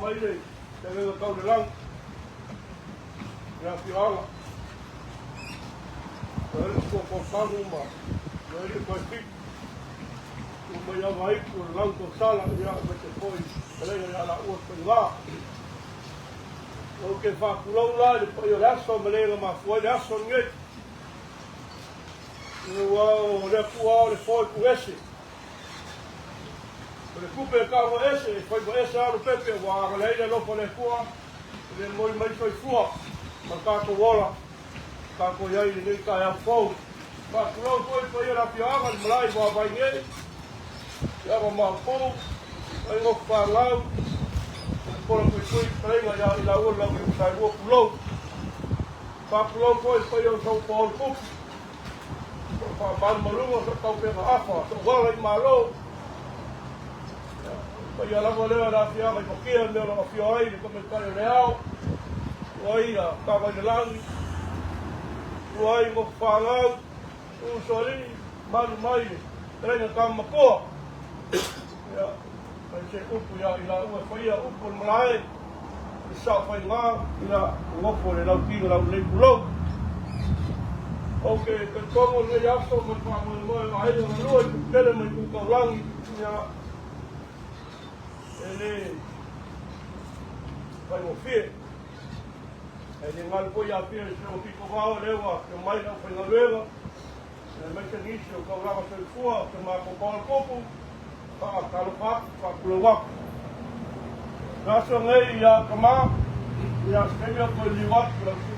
Friday, they will go to lunch. Ya fiala. Ele ficou cortando uma. Ele foi fico. Uma já vai por lá com sala já depois. Ele já na outra lá. O que faz por lá depois eu já só me lembro mas foi já só ninguém. O depois foi com esse. Ele cupe carro esse, foi com esse ano Pepe, o agora não pode pôr. Ele muito foi fua. Mas cá com bola. Cá com ele nem cai a fogo. Mas não foi ir a piada, mas lá vai vai ele. Já vamos pôr. Aí vou falar. Por foi prega já lá o lá que sai o pulo. Pulo foi eu sou Paulo Cook. Para maluco só para pegar afa, só agora em malo. Pai lá vou levar a fiada, porque ele não a fiada, ele comentário real. Aí a tava de lá. Aí vou falar o solinho, mais treina cama pô. Já vai ser upo já lá o foi a upo malai. Só foi lá, já vou por ele aqui lá o leito. Ok, como eu já sou muito famoso, aí eu não quero muito com lá já ele vai morrer. Ele não foi a ter o pico mal, leva, que mais não foi na leva. Ele mexe nisso, eu cobrava seu fua, que mais com o copo, para calocar, para provar. Já sonhei, já camar, já escrevi por ligar, para a sua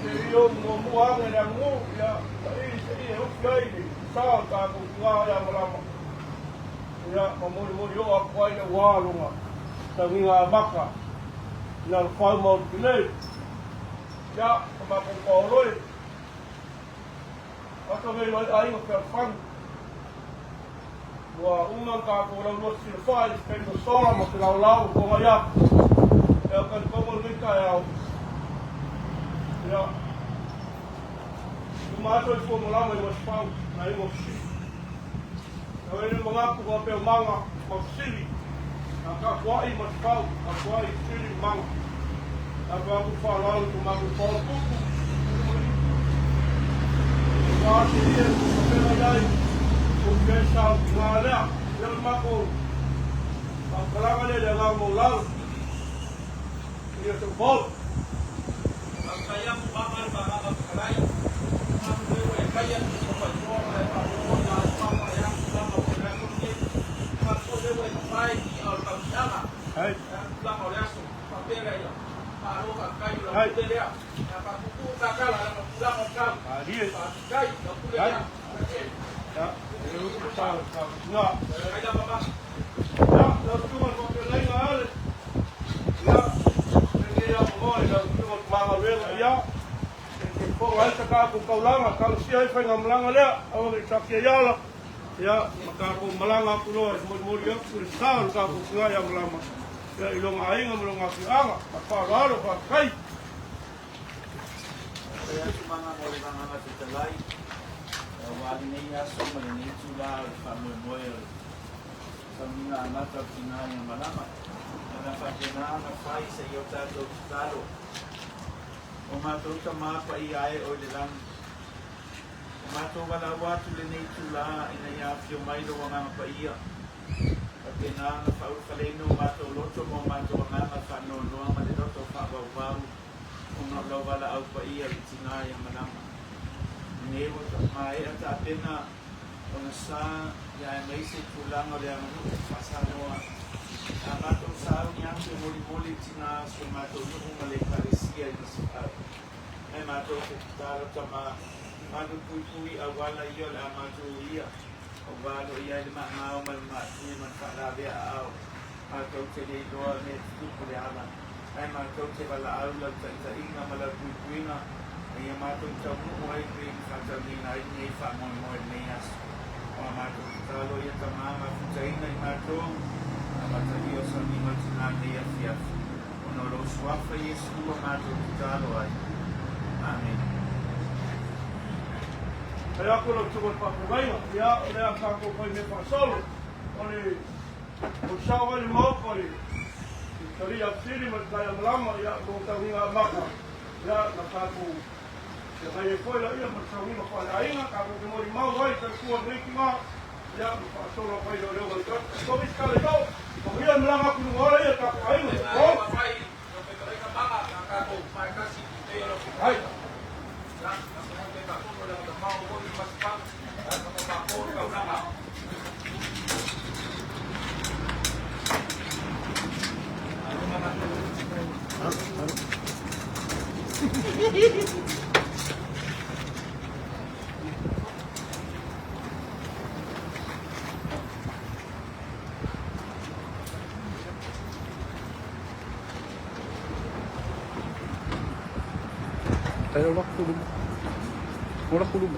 Ele eu não moava, ele não, já, aí eu fui, salta, com o já morava. Ya mamuri a kwai na walunga tanginga baka na kwai mo kile ya ma ko koroi ato me mai ai ko fan wa unga ka ko la no si fai spendo solo mo la la ko ya ya kan ko mo ni ka ya ma to ko mo la mo spau na i mo si. Ele mengaku apa manga maksili, agak kuai maskau, kuai sili manga. Agak aku falar tu magu falar kuku. Kasi dia pernah jadi, bukan sah mana, dia maku. Kalau dia dengan mulau, dia terbol. Saya bakal bakal kelai, aku dia kaya, sampai semua Hai. Lang oleh asu, papel aja. Paru kayu lah, papel dia. Apa buku takal lah, pulang makam. Dia. Kayu, papel dia. Ya. Itu besar, enggak. Ada apa? Ya, lalu cuma papel lain lah. Ya. ia. Ko ai ta ka ko kaulanga ka sia fa ngam langa le au ke ta ke yala ya maka ko malanga ku lo mo ya ku sa ka ko nga ya malama ya ilong ai ngam lo nga ki anga pa raro pa kai ya semana mo ri ngana te talai wa ni ya so mo ni tu la fa mo mo sa mina na ta kina ya malama na fa kina na fa se yo ta do talo o mātou ta māpai ae o le lang. O mātou wala watu le nei tula ina ia whio mailo o ngā paia. A te nāna whau whaleino o mātou loto mo mātou ngāna whanau noa ma le loto whawau wau. O ngā lau wala au paia li tina ia manama. Newo ta mai a ta pena o na sā ia e meise tulanga le amanu whasanoa. A mātou sāu ni ake moli tina so mātou nuhu ma le paresia i nisi au. E mātou ke tāra tama mātou pui a wala ia le a mātou ia. O walo ia le maangao ma le mātou man whalawea au. Mātou te le doa me tuku le ala. E mātou te wala au lau ta inga ma lau puina. E ia mātou tau nuhu ai kri ni whatau nina ai nei whamoe moe nei asu. O mātou ke tālo ia tama ma futaina i mātou. Matali o sa ni matina nei a fiafu. O no lo suafa Yesu a mātou tutalo ai. Amen. Kaya ako lang tukot pa po ngayon. Kaya ulit ang kako ko may pasolo. Oli, usawa ni mo ko ni. Kali ang siri magkaya malama. Ya, kung tawin nga maka. Ya, nakako. Ya, kaya ko ila iya magsawin mo pa na inga. Kako mo ni mau ay kalkuan riki nga. Ya, pasolo ko ilo lewal ka. So, iskali ko. Kemudian bilang aku nunggu ya tak kain. Oh. Hai. Tayo udah kulum. Udah kulum.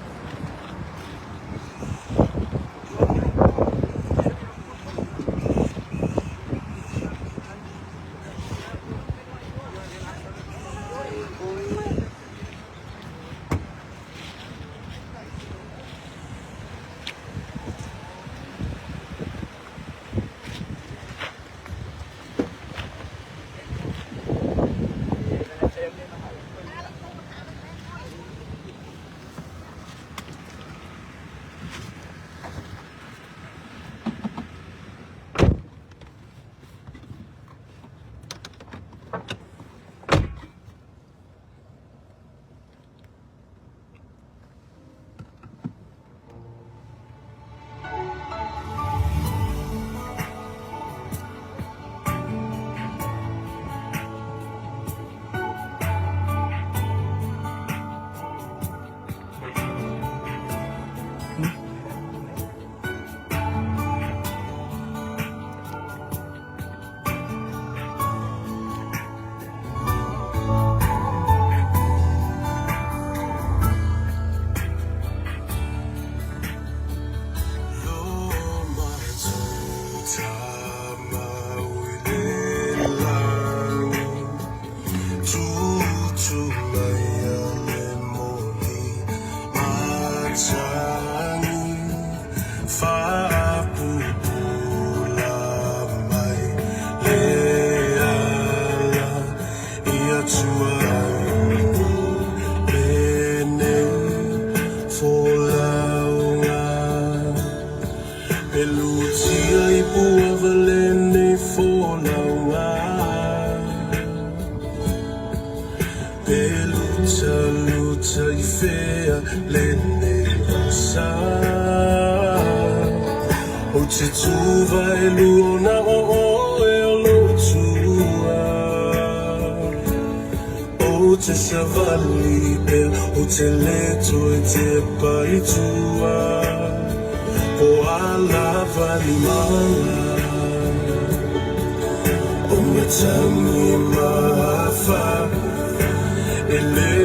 Ele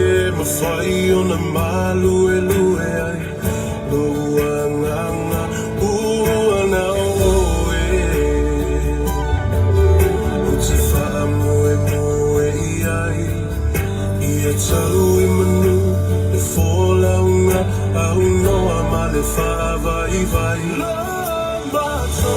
fai ona malu e lue ai Luanganga ua na oe O te wha moe moe i ai Ia tau i manu e fōlaunga Au noa ma le whaavai vai Lamba tō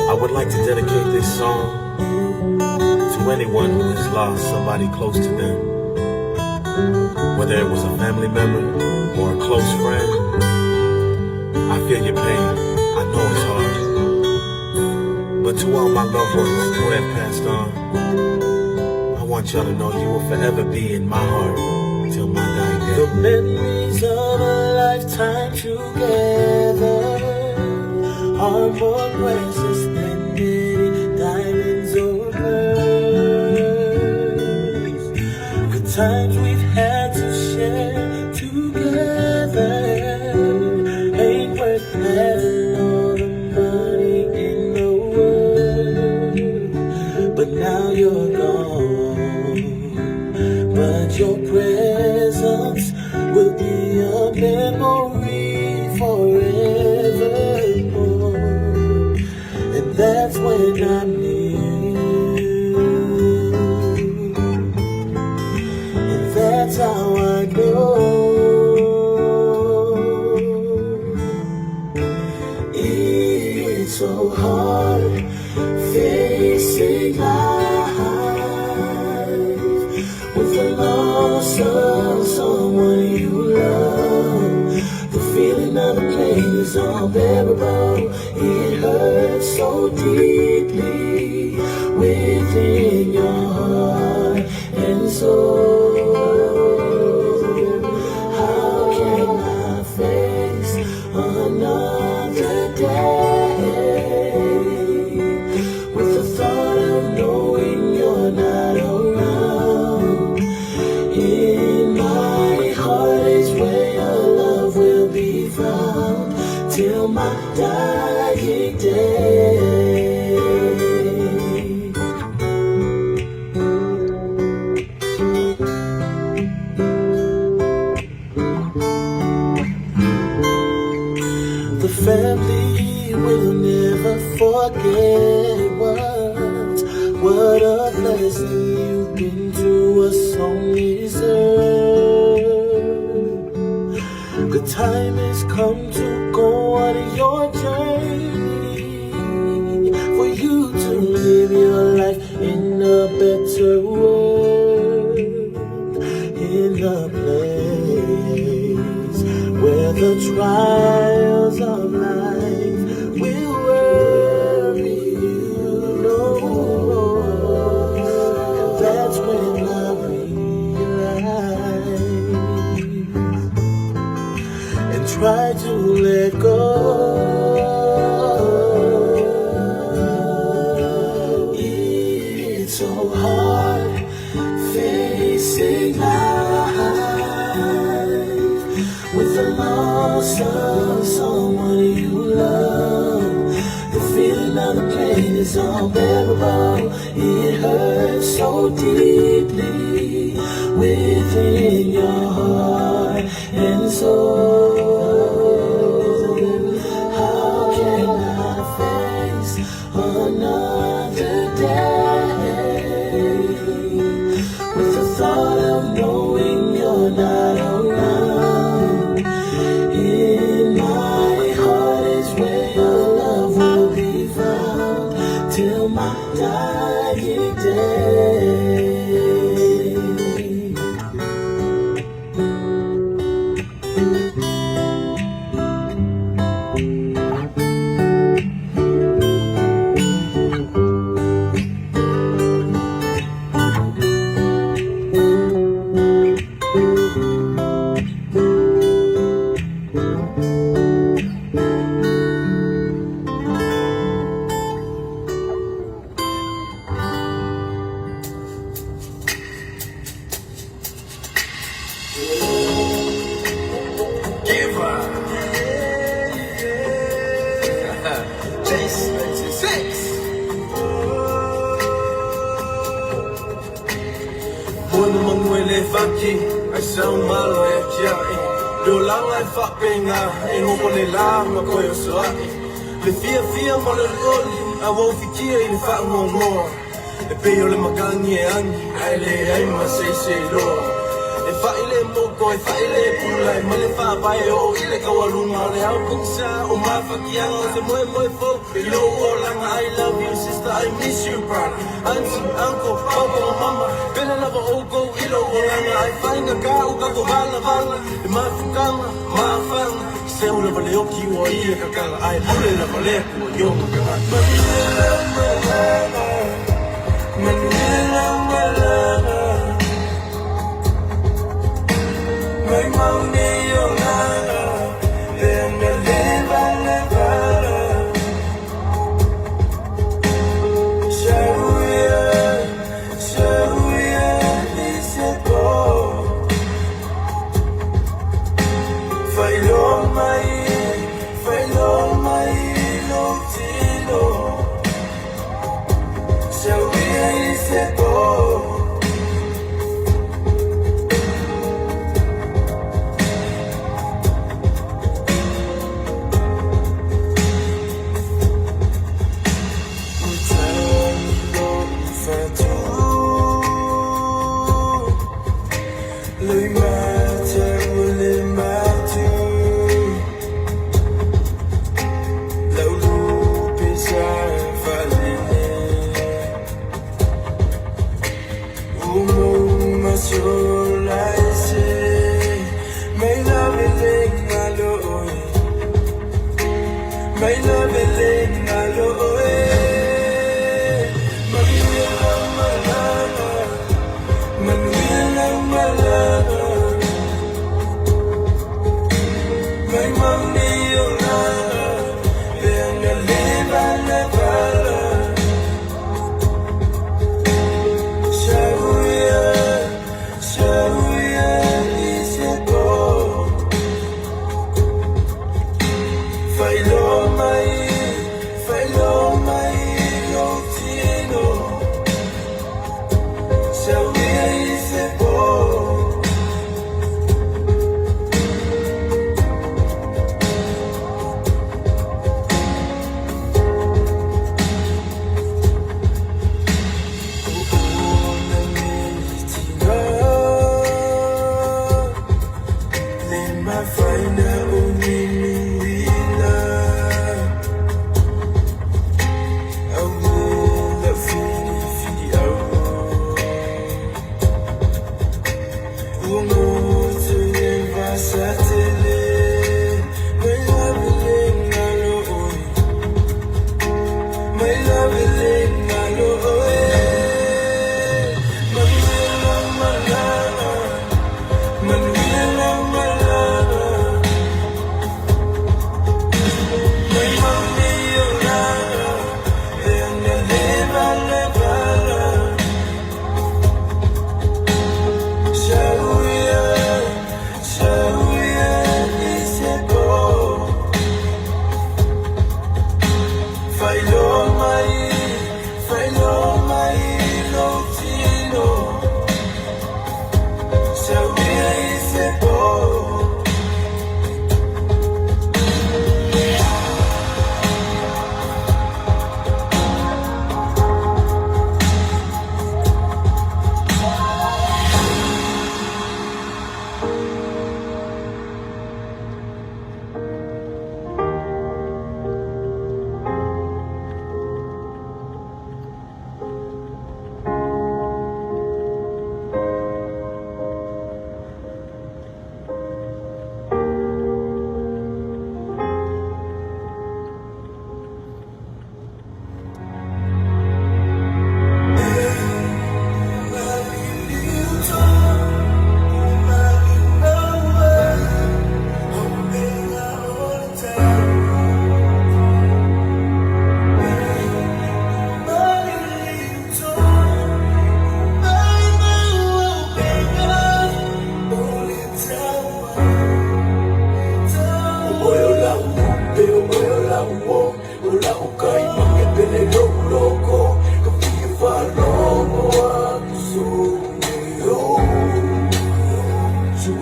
I would like to dedicate this song to anyone who has lost somebody close to them, whether it was a family member or a close friend. I feel your pain, I know it's hard, but to all my loved ones who have passed on, I want y'all to know you will forever be in my heart till my dying day. The memories of a lifetime together are more precious than many diamonds or pearls. The times we've had to share together ain't worth having all the money in the world. But now you're gone, but your presence will be a memory forevermore. And that's when I'm near you, and that's how I know it's so hard facing life with the loss of someone you love. The feeling of the pain is unbearable. It hurts so deeply within your heart and soul. How can I face another day with the thought of knowing you're not around? In my heart is where your love will be found till my dying day. The family will never forget what a blessing you've been to us on this earth. The time has come to go on your journey, for you to live your life in a better world, in a place where the trials of life will worry you no more. And that's when I realize and try to let go. It's so hard facing life with the loss of someone you love. The feeling of the pain is unbearable. It hurts so deeply within your heart and soul. How can I face another day with the thought of knowing you're not around? In my heart is where your love will be found till my dying day. I sound malo e chiai do lang ai fa penga e ho pole la ma ko yo so le fia mo le roli a wo fikia i fa mo mo e pe yo le magangi e angi ai le ai ma se lo e fa ile mo ko fai le pula mo le fa ba o ile ka wa lunga le au kunsa o ma fa kia se mo fo you know all I love you sister I miss you brother auntie uncle papa mama bela la ba o go ilo olanga I find a guy who got the vala ma fukanga ma fanga se ula ba le o ki o ile ka kala ai pule la ba le ko yo mo ka Manuela my money your love then the leva Shawia is a go Failo my lotino Shawia is a go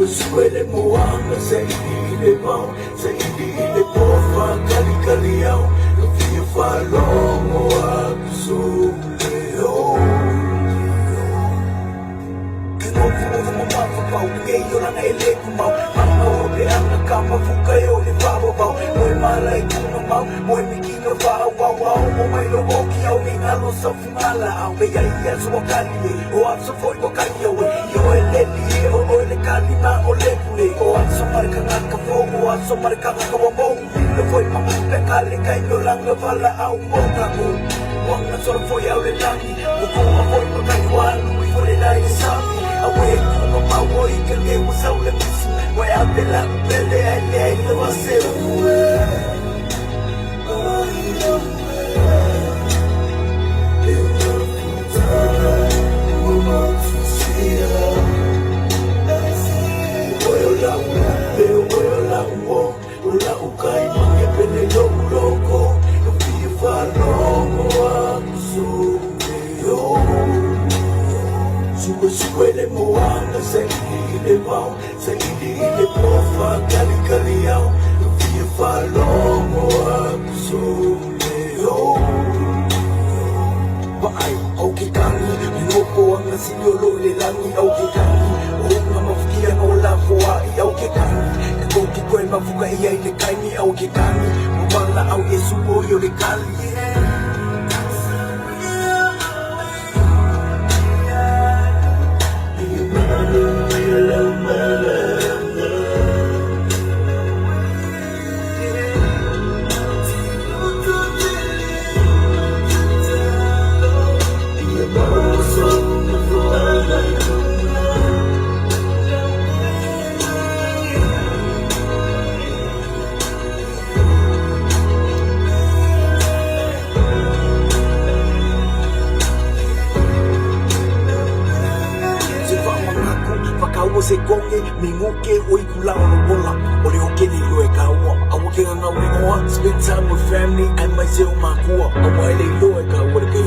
Suele moanga sa ile mau sa ile pofa kali kaliao no fia falongo a sumleo fufu mamafa pau ngeyo na ele kumau mama obe anga kama fuka yo ni baba pau moi mala I kuna mau moi mikinga fa wa wa mo mai lo oki au ni ngalo sa fumala au me ya ya so wakali o apso foi wakali yo ele o ele kali ma o le kule o apso marka ngaka fo o apso marka ngaka mo lo foi mama pe kali kai no lang no fala au mo ka ko wanga solo foi au le langi o ko foi makai wa lui foi le dai sabi awe kuma mau I can get what's out of this way out the land bele ele no va ser Suele moana, seguile mau, seguile profa, cali caliao, via falomo akusumeo. Baay, au que kani, minoko ang nasinyolo ilangi, au que kani, o nga mafukia nga wala fuai, au que kani, ito kikwen mafuka iya ile kaini, au que kani, mabala au yesu boyo le kali. Se konge minguke oi kula no bola ole oke ni lo e kawa awu ke nga we mo spend time with family and myself makua awu ele lo e kawa ke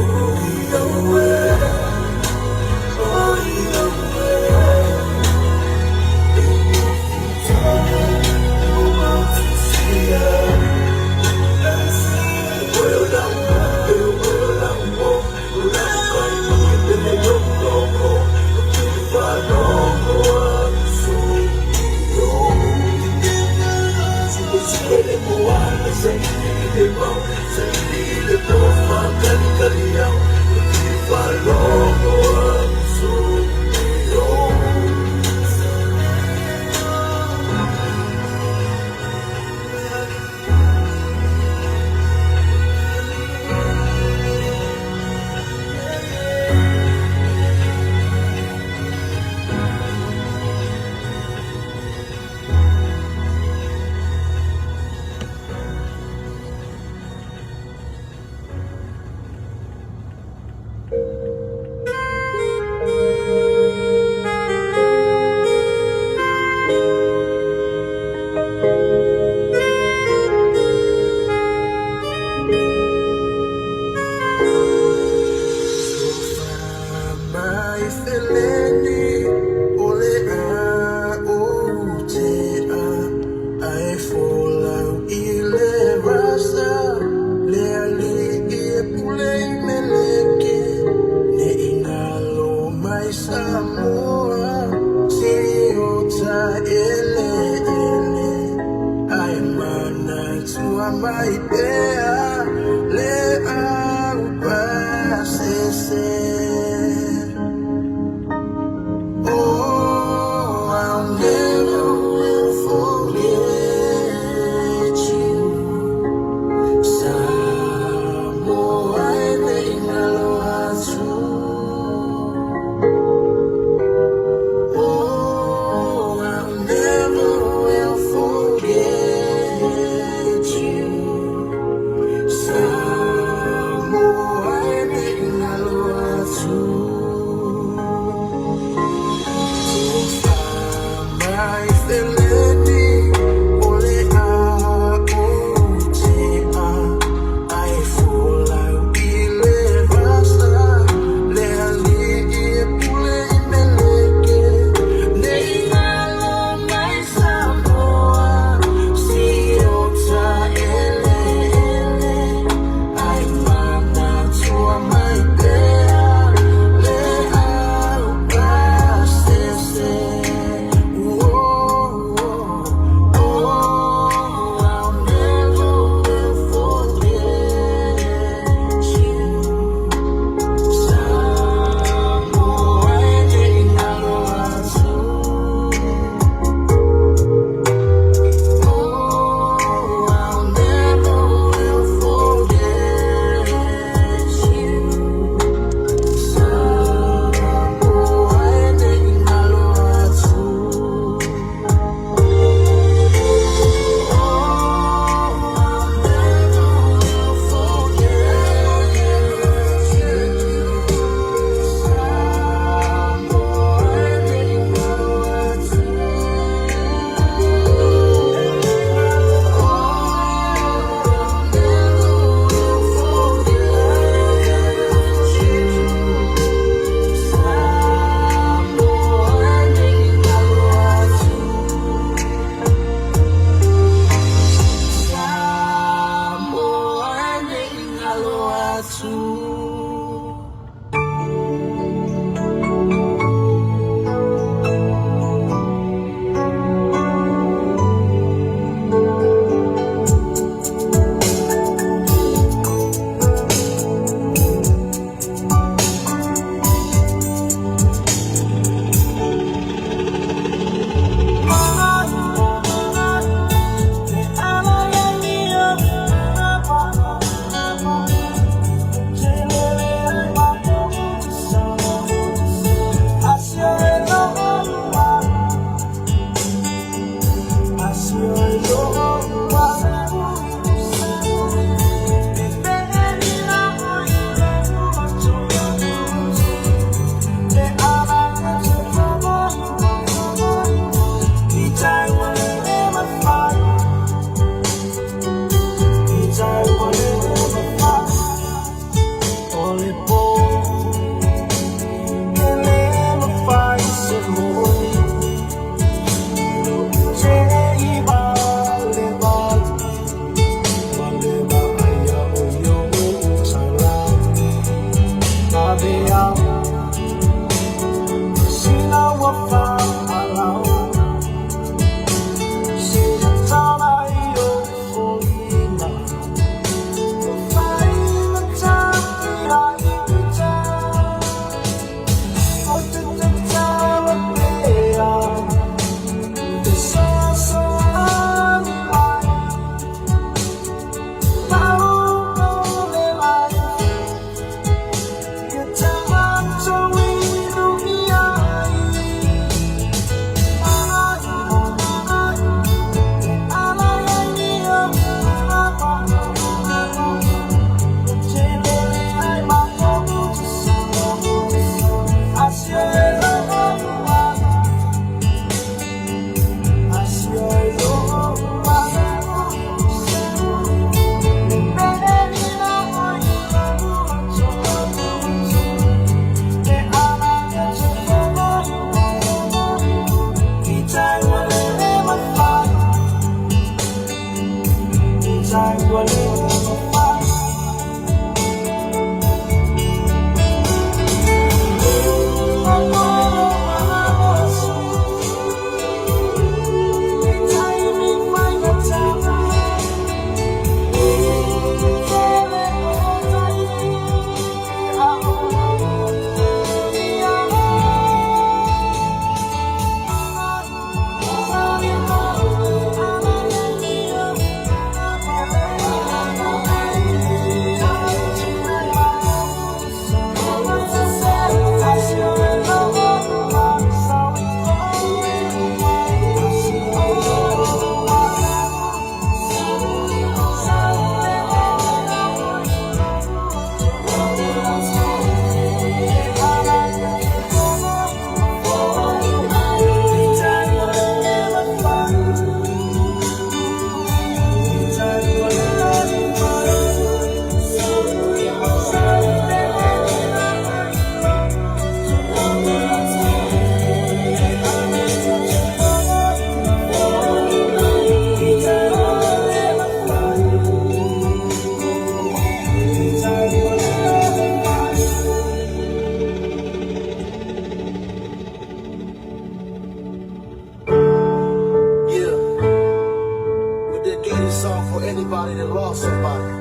Anybody that lost somebody,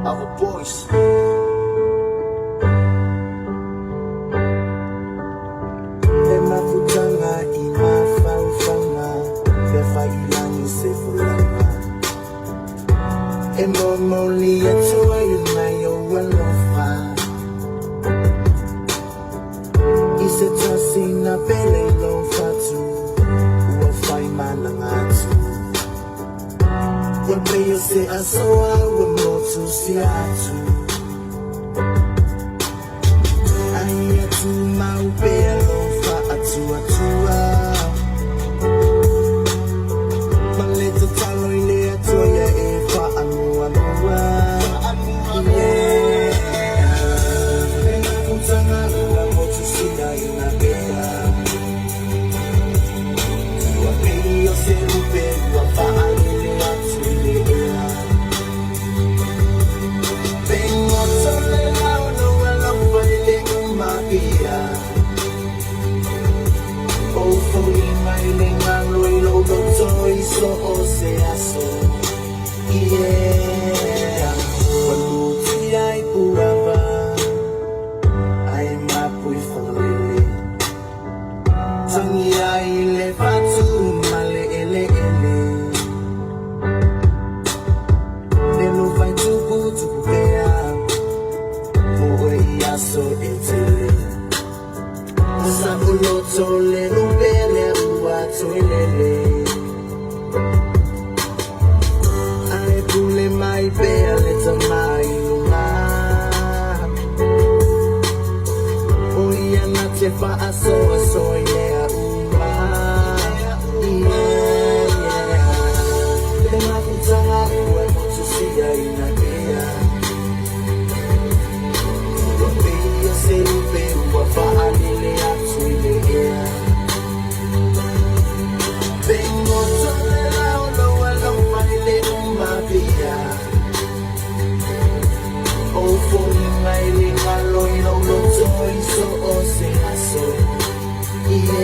our voice. Emafutanga imafalfanga, befa ilani sefulanga. Emomoli yatua yunayo walofa. Isetasi na pele lofatu, uwafai manangatu. When players say I saw I will go to Seattle. I hear to my bello for a tour. My little talo in there to ya if I know. Yeah. Then I come to my I want to see that in a bear. You are paying yourself, you are fine. So yeah, when I puava, I am happy for Lily. Tangi I lefatu male ele ele. Nelo vai to kupea, moe ya so etele. Sabulo tole lubele uato elele. My bell, it's a oh, yeah, not if I saw, yeah, yeah. Then I can tell I want to see her in a beer. What baby, you say, baby, what for I really have to be here. Then what's all around the world, I'm finally my beer. Oh, for me, my Lord, no, so yeah.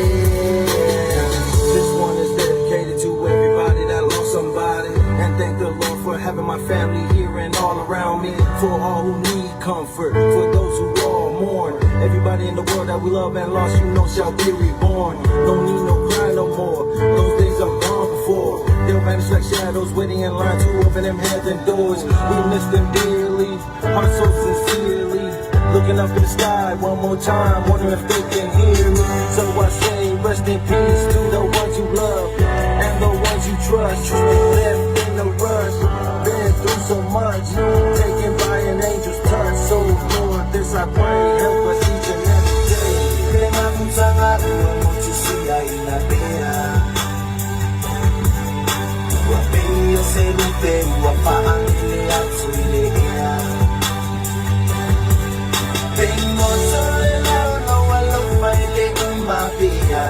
This one is dedicated to everybody that lost somebody. And thank the Lord for having my family here and all around me. For all who need comfort, for those who all mourn. Everybody in the world that we love and lost, you know, shall be reborn. Don't need no cry no more. Those days are gone before. They'll vanish like shadows, waiting in line to open them hands and doors. We miss them dearly, heart so sincerely. Looking up in the sky one more time, wondering if they can hear me. So I say, rest in peace to the ones you love and the ones you trust. Left in the rush, been through so much, taken by an angel's touch. So Lord, this I pray, help us each and every day. Kailangan kong sangat, want to see I in a bear. Yo sé lo que guapa le azuleea. Tengo soledad, no a los bailes en mafia.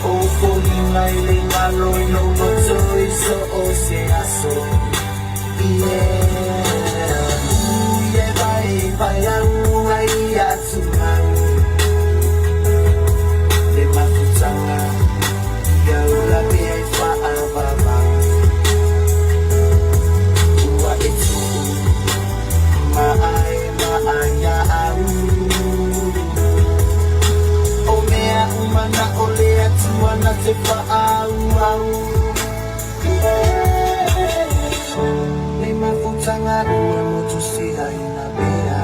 Oh, for me, bailing, I know, no, so se aso. Yeah, vai ai atumai. Le mafutanga, ya ula be fa ababa. Ua etu, ma aya au. O mea umana olea tuana te fa au. Le mafutanga ua motu si haina bea.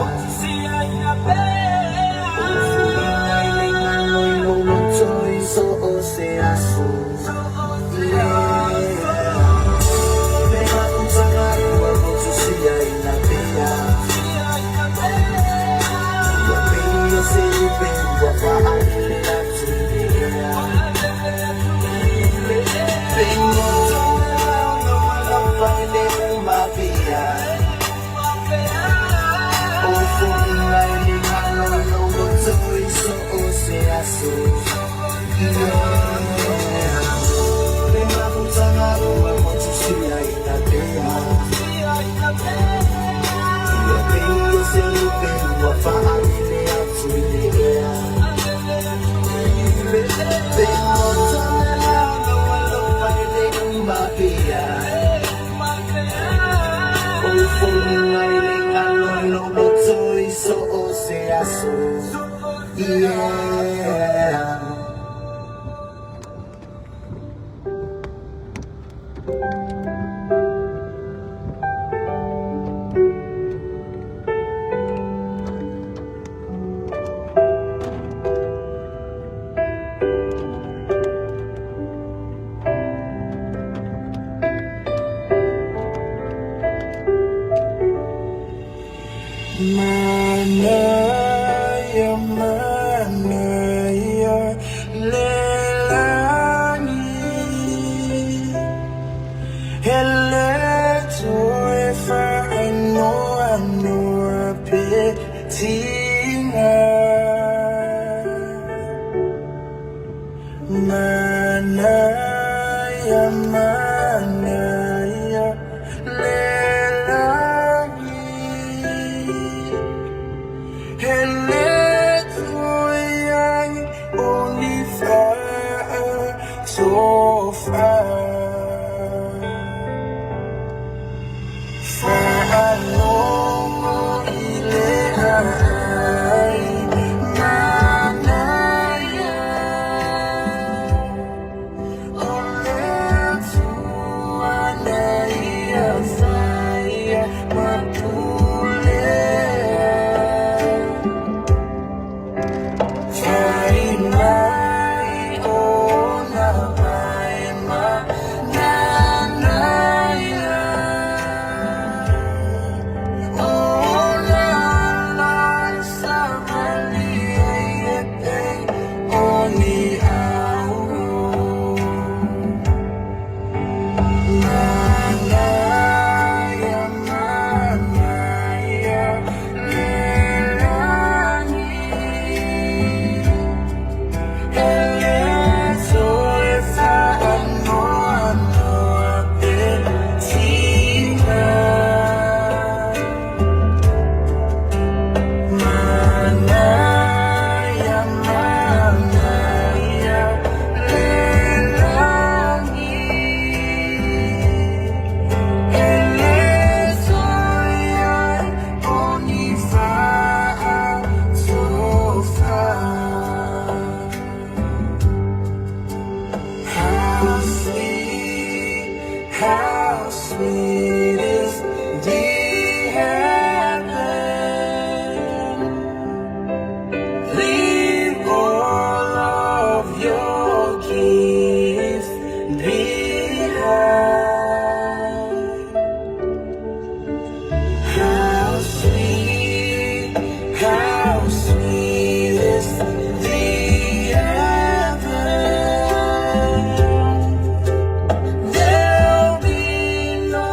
There'll be no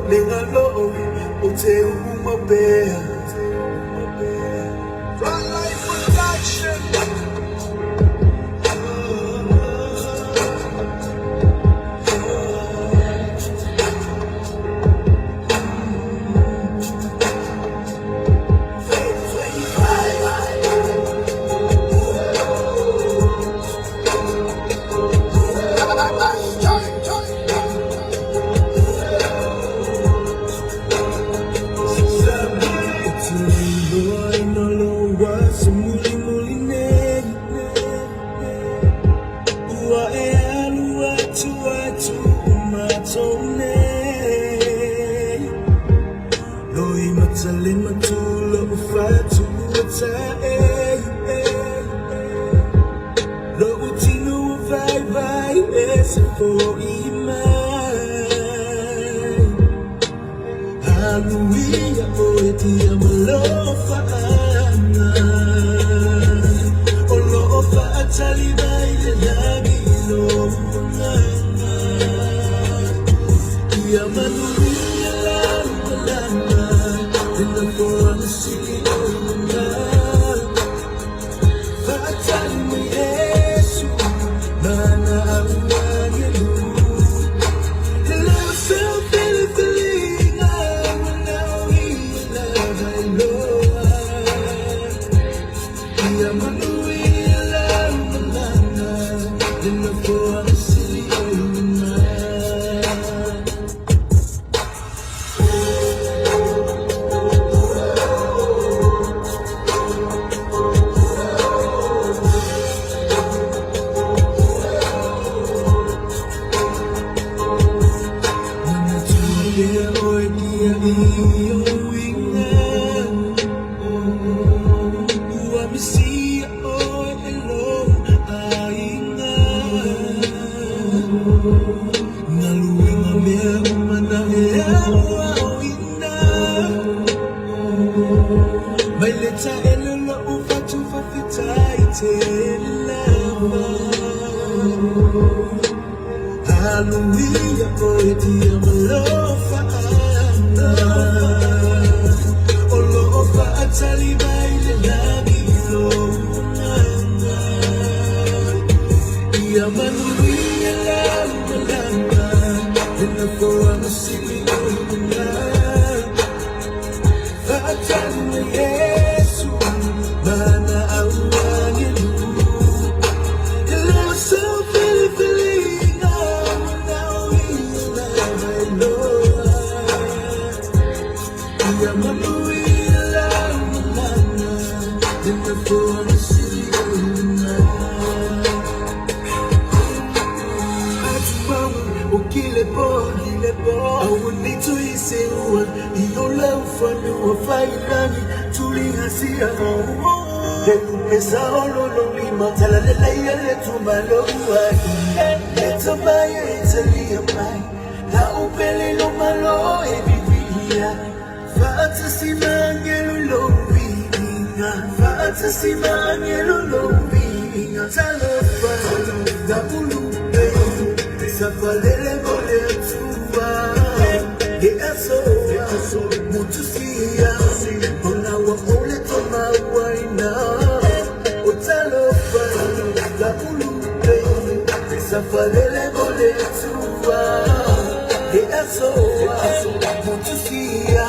Lingalo, Ute Umabea. Run Life Production. Hallelujah, oh, dear, my love for Anna. Oh, love for Ataliba, the Yagi, love for Anna. Dear, my love, in the foreign city, oh, for Ataliba, yes, Mana, hallelujah, oh, dear, my love for Anna. Oh, love for Ataliba, the Yagi, love for Anna. Dear, my love, in the foreign city, oh, for Ataliba, yes, Mana, I would need to say one. Your love for you, finally, truly I see a home. Then it's all only Montana, the layer to my love. Let's buy Italy of mine. Now, Pele, no, my lord, every year. Fantasy man, yellow low being. Fantasy man, yellow low being. I love the blue. Safalele gole tuwa Yeso Mutusia Ona wa ole toma waina Otalofa La ulube Safalele gole tuwa Yeso Mutusia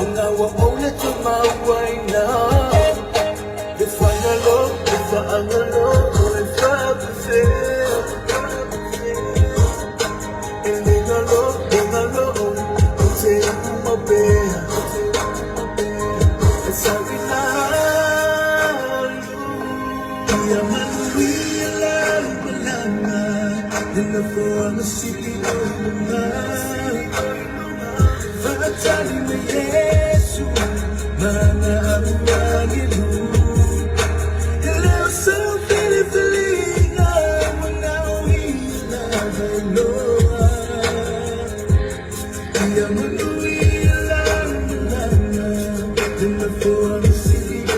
Ona wa ole toma waina The final love, the final love, the final love. In the foreign city, oh, for telling me yes, Mana, you love so beautifully. Now we love, I know. In the foreign city, oh,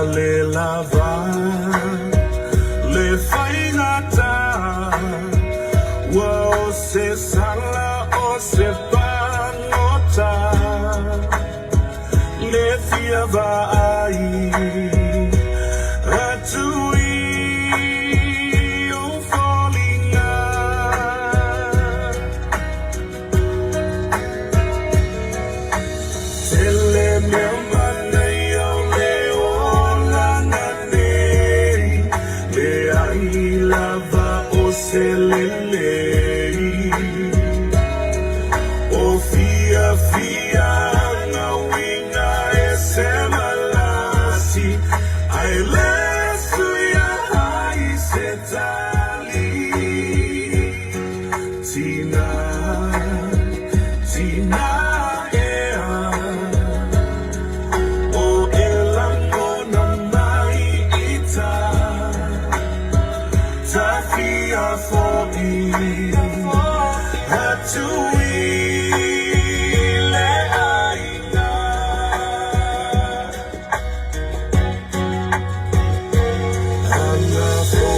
le lava le whaingata wa o se sala o se pangota le fia vai atui o fallinga tele me mana yo le ola nei le ai lava o se lele o fia na winga e se malasi ai lesu ya ai se tali tina ea o elango na mai ita tafia fo'i hatui le aina ana fo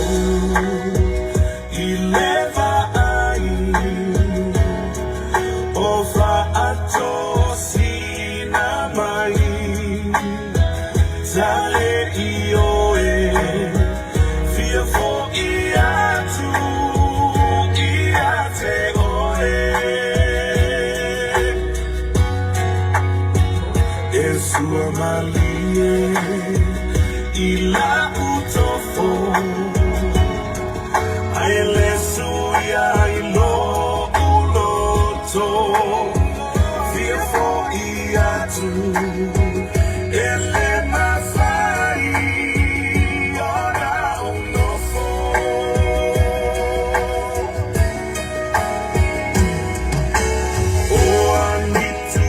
i leva ai o fa'ato sina mai tale io e fia fo'i atu i ate oe e sua malie i la utofo ai le suia i lo uloto fia fo'i atu e le mafai ora unofo o anitu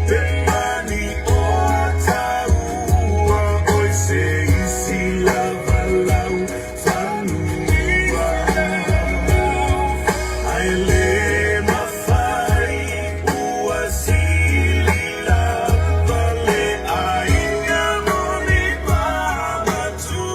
pemani o ataua oi se isi lava lau fanua ai le mafai ua sili lava le ainga moni pamatua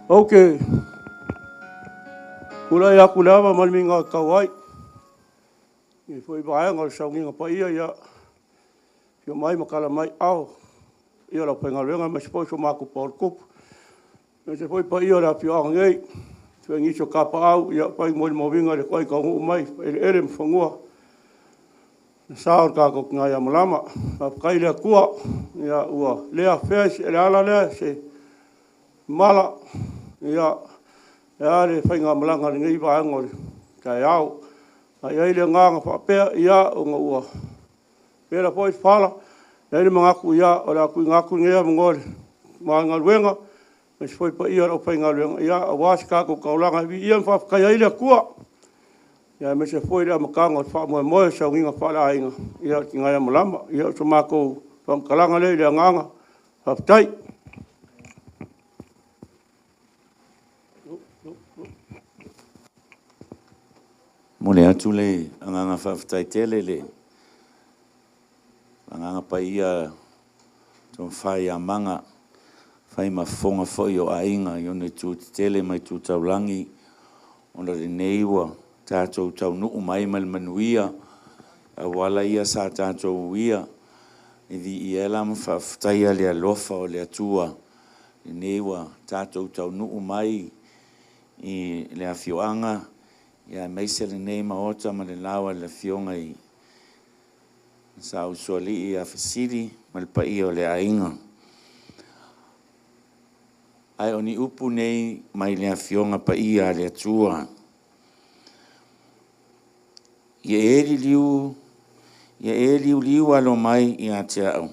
Okay. Kula ia kulawa malminga kawai. I foi vai ngol saunginga pa ia yo mai makala mai au. Ia la penga lenga mas foi so maku por kup. No se foi pa ia la pio ngei. Tu ngi so kapa au ia pai mo movinga le koi ka ngu mai ele mfungua. Sao ka ko nga ya mulama. Pa kai le kua ia ua le afes ele ala le se mala ia ia le whainga malanga ni ngai wa ngori kai au ai ai le nganga fa pe ia o ngua pera foi fala ele manga ku ia ora ku ngaku ngia ngori manga luenga mas foi pa ia o whainga luenga ia was ka ko kaulanga vi ia fa kai ai le kua ia me se foi le makanga fa mo sa nginga fa la inga ia ngai malama ia so mako fam kalanga le nganga fa tai Mole atu le anganga whawhtai tele le. Anganga pa ia ton whai a manga. Whai ma whonga whoi o ainga. Ione tū tele mai tū taulangi. Ona le neiwa. Tātou tau nuu mai mal manuia. A wala ia sa tātou uia. E vi i elam whawhtai a le alofa o le atua. Le neiwa. Tātou tau nuu mai. I le awhioanga. Ia meise le nei maota ma le lawa le fionga i sa usuali i a fasiri ma le pai o le ainga. Ai o ni upu nei mai le fionga pai a le atua. Ia e liu alo mai i a te au.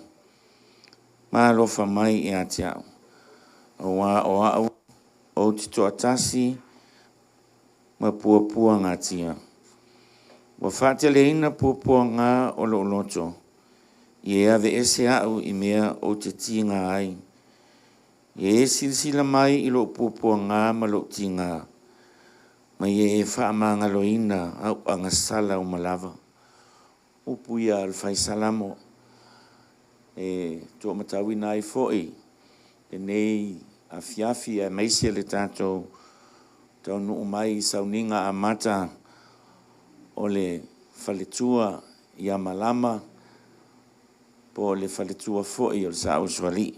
Ma alofa mai i a te au. O au o tito atasi ma pua ngā tia. Wa whātele ina pua ngā o lo loto. I e ave ese au i mea o te tinga ai. I e silsila mai i lo pua ngā ma lo tinga. Ma i e whaamanga lo ina au anga sala o malava. Upu ia al whai salamo. E tō matawi nai foi. E nei a fiafi a meise le tātou. Tau nuu mai sauninga a mata o le whaletua i a malama po le whaletua foi o le sa uswali.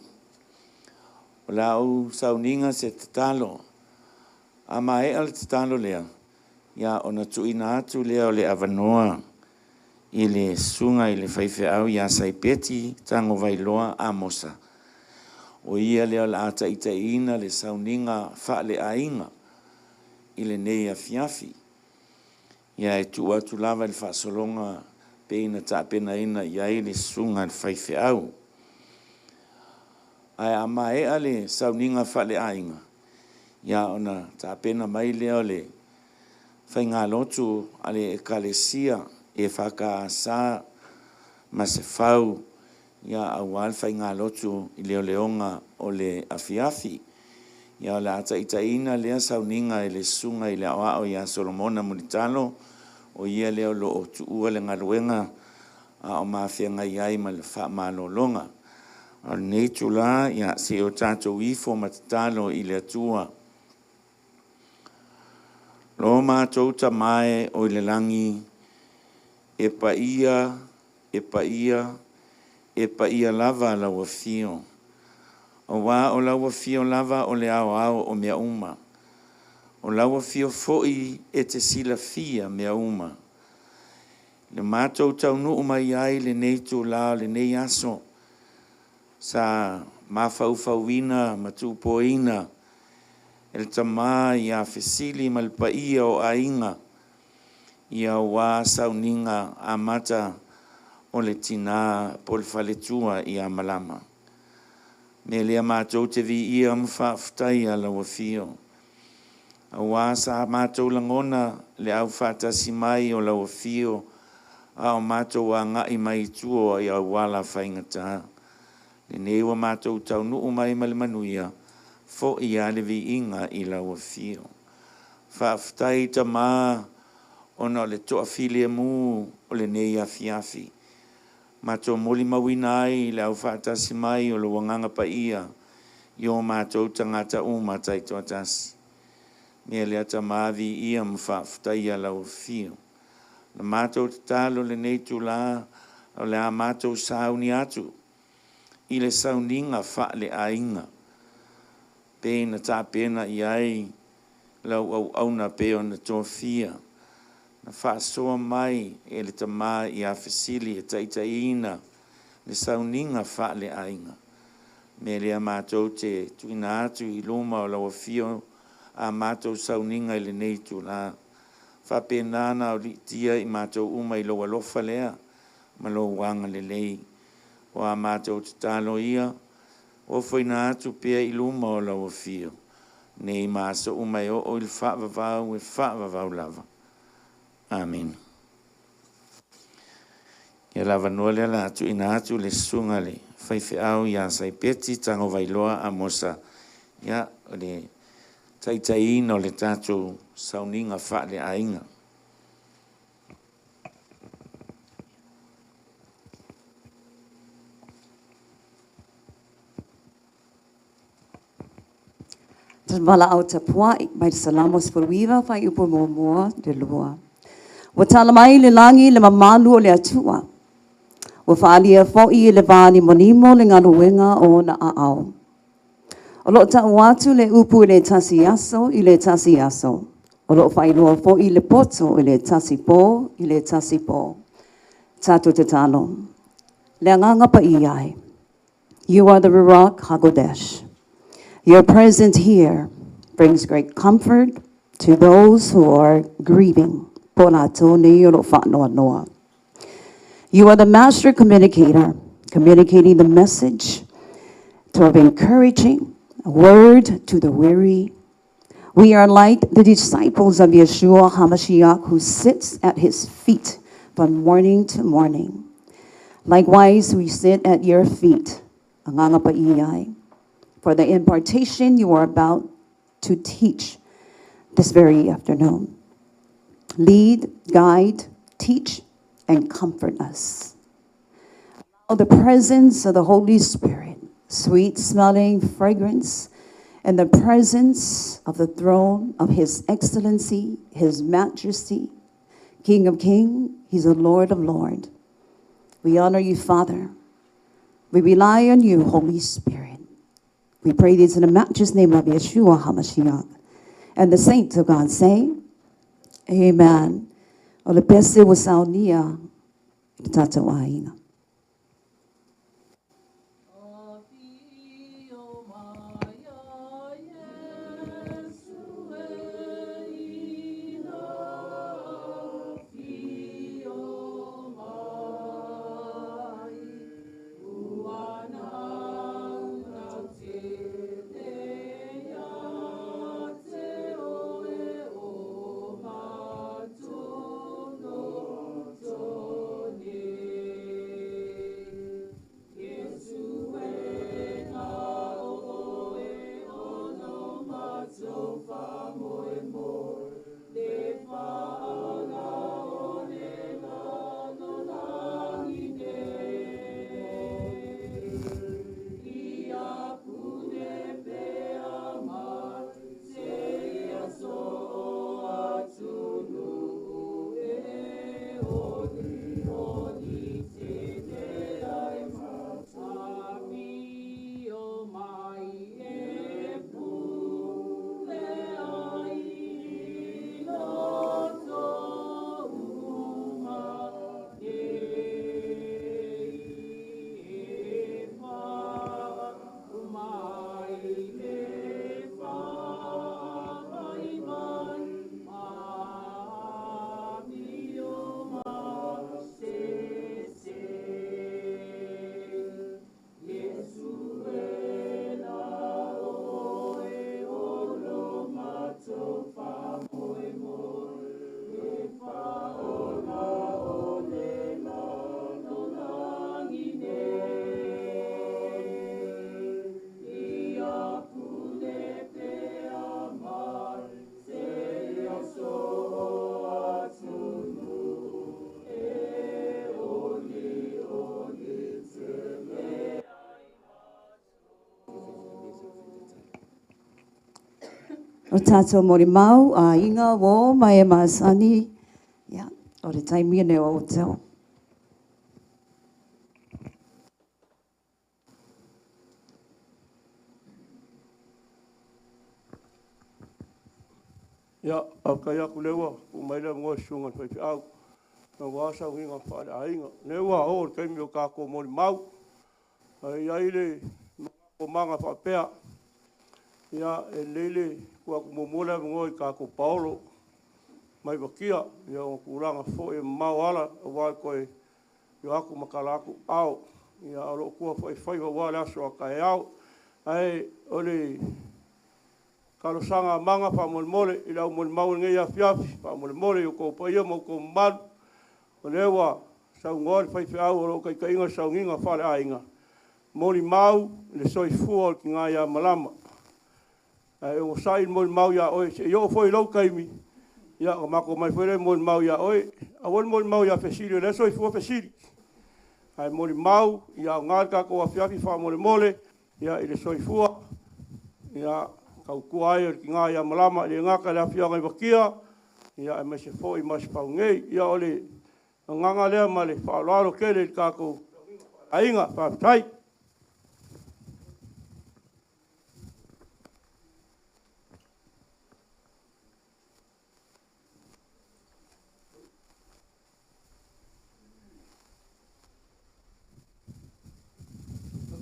O la au sauninga se tatalo a mai al tatalo lea ia o na tuina atu lea o le avanoa i le sunga i le whaife au ia saipeti tango vailoa a mosa. O ia lea la ata ita ina le sauninga whaale a inga. Ile nei a fiafi. Ia e tu atu lava le whaasolonga peina ta pena ina ia le sunga le whaife au. Ai a mae ale sauninga whale ainga. Ia ona ta pena mai leo le whainga lotu ale e kalesia e whaka sa ma se whau. Ia awal whainga lotu i leo leonga o le afiafi. Ia la ata itaina lea sauninga i le sunga i le awao ia Solomona Mulitalo o ia leo lo o tuua le ngaluenga a o mawhianga iai ma le wha malolonga. O nei tula ia se o tātou ifo matatalo i le atua. Lo mātou ta mai o le langi e pa ia lava la wafio. O wā o laua fio lava o le ao o mea uma. O laua fio foi e te sila fia mea uma. Le mātou tau nuu mai ai le nei tū la le nei aso. Sa mawhauwhauina matupoina. El tamā ia fesili malpaia o ainga. Ia wā sauninga a mata o le tina polfaletua ia malama. Me lea mātou te vi ia mwhawhtai ala wafio. A wā sa mātou langona le au whātasi mai o la wafio. A o mātou a ngai mai tuo i au wala whaingata. Le newa mātou tau nuu mai male manuia. Fo i ale vi inga i la wafio. Whawhtai ta mā ona le toa filia mu o le nei a fiafi. Mato moli mawina ai le au whaatasi mai o lo wanganga pa ia. i o mātou tangata o matai toa tasi. Mea lea ta mavi ia mwhaafutai a lau fio. Na mātou te talo le nei tu la, o le a mātou sauni atu. I le sauninga wha le ainga. Pēna tā pēna i ai, lau au na pēo na tō fia. Na wha soa mai e le tamā i a fesili e taitaina, le sauninga wha le ainga. Me lea mātou te tuina atu i luma o lau fio, a mātou sauninga i le nei tu la. Wha pēnana o tia i mātou uma i loa lofa lea, ma lo wanga le lei. O a mātou te talo ia, o whaina atu pēa i luma o lau fio. Nei māsa uma i o il whaavavau e whaavavau lava. Amen. Ia lava noa lea la atu ina atu le sunga le whaiwhi au ia sai peti tango vailoa a mosa. Ia o le taitai no le tātou sauninga wha le ainga. Wala au te pua, mai te salamos furuiva, whai upo mua de lua. Wa tala mai le langi le mamalu o le atua. Wa whaalia fōi le vāni monimo le nganu wenga o na aau. O lo ta watu le upu le tasi aso i le tasi aso. O lo whainua fōi le poto i le tasi pō i le tasi pō. Tatu te talo. Le anganga pa i ai. You are the Ruach HaKodesh. Your presence here brings great comfort to those who are grieving. You are the master communicator, communicating the message of encouraging, a word to the weary. We are like the disciples of Yeshua HaMashiach who sits at his feet from morning to morning. Likewise, we sit at your feet, for the impartation you are about to teach this very afternoon. Lead, guide, teach, and comfort us. Allow the presence of the Holy Spirit, sweet-smelling fragrance, and the presence of the throne of His Excellency, His Majesty, King of Kings, He's the Lord of Lords. We honor you, Father. We rely on you, Holy Spirit. We pray this in the matchless name of Yeshua HaMashiach. And the saints of God say, Amen. O le pese wa saunia, tata waina. O tātou mori mau, a inga wō mai e māsani. Ia, o re taimia ne o tau. Ia, a kai aku lewa, o mai lea ngoa sunga whaifi au. Na wāsa winga whaare ainga. Lewa o, kaimi o kako mori mau. Ai aile, o manga whapea. Ia, e leile, kua kumomola ngoi kako Paulo. Mai wakia, ia o kuranga fo e mau ala, o wai koe, i aku makala aku au. Ia, alo kua whai wa wale aso a kai au. Ai, ole, kalo sanga manga pa mole i lau mole mau ngai a fiafi pa mole o ko pa ia mo ko mal o lewa sa ngor fai fa o kai kai nga sa nginga fa a inga mole mau le soi fu ki nga ya malama ai o sai mole mau ya oi se yo foi lo kai mi ya o mako mai foi mole mau ya oi a mole mau ya fesiri le soi fu fesiri ai mole mau ya ngar ka ko a fiafi fa mole ya ile soi fu ya kau kuai ki ngā ia malama le ngaka le awhia ngai wakia ia e me se fo i mas pau ngei ia ole nganga lea ma le whaolaro kele i kako ainga whaatai.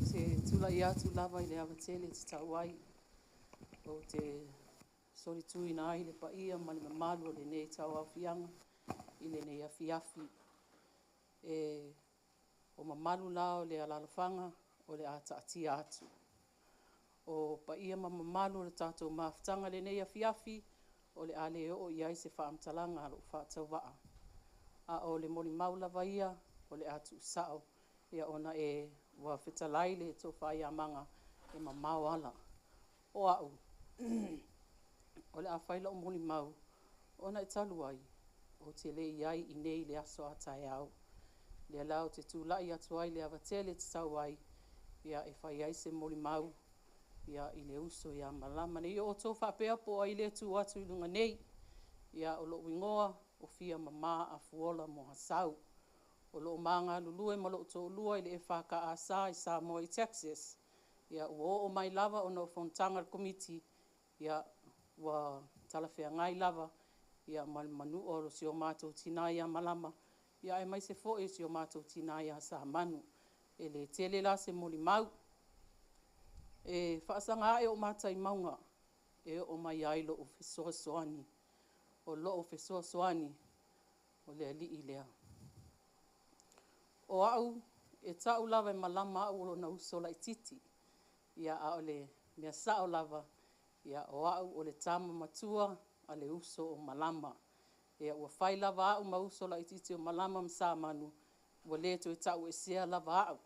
Se tula ia tu lava i le awatele te tauai. O te sori tui na ai le pa ia ma le mamalu o le nei tau au fianga i le nei afiafi. O mamalu la o le alalafanga o le ata atia atu. O pa ia ma mamalu o le tātou maafutanga le nei afiafi o le ale o iai se whaamtalanga alo whaatau waa. A o le moli maula vaia o le atu sao ia ona e wa whitalai le tō whaia manga e mamau ala. O au. O le awhaila o moli mau, ona e talu ai, o te le iai i nei le aso a tae au. Le alau te tūlai atu ai le awatele te tau ai, ia e whai ai se moli mau, ia i le uso ia malama. Nei o tō whapea po ai le tu atu i lunga nei, ia o lo wingoa o fia mama a fuola mo hasau. O lo manga lulue ma lo tō lua i le e whaka a sa i Samoa i Texas. Ia o mai lava o no Fontanga Committee, ia wa talawhea ngai lava, ia manu o si o mātou tina ia malama, ia e mai se fo e si o mātou tina ia sa manu, e le tele la se moli mau. E whaasanga e o mātai maunga, e o mai ailo o fesoa soani, o lo o fesoa soani, o lea li i lea. O au, e tau lava e malama au o na usola i titi, ia a o le mea sao lava, ia o au o le tama matua a le uso o malama. Ia ua whai lava au ma uso la i titi o malama msa manu, ua le to e tau e sea lava au.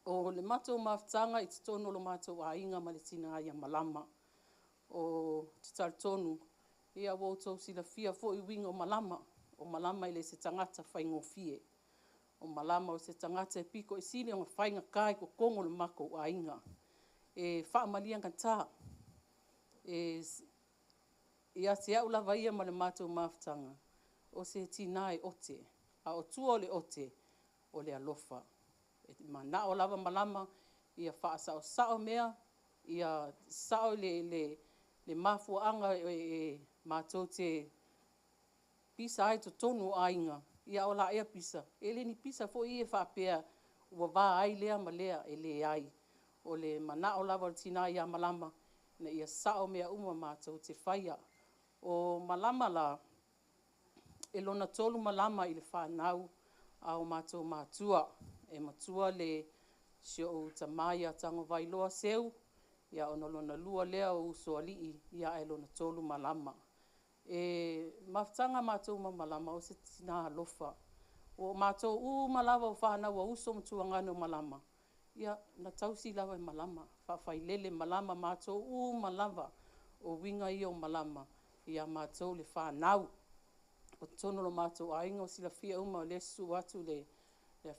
O le mato maftanga i titono lo mato a inga ma le tina ia malama. O titar tonu, ia woto sila fia fo i winga o malama i le se tangata whaingo fie. O malama o se tangata e piko i sili o whainga kai ko kongo le mako a inga. E whaamalianga tā. Ia te au lava ia ma le mātou maftanga. O se tīnai ote. A o tua o le ote o le alofa. Ma na o lava malama ia whaasa o sao mea. Ia sao le mafuanga e mātou te pisa ai to tonu ainga. Ia o la ea pisa. E le ni pisa fo i e whapea ua wā ai lea ma lea e le ai. O le mana o lava o tina ia malama na ia sao mea uma mātou te whaia. O malama la, e lona tolu malama i le whanau a o mātou mātua. E matua le sio o tamaya tango vailoa seu, ia ona lona lua lea o uso alii, ia e lona tolu malama. E maftanga mātou malama o se tina alofa. O mātou malava o whanau a uso matua ngano malama. Ia na tausi lava e malama, whawhailele malama mātou malava o winga i o malama, ia mātou le whanau. O tono lo mātou ainga o sila fia uma o le su atu le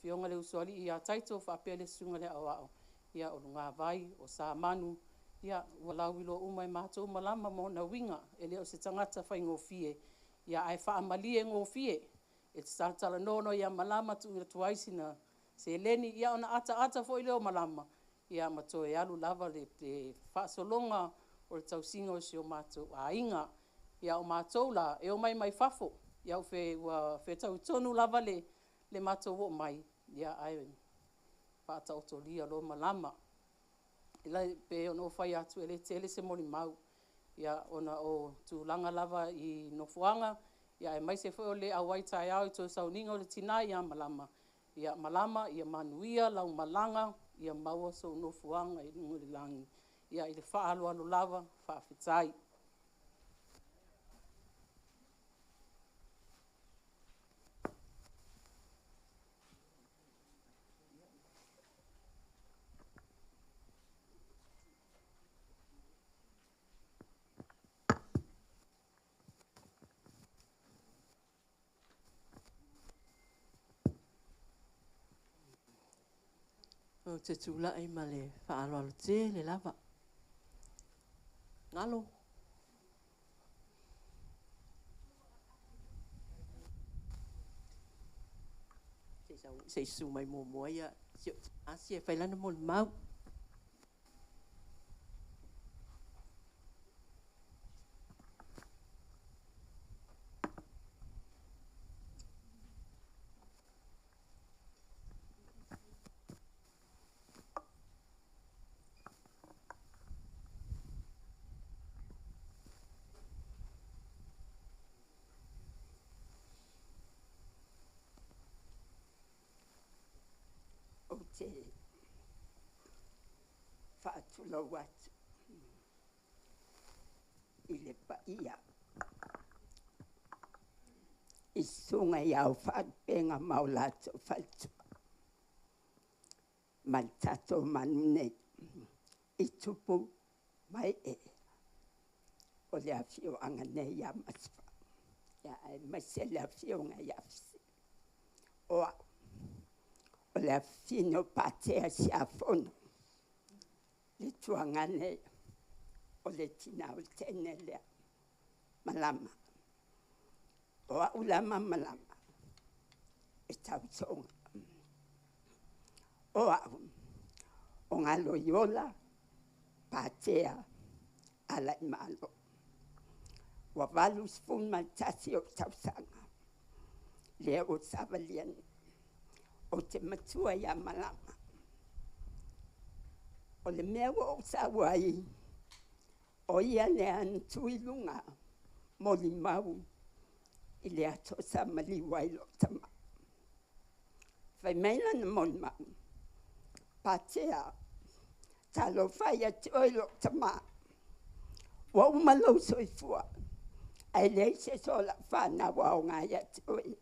fionga le usuali, ia taito whapea le sunga le au au. Ia o lunga vai, o sa manu, Ia, ua lauilo umai mātou malama mo na winga, e leo se tangata whai ngofie. Ia, ai whaamalie ngofie. E te talatala nono ia malama tu ira tuaisi na se leni ia ona ata fo i leo malama. Ia mato e alu lava le te whaasolonga o le tausinga o si o mātou a inga. Ia o mātou la, e o mai fafo. Ia o whe tau tonu lava le mātou o mai. Ia ai whaata o tolia lo malama. Ila pe ono fai atu ele tele se moli mau. Ia ona o tūlanga lava i nofuanga. Ia e mai se fo le awai tai au i tō sauninga o le tina ia malama. Ia malama, ia manuia, lau malanga, ia maua so nofuanga i lungo le langi. Ia i le wha alo lava, wha whitai. O te tūla e ma le whaaloalo te le lava. Ngalo. Se su mai mō mua ia. Asi e whailana mō le mau. Te whaatula watu i le paia. I sunga i au whaatpenga maulato whaitua. Man tato manune i tupu mai e. O le awhio anga nei a maswa. Ia e maise le awhio ngai awhisi. Oa. O le fino patea si a fono. Le tuangane o le tina o tene lea. Malama. O a ulama malama. E tau tonga. O a o ngā loyola patea ala I malo. Wa valu spun matasi o tausanga. Lea o savaliani. O te matua ia malama. O le mea o sawai. O ia le antui lunga. Moli mau. I le ato sa mali wailo tama. Fai meina na moli mau. Patea. Talo fai ati oilo tama. Wa umalo soifua. Ai le se sola whana wa o ngai ati oi.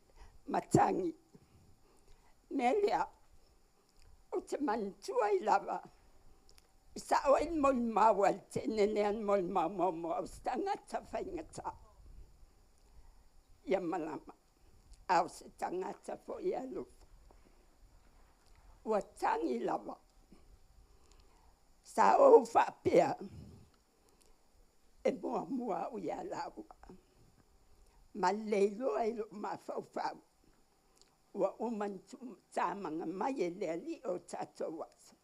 Matangi. Melia, o te mantua I lava. Sa o I mol maua te nenean mol mau au stangata whaingata. Ia malama. Au se tangata fo I alufa. Ua tangi lava. Sa o whapea. E mua o ia laua. Ma leilo ai lo ma whau. Wa umantu tamanga mai e lea li o tato wasa.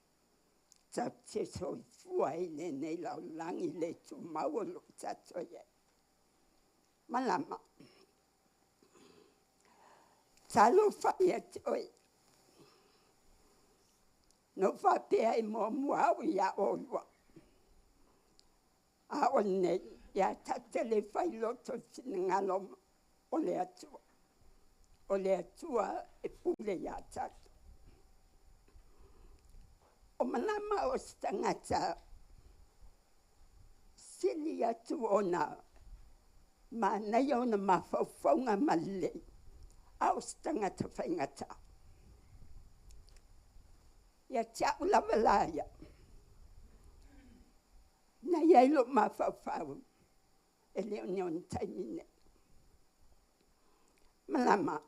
Ta te soi fuai le nei lau langi le tu mauolo tato ye. Malama. Talo whai ati oi. No whapea I mua o ia olua. A o nei, ia tatele whai loto sinangalo o le atua. O le atua e pule ia tatu. O malama o stangata sili atu ona ma nei ona mawhauwhaunga male au stangata whaingata. Ia tiau lawalaya. Nei ailo mawhauwhau e leo neon taimine. Malama.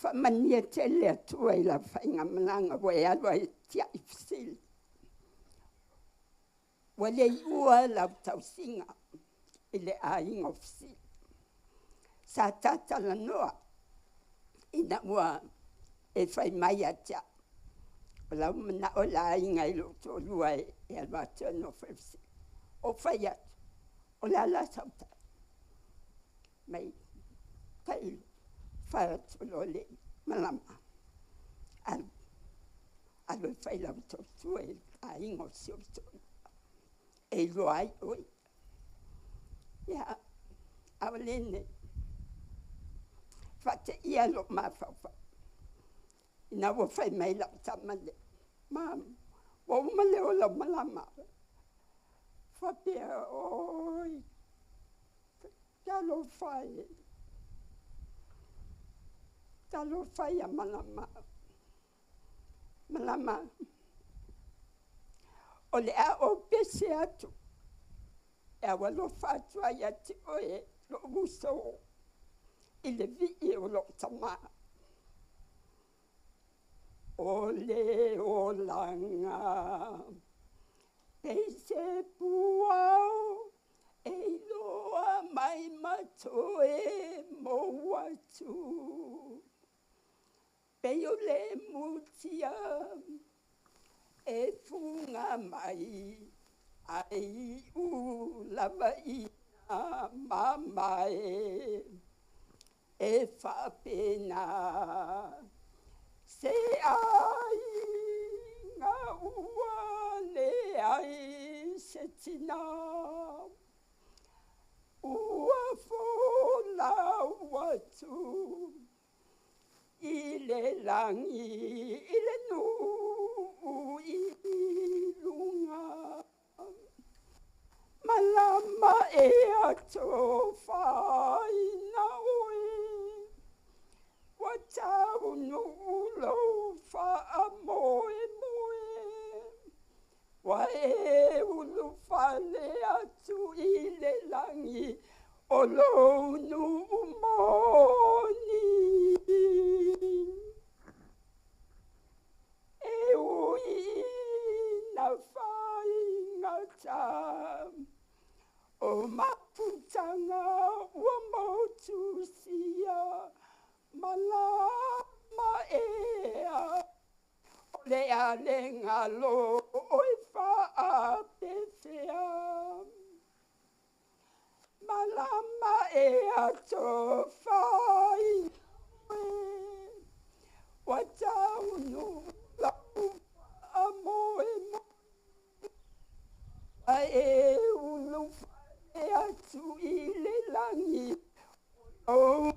Whamania te lea tua I la whainga malanga wai alwa e tia I whisili. Wale ua lau tausinga i le ainga ofisi. Sa tata la noa ina ua e whai mai atia. O lau mana o la ainga i lo tō lua e alwa tōno whewsi. O whai atu. O la la sauta. Mai kai whai atu lo le malama. Alo e whai lau tō tū e ainga o sio tō. E lo ai oi. Ia, awalene. Fate ia lo mawhawha. Ina wo whai mai lau tamale. Mam, wo umale o lau malama. Whapea oi. Talo whai. Talo whai a malama. Malama. O le a o pese atu. E awa lo whatua i ati oe lo uso. I le vi o lo tama. O le o langa. Pese puao. E loa mai matoe mo atu. Peo le mutia. E funga mai, ai lava ina mamae, e whapena, se ai ngā ua le ai se tina, ua fola watu, i le langi, i le i lunga. Malama e ato whaina oe. Watau no ulo wha moe moe. Wa e ulu whale atu i le langi. O lo nu moni. E ui na whai ngata. O maputanga ua motu sia. Malama ea. O le ale ngalo oi wha pefea. Malama ea to whai watau no lau amoe mo. E ulu e atu i le langi. O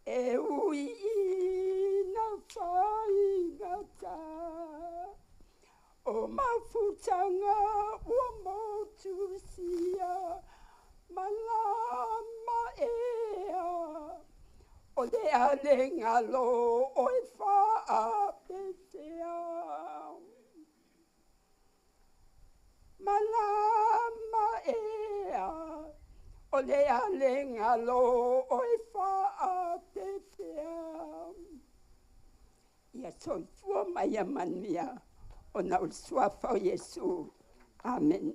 e ui na whai ngata. O mafutanga ua motu sia. Malama ea. O le ale ngalo oi wha pefea. Malama ea. O le ale ngalo oi wha pefea. Ia son fua mai a mania. O na ulsuafa o Yesu. Amen.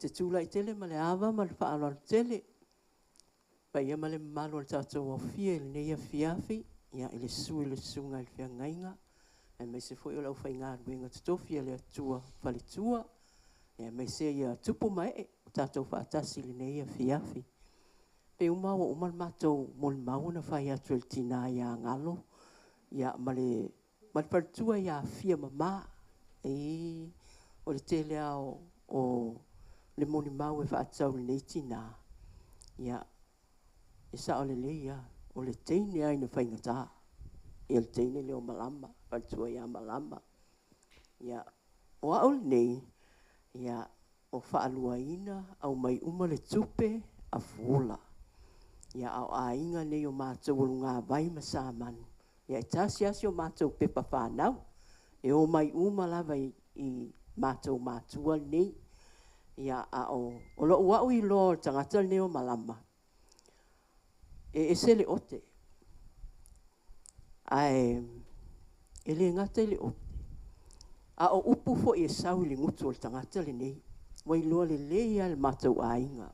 Te tūla I tele ma le awa ma le whaaloa tele. Pa ia ma le malo le tātou o fia ili neia fiafi. Ia ili sui le sunga ili fia ngainga. E me se foi o lau whai ngā ruenga tatofia le atua whale tua. E me se ia tupu mai e tātou whaatasi ili neia fiafi. Pe umau o umal mātou mol mauna whai atu ili tina ia ngalo. Ia ma le partua ia fia mama. E o le tele au o le moni mau e whaatau le neitina. Ia, e sa o le leia, o le teine ai na whaingata. E le teine leo malama, partua ia malama. Ia, O au nei, ia o whaaluaina au mai uma le tupe a fuola. Ia au a inga nei o mātou ngā vai masa manu. Ia i tasi asi o mātou pepa whanau. E o mai uma lava i mātou mātua nei. Ia a o lo wau i lo tangata neo malama. E sele ote. Ai, e le ngata le ote. A o upu fo e sau le ngutu o le tangata le nei. Wai loa le leia le mātou a inga.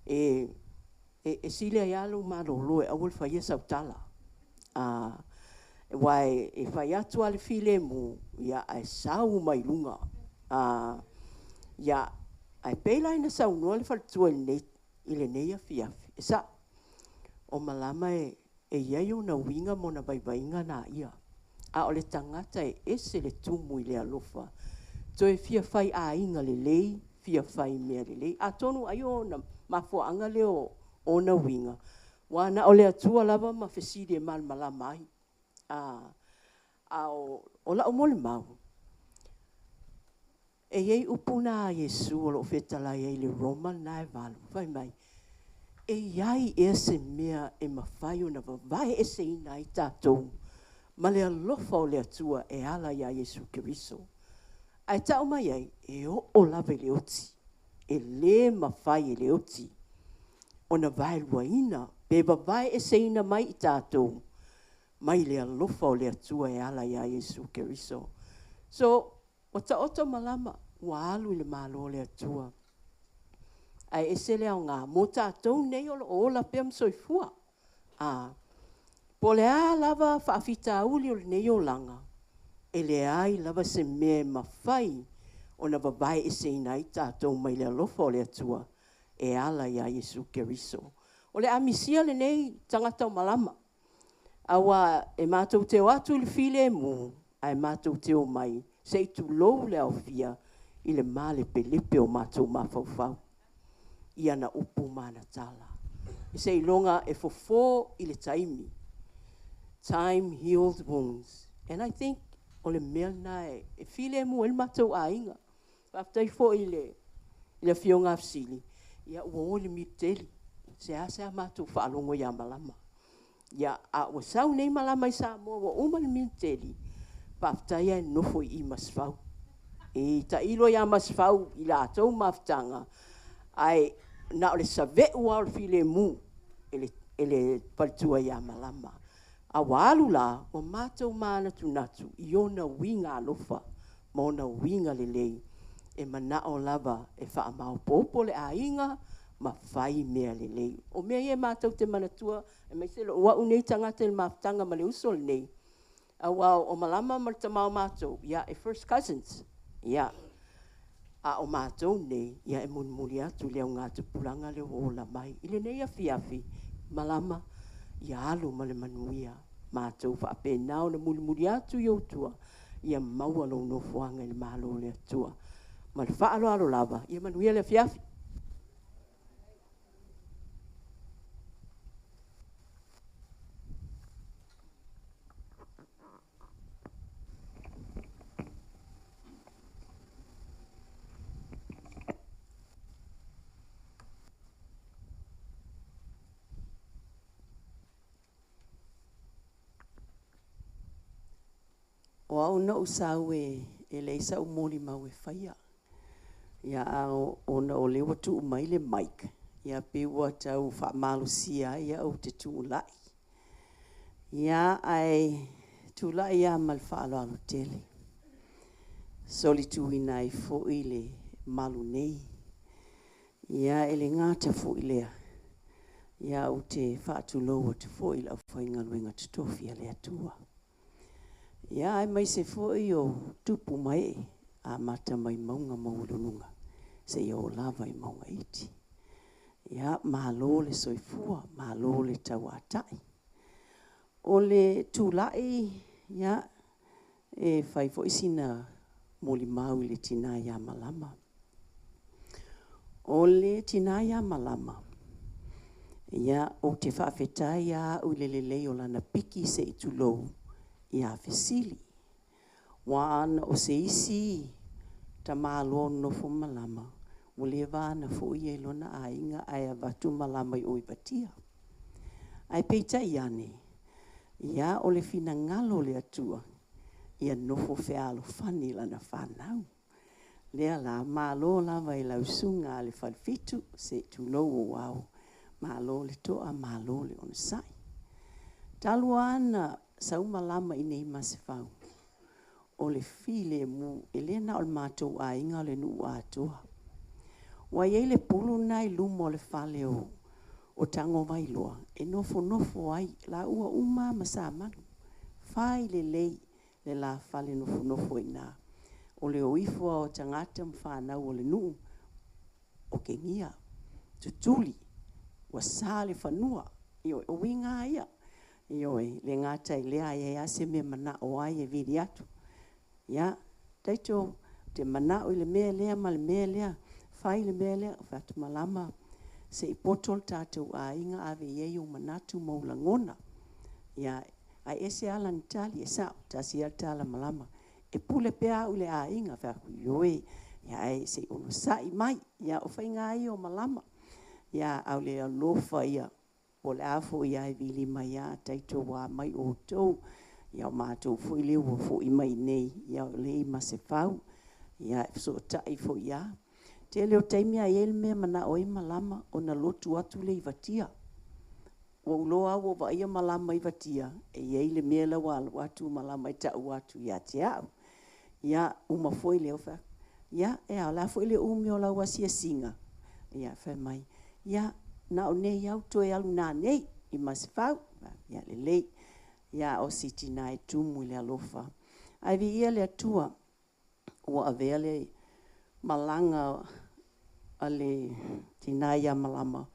E sile ai alo malolo e awal whaia sautala. Wai e whai atu ale file mu, ia ai sau mai lunga. Ia ai peila ina sau noa le whalatua i le nei a fiafi. E sa, o malama e iai o na winga mo na baibainga na ia. A o le tangata e ese le tumu i le alofa. To e fia whai a inga le lei, fia whai mea le lei. A tonu ai o na mafuanga le o na winga. Wana o le atua lava ma fesiri e mal malamai. O la o mole mau. E iei upuna a Yesu o lo fetala iei le Roman na e valu. Whai mai. E iai e se mea e mawhai o na vavai e se ina i tātou. Ma le alofa o le atua e ala ia Yesu Keriso. Ai tau mai ai e o lava le oti. E le mawhai e le oti. O na vai luaina. Pe vavai e se ina mai i tātou. Mai le alofa o le atua e ala ia Yesu Keriso. So, o ta oto malama, wa alu le malo le atua. Ai ese le au ngā, mo tātou nei o la pia msoifua. Po le a lava whaafita uli o le nei o langa. E le ai lava se mea mawhai o na vavai ese ina i tātou mai le alofa o le atua e ala ia Yesu Keriso. O le amisia le nei tangata o malama. Awa e mātou teo atu i le file mu, ai mātou teo mai. Se i tu lou le au fia i le male pelepe o mātou mawhauwhau. I ana upu mana tala. I se i longa e fofo i le taimi. Time heals wounds. And I think o le mea nae e file mu el mātou a inga. Whaftai fo i le fionga afsili. Ia ua o le miteli. Se a mātou whaalongo ia malama. Ia a ua sau nei malama i sa mua ua uma le miteli. Whaftai e nofo i masfau. E ta ilo ia masfau i la atou maftanga. Ai na o le save ua o le file mu e le palitua ia malama. A walu la o mātou mana tunatu i ona winga alofa ma ona winga le lei. E mana o lava e wha mau popo le a inga ma whai mea le lei. O mea ie mātou te manatua e mai se lo ua unei tangata le maftanga ma le usol nei. A wau o malama ma ta mau mātou, ia e first cousins, ia. A o mātou nei, ia e munmuli atu leo ngā te pulanga leo ola mai. Ile nei a fiafi, malama, ia alu ma le manuia. Mātou whaape nao na munmuli atu i autua, ia maua lo no fuanga le malo le atua. Ma le whaalo alo lava, ia manuia le fiafi. O au na usau e leisa u moli mau e whaia. Ia o na o lewa tu mai le Mike. Ia pewa tau wha malu sia ia au te tu lai. Ia ai tu lai ia mal wha alo alo tele. Soli tu ina i fo i le malu nei. Ia ele ngata fo i lea. Ia au te wha tu loa te fo i la whainga luenga te tofi a lea tua. Ia ai mai se foi o tupu mai a mata mai maunga maulununga. Se i o lava i maunga iti. Ia malo le soifua, malo le tauatai. O le tūlai, ia e whai fo isina moli mau le tina ia malama. O le tina ia malama. Ia o te whaafetai ia u le lelei o lana piki se i tulou. Ia fesili. Wa ana o se isi ta malo no fo malama. O le vana fo i e lona a inga ai a vatu malama i oi patia. Ai peita i ane. Ia o le fina ngalo le atua. Ia nofo fealo fani lana whanau. Lea la malo lava i lausunga le whalfitu se tulo o wau. Malo le toa, malo le ona sai. Talua ana sauma lama i nei masifau. O le file mu elena o le mātou a inga le nuu atua. Wa iei le pulu nai lumo le fale o tango vailoa. E nofo ai la ua uma masamanu. Fai le lei le la fale nofo ina. O le oifua o tangata mwhanau o le nuu. O ke ngia. Tutuli. Wa sa le whanua. Ioi, o winga ia. Ioi, le ngata i lea e ase me mana o ai e viri atu. Ia, taito, te mana o le mea lea ma le mea lea. Fai le mea lea, whatu malama. Se i potol tātou a inga ave iei o manatu maulangona. Ia, ai ese ala ni tali e sao, tasi al tala malama. E pule pea ule a inga, whaku ioi. Ia, ai se ono sai mai. Ia, o whainga ai o malama. Ia, au le alofa ia. O le afo ia e vili mai ia, taito wa mai o tau. Ia o mātou fo i leo fo i mai nei. Ia o le i masefau. Ia, so tai fo ia. Te leo taimia e ele mea mana o i malama o na lotu atu le i vatia. O uloa o va ia malama i vatia. E ele mea la watu malama i tau atu ia te au. Ia, uma foi leo fa. Ia, e au la foi le umi o la wasia singa. Ia, fa mai. Ia, na o nei au toe alu nā nei. I masifau. Ia, le lei. Ia, o siti nai tumu le alofa. Ai vi ia le atua. O avele malanga ale tinaya malama.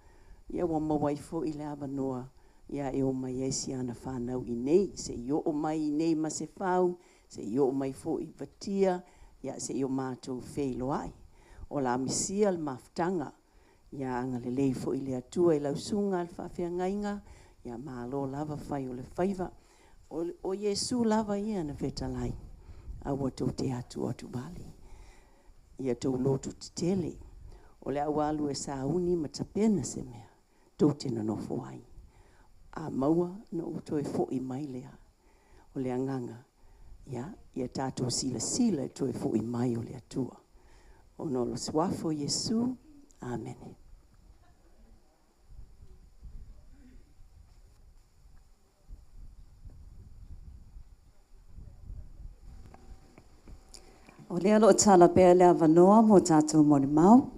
Ia wa mawaifo i le avanoa. Ia e o mai esi ana whanau i nei. Se i o mai i nei masifau. Se i o mai fo i vatia. Ia se i o mātou wheilo ai. O la amisia le maftanga. Ia anga le leifo i le atua i lausunga al whawhia ngainga. Ia mālo lava whai o le whaiva. O Yesu lava ia na whetalai. Awa tau te atu atu bali. Ia tau lotu te tele. O le awalu e sa uni matapena se mea. Tau te nanofo ai. A maua na uto e fo i mai lea. O le anganga. Ia tātou sila e to e fo i mai o le atua. O no lo swafo Yesu. Amen. O lea lo tala pea lea vanoa mo tātou mori mau.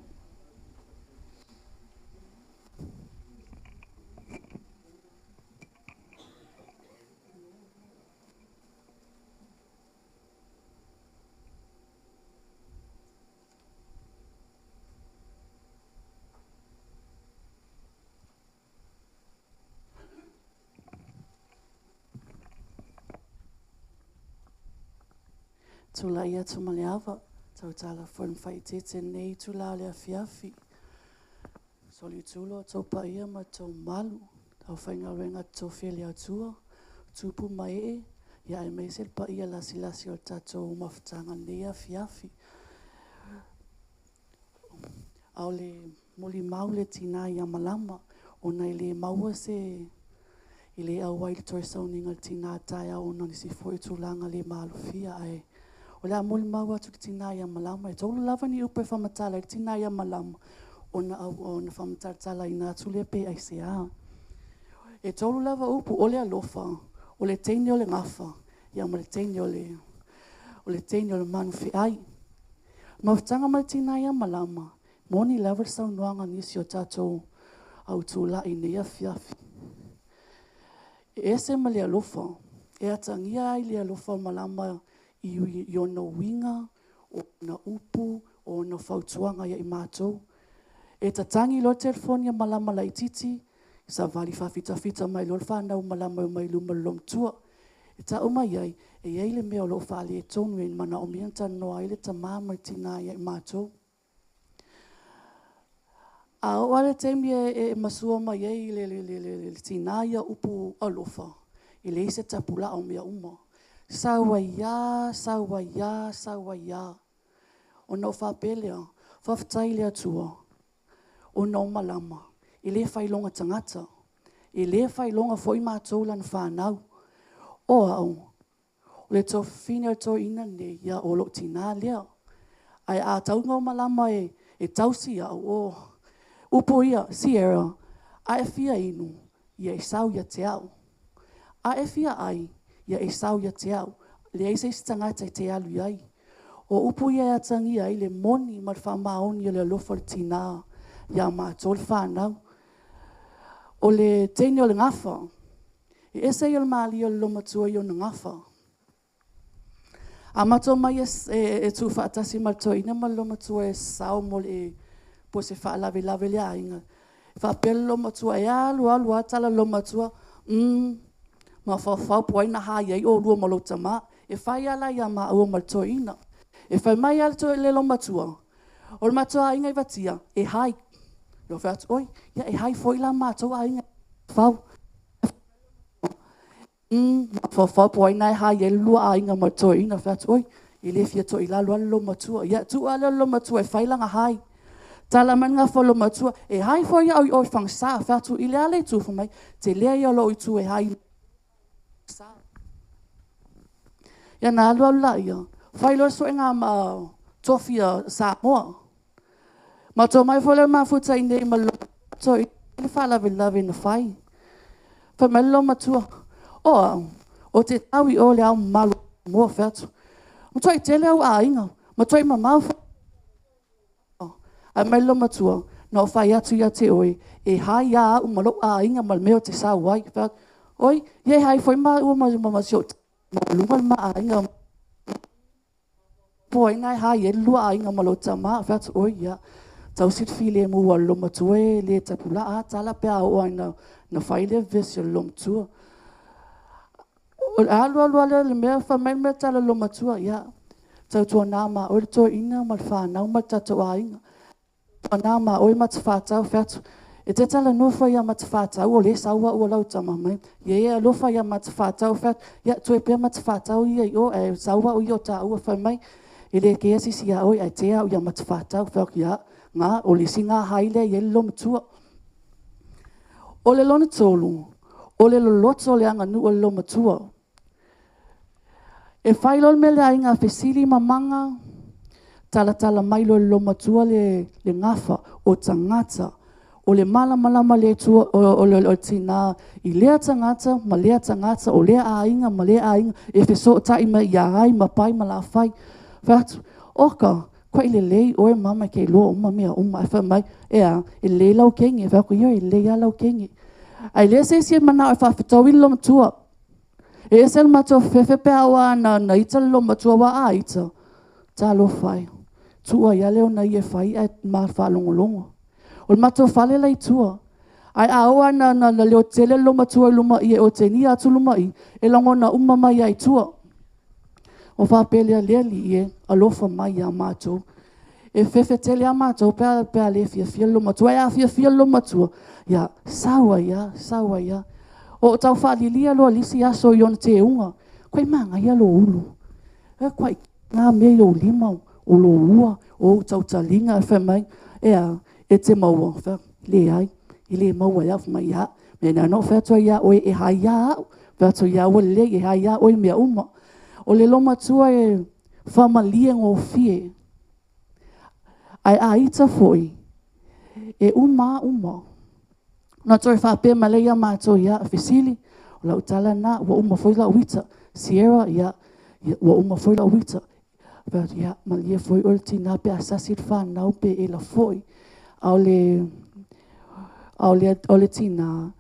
Tula ia tu maleava, tau tala fon fai tete nei tula lea fiafi. Soli tulo tau pa ia ma tau malu, tau whainga renga tau whiele atua, tupu mai ia e meisel pa ia lasi o tatou mawhtanga nea fiafi. Au le muli mau le tina ia malama, o nei le maua se i le awai le torsauninga tina taia o nani si foi tulanga le malufia ai. O la muli mau atu ki tina ia malama. E tolu lava ni upe whamatala ki tina ia malama. O na whamatatala i nā tule pe ai se a. E tolu lava upu o le alofa. O le teini o le ngafa. Ia ma le teini o le manufi ai. Mawhtanga ma le tina ia malama. Moni lava sau nuanga nisi o tatou au tula i nea fiafi. E ese ma le alofa. E atangia ai le alofa malama i ona winga, o na upu, o na whautuanga ia i mātou. E tatangi lo telefonia malama lai titi, sa vali whawhita mai lo whanau malama mai luma lom tua. E ta umai ai, e eile mea lo whali e tonu e mana o mianta noa ile ta mama i tina ia i mātou. A o ale teimi e masua mai ei le tina ia upu alofa. I le se tapula o mea uma. Sauaia, sauaia, sauaia. O no whapelea, whaftai lea tua. O no malama. I le whailonga tangata. I le whailonga fwoi mātou lan whanau. O au. O le tō whine o tō ina ne ia o lo tina lea. Ai a taunga o malama e tausi au o. Upo ia, Sierra, a e fia inu, ia e sau ia te au. A e fia ai, ia e sau ia te au. Le eise tangata i te alu ai. O upo ia e tangi ai le moni mar whamaoni le lofa le tina. Ia mātou le whanau. O le teine o le ngafa. E ese i o le maali o le lomatua i o le ngafa. A mātou mai e tu whaatasi mātou ina ma lomatua e sao mo le po se whaalawe lawe le ainga. Whapele lomatua e alu atala lomatua. Ma whawhau po aina hai ai o rua malo tama. E whai ala ia ma ua mātou ina. E whai mai ala to le lomatua. O le mātou a inga i watia. E hai. Yo whāt, oi, ia e hai foi la mātou a inga. Whau. Whawhau po aina e hai e lua a inga mātou ina. Whāt, oi, i le fia to i la lua lomatua. Ia tu ala lomatua e whai langa hai. Tala man ngā whalo matua, e hai foi au i oi whangsa, whātu i lea le tūwha mai, te lea i alo i tū e hai sa. Ia nā alua la ia, whailo so e ngā tofia sa moa. Ma tō mai whole mā futa i nei ma lo, tō i whalawe lawe na whai. Whai mai lo matua, o te tau i o le au malu moa whātu. Ma tō i tele au a inga, ma tō i mamau whai. A mai lo matua, no whai atu ia te oi, e hai a umalo a inga mal meo te sa wai. Oi, ye hai foi ma ua ma siot, ma lunga ma a inga. Po inga hai e lua a inga malo tama, whāt, oi ia, tau sit file mu wa lo matua e le tapula a tala pe a oa na whai le vesi lo matua. A lua le mea wha mai mea tala lo matua, ia, tau tua nāma, oi le toa ina mal whanau ma tato a inga. Ana ma oi mat whātau whātu. E te tala nofa ia mat whātau o le saua ua lau tama mai. Ie alofa ia mat whātau whātu. Ia tue pia mat whātau ia i o e saua o i o tā ua whai mai. E le ke asisi ia oi ai te au ia mat whātau whātu ia. Ngā o le si ngā haile i lo matua. O le lona tōlu. O le loloto le anga nu o lo matua. E whailol me le ainga whesili mamanga. Tala mai lo matua le ngafa o tangata o le malama le tua o tina i lea tangata ma lea tangata o lea ainga ma lea ainga e wheso tai ma ia ai ma pai ma la whai whatu oka kwa i le lei o e mama ke loa uma mea uma e whamai e le lau kengi whako ia e le lau kengi ai le se si mana e whawhetau i lo matua e sel matua whewhepe awa na ita lo matua wa a ita ta lo whai tua ia leo na ia whai ai maa whalongolongo. O le matua whale lai tua. Ai aoa na leo tele loma tua luma i e o te ni atu luma i e longo na umama ia i tua. O whapelea lea li i e alofa mai a mātou. E whewhe tele a mātou pēa le fia loma tua. Ai a fia loma tua. Ia, sawa ia. O tau whalilia loa lisi aso i ona te unga. Koe manga ia lo ulu. E koe ngā mea o limau. O lo ua, o tau talinga e whamai, e te maua, le ai, i le maua ia whamai ia, me nā no whatua ia oe e hai ia au, whatua ia oe le e hai ia oe mea uma. O le loma tua e whamalia ngō fie, ai a ita foi, e uma. Nā toi whape malea mātou ia whisili, o lau tala nā, wa uma foi la wita, Sierra ia, wa uma foi la wita, but ya malia foi ultina pe asasit whanau pe e la foi au le tina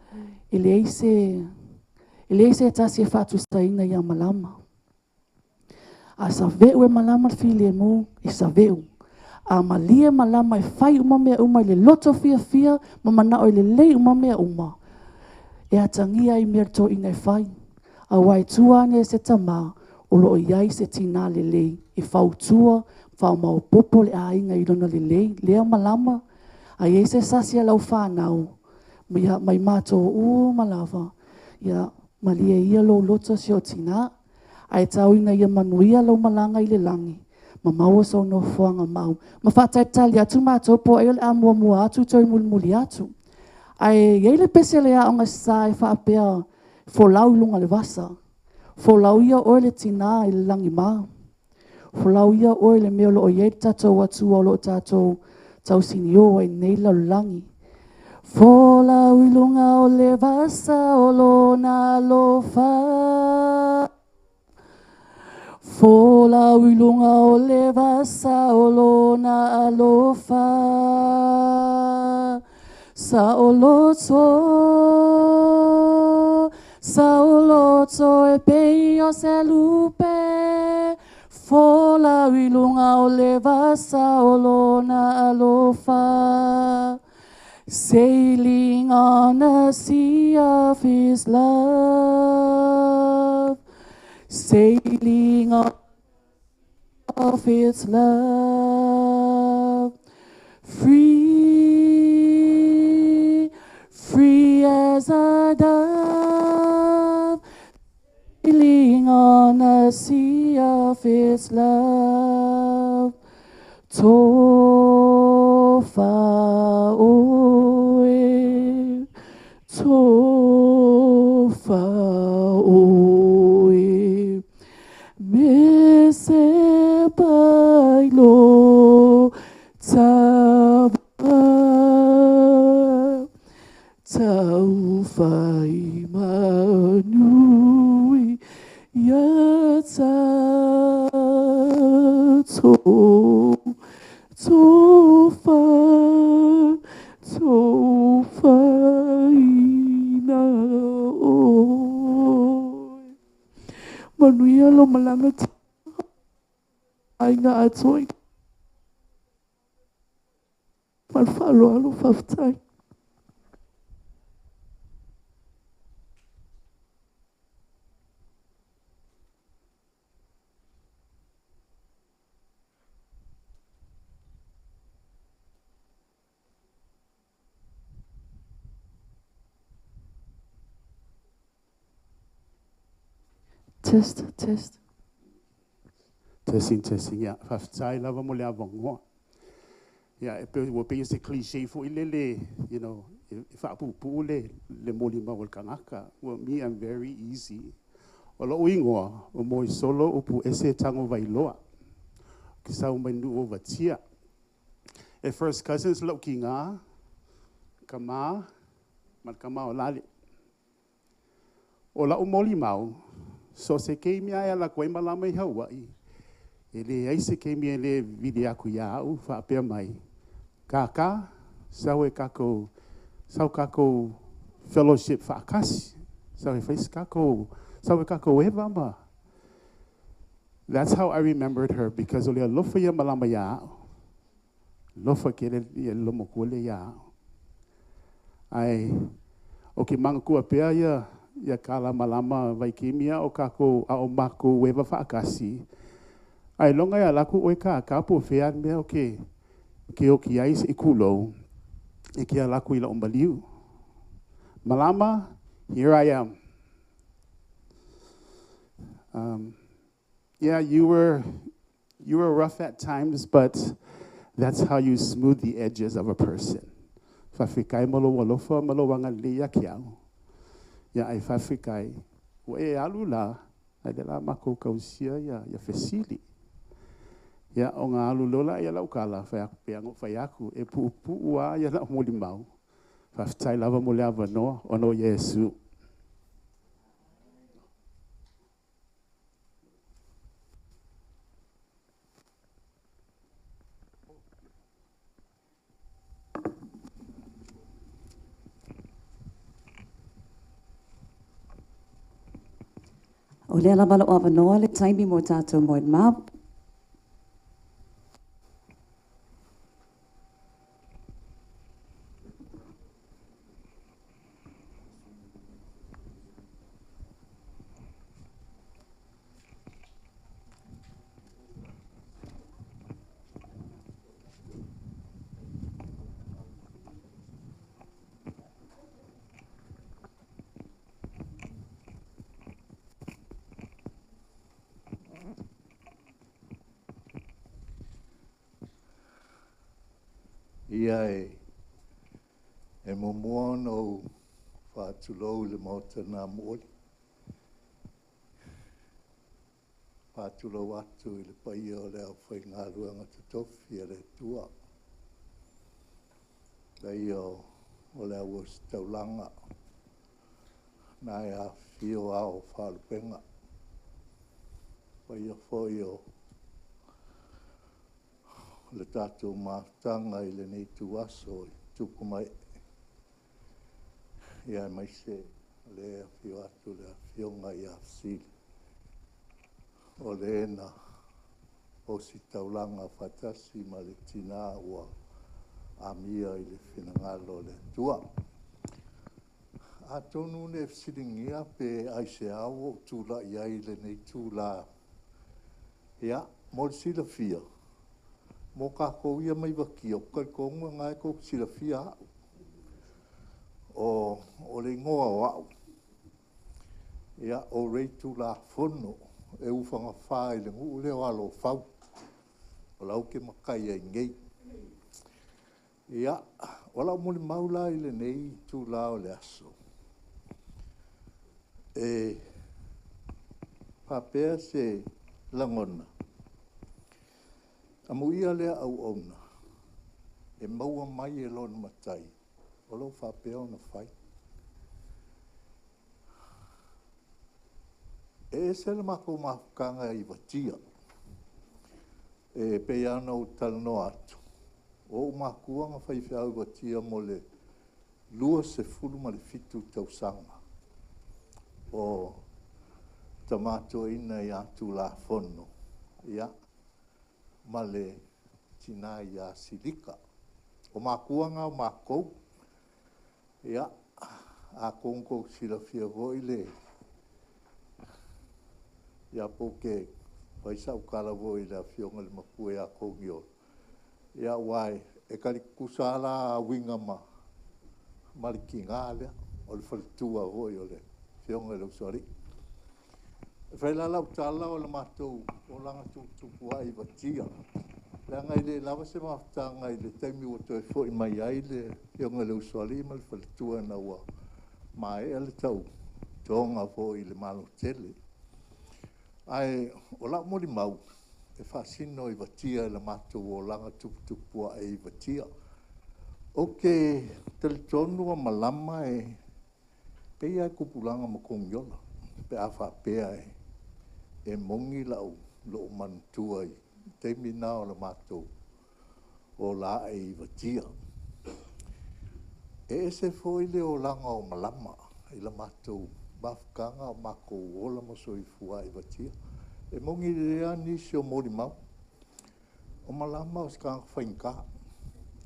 ele ise tasi e whatu staina ia malama a sa veu e malama fili e mu e sa veu a malia malama e whai umamea uma le loto fia ma mana o le lei umamea uma e atangia i merto ina e whai a wai tuane se tama o lo iai se tina le lei e whautua, whaumau popo le ainga i rona le lei, lea malama, a e se sasia lau whanau, mai mātou malawa, ia malia ia lo lota si o tina, Ai tau ina ia manuia lau malanga i le langi. Ma maua so no fuanga mau. Ma whataitali atu mātou po e ole a mua atu toi muli atu. Ai iei le pese le a onga sa e whaapea folau lunga le vasa. Folau ia oe le tina i le langi maa. Folau ia oe le meo lo o iei tatou atu o lo tatou tau sinio e nei lau langi. Folau i lunga o le vasa o lona lofa. Folau i lunga o le vasa o lona alofa. Sa o loto e pei o se lupe. Folau i lunga o le vasa o lona alofa. Sailing on a sea of his love. Sailing on of his love. Free, free as a dove. Sailing on a sea of his love. Tofa oe, tofa oe, me se bailo tava, taufa imanui yata to. Tofa ina oi. Manuia lo malanga ainga atoi. Malfalo alo faftai. Test. Testing, yeah. Whaftai lava mo le avongoa. Yeah, wo pe se cliché fo ilele, you know, if apu le moli ma wal kangaka. Well, me, I'm very easy. Ola uingoa, o moi solo upu ese tango vailoa. Kisa umendu over tia. At first cousins lo kinga, kama, kama olali. Ola umoli mau. So se kei mea e la koe malama I Hawaii. Ele ai se kei mea le vidi aku ia au, whaapea mai. Kaka, sau kako fellowship whaakasi. Sau e whais kako eva ma. That's how I remembered her, because ole a lofa ia malama ia au. Lofa kere ia lomo kule ia au. Ai, oke manga kua pea ia kala malama vaikimia o kako a o mako weva whaakasi. Ai longa ia laku oe ka po whea mea ke o ki ais I kulo e kia laku I la ombaliu. Malama, here I am. Yeah, you were rough at times, but that's how you smooth the edges of a person. Fafikai malo walofa malo wanga leia kiau. Ya ai whawhikai, o e alula, ai de la mako kausia ya fesili. Ya o ngā alu lola ia lau kala, whai aku, e ua ia lau moli mau. Whawhitai lava mo le awanoa, ono Yesu. O lea lava lo awanoa le taimi mo tātou moe mau. ia e momoa no whaatulou le mauta nā mooli. Whaatulou atu i le paia o le au whai ngā ruanga te tofi e le tua. Dai o le au o taulanga. Nā e a whio ao whaalupenga. Paia whoi o le tātou mātanga i le nei tu aso i tuku mai. Ia e mai se le a whio atu le a whionga i a sili. O le ena o si taulanga whatasi ma le tina ua a mia i le whinangalo le tua. A tonu ne fsiringia pe aise au o tūla i ai le nei tūla. Ia, mo le sila fia. Mo ka kou ia mai waki o kai konga ngai kou sila fia au. O le ngoa o au. Ia, o reitu la fono e ufanga whae le ngu leo alo whau. O lau ke makai ai ngei. Ia, o lau muli maula i le nei tu la o le aso. E papea se langona. Amu ia lea au ona. E maua mai e lona matai. O lau whapea ona whai. E se le mako mafukanga i watia. E pe ana o talano atu. O makuanga whai whiau watia mo le lua se fulu ma le fitu tausanga. O tamato ina i atu la fono. Ia. Ma le tina i a silika. O makuanga o makou. Ia. A kongo sila fia voi le. Ia poke waisa ukala voi le a fionga le mapue a kongio. Ia wai e kari kusala a winga ma. Maliki ngālea. O le whalitua voi o le fionga le usari. Whai lala utala o le matou o langa tupua i watia. Lea ngai le lava se maftanga i le taimi o toi fo i mai ai le fionga le usari ma le whalitua na ua. Mai e le tau tonga fo i le malo tele. Ai, o la mori mau, e whaasino i watia e la mātou o langa tupua e i watia. Oke, teletonu a malama pe ia kupulanga ma kongiola. Pe a whapea e mongi lau lo mantua i teimi nā o la mātou o la e i watia. E se foi le o langa o malama i la mātou mafukanga o mako ola mo soifua i watia. E mongi rea nisi o mori mau. O malama o skanga whainga.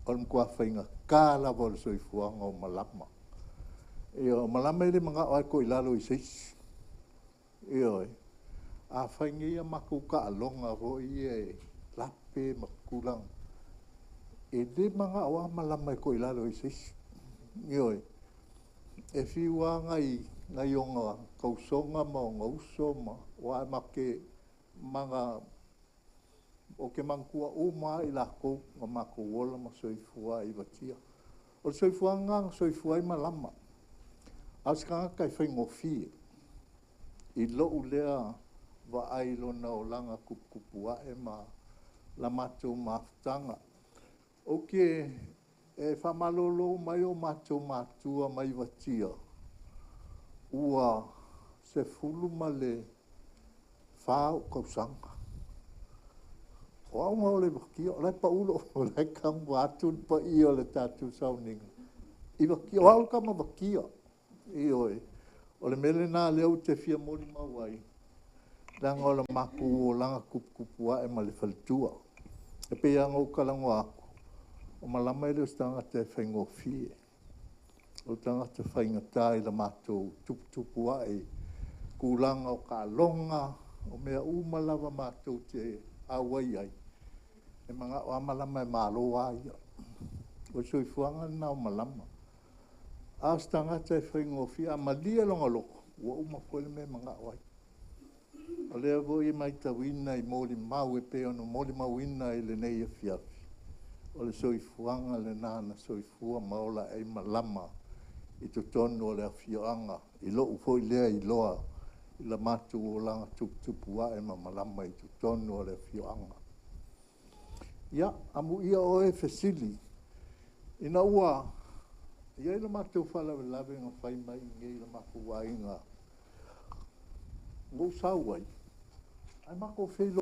O mkua whainga ka lava o soifuanga o malama. E o malama ele mga oai ko ilalo i seisi. E oi. A whaingi a mako ka alonga roi e lape makulang. E de mga oa malama ko ilalo i seisi. E oi. E whiwa ngai onga kausonga ma o ngauso ma wa make manga o ke mangkua o ma i lako ma mako wola ma soifua i watia. O soifua ngang soifua i malama. Askanga kai whaingofi i lo ulea wa ailo na o langa kupua e ma la matou maftanga. Oke e whamalolo mai o matou matua mai watia. Ua se fulu ma le whao kausanga. O au ngau le wakia, o lai pa ulo, o lai kamu atu pa i o le tatu sauninga. I wakia, o au kama wakia. I oi, o le mele nā leo te fia mori mawai. Langa o le maku o langa kupua e ma le whalitua. E pe anga o kalango aku. O malama ele o stanga te whaingo fie. O tangata whaingata i la mātou tupua e kūlanga o ka longa o mea umalawa mātou te awai ai. E mga o amalama e mālo ai. O soifuanga na o malama. A tangata e whaingofia a malia longa loko. Ua umafole me mga oai. O lea voi e mai tawina i mōli mau e pe ono mōli mau ina i le nei e fiafi. o le soifuanga le nana soifua maola e malama i to tonu o le afioanga i lo ufoi lea i loa i la matu o langa tupua e malama i to tonu o le afioanga. Ia, amu ia o e fesili ina ua ia i la matu fala lawe nga whai mai nge i la maku wainga ngau sauai ai mako whilo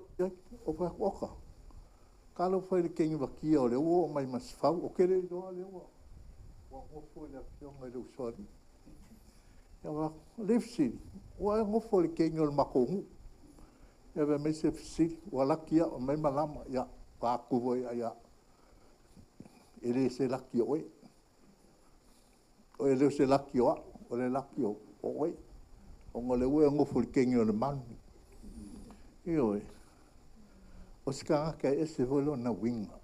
o oka kalo whai le kengi wakia o le ua o mai masfau o kere i doa le ua wa ngofo le afionga i le usori ia wa lefsiri wa ngofo le kengi o le mako ngu ia wa me se fisiri wa lakia o mai malama ia wa kuvo ia ele se laki o e o ele se laki o le laki o e o ngole ue ngofo le kengi o le manu io e o skanga ka ese volo na winga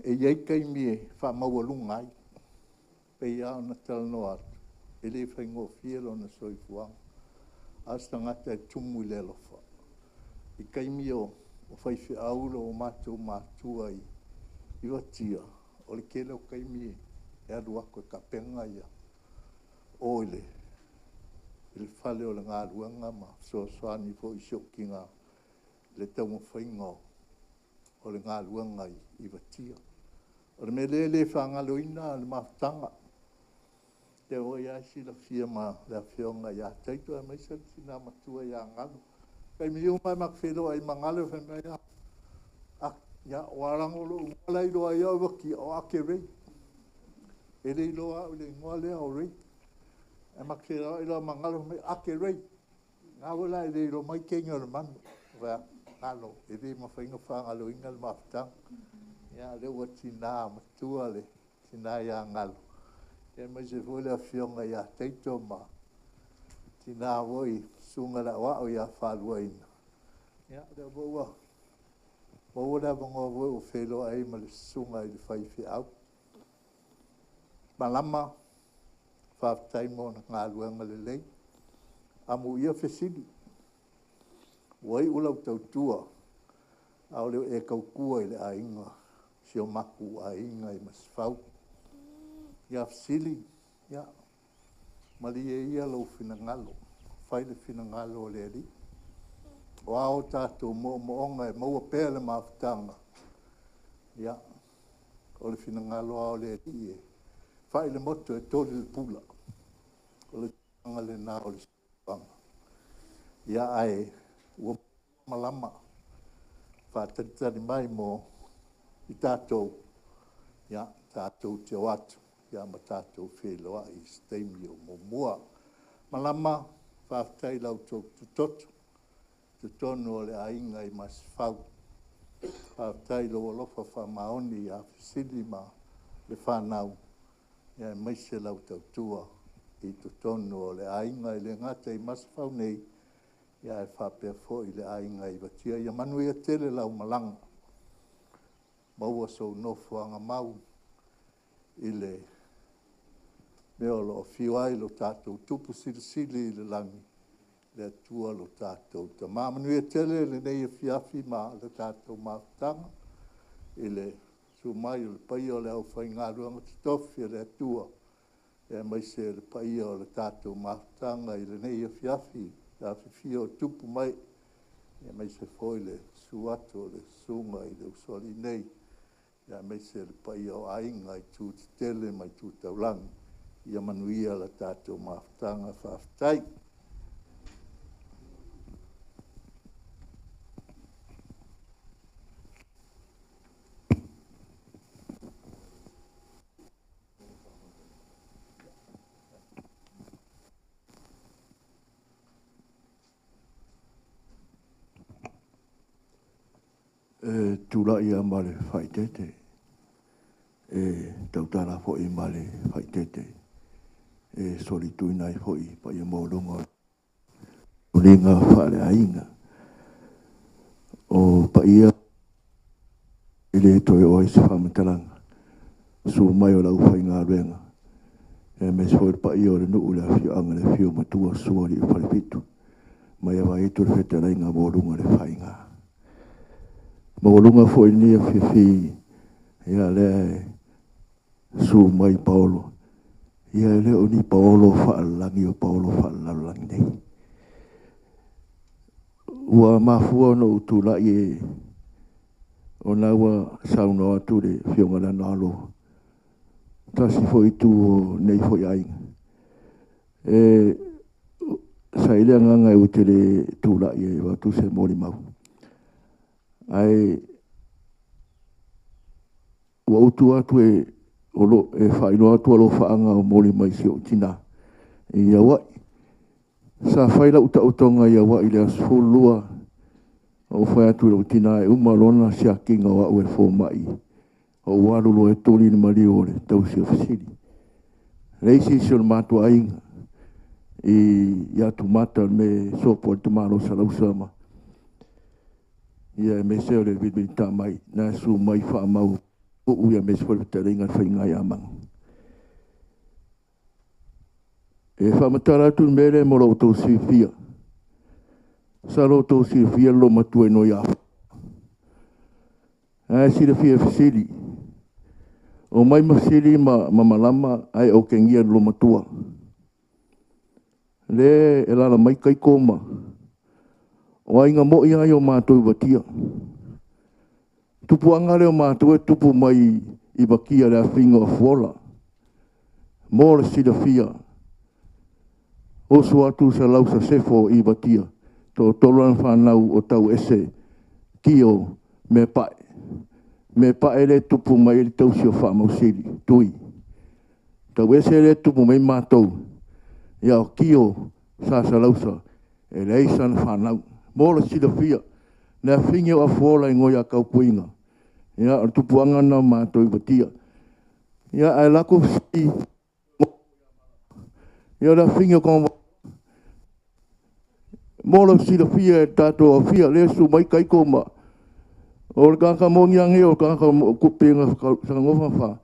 e iei kai mie wha mawalunga ai pe ia na talano atu ele whaingo fielo na soifuanga asta ngata e tumu i le lofa i kai mie o whaifi aulo o matua i watia o le kele o kai mie e adu ako e kapenga ia o ile fale o le ngā ruanga ma soani fo i shokinga le tau mawhainga o le ngā ruanga i watia. O le melele whangaloina le maftanga. Te o ia si la fia ma le whionga ia taito e maisa tina matua ia ngalo. Kai mi mai makwhelo ai mangalo whenga ia. Ia warangolo ngala i loa ia waki o ake rei. E rei loa o le ngolea o rei. E makera i loa mangalo mai ake rei. Ngā wala i rei lo mai kenga le manu. Wea ngalo, e rei mawhainga whangalo inga le maftanga. Ia lewa tina matua le, tina ia ngalo. Ia mai se vole a whionga ia teito ma. Tina woi, sunga la wao ia whalua ina. Ia lea waua. Waua lea wangoa woi o whelo ai ma le sunga i le whaifi au. Malama, whaftaimo na ngā luanga le lei. Amu ia whesili. Wai ulau tautua. Au leo e kaukua i le ainga. Sio maku ainga i masfau. Ia whesili. Ia. Mali e ia lau finangalo. Whaile finangalo le ri. O ao tātou moonga e maua pēr le mawhitanga. Ia. O le finangalo ao le ri e. Whaile moto e tōle le pula. O le tanga le nā o le sipanga. Ia ai. Ua malama. Whātaritari mai mo i tātou. Ia. Tātou te watu. Ia ma tātou wheloa i steimi o mo mua. Malama. Whātai lau tō tutotu. Tutono o le ainga i masfau. Whātai lau alofa whamaoni a whisili ma le whanau. Ia maise lau tautua i tutono o le ainga i le ngata i masfau nei. Ia e whapea fo i le ainga i watia. Ia manu ia tele lau malanga. Maua sou nofo anga mau i le meo lo fiwai lo tātou tupu sili le langi. Le atua lo tātou. Ta mamanu ia tele le nei e fiafi ma le tātou mawhtanga. I le sumai o le pai o le au whai ngā ruanga titofi le atua. E maise le pai o le tātou mawhtanga i le nei e fiafi. Ta whiwhia o tupu mai. E maise foi le suato le sunga i le usoli nei. E maise le pai o ainga i tū tele mai tū taulangi. Ia manuia la tātou mawhtanga whaftai. Tula ia male whaitete. Tautara fo i male whaitete. Soli tuina i fo i pa ia maulonga. Ulinga whare ainga. O pa ia ile toi o isi whamatalanga. Su mai o lau whai ngā ruenga. Me se fo pa ia o le nuu le whio anga le whio matua suari i whalipitu. Mai awa e turi whetera i ngā maulonga le whai ngā. Maulunga fo ni fifi ia le su mai Paulo. Ia le oni Paulo fa langi o Paulo fa langi nei. Ua mafua no utula i o naua sauno atu le fionga la nalo. Tasi fo itu o nei fo iai. Sa ile nganga e utele tula i watu se mori mau. Ai ua utu atu e olo e whaino atu alo whaanga o mori mai si o tina. I awai. Sa whaila uta utonga i awai le asfulua o whai atu o tina e umalona si a kinga wa ue fo mai. O warulo e toli ni mari o le tau si o fasiri. Reisi si o le matua inga. I atu mata me sopo te maro sa lausama. Ia me se o le vidmi ta mai. Na su mai wha mau. O ia me se o le taringa whai ngai amang. E whamatara atu mere mo lo tau si fia. Sa lo tau si fia lo matua no ia. Ai si le fia fasiri. O mai masiri ma malama ai o kengia lo matua. Le e lala mai kai koma. O ainga mo ia o mātou watia. Tupu anga leo mātou e tupu mai i wakia le a whinga o fuola. Mo le sida fia. O su atu sa lau sa sefo i watia. Tō toluan whanau o tau ese. Kio me pae. Me pae le tupu mai le tau si o whamausiri. Tui. Tau ese le tupu mai mātou. Ia o kio sa lausa e leisan whanau. Mōla sida fia. Nea whingi o a fuola i ngoi a kaupuinga. Ia o tupuanga na mātou i batia. Ia ai lako si. Ia la whingi o kong. Mōla sida fia e tātou a fia. Lea su mai kaiko ma. O le kaka mongi ange o le kaka kupenga sa ngofa wha.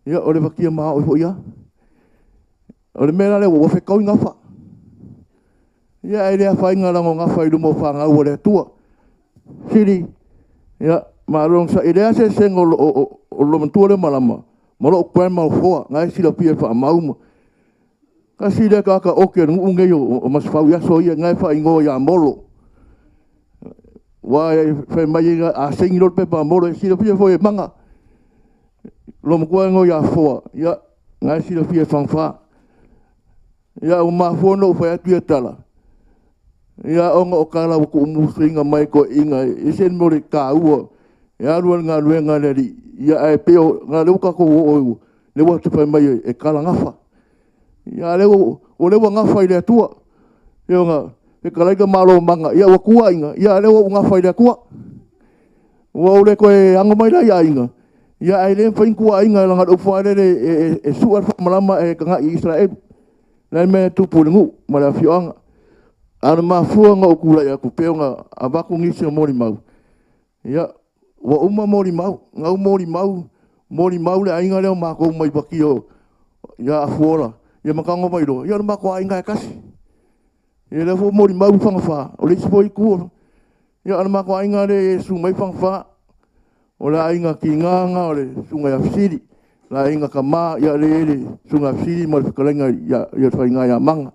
Ia o le wakia maa o ia. O le mera le wafe kau ngafa. Ia e lea whainga rango ngafa i lumo whanga ua le tua. Siri. Ia marong sa i lea se sengo o lomantua le malama. Molo o kwen mau hoa. Ngai sila pia wha mauma. Ka sila kaka oke ngungei o maswau yaso ia. Ngai wha ingo ya molo. Wa e whai mai a sengi lor pepa molo. E sila pia fo e manga. Lomakua ingo ya foa. Ia ngai sila pia whangwha. Ia o mafono whai atu ia tala. Ia onga o kala o ku umusu inga mai ko inga. Isen mori ka ua. Ia ruan ngā ruenga leri. Ia ai peo ngā leuka ko o le watu whai mai e kala ngafa. Ia leo o lewa ngafa i lea tua. Ia ngā e kalaika malo manga. Ia wa kua inga. Ia leo o ngafa i lea kua. Wa ule ko e anga mai la ia inga. Ia ai le whain kua inga langa ufuarere e suar whamalama e kanga i Israel. Nai me tupu lengu, mara fioanga. Ana mafuanga o kula ia kupeonga a waku ngisi o mori mau. Ia, wa uma mori mau, ngau mori mau le ainga leo mako mai baki o ia a fuora. Ia makango mai ro, ia na mako ainga e kasi. Ia lefo mori mau whangawha, o le isipo i kua. Ia ana mako ainga le su mai whangawha. O le ainga ki nganga, o le sunga ia fisiri. La inga ka ma ia le sunga fili mo fikalenga ia twainga ia manga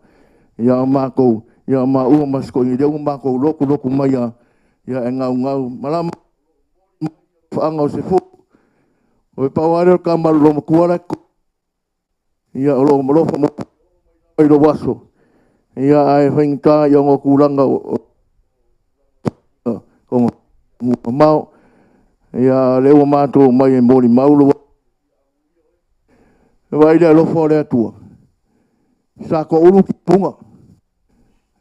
ia mako ia ma u masko ia mako loko mai ia ngau malama fanga se fu o paware ka mal lo kuara ia lo mo fa mo i lo waso ia ai finka ia ngo kulanga o mau ia le mato mai mori maulo vai le lo fore atua. Sa ko ulu ki punga.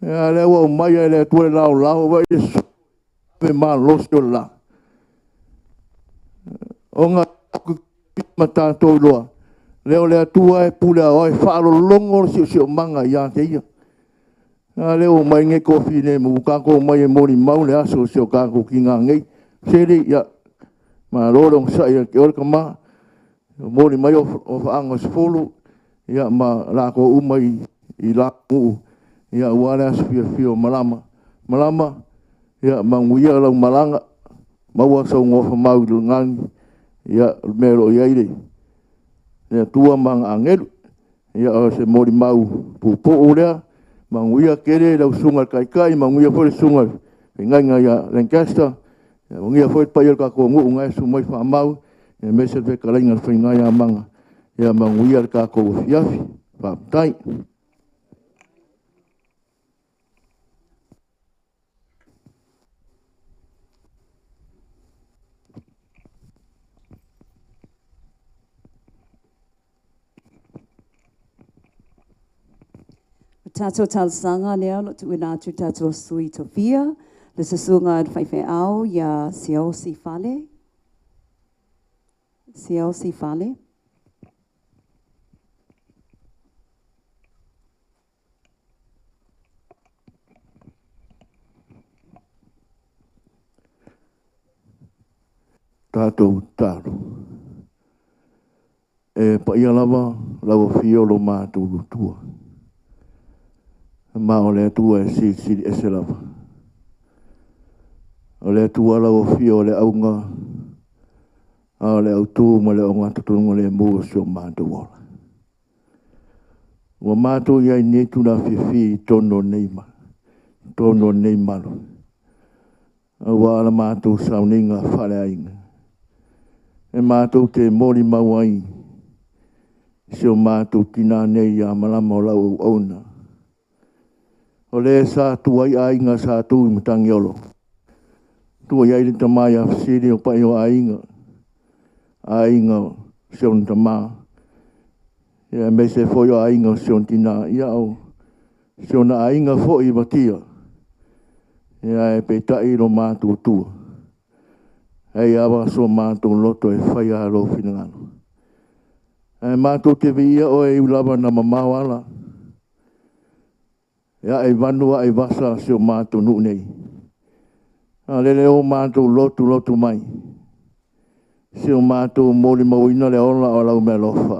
Ya le o mai le tu le lao vai me mal los do la. Onga mata to loa. Le atua e pula o fa lo longo si manga ya te ia. Ya le o mai nge ko fi ne mu ka ko mai mori mau le aso si o ka ko kinga ngai. Seri ya ma lo dong sa ya ke or kama mori mai o whaanga sefolu, ia ma lako umai i lako ia wale asfia fio malama. Malama, ia manguia lau malanga, Maua sa ngofa mau lu ngang ia mero ia ile. Ia tua mang angelu. Ia o se mori mau pupo urea. Manguia kere lau sunga kai manguia fore sunga. Ngai ia Lancaster. Manguia fore paiel ka ko ngu ngai su moi fa mau. Ia mese ve kalainga fa ngai amanga. Ia manguia ka ko fiafi. Fa tai. Tātou talsanga lea, lo tu ina tu tātou sui tofia, le sasunga ad whaiwhe au, ia Siosi Fale. Siosi Fale. Tātou tāru. E pa ia lava, lau fio lo mātou lutua. Ma o le tua e si ese lava. O le tua lau fio le aunga. A le au tū ma le aunga tutunga le mua sio mātou wala. Wa mātou iai netu na whiwhi tono neima. Tono neimalo. A wala mātou sauninga whale ainga. E mātou te mori mawai. Sio mātou tina nei a malama o lau auna. O le sa tuai ainga sa tu mutangi olo. Tuai ai le tamai a siri o pai o ainga. Ainga sion tama. Ia me se foi o ainga sion tina. Ia o sion ainga foi batia. Ia e petai lo mātou tua. Hei awa so mātou loto e whai a lo finangano. E mātou te via o e ulava na mamawala. Ia e vanua e vasa sio mātou nu nei. A lele o mātou lotu mai. Sio mātou mori mawina le ola o lau mea lofa.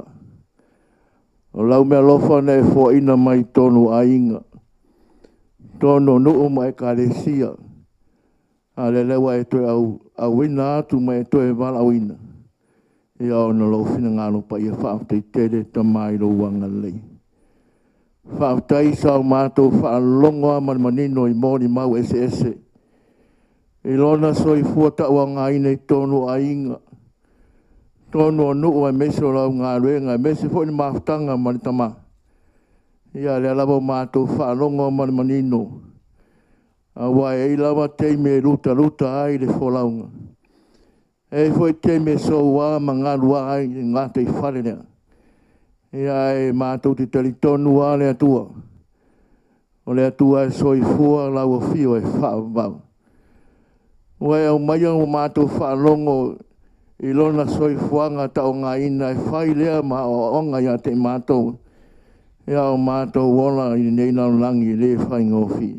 O lau mea lofa ne e fo ina mai tonu ainga. Tono nuu mai kalesia. A lele wa e toe au wina atu mai e toe vala wina. Ia o na lo fina ngalo pa ia whaaftai tere tamai lo wanga lei. Whaaftai sao mātou whaalongo a manino i mōni mau ese. I lona so i fuata ua ngā ina i tonu a inga. Tonu o nuu ai meso lau ngā ruenga, mese fo ni maftanga manitama. Ia le alabo mātou whaalongo a manino. A wai e lava teime ruta ai le folaunga. E foi teime so wā ma ngā rua ai ngā te whare nea. Ia e mātou te talitonu a le atua. O le atua e soi fua lau a fio e whaavau. Wai au mai au mātou whaalongo i lona soi fuanga ta o ngā ina e whai lea ma o onga ia te mātou. Ia o mātou wola i neina langi le whai ngofi.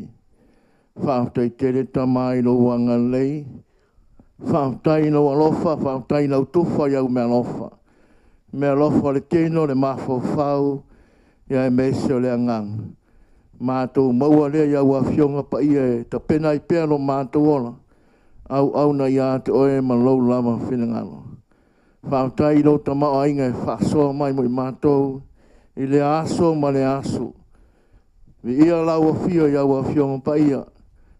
Whaaftai tere tamai lo wanga lei. Whaaftai no alofa, whaaftai no tufa iau mea lofa. Mea lofa le teno le mafo whau, ia e mesio le angang. Mātou maua lea iau a fionga pa ia e ta pena i pēr lo mātou ola. Au na ia te oe ma lou lama whinangalo. Whaaftai no tamao ainga e whaasoa mai mo i mātou, i le aso ma le aso. Vi ia lau a fio iau a fionga pa ia.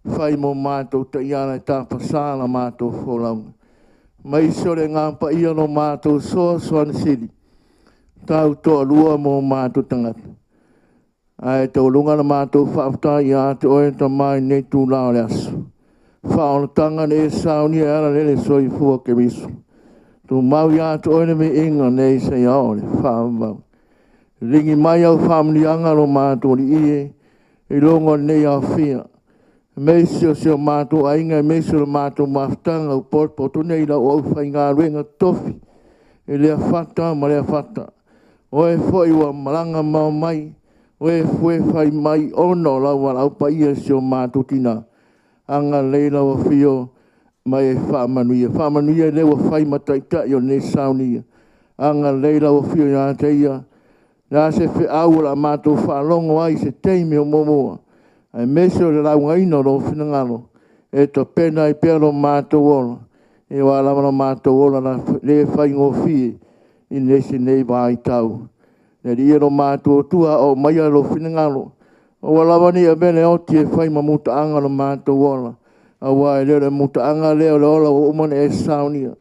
Whai mo mātou ta iana e tā pasāla mātou wholaunga. Mai sore ngā pa ia no mātou soa soan siri. Tau toa lua mo mātou tangata. Ai tau lunga na mātou whaafta i a te oe ta mai nei tū lao le aso. Whaona tanga ne e sauni e ala lele soi fua ke miso. Tu mau i a te oe me inga nei se i aole whaamau. Ringi mai au whaamnianga no mātou li ie. I longa nei au fia. Meisio sio mātou ainga, meisio le mātou maftanga u porpoto nei la o whai ngā ruenga tofi. E lea whata ma lea whata. Oe foi wa malanga mau mai. Oe fue whai mai ono lau wa lau pa ia sio mātou tina. Anga leila wa fio mai e whamanuia. Whamanuia le wa whai mataita i o ne saunia. Anga leila wa fio ia te ia. Nā se whi aura mātou whalongo ai se teime o momoa. Ai meso le lau ngaino lo finangalo. E to pena i pero mātou ola. E wā lama na mātou ola na le whai ngofi i nese nei wā i tau. Ne ri ero mātou tua o mai alo whinangalo. O walawa ni a mene o te whai ma muta anga na mātou ola. A wā e leo muta anga leo le ola o umana e saunia.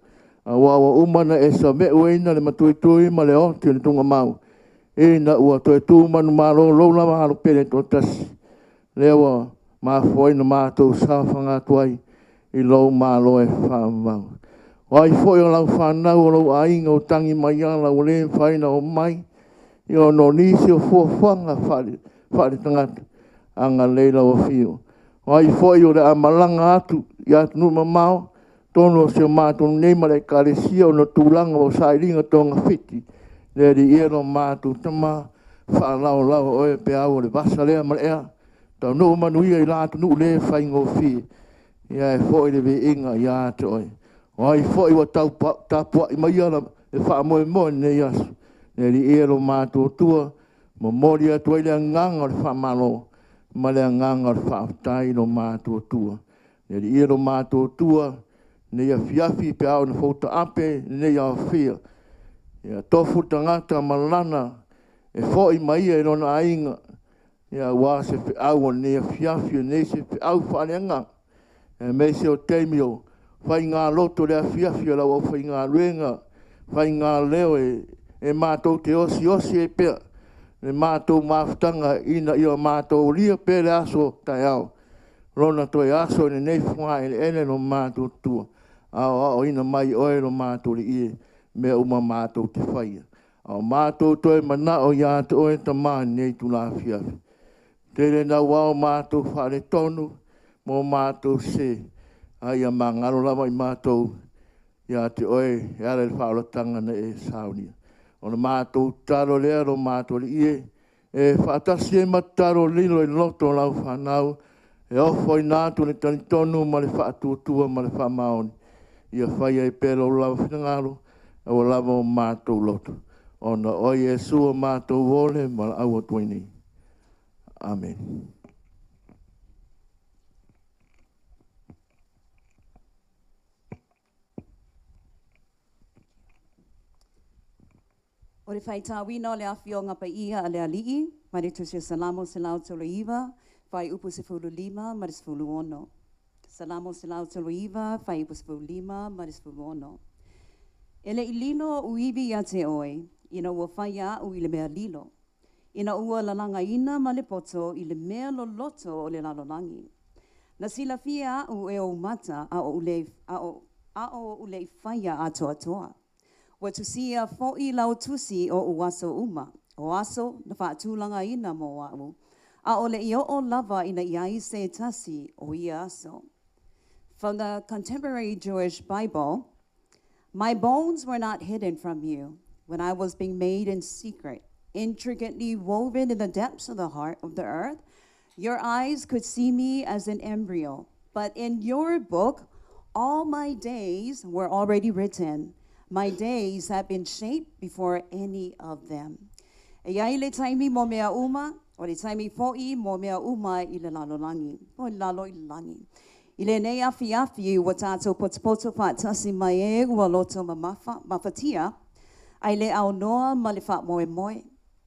A wā wa umana e sa me ueina le matuitui ma le o te le tunga mau. E na ua toi tū manu mālo lo lama halo pere tō tasi. Leo wa mā fwoi na mātou sāwhanga tuai i lo mālo e whāmau. Wai fwoi o lau whanau o lau ainga o tangi mai ala o le whaina o mai. I o no nisi o fuawhanga whare tangata anga leila o whio. Wai fwoi o le amalanga atu i atu numa mao. Tono o seo mātou neima le kāresia o no tūlanga o sairinga tonga whiti. Le ri ero mātou tama whaalau lau o e pe au o le vasa lea ma ea. Tau no manuia i lātu nu le whaingo whi. Ia e fwoi le ve inga i ātu oi. Wai fwoi wa tapua i mai ala e wha moe moe ne yasu. Ne ri ero mātou tua. Mo mori atu ai lea nganga o le wha malo. Ma lea nganga o le wha tai no mātou tua. Ne ri ero mātou tua. Ne ia fiafi pe au na fauta ape. Ne ia whia. Ia tofu tangata malana. E fwoi mai e rona ainga. Ia wā se whi au o ne ia fiafi. Ne se whi au whaneanga. E me se o teimio. Whai ngā loto lea fiafi o lau au whai ngā ruenga. Whai ngā leo e mātou te osi e pea. Ne mātou māwhtanga ina i o mātou lia pere aso tai au. Rona toi aso ne nei whunga ele ene no mātou tua. Ao ina mai oe no mātou li ie me uma mātou te whaia. Ao mātou toi mana o iātu oe ta māni nei tu nā fiafi. Tere na wao mātou whare tonu mō mātou se. Ai a mangaro lama i mātou iātu oe e are whaoratanga na e saunia. Ona mātou taro lea ro mātou li ie. E whaatasi e mataro lilo i loto lau whanau. E ofo i nātu ne tani tonu ma le whaatutua ma le whamaoni. Ia whaia i pēro lau whinangaro. E o lama o mātou loto. Ona oi e sua mātou wole ma la aua tuini. Amen. O le whaitawina o le awhio ngapa ia a le alii, mare tu se salamo se lau tolo iwa, whai upu se fulu lima, mare se fulu ono. Salamo se lau tolo iwa, whai upu se fulu lima, mare se fulu ono. Ele ilino uiwi ia te oe, ina ua whai a u i le mea lilo. Ina ua lalanga ina ma le poto i le mea lo loto o le lalolangi. Na sila fia u e o mata a o ule whai a atoa toa. Wa tusia fo i lau tusi o uaso uma. O aso na whaatulanga ina mo au. A ole i o lava ina iai se tasi o ia aso. From the Contemporary Jewish Bible, my bones were not hidden from you when I was being made in secret, intricately woven in the depths of the heart of the earth. Your eyes could see me as an embryo, but in your book, all my days were already written. My days have been shaped before any of them. E iai le taimi mo mea uma, o le taimi fo'i mo mea uma i le lalolangi. O le lalo i le langi. I le nei afi ua tātou potopoto whaatasi mai e ua loto mawhatia, ai le au noa ma le wha moe moe.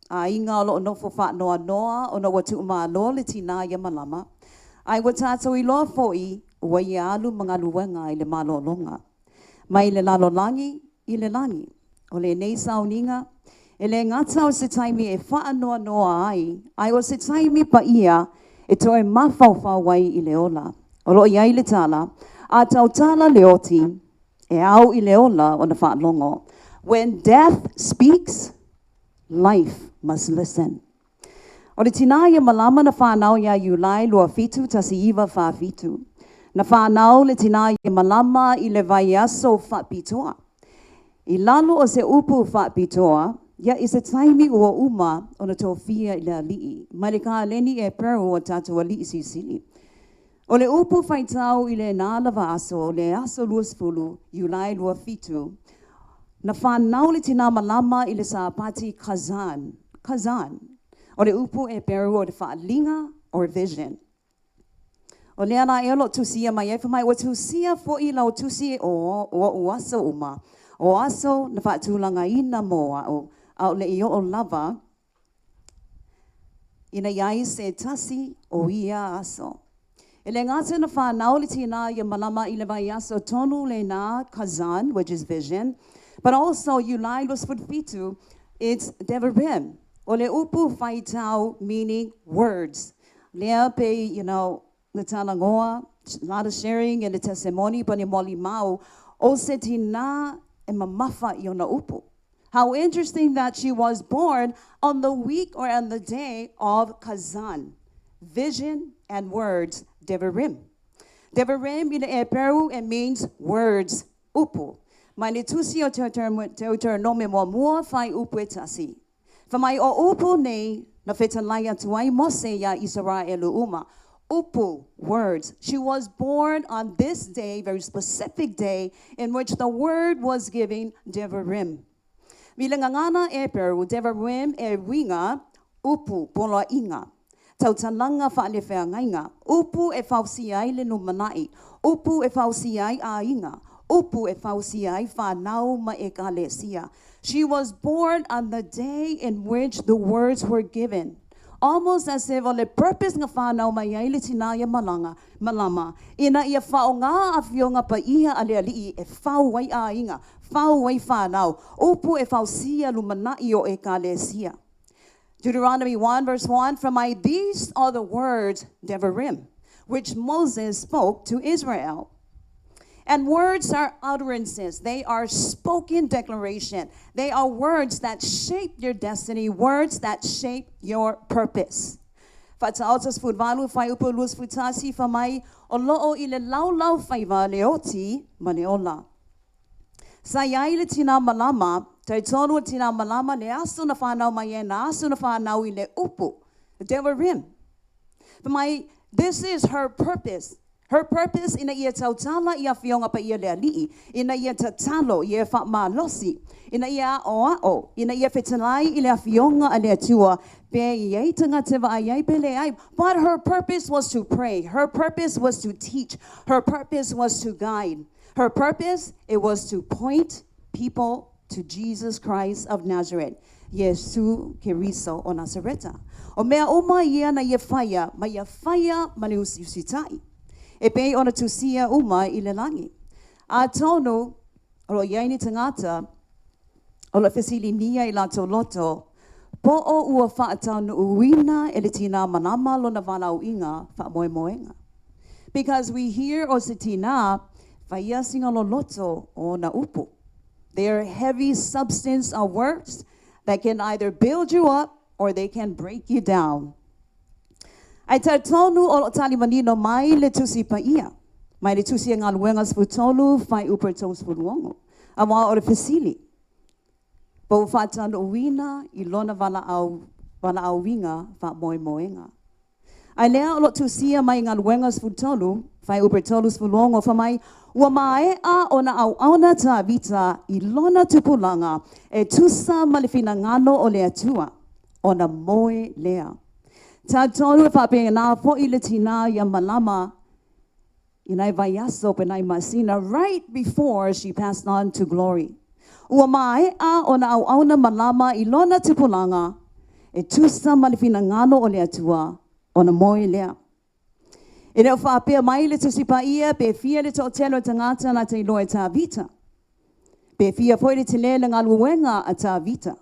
A inga o lo nofo wha noa noa o na watu uma lo le tina ia malama. Ai ua tātou i loa fo'i ua i alu mga luenga i le malo longa. Mai le lalolangi, i le langi. O le nei sauninga, e le ngata o se taimi e wha noa noa ai o se taimi pa ia e toe mawhauwhau wai i le ola. O lo iai le tala, a tau tala le oti, e au i le ola o na wha longo. When death speaks, life must listen. O le tina ia malama na whanau ia iulai lua fitu tasi iwa wha fitu. Na whanau le tina ia malama i le vai aso wha pitoa. I lalo o se upu wha pitoa, ia i se taimi ua uma o na tōwhia i le alii. Mai le ka leni e peru o tātou alii sisili. O le upu whaitau i le nālawa aso, o le aso luasfulu, iulai lua fitu. Na whanau le tina malama i le sāpati Kazan. O le upu e peru o le whaalinga or vision. O lea na e alo tusia mai e whamai o tusia fo I lau tusia o aso uma. O aso na whaatulanga ina moa o au le I o lava. Ina iai se tasi o ia aso. E le ngāte na whanau le tina ia malama I le vai aso tonu le na kazan, which is vision. But also Yulai Lusfud Fitu, it's Devarim. O le upu whaitau meaning words. Lea pe, you know, le talangoa, a lot of sharing and the testimony, pa ni moli mau, o se tina e mamafa I o na upu. How interesting that she was born on the week or on the day of Kazan. Vision and words, Devarim. Devarim in the Peru, it means words, upu. Mai tusi o te nome mua fai upu etasi. Famai o upu nei na fetalaya tuai mose ya Israelu uma. Upu, words. She was born on this day, very specific day, in which the word was given Devarim. Milangangana e Peru, Devarim e winga, upu, polo inga. Tautalanga whaale ngainga. Upu e whausiai le numanai. Upu e whausiai a inga. Upu e whausiai whanau ma e kalesia. She was born on the day in which the words were given. Almost as if the purpose nga whanau ma iai le tinaya malama. Ina ia whaonga a whionga pa iha ale alii e whauwai a inga. Whauwai whanau. Upu e whausia lumanai o e kalesia. Deuteronomy 1 verse 1, from these are the words, Devarim, which Moses spoke to Israel. And words are utterances. They are spoken declaration. They are words that shape your destiny, words that shape your purpose. Fatautas futvalu fai upulus futasi famai olo ile lau faiva leoti maneola. Sayai le tina malama, taitonu tina malama le asu na whanau mai na asu na whanau I le upu, the Devarim. This is her purpose. Her purpose ina ia tautala ia fionga pa ia le alii, ina ia tatalo ia whamalosi, ina ia o, ina ia fetalai ia fionga a le atua, pe iei tanga teva aiai pe le ai. But her purpose was to pray. Her purpose was to teach. Her purpose was to guide. Her purpose, it was to point people to Jesus Christ of Nazareth. Yesu Keriso o Nazareta. O mea uma ia na ia faya, ma ia faya mani usitai. E pei ona tusia uma I le langi. A tonu, ro iaini tangata, o la fesili nia I lato loto, po o ua whaatanu uina e le tina manama lo na wanau inga wha moe moenga. Because we hear o se tina, whaia singa lo loto o na upu. They are heavy substance of words that can either build you up or they can break you down. Ai tautonu o tali manino mai le tusi pa ia. Mai le tusi ngā luengas putolu fai uper tos punuongo. Awa o le fesili. Po whatanu uina I lona wana au winga fa moe moenga. Ai lea o lo tusia mai ngā luengas putolu fai uper tolus punuongo fa mai ua mae a o na au ta vita I lona tupulanga e tusa malifina ngano o le atua o na moe lea. Ta tonu e whapenga nā fo I le tina ia malama inai vaiaso penai masina right before she passed on to glory. Ua mae a o na au na malama I lona tupulanga e tusa malifina ngano o le atua o na moe lea. E reo whapea mai le tusipa ia pe fia le tō telo tangata na te iloa tā vita. Pe fia foi le te lele ngā luenga a tā vita.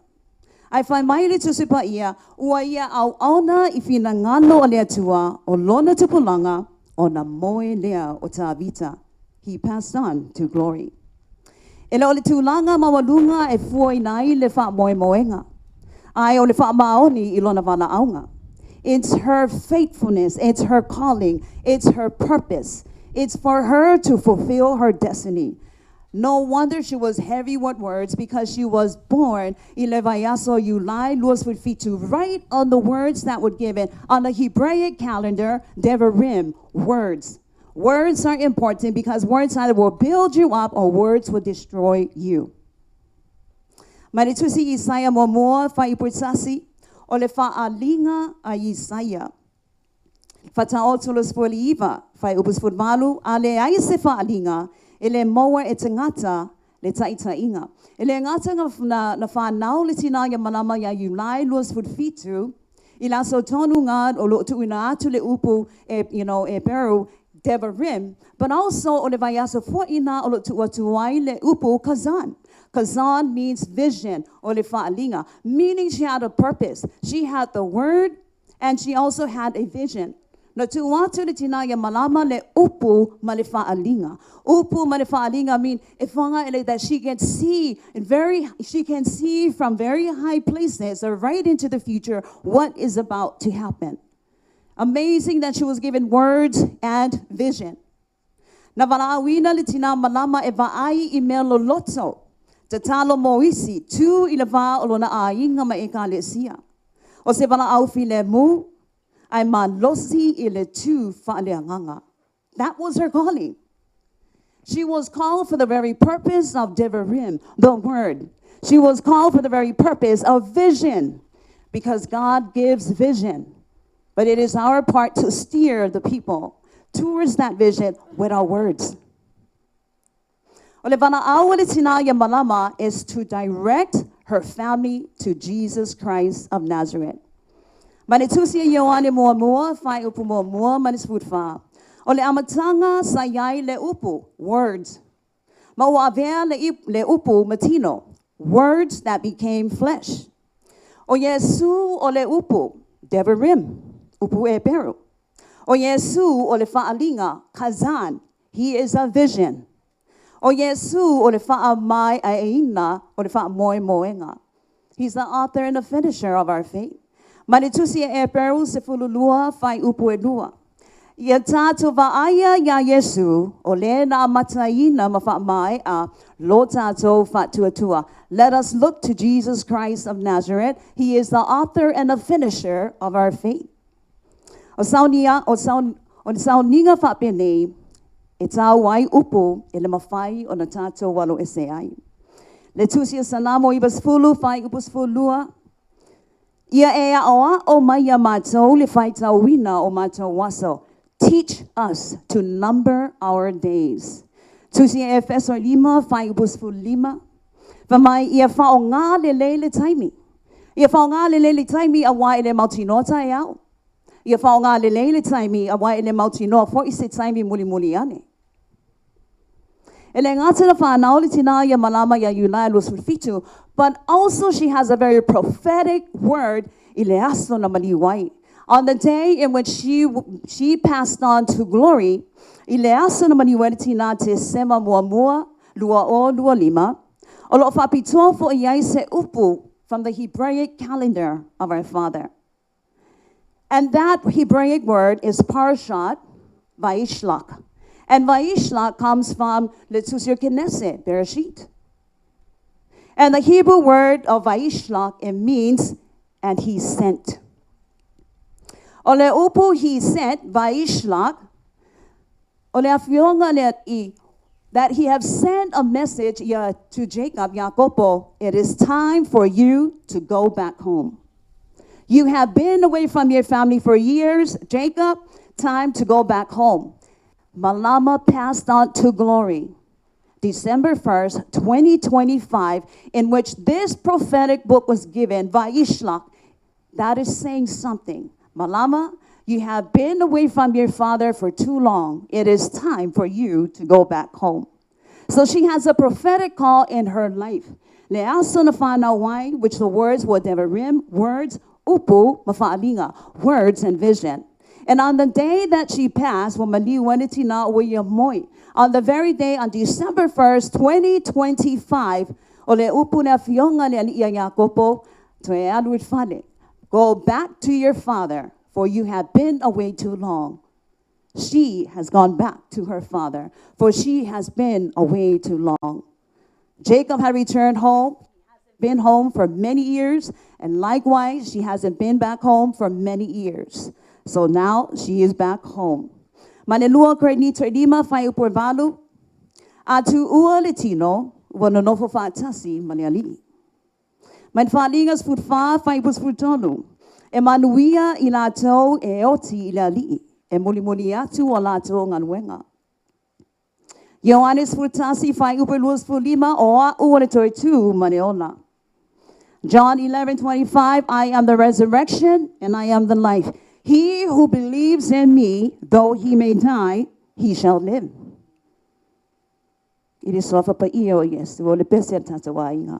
Ai whai mai le tusipa ia, ua ia au auna I whina ngano o le atua o lona tupulanga o na moe lea o tā vita. He passed on to glory. E leo le tūlanga mawalunga e fuoi nai le wha moe moenga. Ai o le wha maoni I lona wana aunga. It's her faithfulness, it's her calling, it's her purpose. It's for her to fulfill her destiny. No wonder she was heavy with words because she was born Ilevayaso Yulai Luas Fitu, right on the words that were given on the Hebraic calendar, Devarim, words. Words are important because words either will build you up or words will destroy you. Maritusi Isaiah Momoa Faipursasi, o le whaalinga a Isaiah. Fatao tulos iwa, fai upus malu, ale ai se whaalinga, ele moa e te ngata, le taita inga. Ele ngata na whanau le tina ya malama ya yulai luas fitu, ila so tonu ngad o lo tu ina atu le upu e peru devarim, but also o le vayasa fo ina o lo tu atuai le upu kazan. Kazan means vision, o le whaalinga, meaning she had a purpose. She had the word, and she also had a vision. Na tu watu le tinaya malama le upu ma le whaalinga. Upu ma le whaalinga mean that she can see from very high places or right into the future what is about to happen. Amazing that she was given words and vision. Na walaawina le tina malama e vaai I melo lotso. Te talo moisi tu I le va o lona ainga ma e ka le sia. O se walaau fi le mu. That was her calling. She was called for the very purpose of Devarim, the word. She was called for the very purpose of vision, because God gives vision. But it is our part to steer the people towards that vision with our words. Malama is to direct her family to Jesus Christ of Nazareth. Manitusia Yoane mua fai upu mua manisfutfa. Ole amatanga sayai le upu, words. Mawavea le upu matino, words that became flesh. O Yesu ole upu, devarim, upu e peru. O Yesu ole faalinga, kazan, he is a vision. O Yesu ole faamai aina, ole faamoy moenga. He's the author and the finisher of our faith. Manitusia e peru se fululua fai upu e lua. Ia tātou vaaya ya Yesu, o le na mataina mawhaamai a lo tātou whatuatua. Let us look to Jesus Christ of Nazareth. He is the author and the finisher of our faith. O sauninga whapene, e tā wai upu e le mawhai o na tātou walo e se ai. Le tusia sanamo ibas fulu fai upus fulua. Ia ea oa o maya mātou le whai tau wina o mātou waso. Teach us to number our days. Tusia Efeso 5, whai upus fu 5. Whamai ia whao ngā le le taimi. Ia whao ngā le taimi a wai le mautinoa e au. Ia whao ngā le taimi a wai le mautinoa fo I se taimi muli ane. Ele ngata na whanau le tina ia malama ia yulai lo sulfitu, but also she has a very prophetic word ile aso na maliwai. On the day in which she passed on to glory, ile aso na maliwai tina te sema mua lua o lua lima, o lo whapitoa fo iai se upu from the Hebraic calendar of our Father. And that Hebraic word is Parshat Vaishlach. And Vaishlach comes from Letusir Knesset, Bereshit. And the Hebrew word of Vaishlach, it means, and he sent. Ole upu he sent, Vaishlach, ole afionga le that he have sent a message to Jacob, Jacopo, it is time for you to go back home. You have been away from your family for years, Jacob, time to go back home. Malama passed on to glory, December 1st, 2025, in which this prophetic book was given, Vaishlach. That is saying something. Malama, you have been away from your father for too long. It is time for you to go back home. So she has a prophetic call in her life. Leaso na whānau, which the words were devarim, words, upu, mafa'alinga, words and vision. And on the day that she passed, on the very day, on December 1st, 2025, go back to your father, for you have been away too long. She has gone back to her father, for she has been away too long. Jacob had returned home, been home for many years, and likewise, she hasn't been back home for many years. So now she is back home. Manelua kredni tredima fai uporvalu. Atu ua letino, wanonofo fatasi maniali. Man falingas futfa fai pusfutonu. Emanuia ilato eoti ilali. e muli atu o lātou ngaluenga. Ioanes Futasi whai upe luas fulima o a ua toi tu maneola. John 11:25, I am the resurrection and I am the life. He who believes in me, though he may die, he shall live. It is sofa pa iyo yes, o le pese tata wa inga.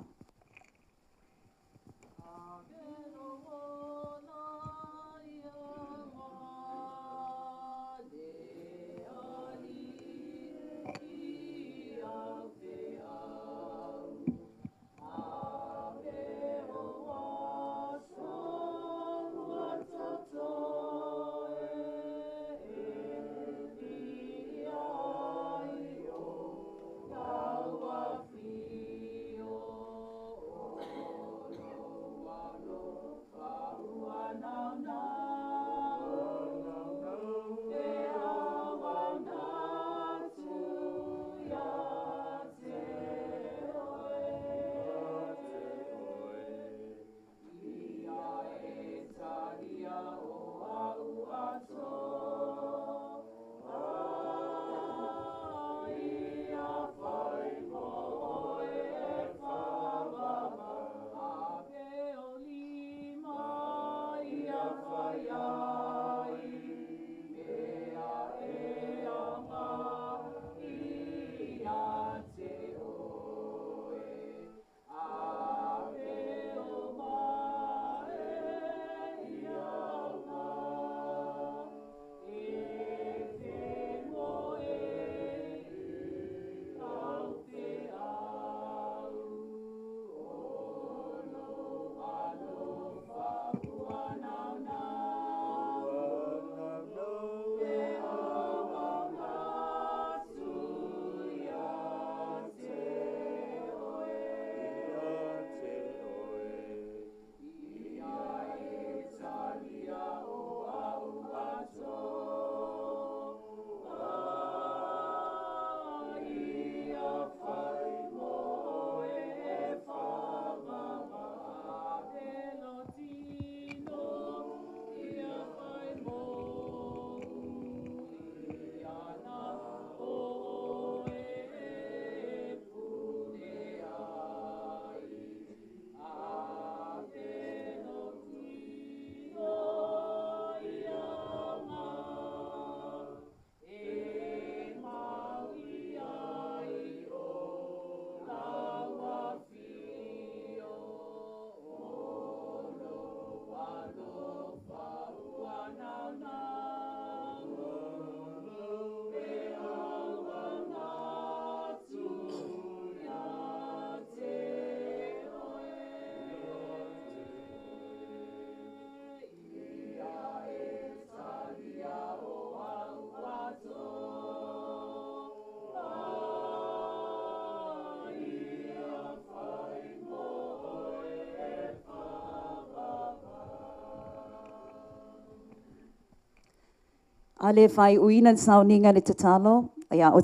Ale fai uina sauninga le tatalo, ia o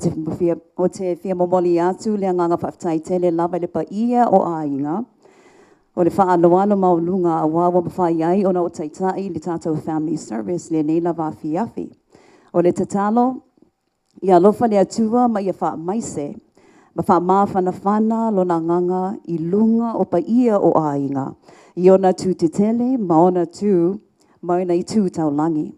te fia momoli atu le nganga whaftai tele lava le pa ia o ainga. O le wha aloalo maulunga a wawa mawhai ai o na o taitai le tātou family service le nei lava fiafi. O le tatalo, ia lofa le atua ma ia wha maise, ma wha mawhana lo na nganga I lunga o pa ia o ainga. I ona tu te tele, ma ona tu, mauna I tu tau langi.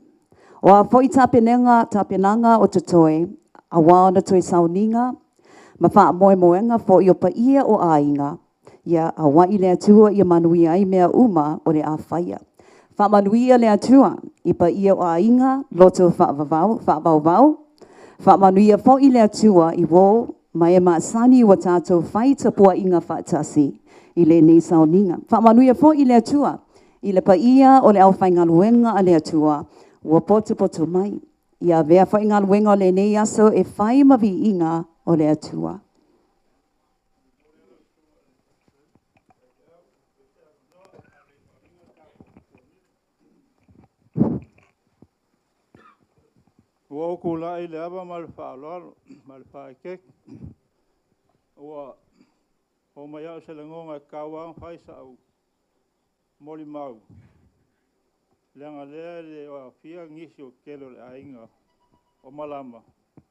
O a foi tapenanga o te toe, a waona toi sauninga, ma wha moe moenga fo I o pa ia o ainga, ia a wai le atua I a manui ai mea uma o le a whaia. Wha manuia le atua I pa ia o ainga, loto wha vau, wha manuia fo I le atua I wo, mai e maasani wa tātou whai tapua inga wha tasi, I le nei sauninga. Wha manuia fo I le atua, I le pa ia o le au whaingaluenga a le atua, ua poto mai. Ia vea whaingaluenga o le nei aso e whai mavi inga o le atua. Ua o kula I le ava ma le whaaloalo, ma le whaekek. Ua o mai au se le ngonga kauang whai sa au moli mau. Leanga lea le o fia ngisi o kelo le ainga o malama.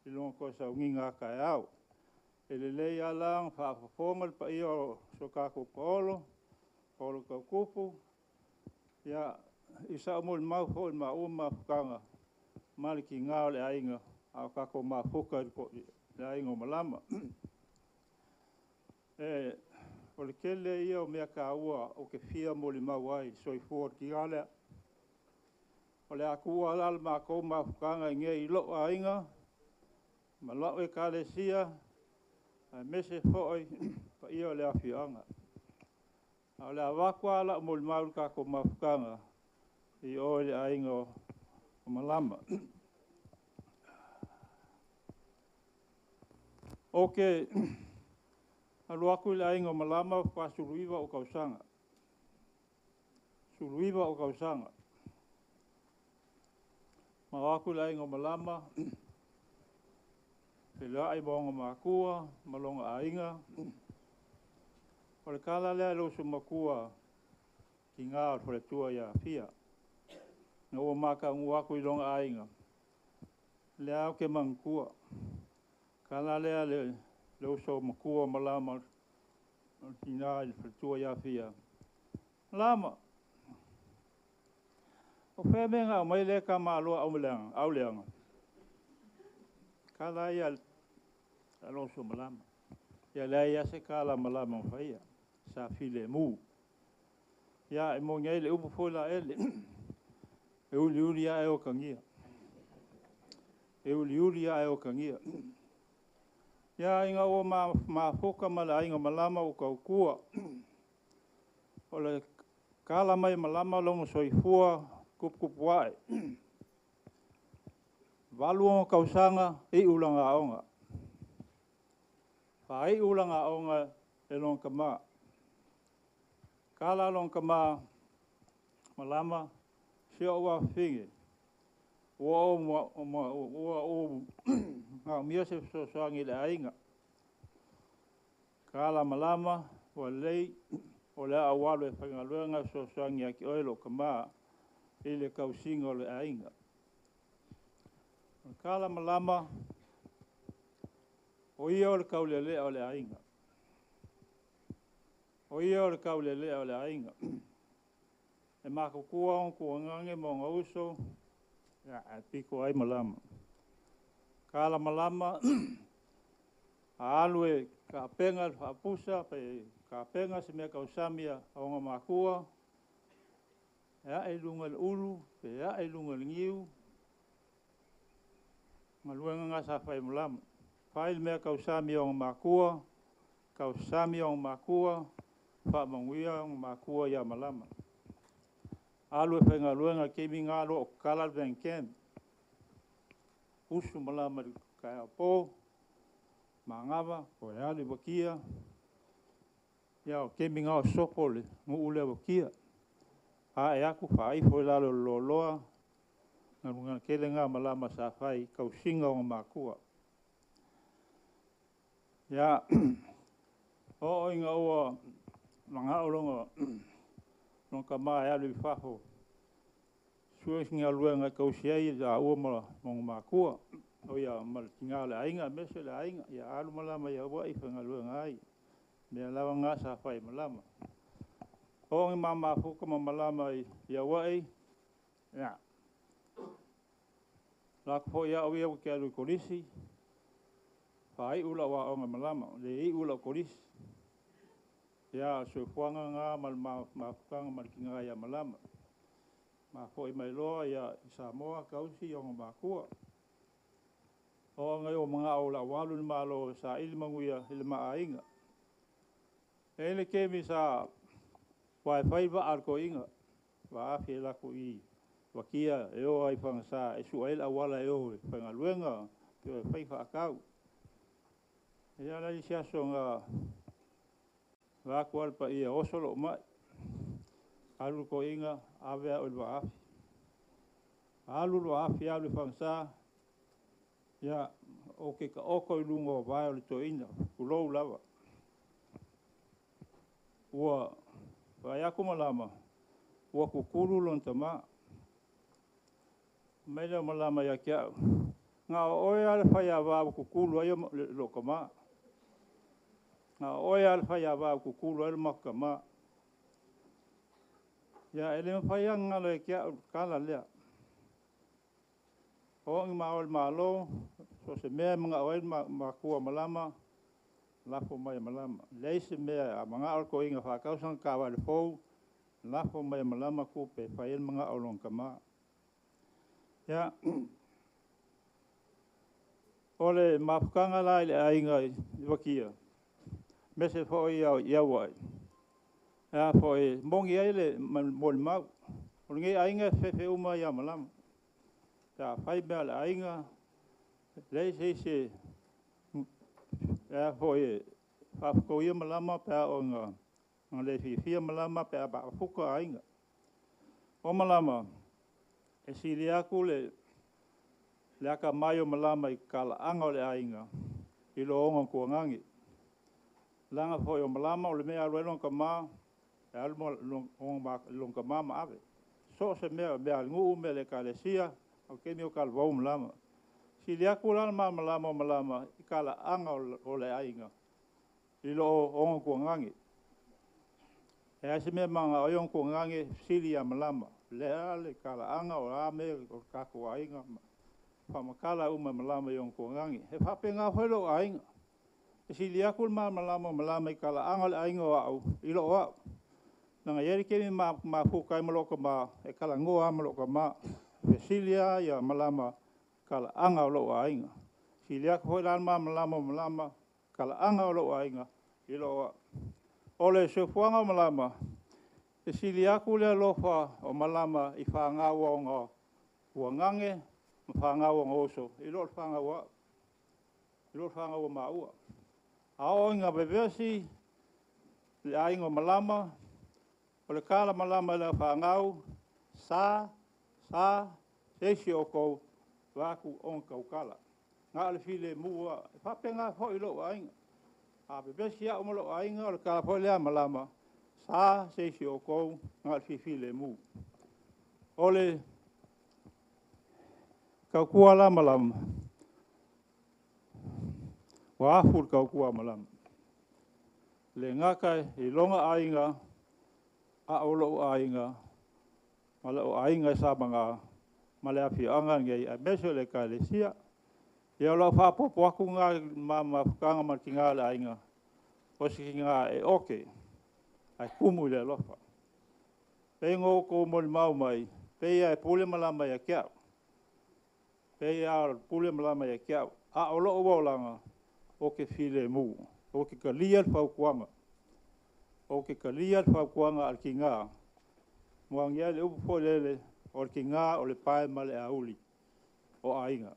I longa ko sa unginga ka e au. E le lei alang whaafafonga le pa ia o sokako polo ka kupu. Ia isa mo le mau ho le mau mafukanga. Maliki ngā le ainga au kako mafuka le ainga o malama. O le kele ia o mea ka ua o ke fia mo le mau ai soifua ki galea. O le akua lal mākou mafukanga i nge i lo ainga. Ma lo e kalesia. A mese fo'i pa ia o le afianga. O le awakua ala mo le mau kako mafukanga. I o le ainga o malama. Ok. Alu aku le ainga o malama pa suluiva o kausanga. Suluiva o kausanga. Ma aku le ainga o malama. Pela ai bonga makua, malonga ainga. O le kala lea lo su makua ki ngā o le tua ia fia. Nga ua maka ngu aku i longa ainga. Le au ke mangkua. Kala lea le so makua malama ki ngā o le tua ia fia. Lama. O whea menga o mai le ka māloa au leanga. Kala ia alo so malama. Ia lea ia se kala malama o whaia. Sa file mu. Ia e mo ngai le upu foila ele. E uli ia e o kangia. E uli ia e o kangia. Ia inga o ma foka mala inga malama o kaukua. O le kala mai malama longo soifua kup wae. Walu o kausanga i ulanga aonga. Whai ulanga aonga e long kama. Kala long kama malama si o wa finge. Ua o mia se so sangi le ainga. Kala malama wa lei o le awalu e whangaluenga so sangi aki oilo kama i le kausinga o le ainga. Kala malama o ia o le kaulele o le ainga. O ia o le kaulele o le ainga. E mako kua on kua ngange mo ngauso. Ya, piko ai malama. Kala malama a alue ka penga whapusa ka penga se mea kausamia o ngā makua. Ya e lunga le ulu, pe ya e lunga le ngiu. Maluenga ngā sa whai malama. Whai mea kausami o makua, kausami o makua, whamanguia o makua ia malama. Alu e whainga luenga kemi ngālo o Kalal Van Camp. Usu malama kai a pō, mangawa, o e ali wakia. Ia o kemi ngā o sopole, ngu ule wakia. A e aku whai fo lalo loloa. Ngā kele ngā malama sa whai kausinga o makua. Ia, o inga ua mga olonga nong ka mai alu whafo. Sua singa luenga kausiai a ua mong makua. O ia maltinga le ainga, mese le ainga. Ia alu malama ia ua i whanga luenga ai. Mea lawa ngā sa whai malama. O ngi mama fuka ma malama ia ua i. Ia. Lako po ia o ia ke alu kolisi. Whai ula wa o ngā malama. Le i ula kolisi. Ia so fuanga ngā mafukanga malkinga ia malama. Ma po i mai loa ia Samoa kausi o ngā makua. O ngai o mga o la walu ni malo sa ilmanguia ilma ainga. Ele kemi sa wai wa arko inga. Wa afi lako i. Wakia e o ai whanga sa e su aila wala e o whanga luenga. Pio e whai whaakau. E ala i siaso ngā wāku alpa ia osolo mai. Alu ko inga awea o ilwa afi. Alu lwa afi alu whanga sa. Ia o ke ka oko i lunga o vai o le to ina. Kulou lava. Ua vai aku malama. Ua kukuru lon tama. mai le malama ya kia nga oe al fai ava ku kulu ai lo kama nga oe al fai ava ku kulu ai makama ya ele fai nga le kia kala le o ngi maol malo so se me mga oe ma ku malama la fo mai malama le se me a mga al ko inga fa ka sang ka wa le fo la fo mai malama ku pe fai mga olong kama ya ole mafkanga la ile ainga wakia mese fo ia wai ya fo mongi ile mon ma ngi ainga fe uma ya malam ta fai bel ainga le se ya fo fa ko ia malama pa onga ngale fi malama pa ba fuko ainga o malama e silia kule le aka maio malama I kala anga o le ainga I lo onga kua ngangi. Langa fo o malama o le mea aluelong ka maa e almo long ka maa maave. So se mea ngu me le ka le sia o kemi o kala wau malama. Si le aku lana malama o malama I kala anga o le ainga I lo onga kua ngangi. E ase mea manga o yong kua ngangi sili a malama. Le ale kala anga o ame o kako ainga pamakala uma malama yong ko ngangi he fape nga holo ainga si liakul malama I kala anga ainga au I lo wa nga yeri kemi ma fu kai maloko ma e kala ngoa maloko ma silia ya malama kala anga lo ainga si liak holan malama kala anga lo ainga I lo wa ole se fuanga malama si liakul lo fa o malama I fa nga wonga ngange mfanga wa ngoso ilo fanga wa maua ao nga bevesi le aingo malama o le kala malama le fangau sa sesi oko waku on kaukala nga le file mua papenga ho ilo ainga a bevesi ya omolo ainga o le kala fo le malama sa sesi oko nga le file mu ole kau kua la malam. Wa afur kau kua malam. Le ngaka I longa ainga, a olo ainga, mala o ainga sa mga malafi anga ngai a meso le ka le sia. Ia lo fa popo aku nga mama kanga markinga le ainga. O si nga e oke. Ai kumu le lofa. Pengo ko mo mau mai, pe ia pule malama ya kia. Pei ar pule malama ya kia a olo o langa o ke file mu o ke kalia fa kuanga al kinga mo ngia le u polele o kinga o le pai male auli o ainga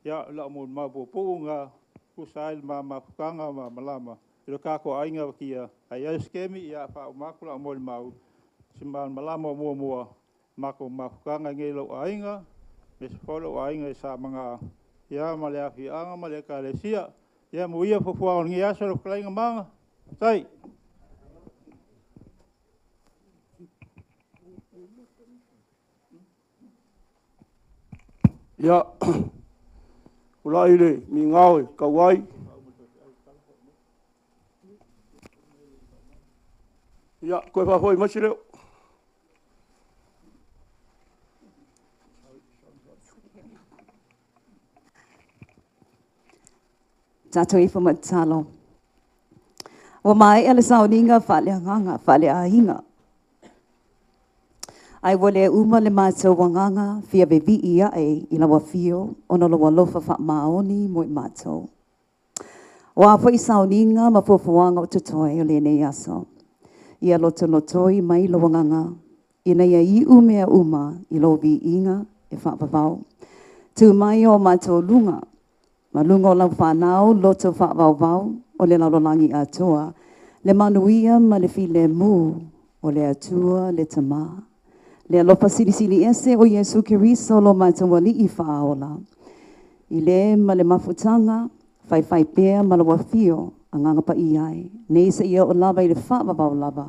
ya la mo mabu punga ku sail mama kanga malama lo ka ko ainga kia ai skemi ya fa makula mo mau simban malama mo mako mafkanga ngelo ainga mes follow ainga sa mga ya maleafi anga maleka le sia ya muia fo fo ngia so klein manga sai ya ulaile mi ngau kawai ya ko fa foi machire Tato ifa matalo. Wa mai ala sauninga fale nganga fale ainga. Ai wale uma le mato wanganga fia bevi ia e ila wafio ono lo walofa fa maoni mo mato. Wa fa sauninga ma fofuanga tutoi ole ne yaso. Ia loto mai lo wanganga. Ina ia I umea uma I lo vi inga e fa vavau. Tu mai o mato lunga. Malungo lau whanau, loto whawau, o le laulangi atua. Le manuia ma le file mu, o le atua le tama. Le alofa sili ese o Yesu Kiriso lo matawali I whaola. I le ma le mafutanga, whai pea ma le wafio, anganga pa iai. Nei se ia o lava I le whawau lava.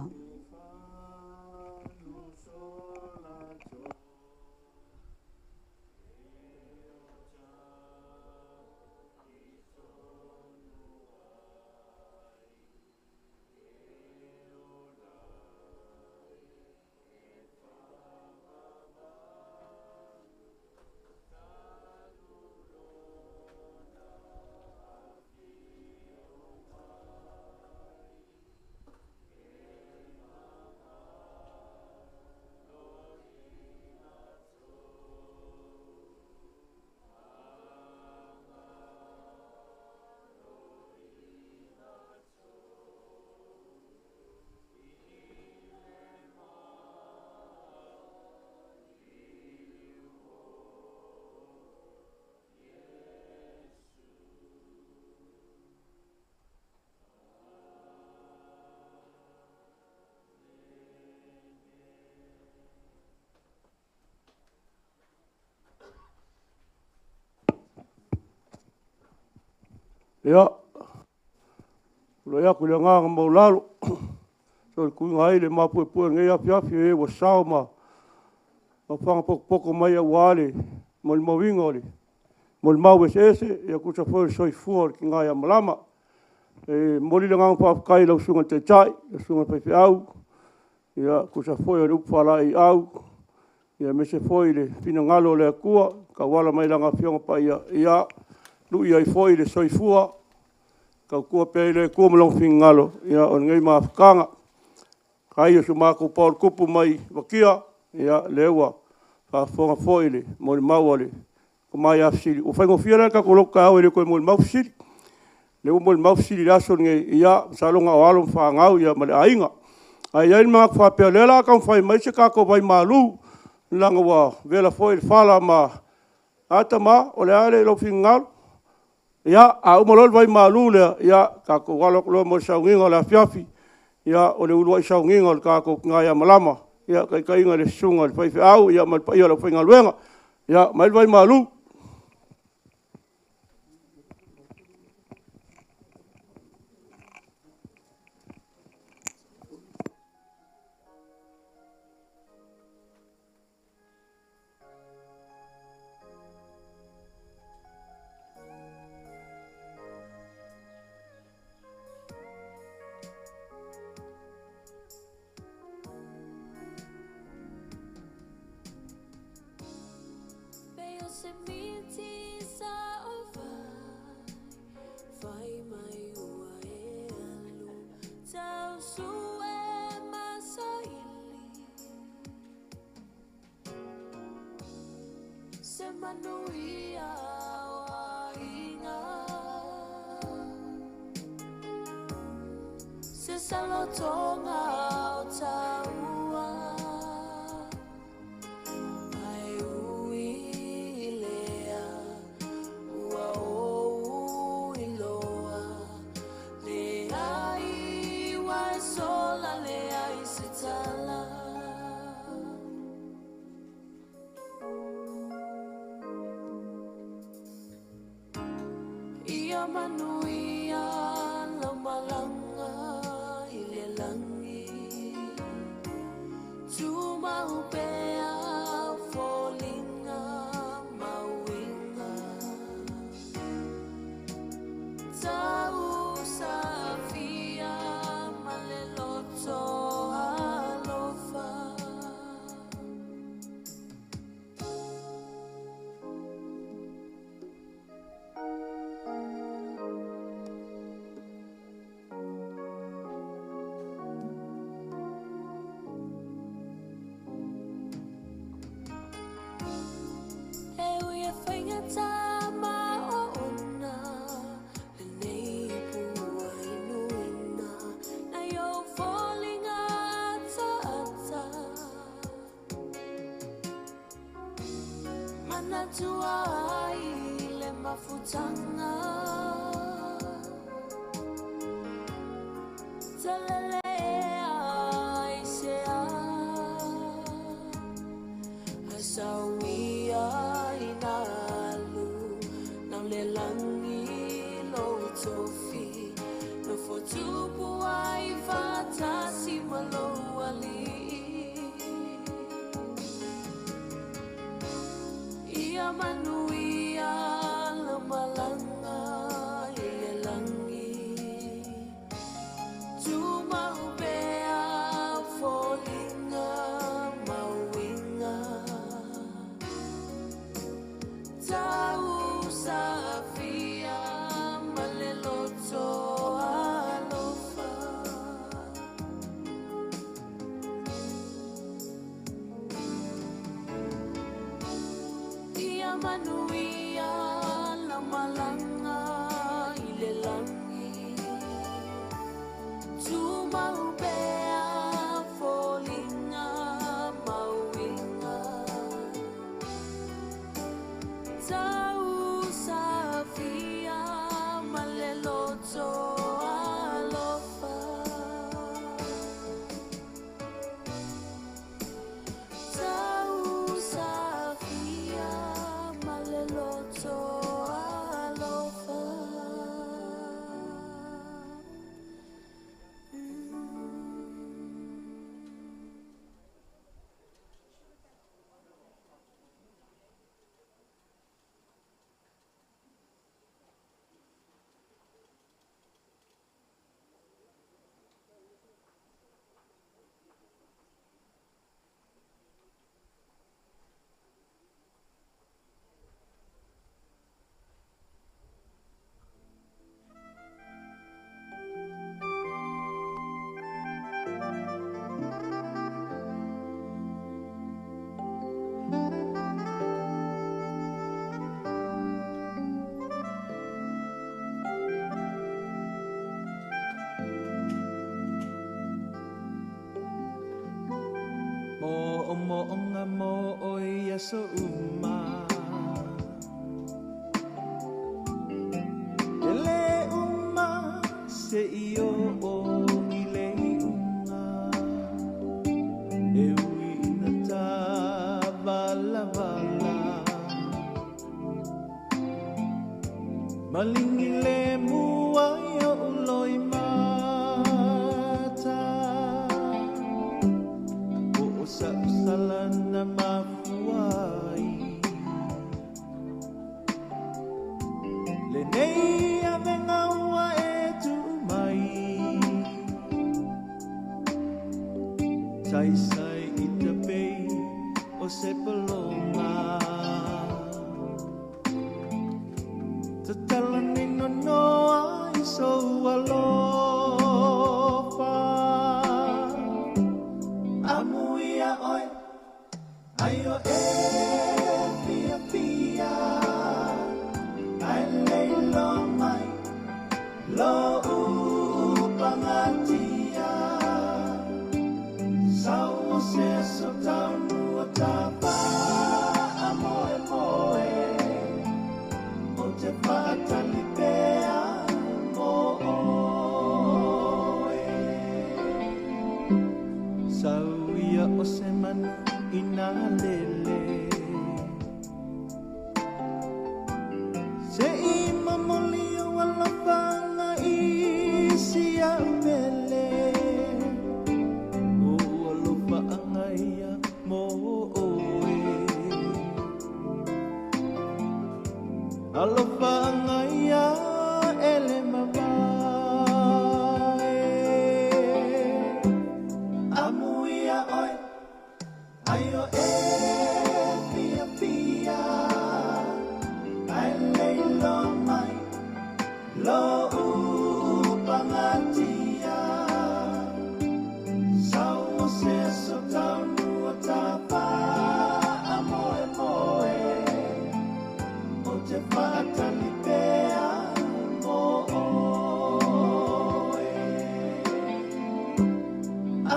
Ia, ia kule ngā mau lalo. So kui ngai le mapue ngai api e wa sao ma whanga poko mai a wale mo le mawinga ole. Mo le mau ese ia kuta fo soi fuor ki ngai a malama. Mo le ngā papai lau sunga te tai, sunga pepe au. Ia kuta fo ia rupala i au. Ia me se fo le pina ngalo le akua, ka wala mai langa fionga pa ia lu ia i fo le soi fuor. Ka kua pe le kua malong fing ngalo, ia on ngai mafkanga. Kai o sumako Paul kupu mai wakia, ia lewa, ka fonga foile, mo le mauale, ko mai afsiri. O whaingo whiara ka koloka au ele koe mo le maufsiri. Lewa mo le maufsiri raso nge ia, salonga o alom whaangau ia ma le ainga. Ai ai mga kwhapea lela ka mwhai mai se kako vai malu, langa wa vela foile whala ma ata ma, o le ale lo fing ngalo. Ia, a umalol vai malu lea, ia, kako walok lo mo saunginga la fiafi. Ia o le ulua i saunginga o le kako ngai a malama. Ia kai inga le sunga le whaiwhi au. Ia malpa ia le whainga luenga. Ia mail vai malu. Manuia wainga se salotonga o taua ai uilea ua o iloa le ai wa sola le ai se tala manuia la malanga ile langi tu maupea folinga mawinga tau safia maleloto alofa Tuai le mafutanga Talele aisea Asawia inalu Nau le langi lo tofi No fotupu ai fatasi malo ali manuia la malanga ile langi tu maupea folinga mawinga tau safia maleloto alofa manuia la malanga ile langi tu maupea folinga mawinga tau safia maleloto alofa tau safia Lord mo nga mo oy aso uma ele uma se io o ile uma e ui na ta vala vala malingile mua yo uloi mata o sa salana mafuai le nei avenga ua e tu mai sai sai ita pei o se paloma tatalani no no ai so alofa amuia oi ayo e pia pia ai lei lo mai lo upangatia sau se so tau no tapa amoe moe o te patali pea moe sau ia o se manu ina lele se ima moli o alapanga isi a mele o alapanga ia mo oe alapanga ia ele mamae amuia oi ayo e pia pia ai lei lo mai lo upangatia sau se so tau nua tapa amoe moe o te patali pea moe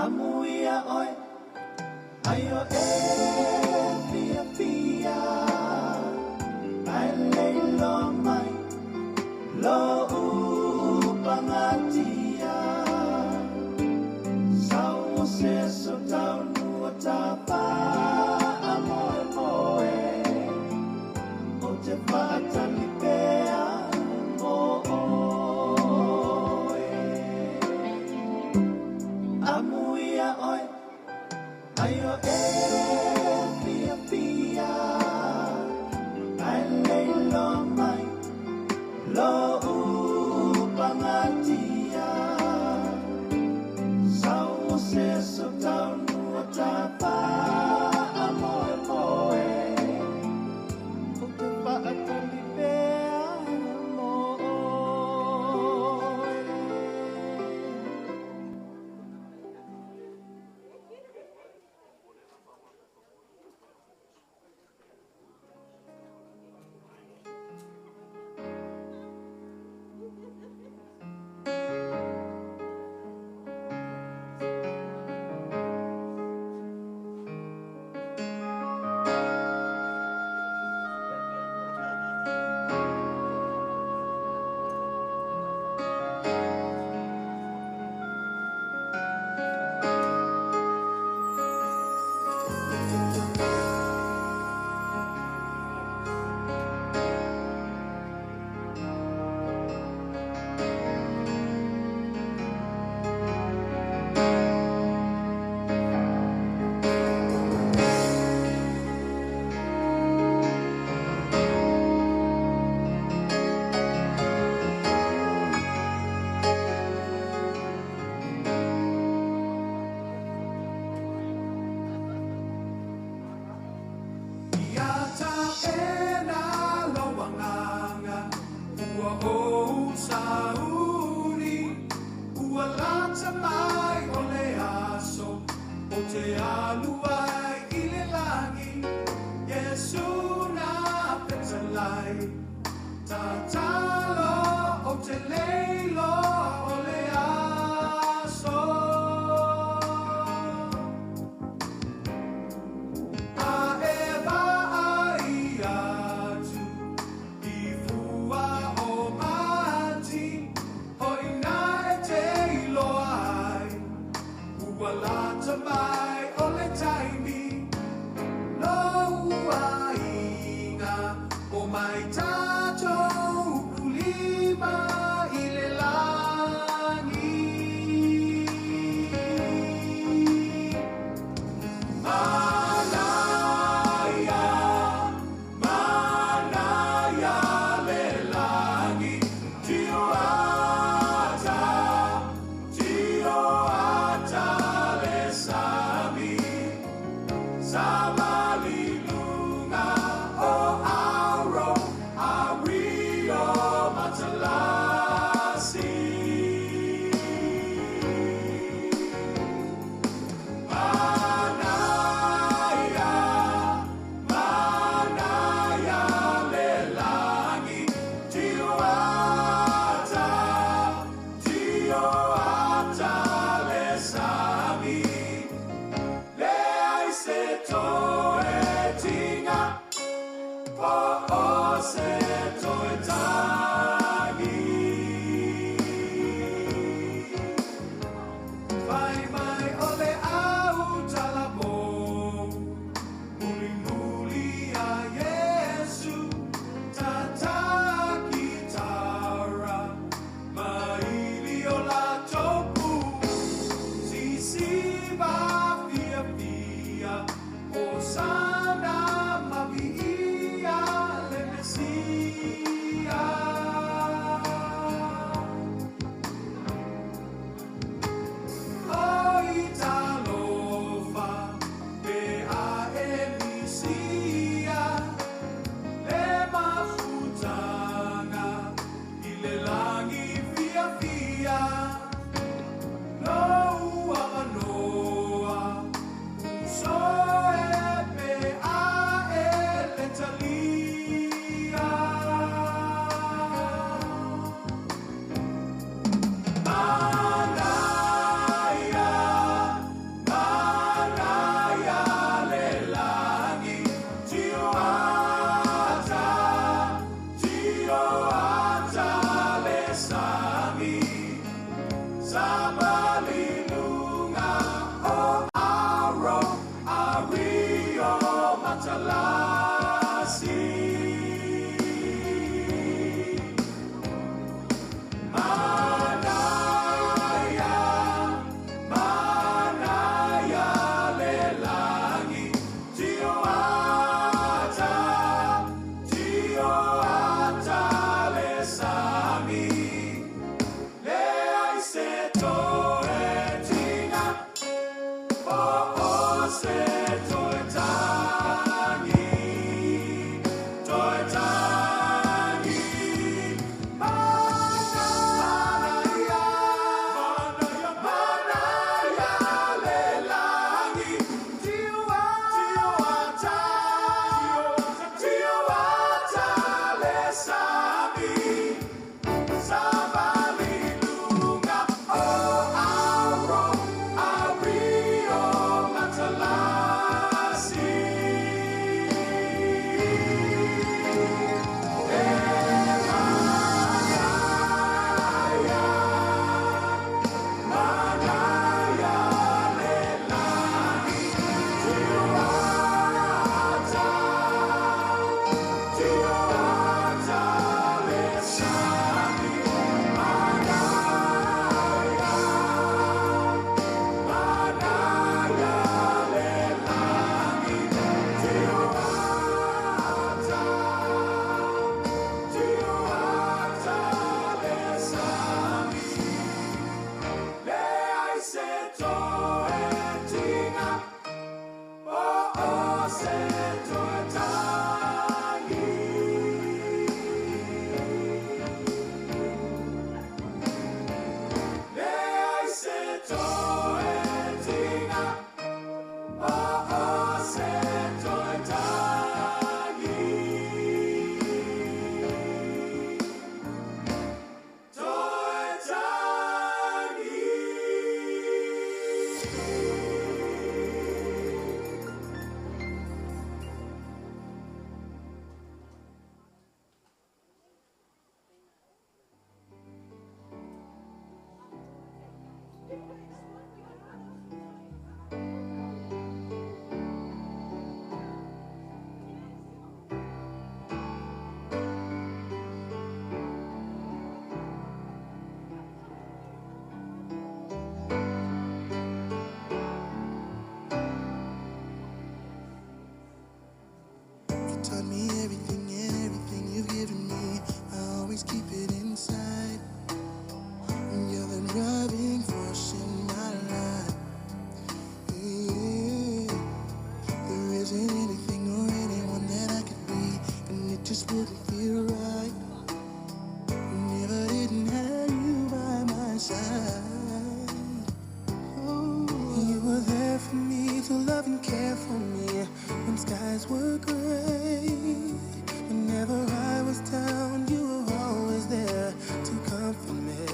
amuia oi ayo e pia pia ai lei lo mai lo upangatia sau se so tau nua tapa amoe moe o te patali pea moe amuia oi ayo e pia pia ai lei lo mai lo upangatia sau se so tau nua tapa amoe moe o te patali pea moe eyes were gray. Whenever I was down, you were always there to comfort me.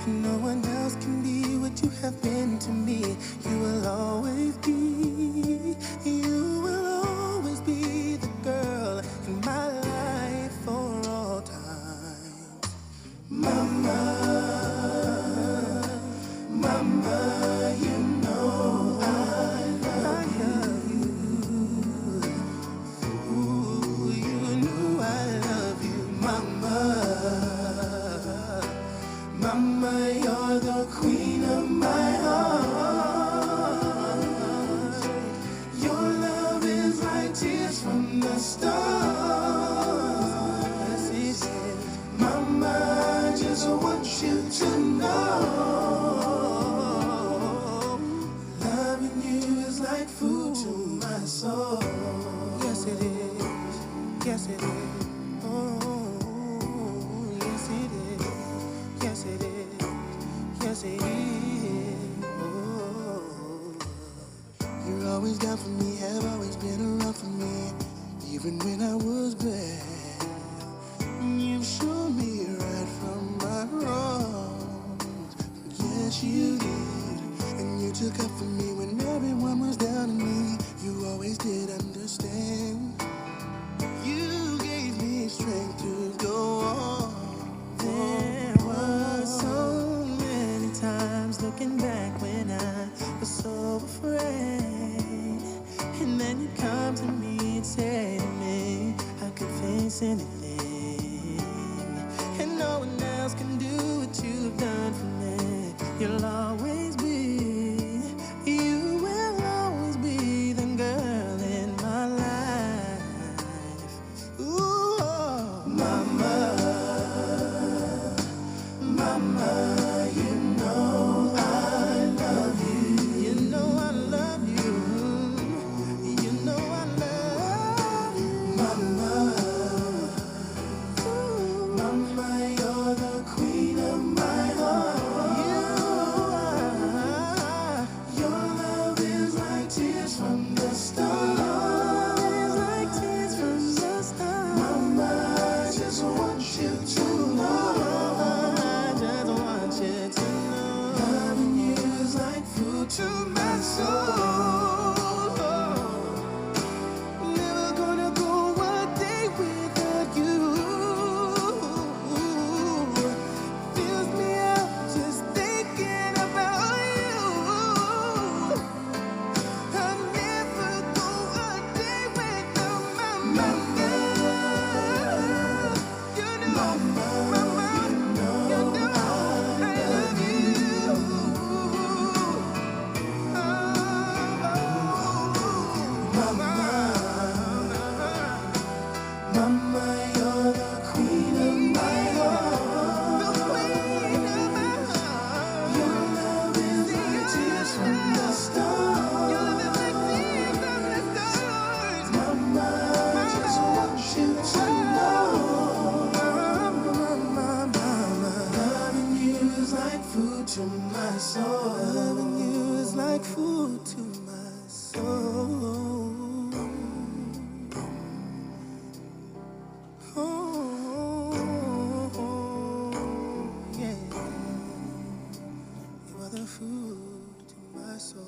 And no one else can be what you have been to me. You will always be, you will always be the girl in my life for all time. Mama, Mama, you know I love you. Ooh, you know I love you, Mama. Mama, you're the queen of my heart. Your love is like tears from the stars. Yes, it is. Mama, I just want you to know, loving you is like food to my soul. Yes, it is. Yes, it is. Oh, yes, it is. Yes, it is. Yes, it is. Oh, you're always down for me, have always been around for me, even when I was bad. You've shown me right from my wrongs. Yes, you did. And you took up for me when everyone was down on me. You always did understand. You gave me strength to go on. There were so many times looking back when I was so afraid. And then you come to me and say to me, I could face anything. And no one else can do what you've done for me. You'll always be, you will always be the girl in my life. Ooh, oh, Mama, Mama, you know I love you. You know I love you. You know I love you, Mama. Mama, you're the queen of my heart. Your love is like tears from the stars. Like tears from the stars. Mama, I just want you to know. I just want you to know. Loving you is like food to my soul. Never gonna go a day without you. Fills me up just thinking about you. I'll never go a day without my mama. You know, mama, you know I love you. Mama, Mama, you're the queen of my heart. Your love is like tears from the stars. Mama, I just want you to know. Mama, loving you is like food to my soul. Loving you is like food to my soul. Oh, yeah. You are the food to my soul.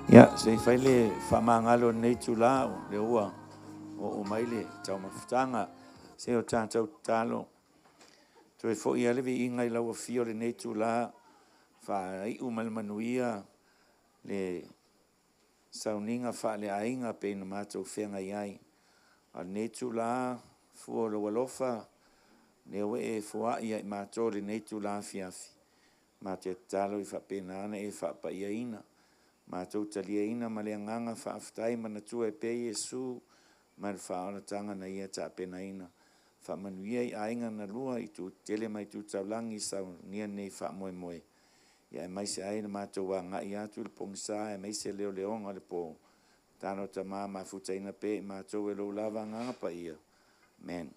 Ya, se faile famangalo nei tulao le ua o maile tau mafutanga se o tātou talo. Toi fo i alevi ingai lau fio le nei tula fa i umalmanuia le sauninga fa le ainga pe na mātou whenga iai. A nei tula fua lo walofa le oe e fua i ai mātou le nei tula fiafi. Mātou talo i fa pena ana e fa pa iaina. Mātou talia ina ma le anganga whaaftai mana tua e pe Yesu ma le whaona tanga na ia ta pena ina. Whamanuia i ainga na lua i tu tele mai tu taulangi sau nia nei wha moe moe. Ia e maise aina mātou wa ngai atu le pongsa e maise leo leonga le po. Tano ta maa mafuta ina pe mātou e lo lava nganga pa ia. Amen.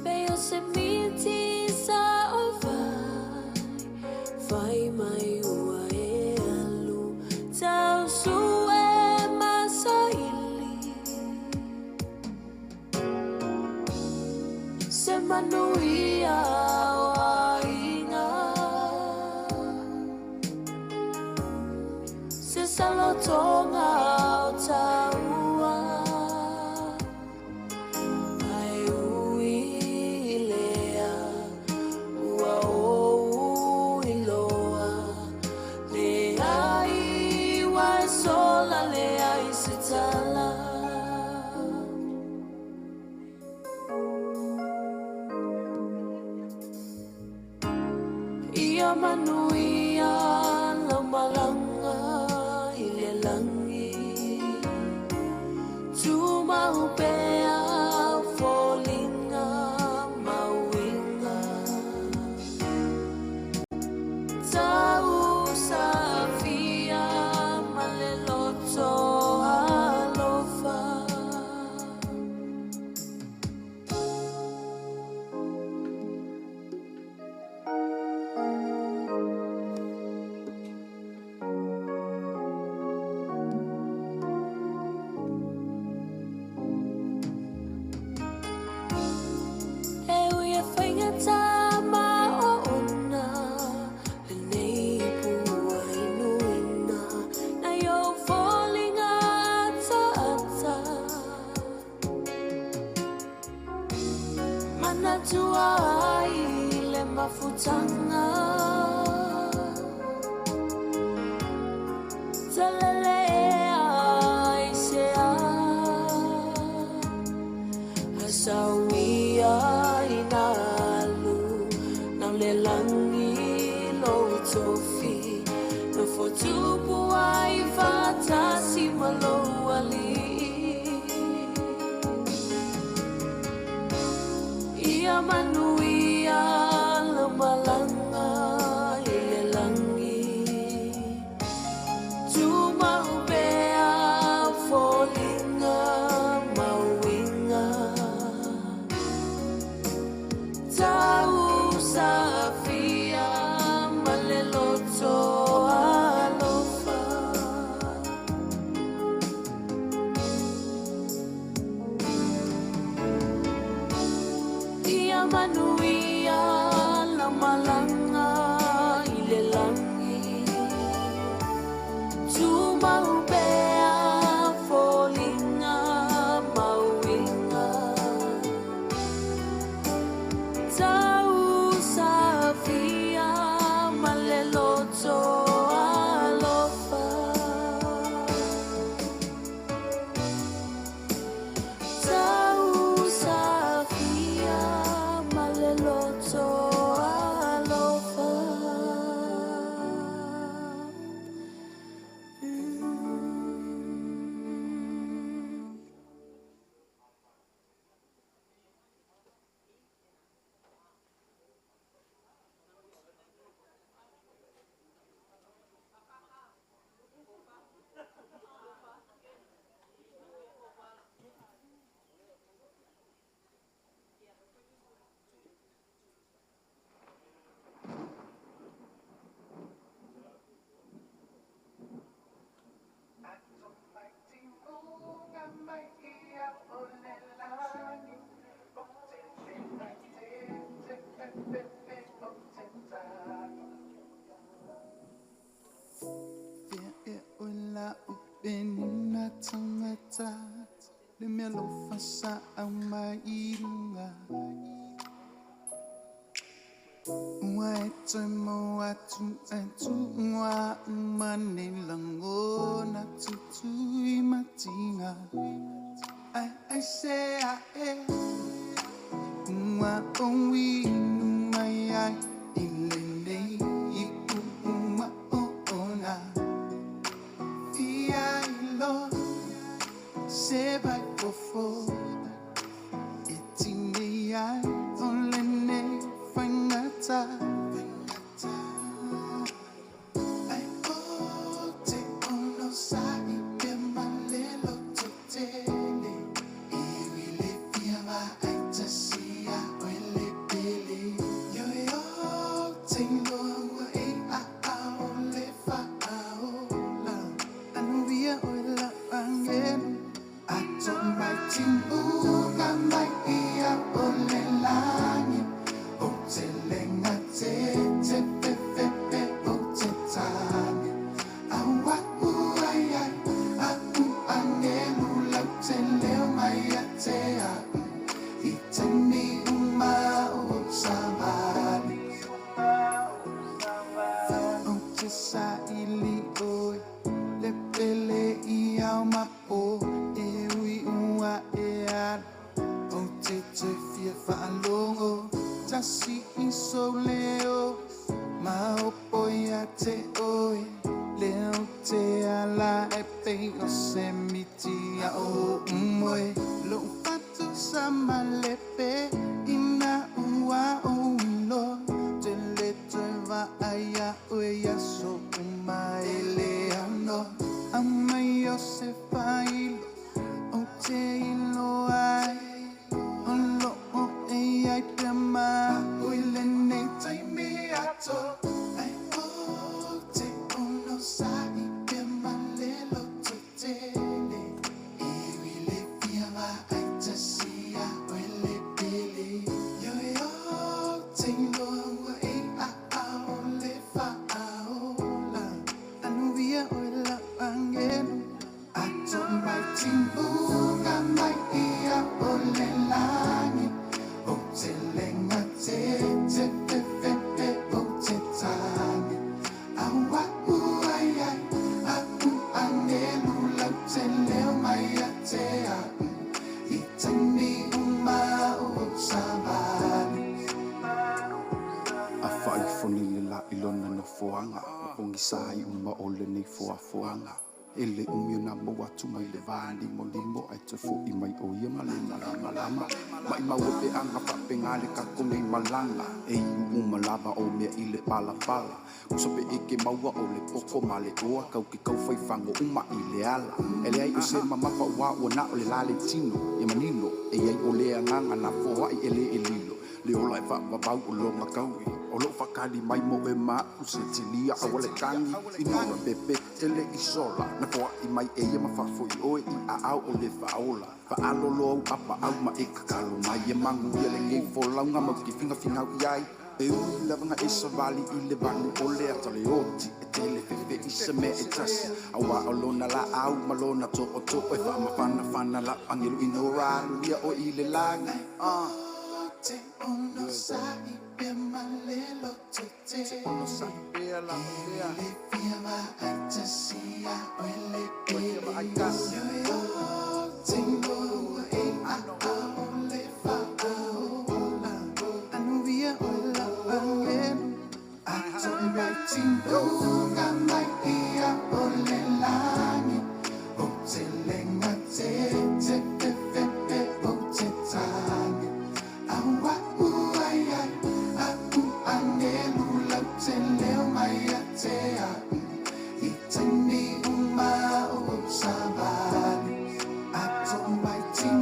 Peo semiti sa ovai, vai mai ua e alu, tau su e masaili. Se manuia o ainga, se salotonga o taua. Ai uilea, ua o iloa, le ai wa sola le ai se tala. Ia manuia la malanga i le langi, tu maupea folinga mauinga, tau safia maleloto alofa. E uia whainga tama o ona, le nei pua inuina, na yo folinga tata. Mana tua ai le mafutanga, talele ai se a. Asawia inalu, nau le langi lo tofi, no fotupu ai fatasi malo ali. Ia manuia la malanga i le langi, tu maupea folinga mauinga, tau safia maleloto alofa. Ia manuia la malanga i le langi, tu maupea folinga mauinga, tau safia maleloto alofa. Tau safia maleloto alofa. Benina tangata le melo fasa au mairunga Ua e toi mo atu atu Ua umane lango na tutu I matinga Ai se a e Ua onwi mai ai Ile nei I uma o ona Fia ilo Se vai fofo E ti te te fia whaalongo Tasi I so leo Ma opo ia te oi Leo te ala e pei o se miti a o umoe Lo fatu sa malepe Ina ua o uno Te le te va aia ue ya so umaele ano Amai o se failo O te ilo ai O lo o e ai pema Uile nei taimi ato Ai o te ono sai pema lelo to tele Iwi le pia va ai tasia uile pele Yo yo te ilo ua e a o le fa aola Anu via oila angelu Ato mai timbunga mai ia o le langi O te lenga te pe pe pe o te tangi Aua uai ai a u angelu lau te leo mai a te a I tani uma o sabani A whai whoni le la ilona no foanga O pongi sahi uma o le nei foanga E le umiona mo atu mai le vāni mo limo ai te fo I mai o ia ma le malama Mai maua pe anga whapenga le kako nei malanga E I uma lava o mea I le pala Uso pe eke maua o le poko ma le oa Kau ki kau whaifango uma I le ala E le ai o se mamapa ua ua na o le lale tino E manino e ai o le anganga na foa I ele e lilo Le ola e whapapau o longa kaui O lo whakali mai mo e ma u se tilia a wale tangi I nora pepe tele I sola Na poa I mai e ia mawhafo I oe I a au o le whaola Whaalolo au apa au ma e kakalo mai E mangu ia le ngei wholaunga mau ki finga fingau I ai E ui lavanga e sa vali I le vangu o le atale oti E tele fefe I se me e tasi Awa o lona la au ma lona to o to E wha ma whana la angelu I nora alu ia o I le langi Te ono sai pe malelo te ono sai pe la mea le pia va ai te sia o le pe va ai kasi yo tengo e a o le fa o la anu via o la angelo a to mai tingo ga mai ia o le lani o te lenga te pe pe pe o te tani Aua uai ai a u angelu lau te leo mai a te a I tani uma o sabani A to mai ting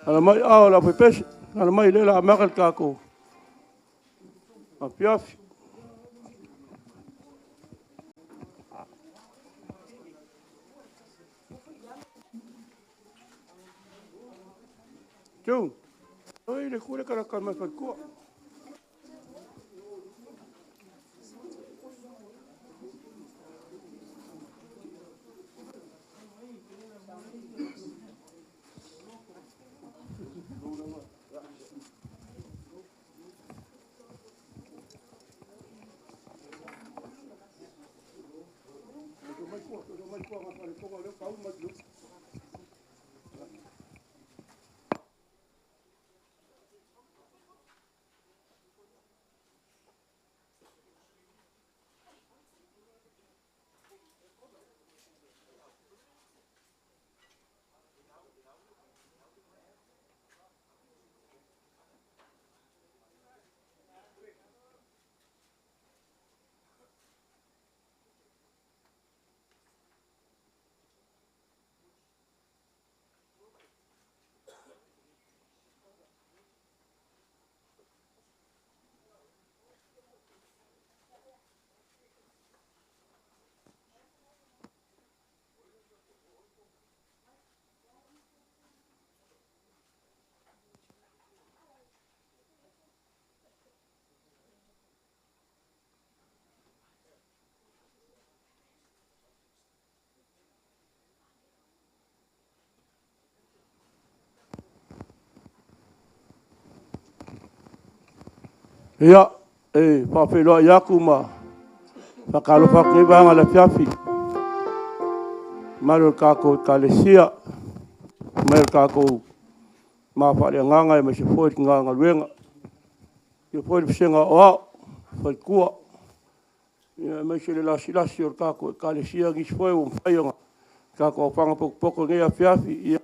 Ala mai ao la pepese. Ala mai le la makal kako. A piafi. Jung. Oi, le kure kara kalma fakua. Ia, whawhiroa i aku ma whakalo whaknibanga la fiafi. Maru kako kalesia, maru kako mawhare nganga e me se fwoi nganga ruenga. Ia fwoi pisenga o ao, fwoi kua. Ia me se le lasi o kako kalesia ngis fwoi o mwhaianga. Kako o whanga poko ngea fiafi, ia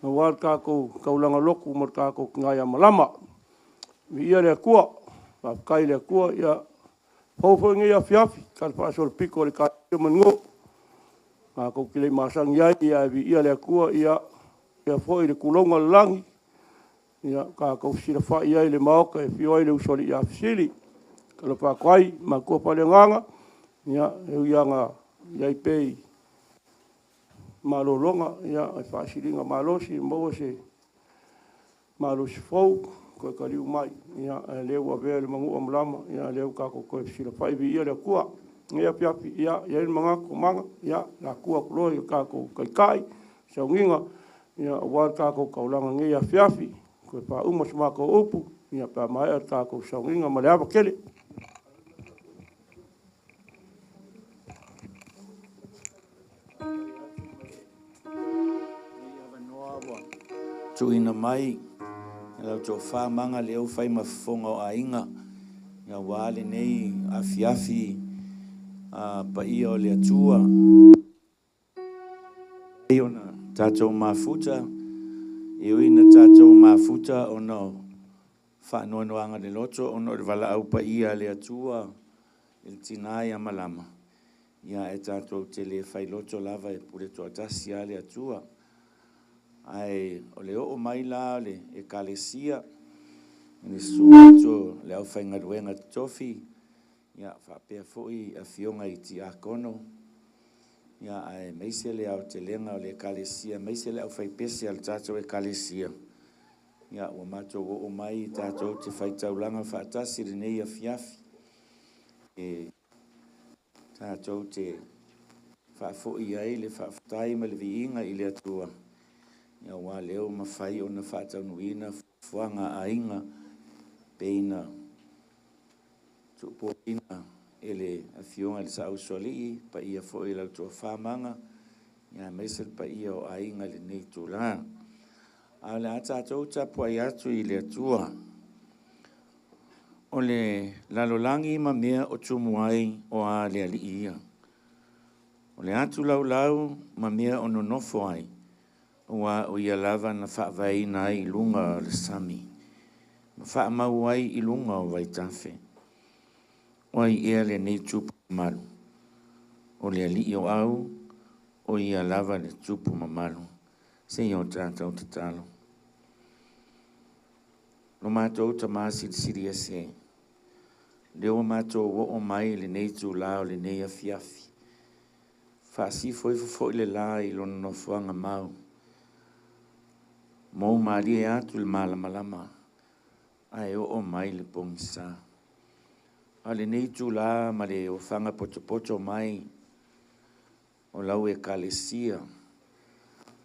na wad kako kaulanga loku mar kako ngaya malama. Ia rea kua. Kai le kua ia hofo ngia fiafi kan pasol piko le kai mango ko kile masang ia ia le kua ia foi le kulonga langi ia ka ko sira fa ia le maoka e fio le usoli ia fisili kalo pa kai ma ko pa le nganga ia ia nga ia pei malolonga ia fa silinga malosi mo se malos fou ko kaliu mai ia leu a vele mangu amlama ia leu ka ko sila fai ia le kua ia piapi ia manga ko manga ia la kua ko ka ko kai sa nginga ia wa ka ko kaulanga ia fiafi ko pa uma sma ko upu ia pa mai ka ko sa nginga ma le kele tu ina mai lau tō whāmanga leo whai mawhonga o ainga. Ia wāle nei afiafi pa ia o le atua. E ona tātou mafuta, e uina tātou mafuta o no whanoanoanga le loto, o no wala au pa ia le atua, il tinai a malama. Ia e tātou te le whai loto lava e pure tō atasi a le atua. Ai o le o mai la le e kalesia ni suato le au fainga ruenga tofi ya fa pe foi a fionga i ti akono ya ai meise le au te lenga o le kalesia meise le au fai pese al tato e kalesia ya o mato o mai tato te fai taulanga fa tasi le nei a fiafi e tato te fa foi ai le fa tai ma le viinga i le atua ia wa leo mawhai o na whātaunuina fuanga ainga peina tupoina ele a fionga le sa usoli pa ia fo ila to whamanga ia mesel pa ia o ainga le nei tula a le ata tauta po ai atu i le atua o le lalolangi ma mea o tumuai o a le ali ia o le atu lau ma mea o nonofo ai wa o ia lava na whaavaina ai lunga le sami. Ma whaamau ai i lunga o waitafe. O ai ea le nei tupu malu. O le ali o au, o ia lava le tupu mamalu. Se i o tātou te talo. lo mātou ta māsiri a se. Leo mātou o mai le nei tū lao le nei a fiafi. Whaasi foi fo le la I lona no fuanga mau. Mou maari e atu le malama. Ai o mai le pongisa. A le nei tū la ma le o whanga poto mai. O lau e kalesia.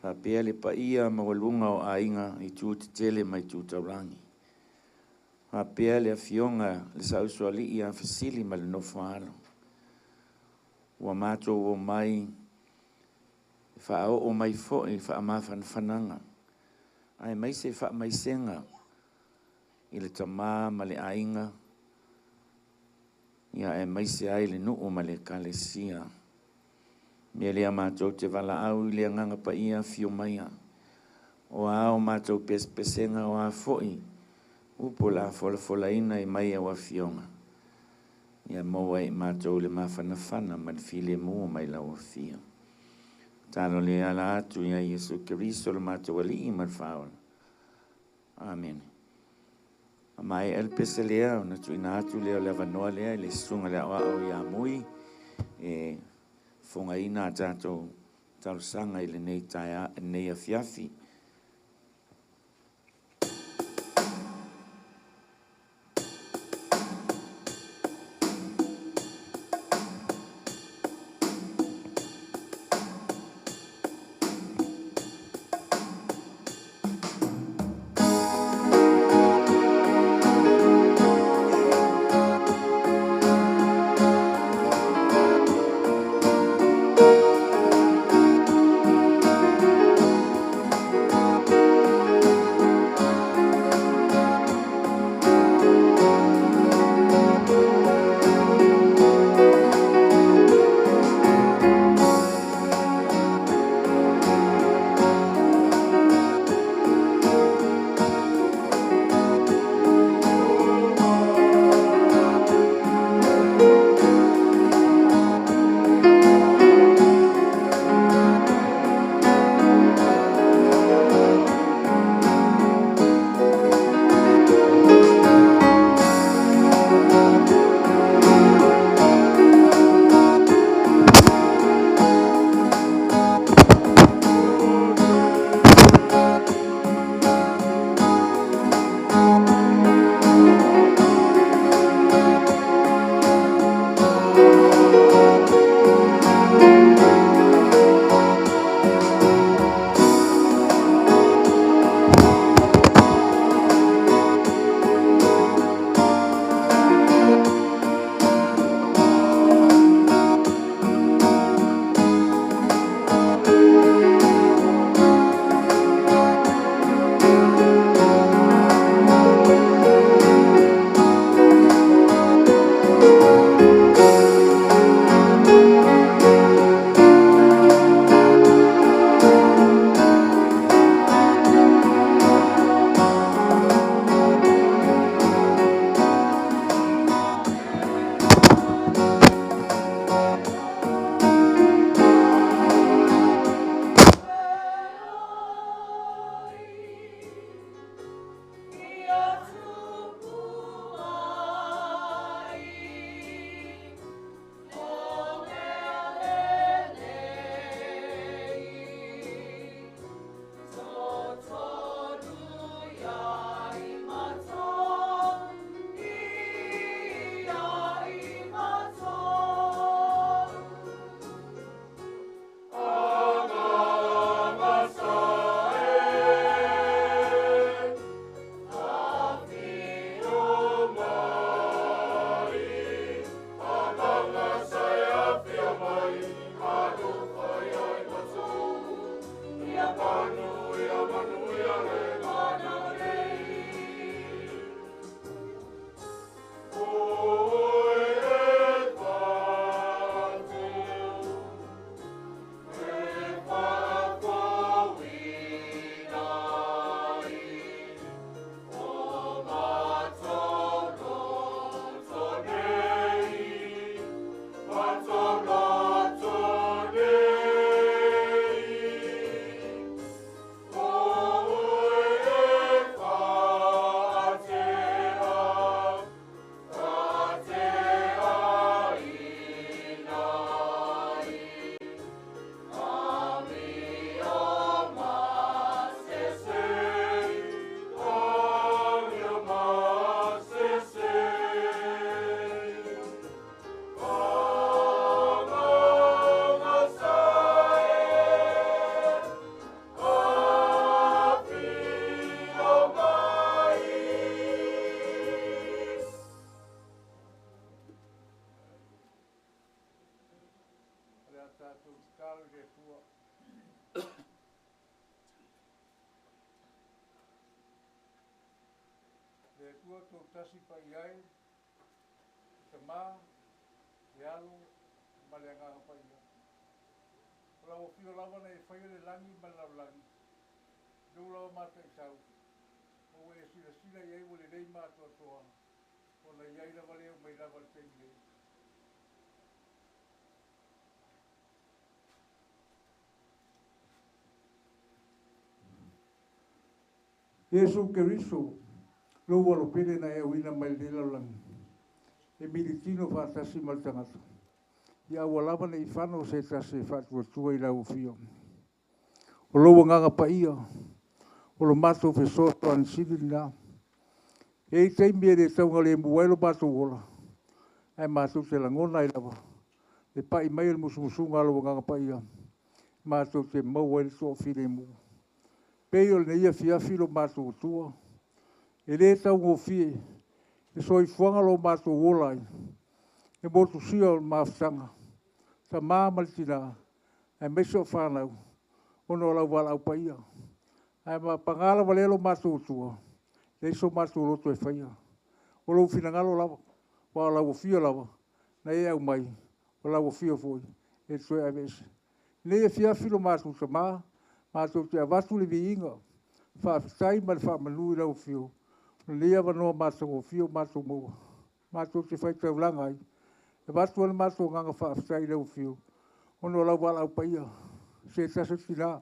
A pea le paia ma walunga o ainga I tū te tele mai tū taurangi. A pea le afionga le sausuali I a fasili ma le nofuaro. Ua mātou o mai, wha o mai fo'i, wha mawhan whananga. Ai mai se wha mai senga, I le tamā ma le ainga, ia e mai se ai le nuu ma le kalesia. Mea lea mātou te wala au I le nganga pa ia fio maia. O ao mātou pesenga o a fo'i, upo la fola ina I mai a wa fionga. Ia maua I mātou le mawhanawhana ma le file mua mai lau a fia. Talo le ala atu ia Yesu Keriso le mātou ali I marwhaola. Amen. A mai el pese lea, na tu ina atu lea le avanoa lea, le sunga lea oa o ia mui, e fonga ina tātou talo sanga I le nei a fiafi. tua tō tasi pa iai, te mā, e alo, ma le ngā pa ia. Ola o pio lava na e whaia le langi ma lau langi. Dou lawa mata i sau. O e sila sila iai o le rei mātua toa. O na iai lava leo mai lava le tei lei. Yesu Keriso, lo walo pere na e wina mai le laulangi. E militino whātasi mal tangata. Ia walawa na i whanau se tase whātua tua i lau fio. O lo wanganga pa ia, o lo mato fe soto an siri na. E i teimi e re taunga le muwailo mato wola. Ai mato te langona i lawa. E pa i mai el musumusunga lo wanganga pa ia. Mato te maua il so file mua. Peo le ia fiafi lo mato tua. E le tau ngō fie. E so i fuanga lo mato wola i. E motu sia o maafutanga. Sa maa malitina. E meso whanau. Ono lau wala au paia. Ai ma pangala wale lo mato tua. Le so mato roto e whaia. O lau finangalo lava. Wa lau fia lava. Na e au mai. O lau fia foi. E tue a vese. Le ia fiafi lo mato sa maa. Mātou te awatu le vi inga. Whaafitai ma le whaamanui lau fio. Lea wanoa mātou o fio mātou moa. Mātou te whaitau langa ai. E watu ana mātou nganga whaafitai lau fio. Ono lau wala au paia. Se tasa tina.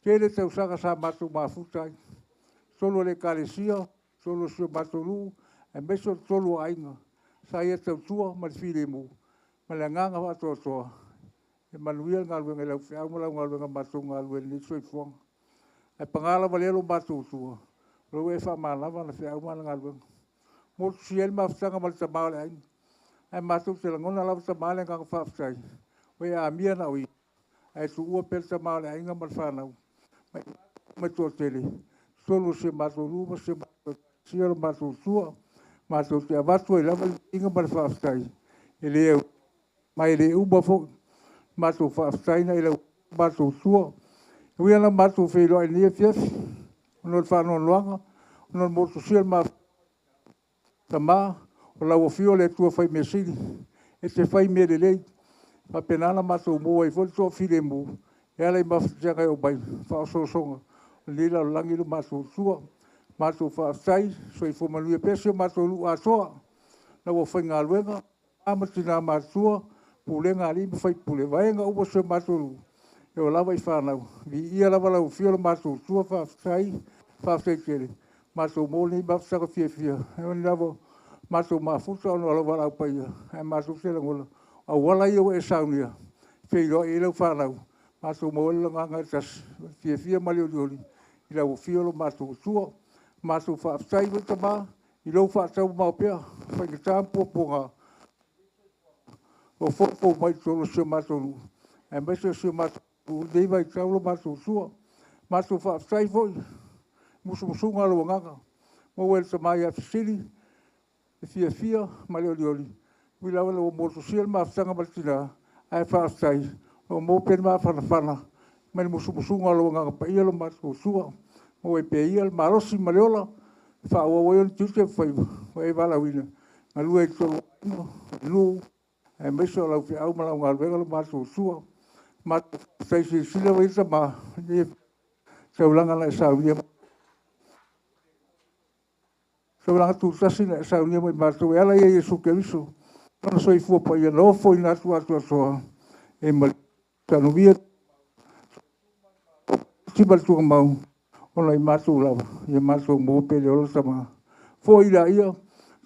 Kele tau sanga sa mātou maafutai. Solo le kālesia. Solo sio mātou lu. E meso tolu ainga. Sa ia tau tua ma le file mu. Ma le nganga watu toa. E manuia ngaluenga lau whiau malau ngaluenga mātou ngaluenga ni soi fuang. E pangala valelo mātou tua. Rau e wha mālawa na whiau mana ngaluenga. Motu siel mawhtanga mali tamale aini. E mātou te langona lau tamale nganga whawhtai. Oe a mia na oi. E tu ua pel tamale ainga mali whanau. Mai tua tele. Solo se mātou luma se mātou siel mātou tua. Mātou te avatu e lava inga mali whawhtai. E leo. Mai le uba fo. Mātou whaaftaina i lau mātou tua. Ui ana mātou whailoa i nia fiafi. Ono le whanau luanga. Ono le motu siel mā. Ta mā. O lau o fio le tua whai mea siri. E te whai mea le lei. Pa penana mātou mua i foli toa file mu. E ala i mawhatianga i o bai. Whaososonga. Ni lau langi lu mātou tua. Mātou whaaftai. So i whomanuia pesio mātou lu atoa. Na o whai ngā luenga. Amatina mātua. Pule ngā li me whai pule vaenga uwa se māturu. E o lawa i whanau. Vi ia lawa lau fio la māturu. Tua whawhtai kere. Māturu mōni mawhtaka fia fia. E o ni lawa māturu mafuta ono lawa lau paia. E māturu te langola. A wala i o e saunia. Whiro e lau whanau. Māturu mōni la nganga tas. Fia fia mali o liori. I lau fio la māturu tua. Māturu whawhtai wata mā. I lau whaatau maupea. Whai ki tāmpua punga. O fofo mai tolo se matolu. E mese se matolu. Dei vai taulo matolu sua. Matolu whaaftai foi. Musunga lo nganga. Mo wel te mai a fisiri. E fia fia. Mali oli oli. Wilawa lo moto siel maafutanga maltina. Ai whaaftai. O mo pen maa whanawhana. Mani musunga lo nganga pa ia lo matolu sua. Mo e pe ia lo marosi maliola. Whaawa waion tute whaiva. Wai wala wina. Ngalua e tolo. Nuu. E meso lau fi au malau ngā luenga lo mātou sua. Mātou taisi sila wa isa mā. Saulanga na e saunia. Saulanga tu tasi na e saunia mai mātou. E ala ia Yesu Keriso. Kana soi fua pa ia no foi na tu atu atoa. E mali. Tanuvia. Tibal tuka mau. Ona i mātou lawa. Ia mātou mō pele olo sama. Foi la ia.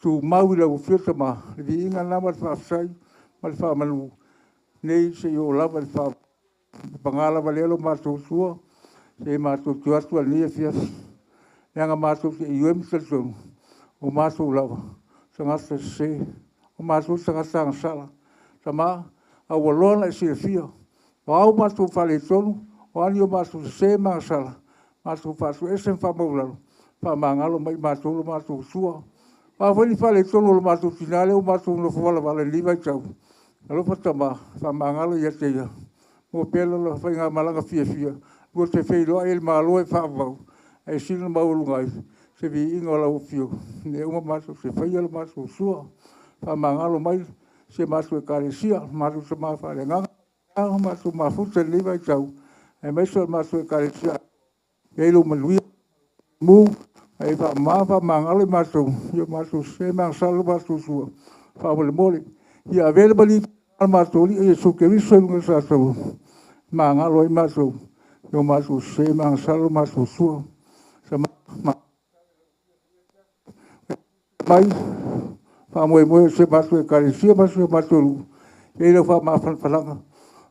Tu mau i lau fio sama. Vi inga nama whaafsai. Mal fa malu nei se yo lava el fa pangala valelo matou sua se matou tuatu al nia fias nga matou se yuem selson o matou lava sanga se o matou sanga sala sama a walona se fia o matou fale tonu o ani o matou se ma sala matou fa su esen fa maulalo fa mangalo mai matou sua fa voli fale tonu o matou finale o matou no fala vale liva tau. Alo patama, fa mangalo ia te ia. Mo pelo lo fa nga malanga fia fia. Mo te fei lo el malo e fa vau. E sino maulu ngai. se vi inga lau fio. Ne uma maso se whaia la maso sua. Wha mangalo mai se maso e karesia, maso se maa whare nganga. Maso maa futa lewa i tau. E maiso maso e karesia. Eilu manuia. Mu, e wha maa mangalo maso. Ia maso se maa salo maso sua. Wha wale mole. Ia available i maso li e so ke viso i mga sa sau. Mangalo i maso. Ia maso se maa salo maso sua. Sa maa mai fa moe se maso e karesia maso e maso lu e le fa ma falanga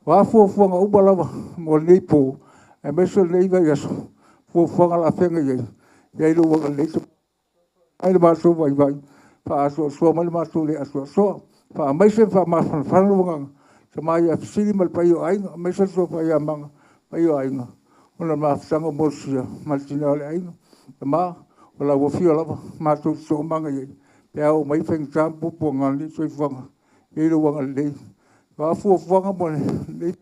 wa fo nga ubala mo nei po e meso nei va yaso fo nga la fenga ye lu wa le so ai le maso vai fa so mal maso le aso fa mai se fa ma falanga se mai a sili mal pa yo ai meso so fa ya manga pa yo ai ona ma sanga mo sia mal tinale ai ma wala wo fio lava mato so manga ye peo mai feng tampo po ngali so fanga e lo wanga le wa fu fanga mo le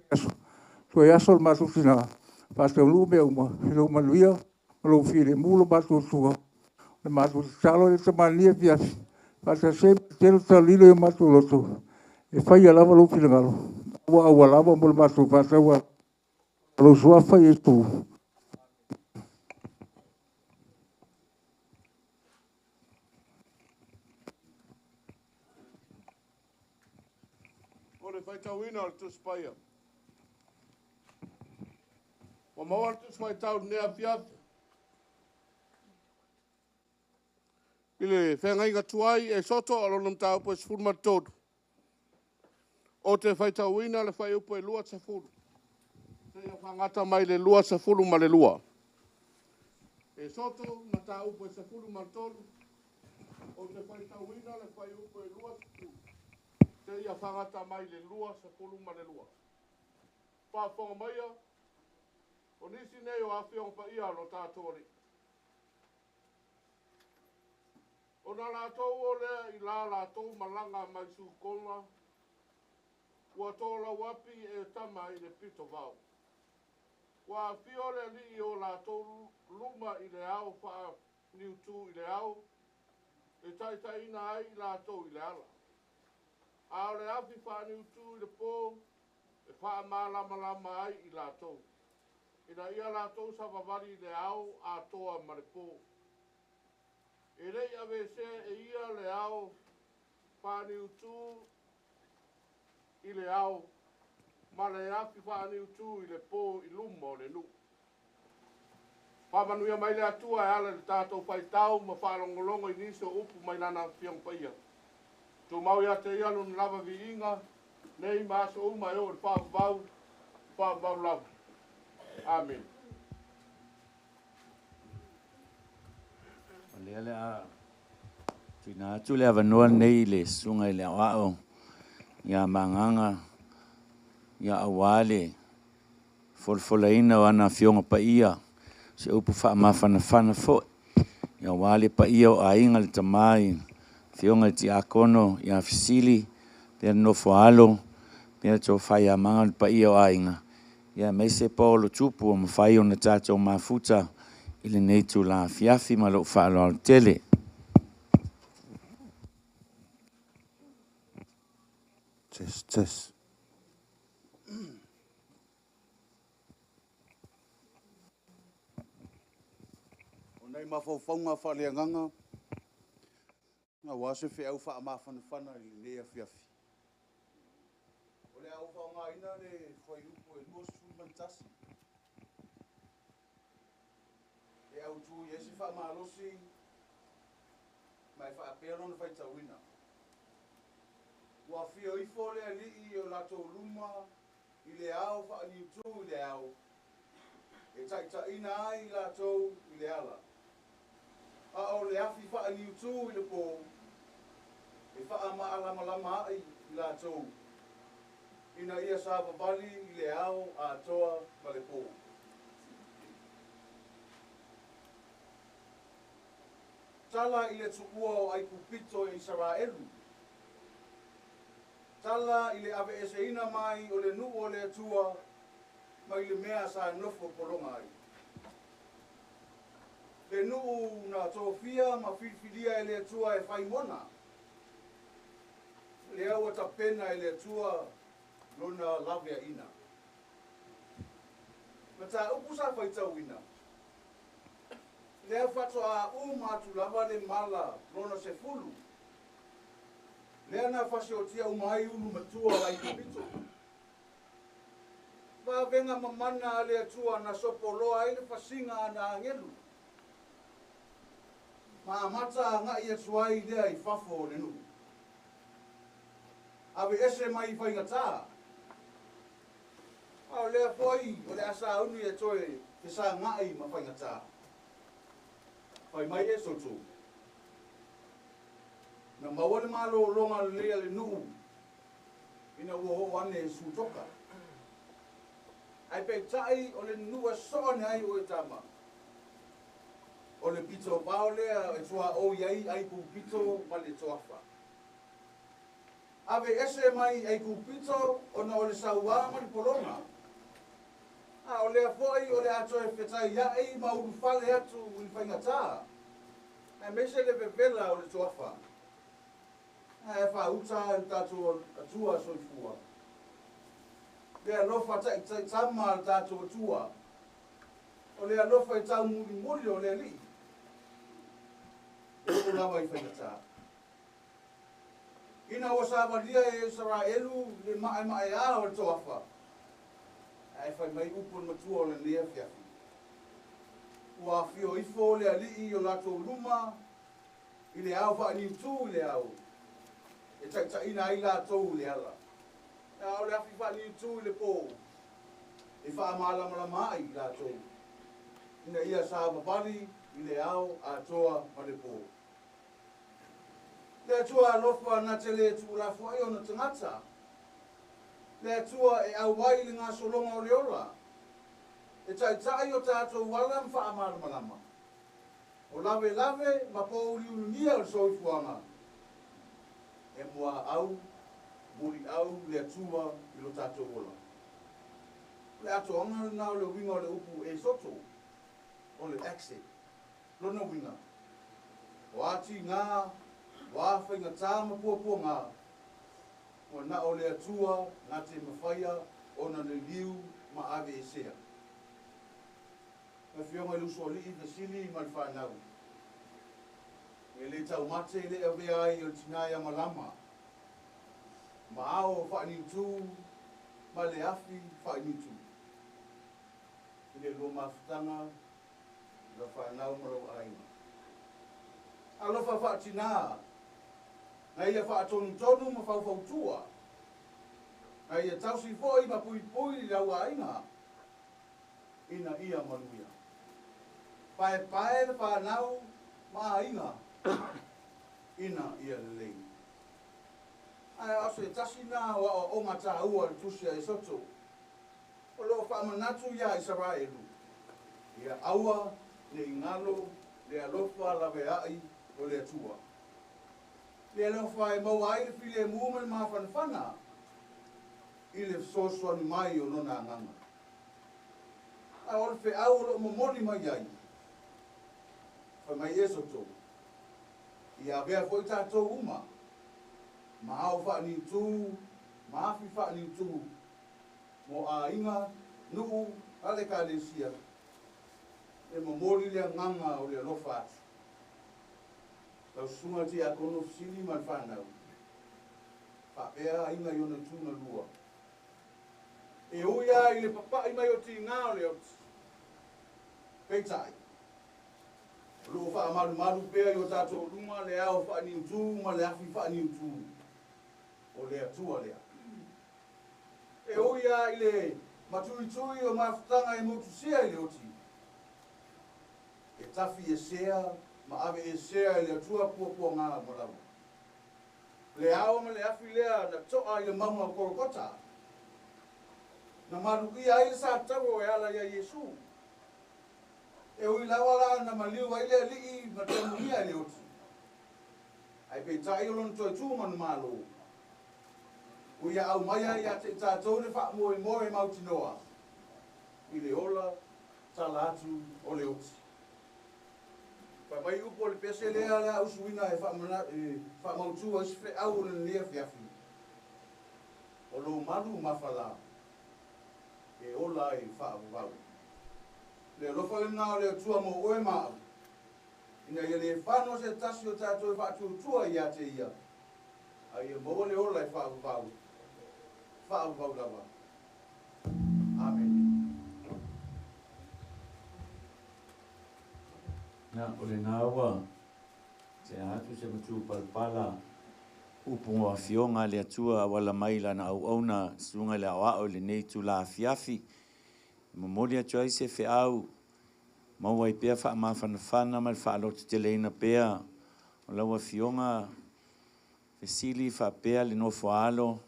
so ya sol maso sina pasto lu me uma lo maluia lo file mulo maso so le maso salo de semana via passa sempre ter salilo e maso lo so e fai lava lo file galo wa lava mo maso passa wa lo so fai tu. Vai tau ina al tus paia. Wa mawar tus vai tau nea fiat. Ile whenga inga tuai e soto alonam tau po e sfurma todo. O te vai tau ina le vai upo e lua sa furu. Te ia whangata mai le lua sa furu ma le lua. E soto na tau upo e sa furu ma todo. O te vai tau ina le vai upo e lua sa furu. Te ia whangata mai le lua sa pulu ma le lua. Whawhonga maia, o nisi nei o awhiong pa ia lo tātori. O nā lātou o lea i lā lātou malanga mai su konga, ua tōla wapi e tama i le pito vau. Ua whiore li o lātou luma i le au wha niutu i le au, e taitaina ai lātou i le ala. A le afi whaani utu i le pō, e wha malama ai i lātou. Ina ia lātou sa wavari le au a toa ma le pō. E rei ave se e ia le au whaani utu i le au, ma le afi whaani utu i le pō i lumo le nu. Whamanuia mai le atua e ala le tātou whaitau ma whalongolongo i niso upu mai nana whiong paia. Tu mau ia te ia luna lava vi inga, nei maso uma e o le whaavau lava. Amen. Lea lea, tuna atu lea vanua nei le sunga i le awao, ia manganga, ia awale, folfolaina o ana fionga pa ia, se upu wha mawhanawhana fo, ia wale pa ia o ainga le tamai, fionga ti akono ia fisili pe no foalo pe to fai amanga pa ia ainga ia me se polo tupu mo fai ona tato mafuta ile nei tu la fiafi ma lo falo al tele Test. Onai mafaufaunga whaleanganga nga wase fe au fa ma fana le ya fiafi ole au fa nga ina le foi upo e mos fumantasi e au tu yesi fa ma losi mai fa pero no fa tawina wa fio I fole ali I o la to luma I le au fa ni tu le au e ta ina ai la to I le ala a o le afi fa ni tu I le po e wha ama alama ai I la tau. Ina ia sa babali I le au a toa ma le pō. Tala I le tuua o ai kupito I Israelu. Tala I le ave eseina mai o le nuu o le atua mai le mea sa nofo polonga ai. le nuu na tofia ma fifilia ele tua e faimona. Le au tapena ele tua lona lavea ina. Mata upusa faita wina. Le fato a tu lava le mala lona se fulu. Le na fasiotia umai ulu matua lai pito. Va venga mamana le tua na sopoloa ile fasinga na angelu. Ma mata nga ia tuai lea I fafo le nu. Awe ese mai fai ngata. Au lea foi, o le asa unu ia toe te sa ngai ma fai ngata. Fai mai e sotu. Na mawale malo longa lea le nu. Ina uho wane su toka. Ai pe tai o le nu a sone ai o e tama. O le pito pao lea e tua o iai ai ku pito ma le toafa. Ave ese mai ai ku pito o na o le saua ma le polonga. A o le foi o le ato e fetai iai ma uru fale atu uli whaingata. E mese le vevela o le toafa. E wha uta e tato atua soifua. Le alofa ta tama tato atua. O le alofa e tau muri o le li. O lava I whaingata. Ina o sawalia e Saraelu le mai a o le toafa. Ai whai mai upon matua o le lea fiafi. Ua fio ifo le alii o lato luma. I le au wha ni tu le au. E ta ina ai lato le ala. E au le afi wha ni tu le po. E wha amala mai lato. Ina ia sa mapari I le au a toa ma le po. Le atua alofa na te le tu la fuai o na tangata. Le atua e au wai le ngā solonga o le ola. E tai o tātou wala mwha amara malama. O lawe ma po uriunia o soifuanga. E mua au, muri au le atua I lo tātou ola. Le atua anga nao le winga o le upu e soto. O le exit. Lona winga. O ati ngā wa whainga tāma pua ngā. O na o le atua, ngā te mawhaia, o na le liu ma ave e sea. Ka whionga I luso li I te sili ma le whanau. E le tau mate le a vea ai o tinaya malama. Ma ao whaani tū, ma le afi whaani tū. I le lo mawhitanga, le whanau marau aina. Alofa whaatina, na ia whaatonu ma whauwhautua. Na ia tausi foi ma pui lau aina. Ina ia manuia. Pae na whanau ma aina. Ina ia lelei. Ai aso e tasi nā o ngata ua le tusia e soto. O lo whaamanatu ia I Saraelu. Ia aua, le ingalo, le alofa lawe ai o le atua. Le alofa e mau ai le fili e mume ma whanawhana. I le sosua ni mai o nona nganga. A o le whi au lo momoni mai ai. Whai mai e soto. Ia bea fo I tātou uma. Ma au whaani tū, ma afi whaani tū. Mo a inga, nuu, ale ka le sia. E momori le nganga o le alofa atu. Tau sunga ti a kono fisili man whanau. Whapea inga iona tūna lua. E uia I le papa I mai o ti ngā o le oti. Peitai. Lua wha maru pea I o tātou ruma le au whaani tū, ma le afi whaani tū. O le atua lea. E uia I le matui o mawhitanga e motusia I le oti. E tafi e sea, ma ave e sea I le atua pua ngā marawa. Le ao ma le afi lea na toa I le maunga o korokota. Na maruki ai sa taro e ala ia Yesu. E ui lawala na maliu ai le lii ma temuia le oti. Ai pe tai olon toi tu manu malo. Uia au maia ia te tātou ne wha moe mauti noa. I le ola, tala atu o le oti. Pa mai upo le pese lea la usuina e fa mautua si fe au le lea fiafi. O lo malu mafala. E ola i fa avuvau. Le lofa le nao le tua mo oe maa. Ina ia le whano se tasi o tātou e whātu tua i a te ia. A ia mo le ola i fa avuvau. Fa avuvau lava. Amen. Na o le naua te atu se matu palpala upunga fionga le atua wala mai lana au auna sunga le awao le nei tu la fiafi mamoli atua i se fe au maua i pea wha mawhanawhana mai wha alo te leina pea o laua fionga fesili wha pea le no whaalo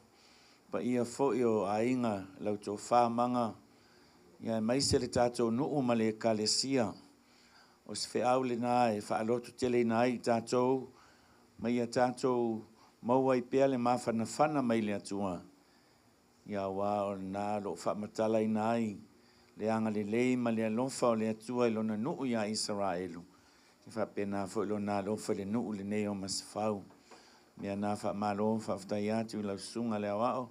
pa ia fo i o ainga lau tō whamanga ia mai se le tātou nuu ma le kalesia o se fe au le nā e wha alo te leina ai tātou mai a tātou maua i pea le mawhanawhana mai le atua. Ia wā o nā lo whamatala i nai, le anga le lei ma le alofa o le atua i lona nuu ia Israelu. Ki whapena fo i lona alofa le nuu le neo maswhau. Mea nā whamalo whaftai atu lau sunga le awao,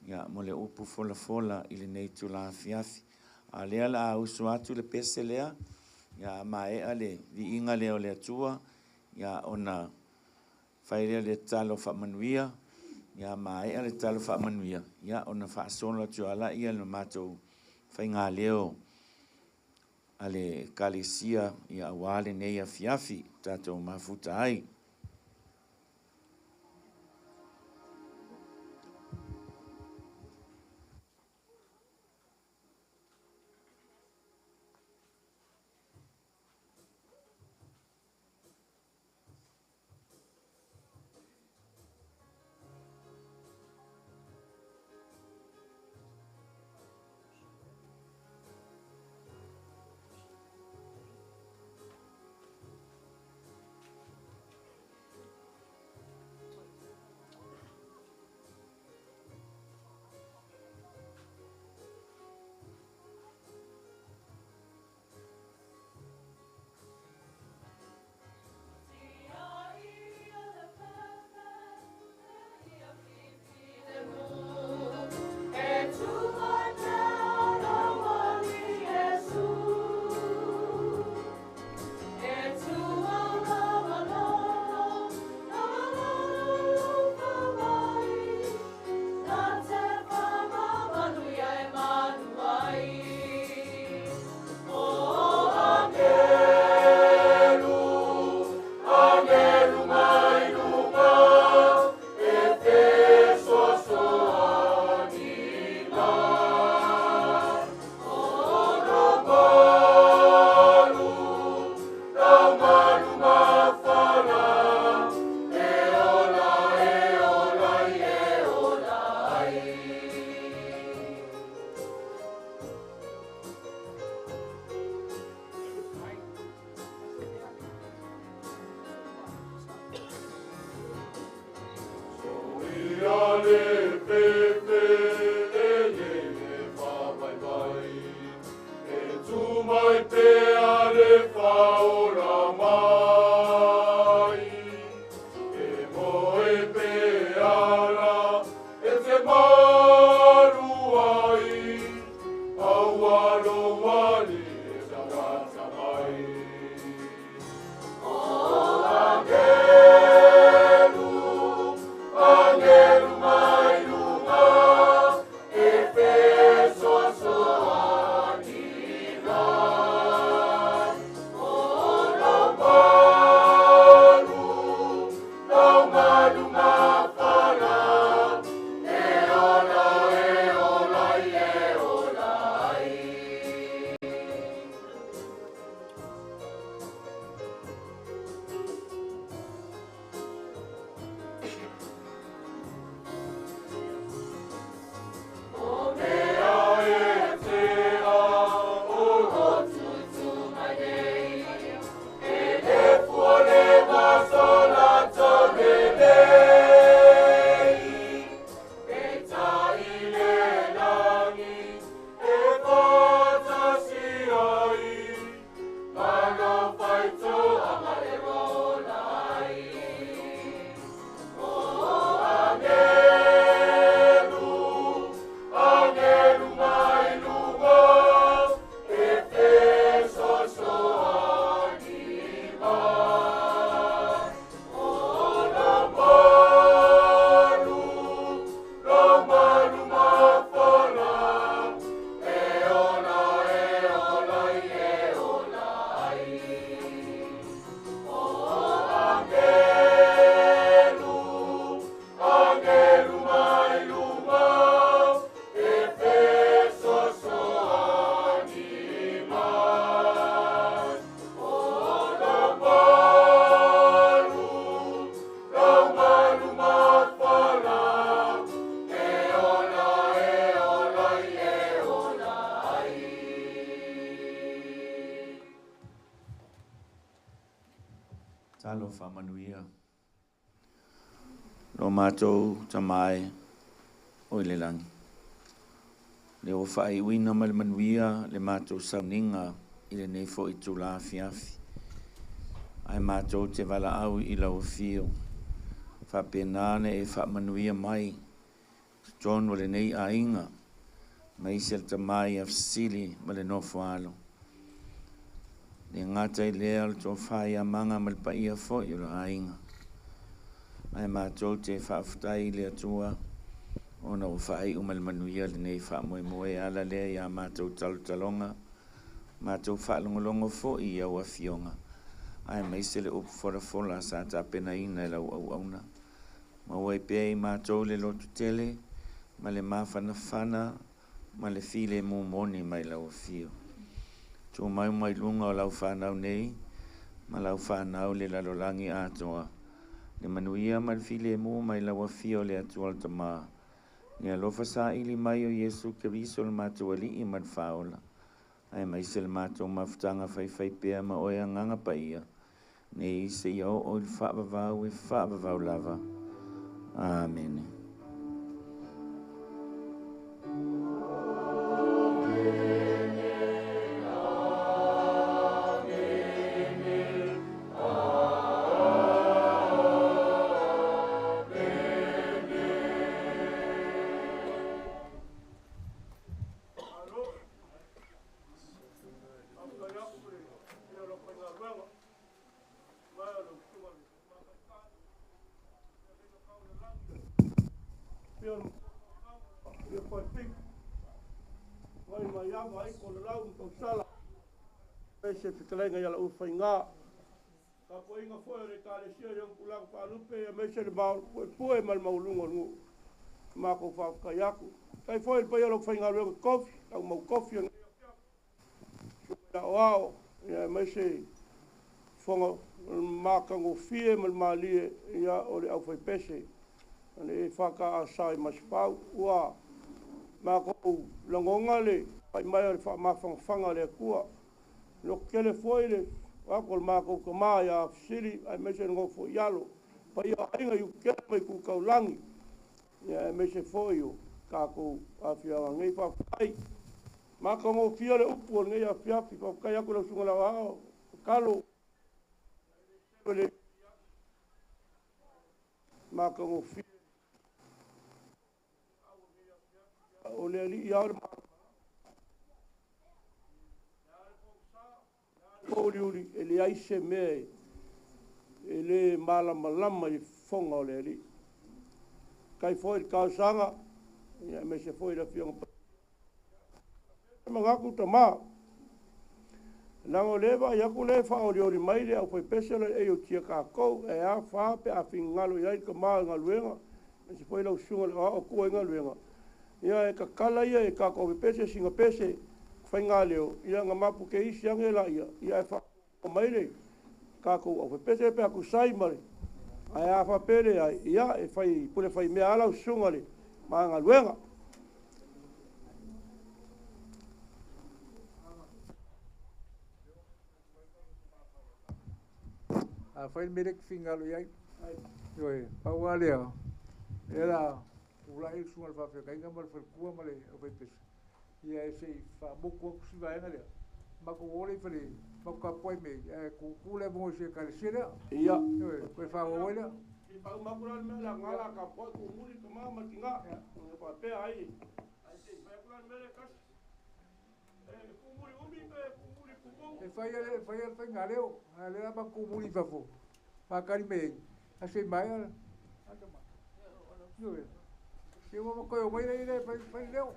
ia mo le upu fola fola i le neitu la fiafi. A lea la usu atu le pese lea, ia maea le vi inga leo le atua, ia ona whairea le talo whamanuia, ia maea le talo whamanuia, ia ona whaasono atu ala ia le matou whainga leo a le kalesia ia awale nei a fiafi tātou mafuta ai. Yeah. Lo mātou tamai o le langi. Le o whai uina ma le manuia le mātou sauninga i le nei fo i tūla fiafi. Ai mātou te wala au i lau fio. Whapenane e wha manuia mai. John o le nei a inga. Ma isi al tamai a fsili ma le nofo alo. Le ngata i lea al tō whai a manga ma le pa ia fo i la a inga. Ai mātou te whaafutai le atua. Ona o whai umal manuia le nei wha moe moe ala lea ia mātou talonga. Mātou whaalongolongo fo i au a fionga. Ai mai se le upu fora fola sa ta pena ina e lau au auna. Ma wai pia i mātou le lotu tele, ma le mawhana whana, ma le file mu moni mai lau a fio. Tō mai mai lunga o lau whanau nei, ma lau whanau le lalolangi atoa. Le manuia ma le file mu mai lau a fio le atua alta maa. Ni alofa sa ili mai o Yesu Keriso le mātou ali i man whaola. Ai mai se le mātou mawhtanga whai pia ma oia nganga pa ia. Ne i se iau o il whaavavau e whaavavau lava. Amen. Se fitalenga ia la ufa inga. Ka po inga foi re ka le sia yang pulang pa lupe ya me se ba poe mal maulungo ngu. Ma ko fa ka yaku. Kai foi pa ia lo fa inga lo kofi, au mau kofi. Ya wao, ya me se fonga ma ka ngo fie mal mali ya o le au foi pese. Ane fa ka asai mas pau wa ma ko longonga le pai mai fa ma fanga le kua. Lo kele foile wa kol ma ko ma ya siri ai me se ngo fo yalo pa ia inga yu ke mai ku ka langi ya me se fo yo ka ko afia ngai pa kai ma ko ngo fia le upu ngai ya fia fi pa kai ko lo sunga la wa kalo ma ko ngo fia o le li ya Uri ele aise me ele malama i fonga o le ali. Kai foi ka sanga ia me se foi la fiong. Mangaku tama. Lango leva ia ku le fa o ori mai le au foi pesela e o tia ka ko e a fa pe a fingalo ia ka ma ngaluenga. Me se foi la usunga o ko ngaluenga. Ia e ka kala ia e ka ko pese singa pese whaingaleo, ia ngā mapu ke isi angela ia e wha o maile, kako au pese pe aku sai mare, ai a wha pere ai, ia e whai, pule whai mea alau sungale, maa ngā luenga. A whai merek whingalo iai, ioi, pau alea, era, ulai sungal whawhia, ka inga mara whakua male, au whai pese. Ia e sei wha moko aku siwa enga lea. Mako ore whare, mako ka poi me, kukule mo se kare sere. Ia. Koe wha oe lea. I pau makuran me la ngala ka poi kumuri ka mama ki ngā. Pa pea ai. Ai sei, makuran me le kasi. Kumuri umi pe, kumuri kukou. E whai ale ngā leo, lea ma kumuri whafo. Makari me, a sei mai ala. Ia. Ia mama koe o mai rei whai leo.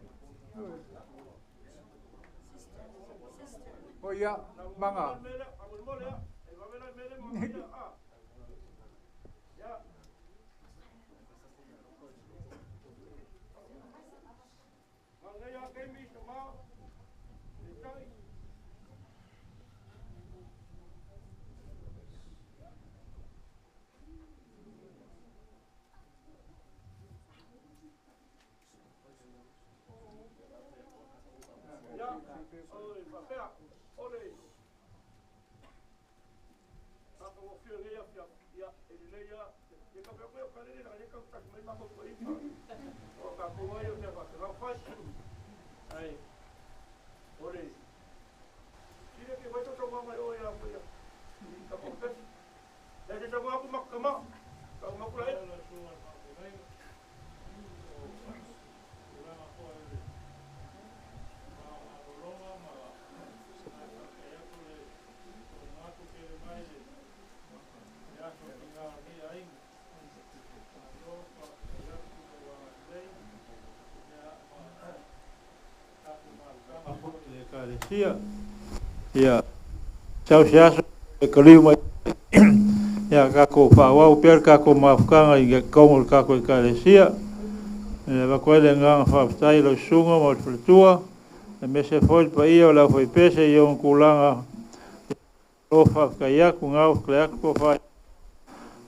Oh ya, manga. Sia. Ya. Sau sia e kaliu mai. Ya ka ko fa wa per ka ko mafkanga i ko ka ko ka sia. E va ko le nga fa stai lo sunga mo flutua. E me se foi pa io la foi pese io un kulanga. Lo fa ka ya ku nga ka ko fa.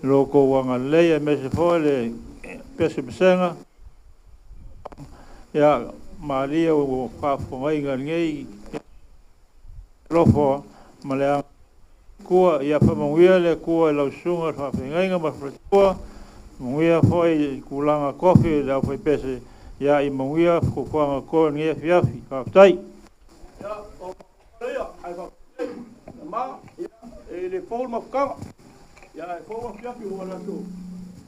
Lo ko wanga le e me se foi le pese besenga. Ya Maria o fa fo ngai ngai lofo malea kua ia fa manguia le kua lau sunga fa fingainga ma fletua manguia foi kulanga kofi la foi pese ia I manguia ko kuanga ko ngia fiafi fa tai ya o ia ai fa ma ia le fol ma ka ya fol ma fiafi o la tu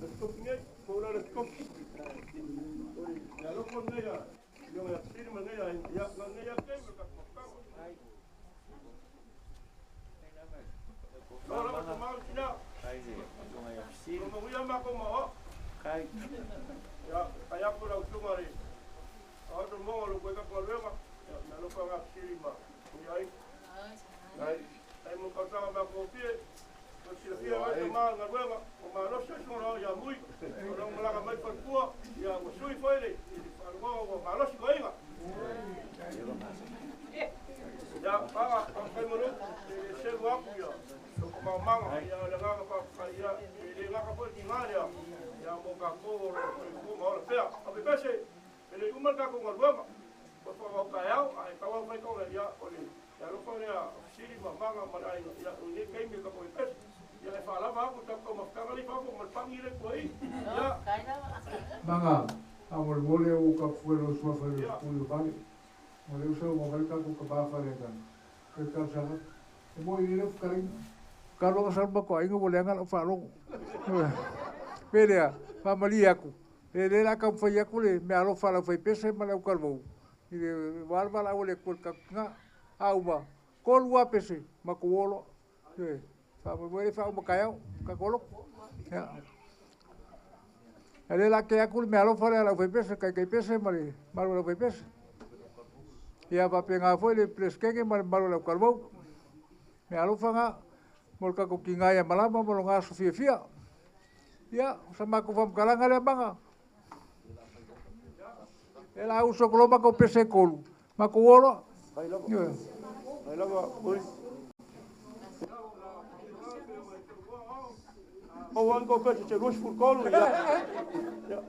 le skokinge ko la skoki ya lo ko ngia yo ya sini ma ngia ya ngia ke ka Ora ma tomar sina. Kai ze, toma ya sini. Como voy a ma como kai. Ya, kaya ko la tumari. Ahora mo lo puedo con luego. Ya lo puedo hacer ma. Y ahí. Ahí mo cortaba ma copie. Pues si lo quiero ver más la luego, como no sé no ya muy. No la mai por tua. Ya o sui foi le. Algo malo si goiga. Ya, para, kai mo no. Se va ya. Como mama ya le gaga pa ya le gaga por tingaria ya mo ka ko mo la fea a me pese le un marca con el huevo por favor caao ai ka wa mai ko ya ole ya lo pone a siri mama mama ya un ke mi ka ko pese ya le fala va ko ta ko ma ka li fa ko mo pangi le ko ya Manga, amor mole o ka fuero sua fa le pulo bani. Mole usa mo ka ko ba fa le kan. Ke ka sa mo i le karing kalau salba ko aingo boleh ngal farong. Pere pa mali aku. Pere la kam foi aku le me alo fala foi pese mala kalbo. Ide walba la ole ko nga auba. Kol wa pese makuolo. Fa mo le fa mo kayao ka kolo. Ya. Ele la que aku me alo fala la foi pese kai pese mali malo la foi pese. Ya pa penga foi le preskenge malo la kalbo. Me alo fanga Molka ko kinga ya malama mo nga Sofia fia. Ya, sama ko fam kalanga le banga. Ela uso gloma ko pese kolu. Mako wolo. Ai lava, oi. O wango ko se rush ful kolu ya. Ya.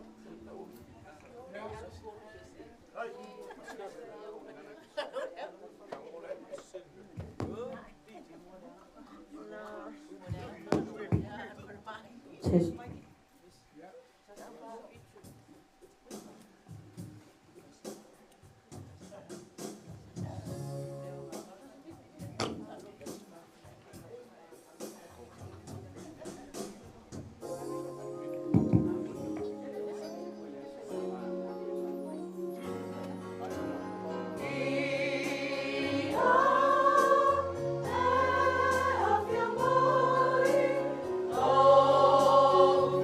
Oh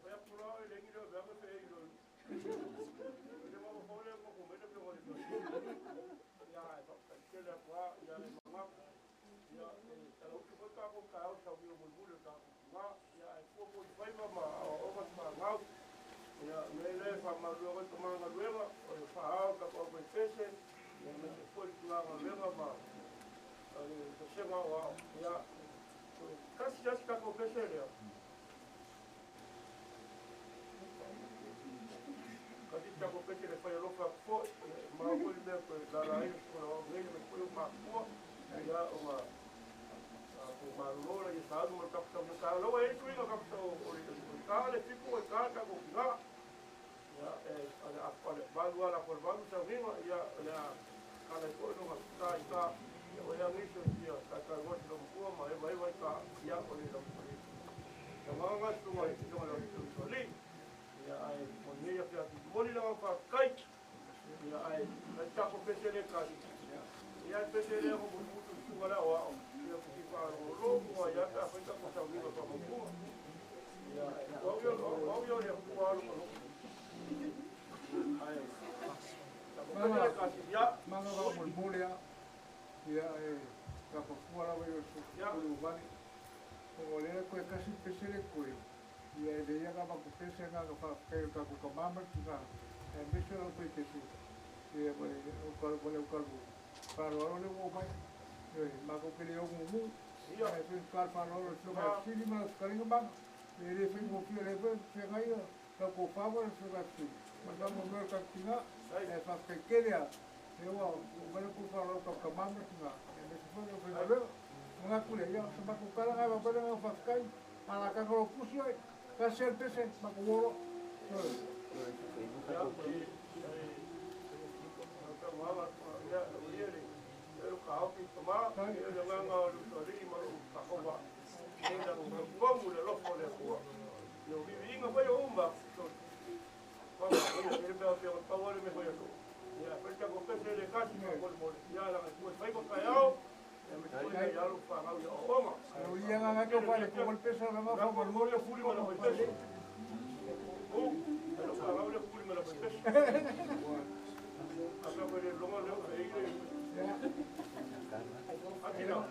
me pula le ngi do ba me fe ilo le mo ko le mo ko me le ko le ya to ke le kwa ya le ma ya lo que foi ka ko ka o wi mo mu le ka ma ya ko ko vai ma o ma ma ya me le fa ma lo ko ma nga luego o fa ka ko ko fese ya me foi tu nga luego ma se chega wa ya casi já está com o peixe ali, ó. Casi está com o peixe ali, foi a louca, foi, mas eu vou dizer que lá aí, me foi uma rua, já uma loura de estado, uma capitão de estado, logo aí foi uma capitão, o carro, ele ficou, o carro, tá com lá, já, vai lá na forma, já vem, já, cada coisa, uma está, o yang itu dia kata gua dalam gua mai mai ka ya oleh dalam oleh semangat semua itu dalam solid ya ai punya ya boleh dalam pakai ya ai kita ko pesele ka ya pesele ko butuh suara wa ya kita ro wa ya ka kita ko tahu ni ko mo ya obvio ya ko ai Manga va mulmulia ya ka ko fuara we so lu vani o le ko kasi pesele ko ya de ya ka ko pesele na ka ka ko mama ka e me se o ko ke su ya bo o ko para o le mo mai ma ko ke le o mu ya e se ka para o so ka sili ma ka ringa ba e le fe mo fi le fe se ga ya ka ko favor so ka si ma ka mo ka tinga e fa ke ke ya eu vou falar com a mamãe que lá mas foi o primeiro não é por aí se vai com o cara vai para não ficar a la casa lo puso vai ser pese mas o oro eu carro que tomar eu não não ali mas o carro vai ainda não vamos le loco le rua eu vivi em foi uma vamos ele vai ter o favor me foi ya perché con questo le case ma col ya la poi fai con caiao e mi poi ya lo fa ma io ma lo llega a que fare con il peso la ma fa col mole fuori ma lo fai oh pero fa ma lo fuori ma lo fai allora per il lungo lo fai aquí no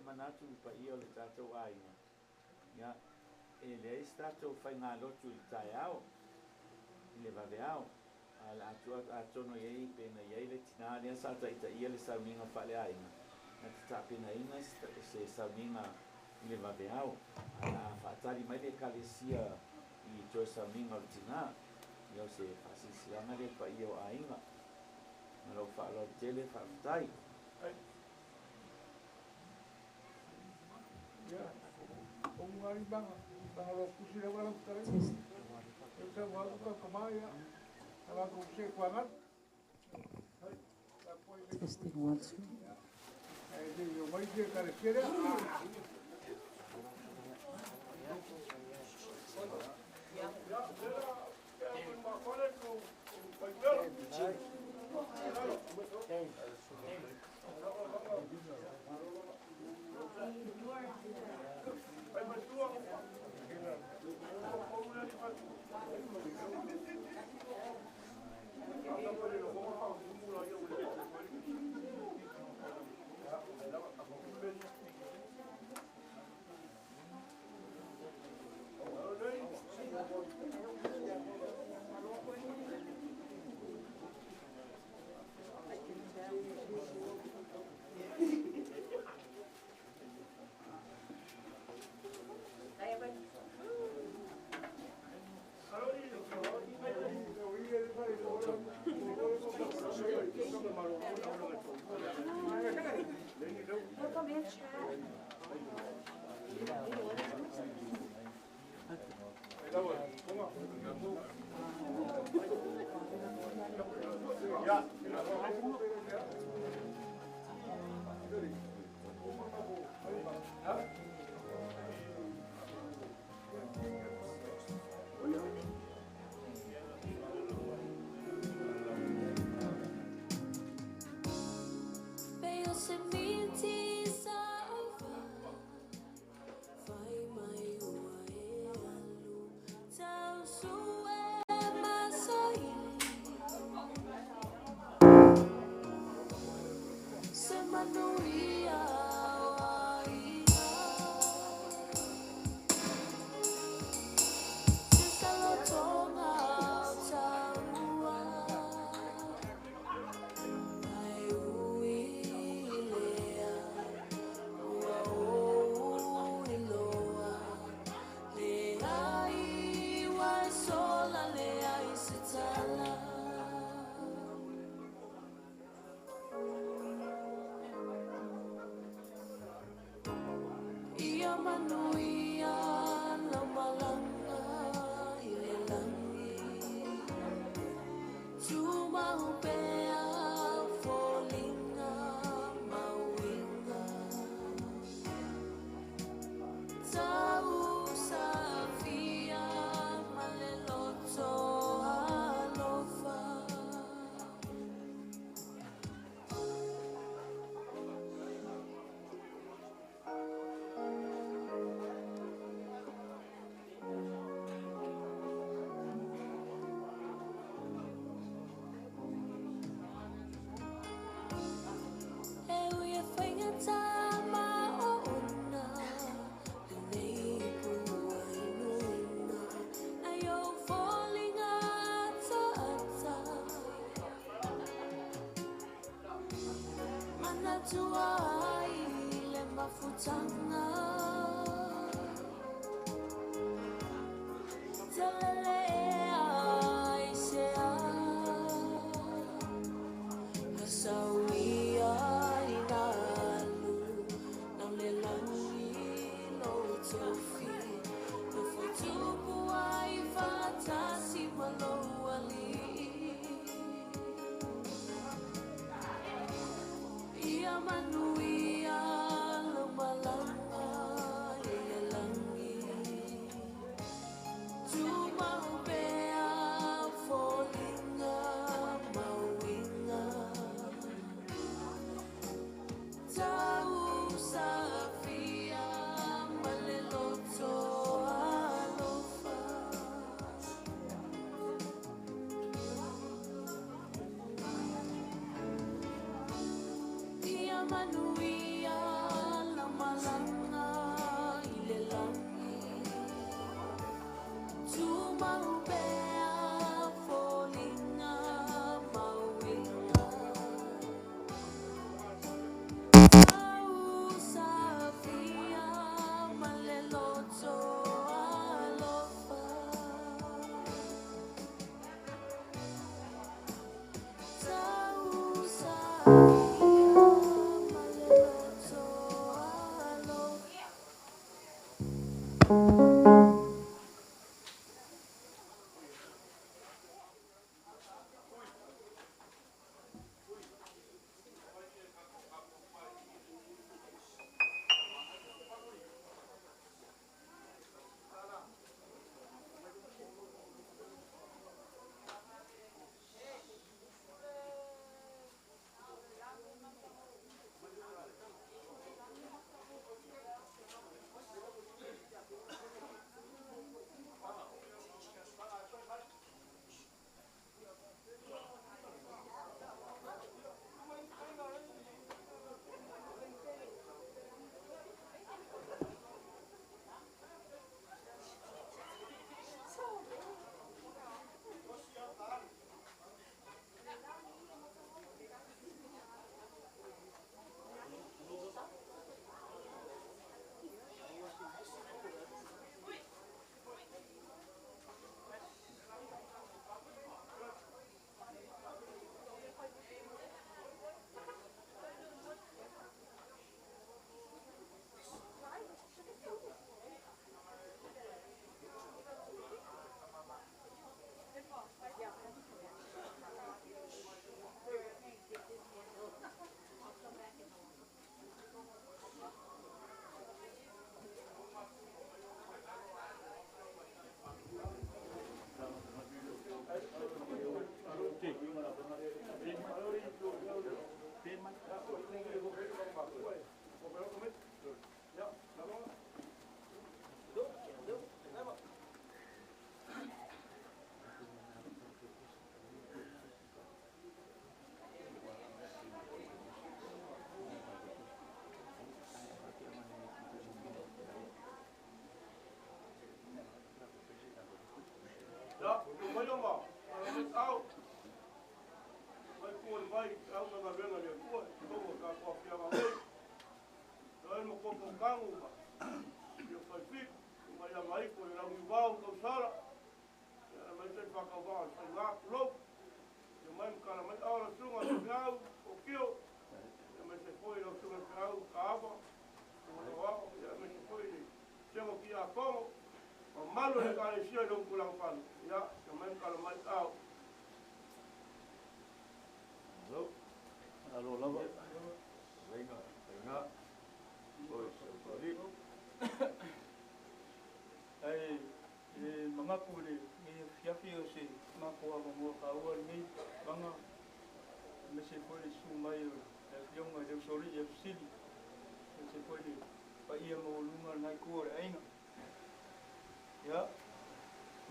manatu pa ia o le tātou ainga. Ia, e le eis tātou whai ngā lotu i tai au, i le vave au. A la atua atono iei, pena iei le tinārea sata i ta ia le sauninga whale ainga. Na te tā pena inga se sauninga i le vave au. A la whaatari mai le kalesia i toi sauninga o le tina. Iau se whasisianga le pa ia o ainga. Na lau whaalo tele whaafutai. Testing 1, 2.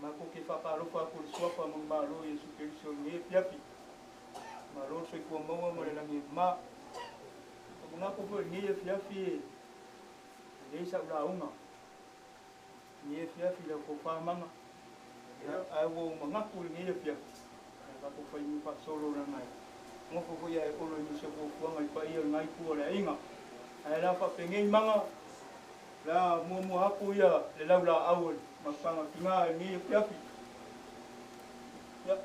Mako ke whakarofa ko le suapa mo malo Yesu Keriso nge piapi. Malo soi kua maua mo le langi ma. Ako nga ko po ngia fiafi le sa ula unga. Ngia fiafi la ko whamanga. Ai wo mangaku ngia fiafi. Ka ko whai mi wha solo na ngai. Ngoko ko ia e olo ni se ko kuanga i pa ia ngai kua le inga. Ai la wha pengei manga. La mua hapu ia le lau la awal. Mapanga ki ngā ngia fiafi. Ya.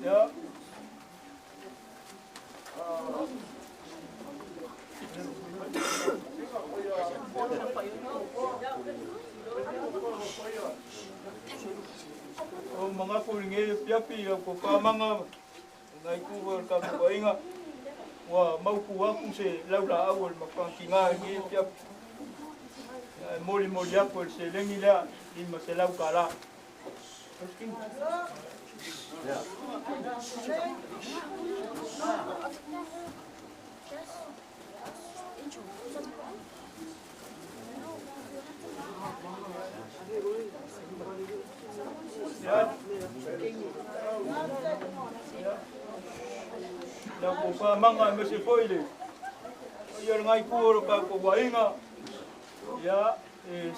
Ya. O mga kulinge piapi ko kamanga ngai ku ka ko inga wa mau ku aku se laula awal makankinga ngi piap moli moli aku se lengila di maselau kala. Ya. Ya ko pa manga me se foile. Ia ngai ku ro ka ko wainga. Ya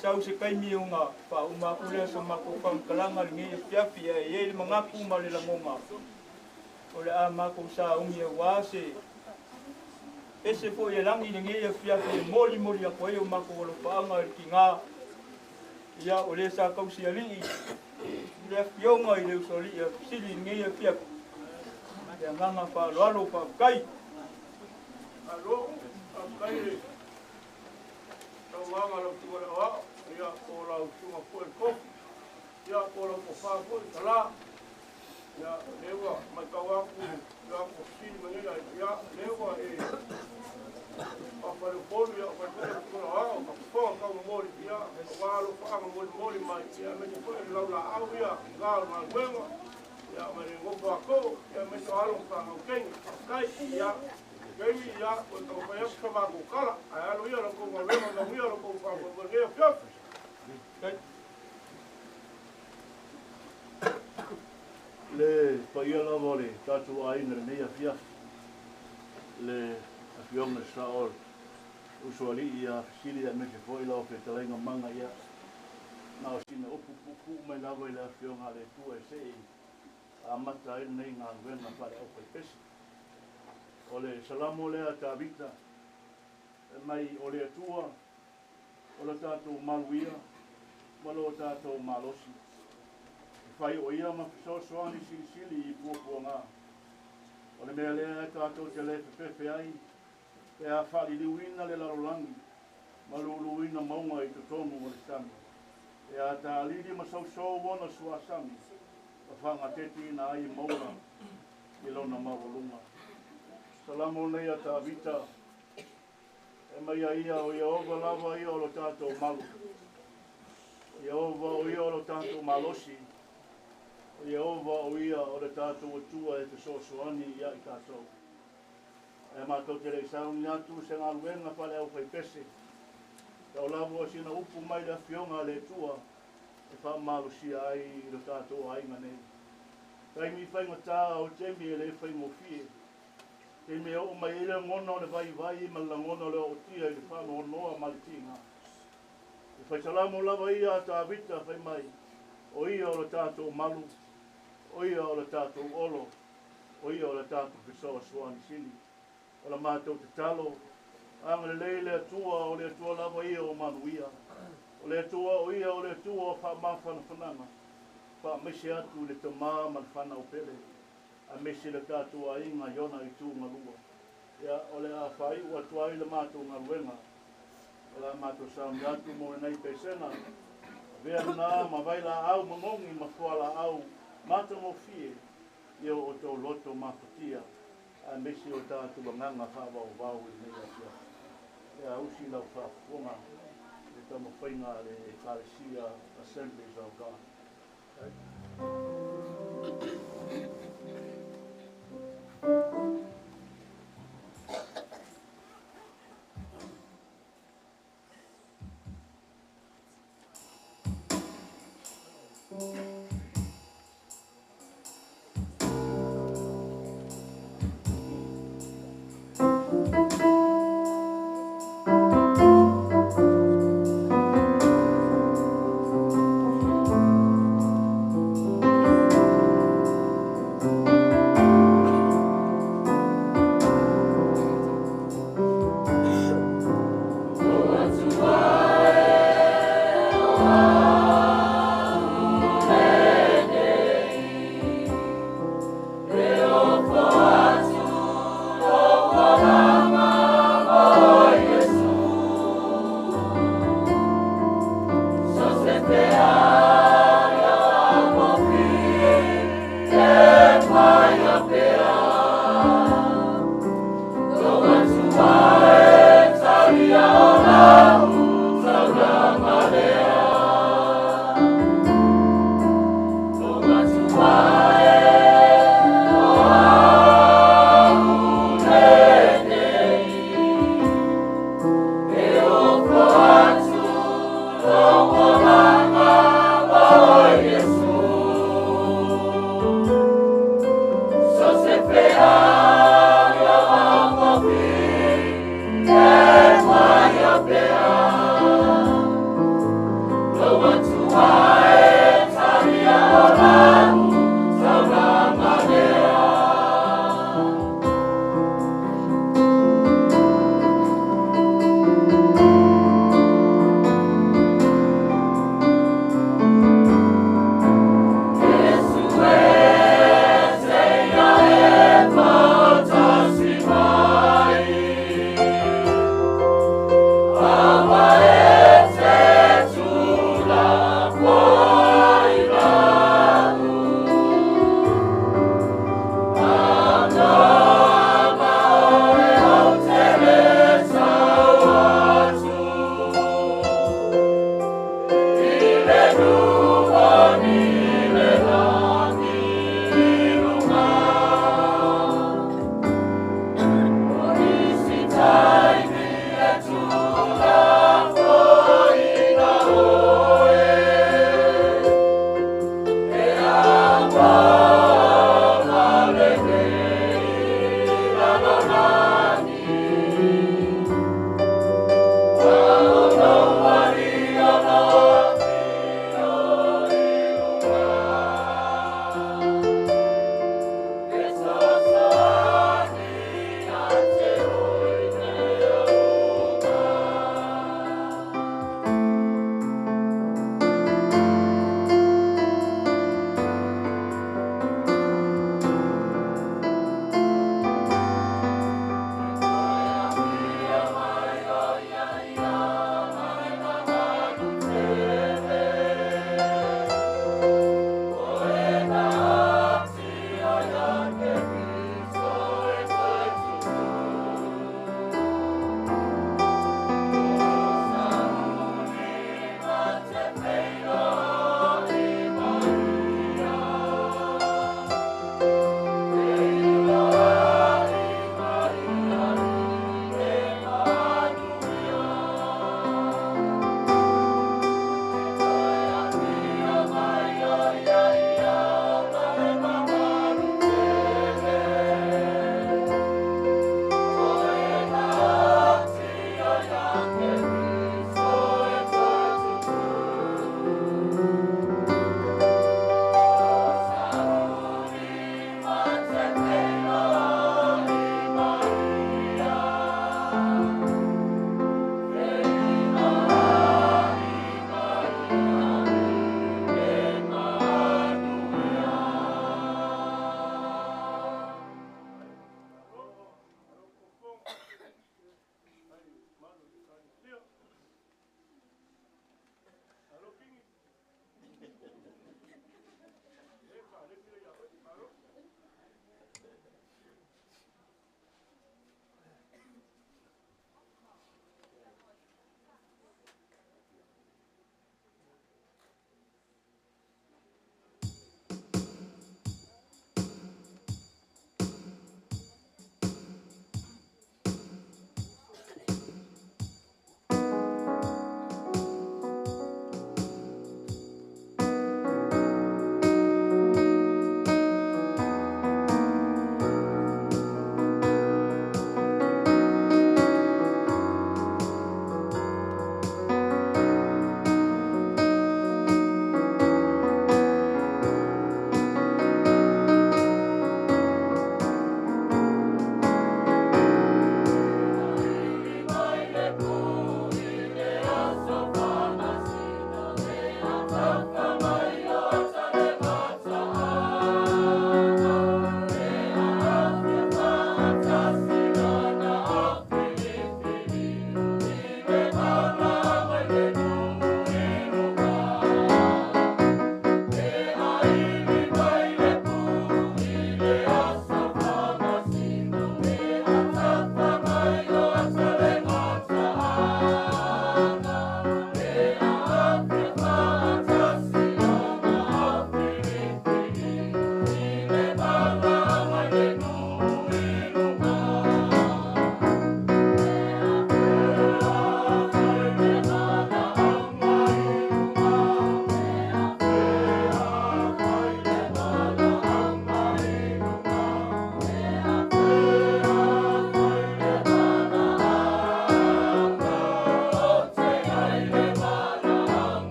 sau se kai mi unga pa uma ule so mako pang kalanga ngi piapi e mangaku male la ngonga. Ole a mako sa ungi wa se ese fo ye langi ngi e piapi moli moli a ko e mako lo panga ki nga. Ya ole sa kau si ali. Le fionga ile so li sili ngi e piapi. Ya nganga pa lo pa kai. Alo, kai. Mama lo tu la wa ya ko la tu ma ko ya ko lo ko fa ko la ya lewa ma ka wa ku ya ko si ma ni ya lewa e pa pa lo ko ya pa ko la wa ko ka mo ri ya wa lo fa mo ri ma ya me ko la la au ya ga ma wengo ya ma ni ngo ko ya me so alo pa mo ken kai ya Gei ya, o tau pai ap ka mako kala, ai alo ia rako ma rema na mia rako pa pa ngea piapi. Le paia lava le tatu aina le neia fiafi. Le afionga saol usuali ia fisili da mese foi lao pe talenga manga ia. Na o sina upu puku mai lava le afionga le tua e sei. A mata aina nei ngā ngwena pare au pai pesi. Ole salamo le ta vita mai ole atua ole tato maluia malo tato malosi fai o ia ma so soani sili puanga ole me le tato te le pepe ai e a fali liwina le larolangi malu luina maunga i tonu o le sami e a ta lidi ma so wona suasami fanga teti na ai mauna i lona mawalunga. Salamo nei a ta vita. E mai a ia o Iehova lava ia o lo tātou malu. Iehova o ia o lo tātou malosi. O Iehova o ia o le tātou atua e te sosoani ia i tātou. E mātou te rei sauni atu se ngā luenga pale au whai pese. Tau lavo o sina upu mai le fionga le tua e wha malosia ai i lo tātou ainga nei. Kai mi whainga tā o temi e le whaingo fie. Te me o mai ele ngono le vai ma la ngono le o tia le whano noa malitinga. E whai salamo lava ia ta vita whai mai. O ia o le tātou malu, o ia o le tātou olo, o ia o le tātou pisoa suani sini. O le mātou te talo, anga le atua o le atua lava ia o manuia. O le atua o ia o le atua o wha mawhana whananga. Wha mese atu le te maa man whana o pele. A mese le kātua inga iona i tū ngalua. Ia o le a whai ua tuai le mātou ngaluenga. O le mātou sauni atu mo nei pesena. Vea na ma vai la au mamongi ma fuala au mata mo fie ia o tō loto mapatia a mesi o tātu banganga whawa o wau i nei atia. Ia usi lau whafunga e tamo whainga le Ecclesia Assemblies of God. Oh,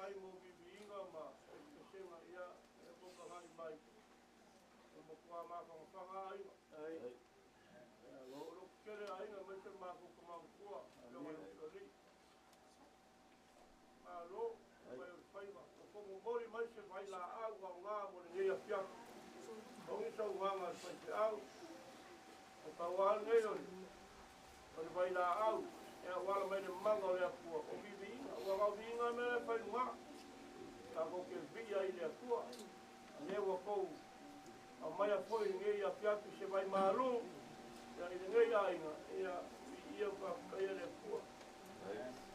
ai mo bibi inga ma e sema ia e boka hai mai o mo kwa ma ka whanga ai ai lo kere ai na mai te ma ko ma kwa lo wa lo ri ma lo mai fai ma ko mo mori mai se vai la agua nga mo ni ia pia o ni sa wanga sai te au o ka wa ngai o ni vai la au e wala mai de manga le akua o bibi o wa vinga me le fai nga ta ko ke via ile akua ne wa ko a mai a foi ngai a piatu se vai malu ya ile ngai ainga ia ka ia le akua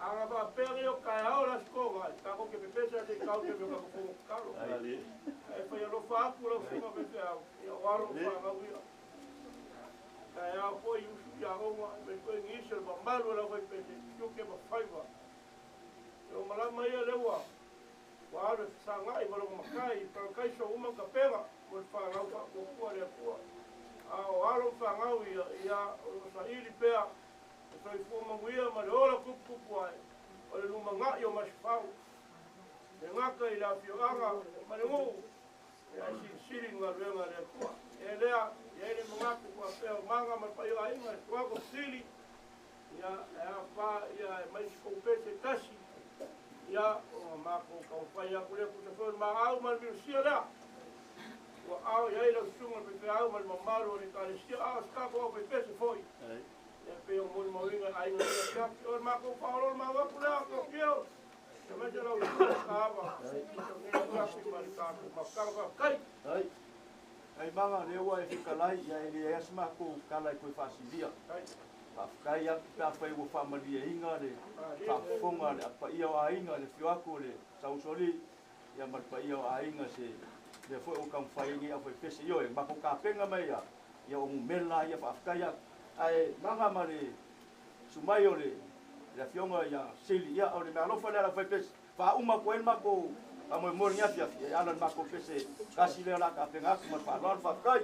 anga ba pere o kai ora skoga ta ko ke pepesa de kau ke ka ko kalo ai foi lo fa pula fuma pe au o aro fa ga wi kai a foi ya roma me ko initial ba malu la vai pete yo ke ba faiva yo mala mai lewa wa aro sanga i malo makai pa kai so uma ka pega mo fa la ko ko le ko a o aro fa nga ia o sa ili pea so i fuma wia ma le ora kupu ai o le luma nga yo mas pau le nga ka ila fiora ma le mo ya siri nga venga le ko elea ele mga ko pe manga ma pa ia inga ko sili ya pa ya mai ko pese tashi ya o ma ko pa ya ko le ko so ma au ma mi sia la o au ya ile sunga pe au ma mamalo ni ka sia a ska ko pe pese foi e pe o mo inga ai na ya o ma ko pa o ma wa ko la ko kio se me jalo ka ba ni ka si ma ka ma kai ai manga le wa e fikalai ya ele esma ko kala ko fasilia pa kai ya pa fa o family inga le pa fonga le pa ia a inga le fiako le sausoli ya mar pa ia a inga se le foi o kam fa inga foi pese yo e ma ko ka penga mai ya o mela ya pa kai ya ai manga mare sumai ole le fionga ya sili ya o le malo fa le foi pese fa uma ko el ma ko amo mor nya fia ya ala ma ko pese kasi le la ka penga ko ma fa fa kai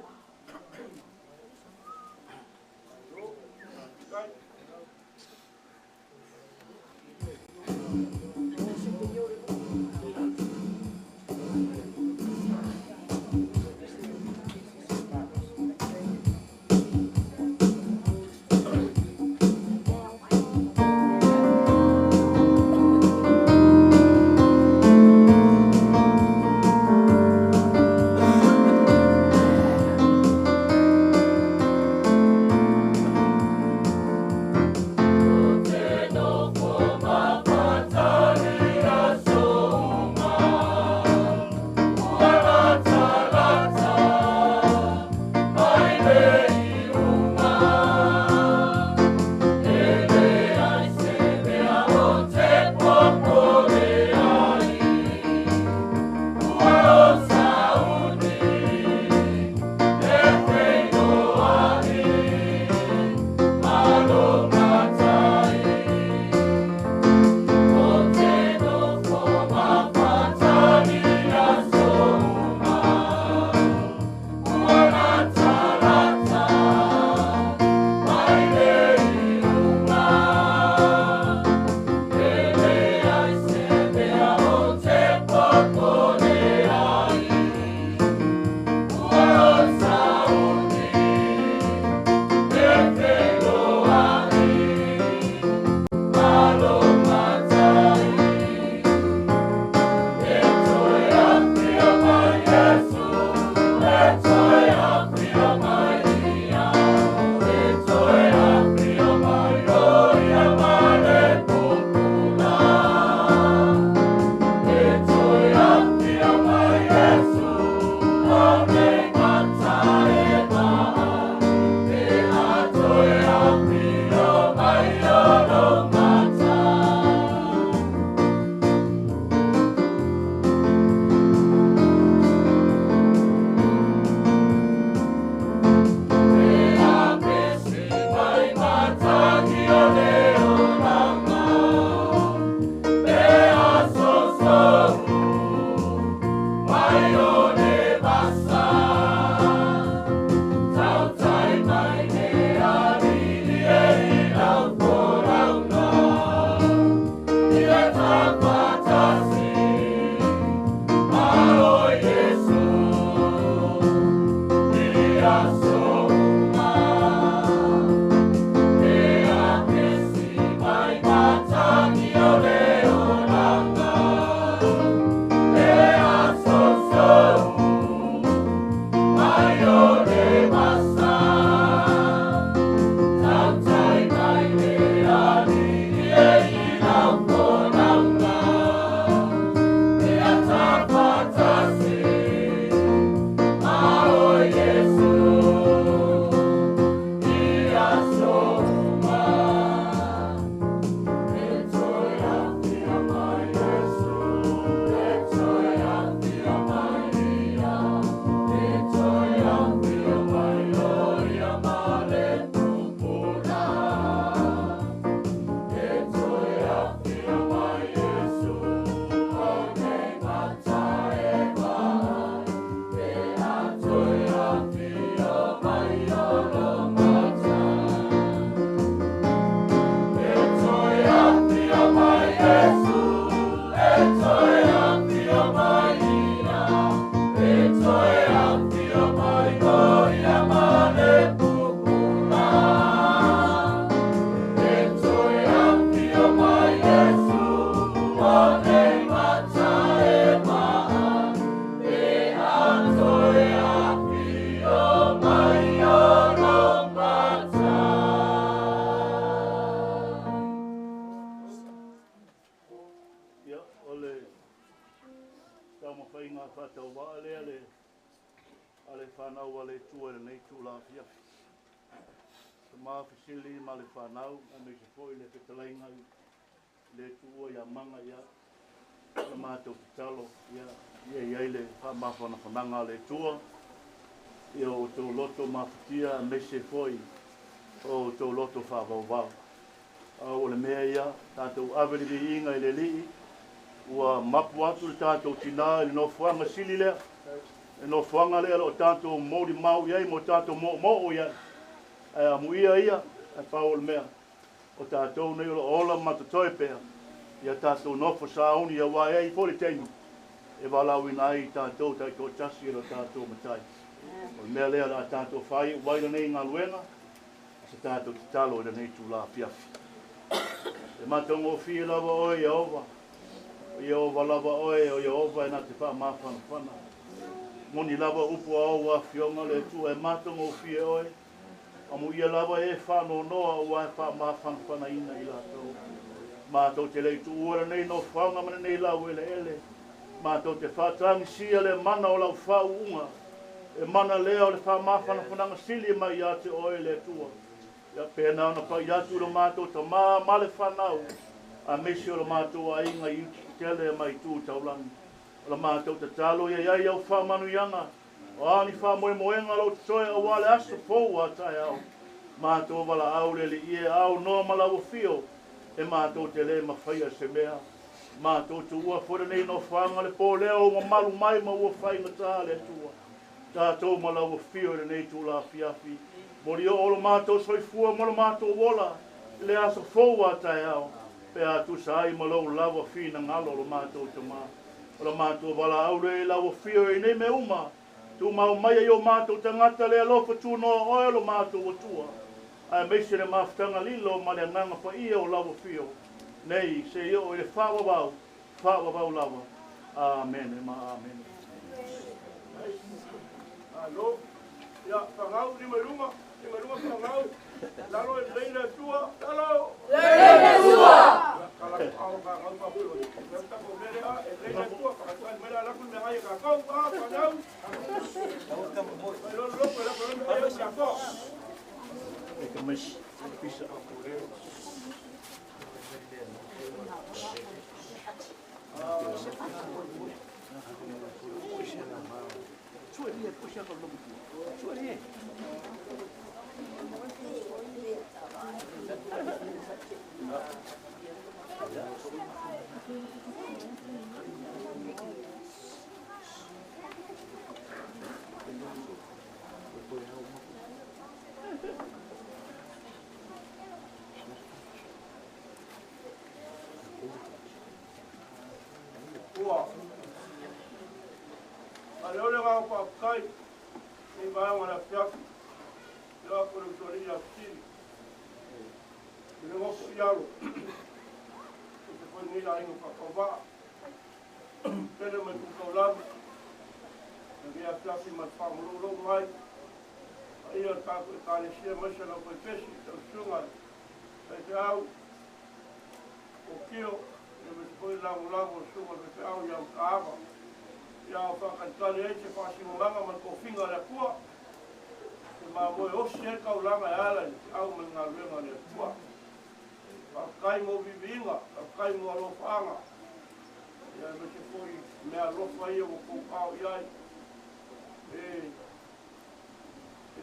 Fatasi mawhainga whātau wā lea le ale whanau ale tua le nei tū la fia. Sa maa whisili ma le whanau a me se fōi le petalainga le tua ia manga ia le mātou te talo ia iai le whamawhana whananga le tua ia o tō loto mawhitia me se fōi o tō loto whawawau. O le mea ia, tātou aweri vi inga i le lii, ua mapu atu le tātou tina i no whanga sili lea, e no whanga lea o tātou mōri mau iai, mo tātou mō iai. E a muia ia, e pao le mea, o tātou nei o ola matatoe pēa, ia tātou nofo sauni ia wā ei pōle teimi, e walau ina ai tātou tai tō tasi o tātou matai. O le mea lea la tātou whai, waira nei ngā luenga, se tātou te talo i nei tū la fiafi. E matongo fie lava oe Jehova. Jehova lava oe o Jehova e nā te wha mawhana whana. Moni lava upu au a fionga le tu e matongo fie oe. Amu ia lava e whano noa o e wha mawhana whana ina i lātou. Mātou te leitu ura nei no whaunga mana nei lau ele ele. Mātou te whātangi sia le mana o lau whau unga. E mana lea o le wha mawhana whananga sili mai a te oe le tua. Ia pēnā na pai atu lo mātou ta mā male whanau. A mesi o lo mātou a inga i tele mai tū taulangi. O lo mātou ta talo ia iai au whamanu ianga. O ani whamoe moenga lau te toe a wale asa fōu a tai au. Mātou wala au le li ie au noa malawa fio. E mātou te le mawhaia se mea. Mātou tu ua whore nei no whanga le pō leo ma malu mai ma ua whainga tā le tua. Tātou malawa fio le nei tū la fiafi. Mori o lo mātou soifua mo lo mātou wola, le asa fōu a tai au, pe atu sai mo lo lawa whina ngalo lo mātou te mā. O lo mātou wala aure e lawa whio e nei me uma, tu mau mai o mātou te ngata le alofa tu no oe lo mātou o tua. Ai meisi le mawhtanga lilo ma le nganga pa ia o lawa whio. Nei, se io e whawawau lawa. Amen, e ma amen. Alo, ia, whangau lima runga. Lalo leila tua, lalo. Leila tua. Kalau kau kau kau boleh, kita boleh ah leila tua. Kalau mereka lakukan mereka yang kau ah padau. Kalau lo boleh siapa? Mereka mesti bisa boleh. Cuba lihat pusat kalau begitu. Cuba lihat. Olha lá o papai, quem vai uma fiaca, lá por o Torinho aqui, ele vai criá-lo, depois nele aí no Pacová, ele me tocou lá, ele a fiaca mas famou logo mais, aí eu estava com a carecia, mas eu não foi peixe, então chunga, aí o que eu depois lá o lago chunga, eu ia água. Ia o whakatale e te whasimunga man ko whinga le kua. Te mā moe osi e kaulanga e ala ni au man ngā ruenga le kua. Kai mo vivinga, kai mo alofanga. Ia me te fōi mea lofa ia o kōkau iai.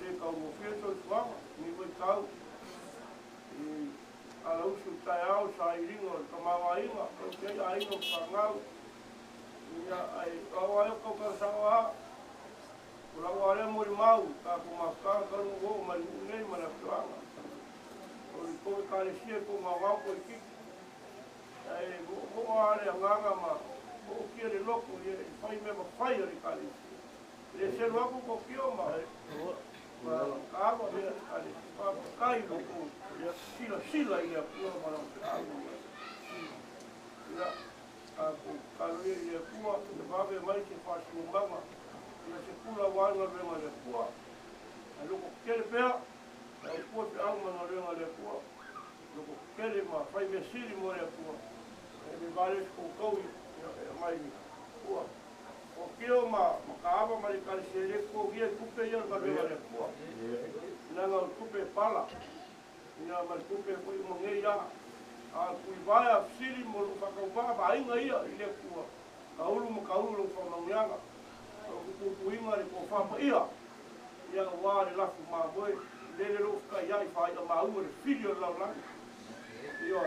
E kau mo whieto i tuanga, ni koe tau. Ala usu tai au sa i ringo, ka mawa inga, kau kei a inga whangau. Ia ai au ai ko ka sawa ula wale mo mau ka ko ma ka ka no ma nei ma na tuanga o ko ka le sie ko ma wa ko ki ai go ale nganga ma o ki le loko ye fai me ma fai ri ka le se lo ko ki o ma ka ko le ale pa kai lo ko ya sila ia ko ma na ia aku kalau ia kuat, sebab mai ke fasi mama, ia se pula wanga venga le kuat. Alu ko kele pea, ai kuat au mana venga le kuat. Lu ko kele ma fai me siri mo le kuat. E me vale ko kau mai kuat. o kio makaava ma le karisele ko gia kupe ia ma le kua na nga kupe pala ina ma kupe ko mo ngeia a kui vai a siri mo lu pakaupa ba inga ia ile kua kaulu mo kaulu ko mangianga ko kuinga le ko fa ia ia wa le lafu ma boy le lo ka ia i fa ia ma u le filio la la ia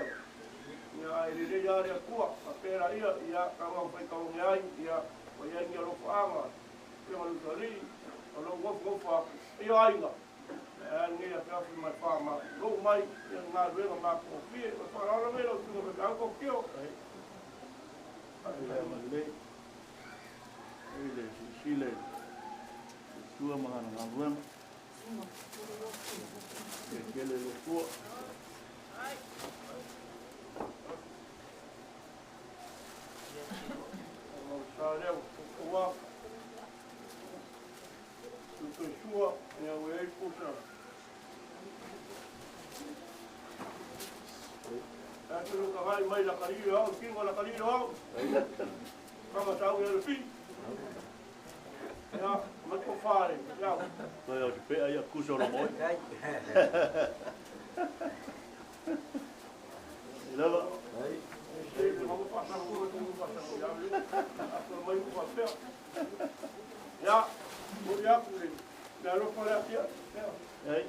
ia ile ia le kua a pera ia ka ma fa ka ngai ia o ia ni lo fa ma ia ma lu tari o lo go fa ia ainga ni a tra fi ma fa ma lo mai ia na le ma ko fi fa la le lo tu me ka ko kio ai ma le ile Chile tua mahana na ruem que le tua o sale o wa tu sua e o ei puxa aquilo que vai mais la carilho ao que la carilho ao vamos a o fim ja, met ervaring. Ja. Nou ja, je koes zo nog mooi. Ja, moet je afdoen. Daar nog maar even. Nee.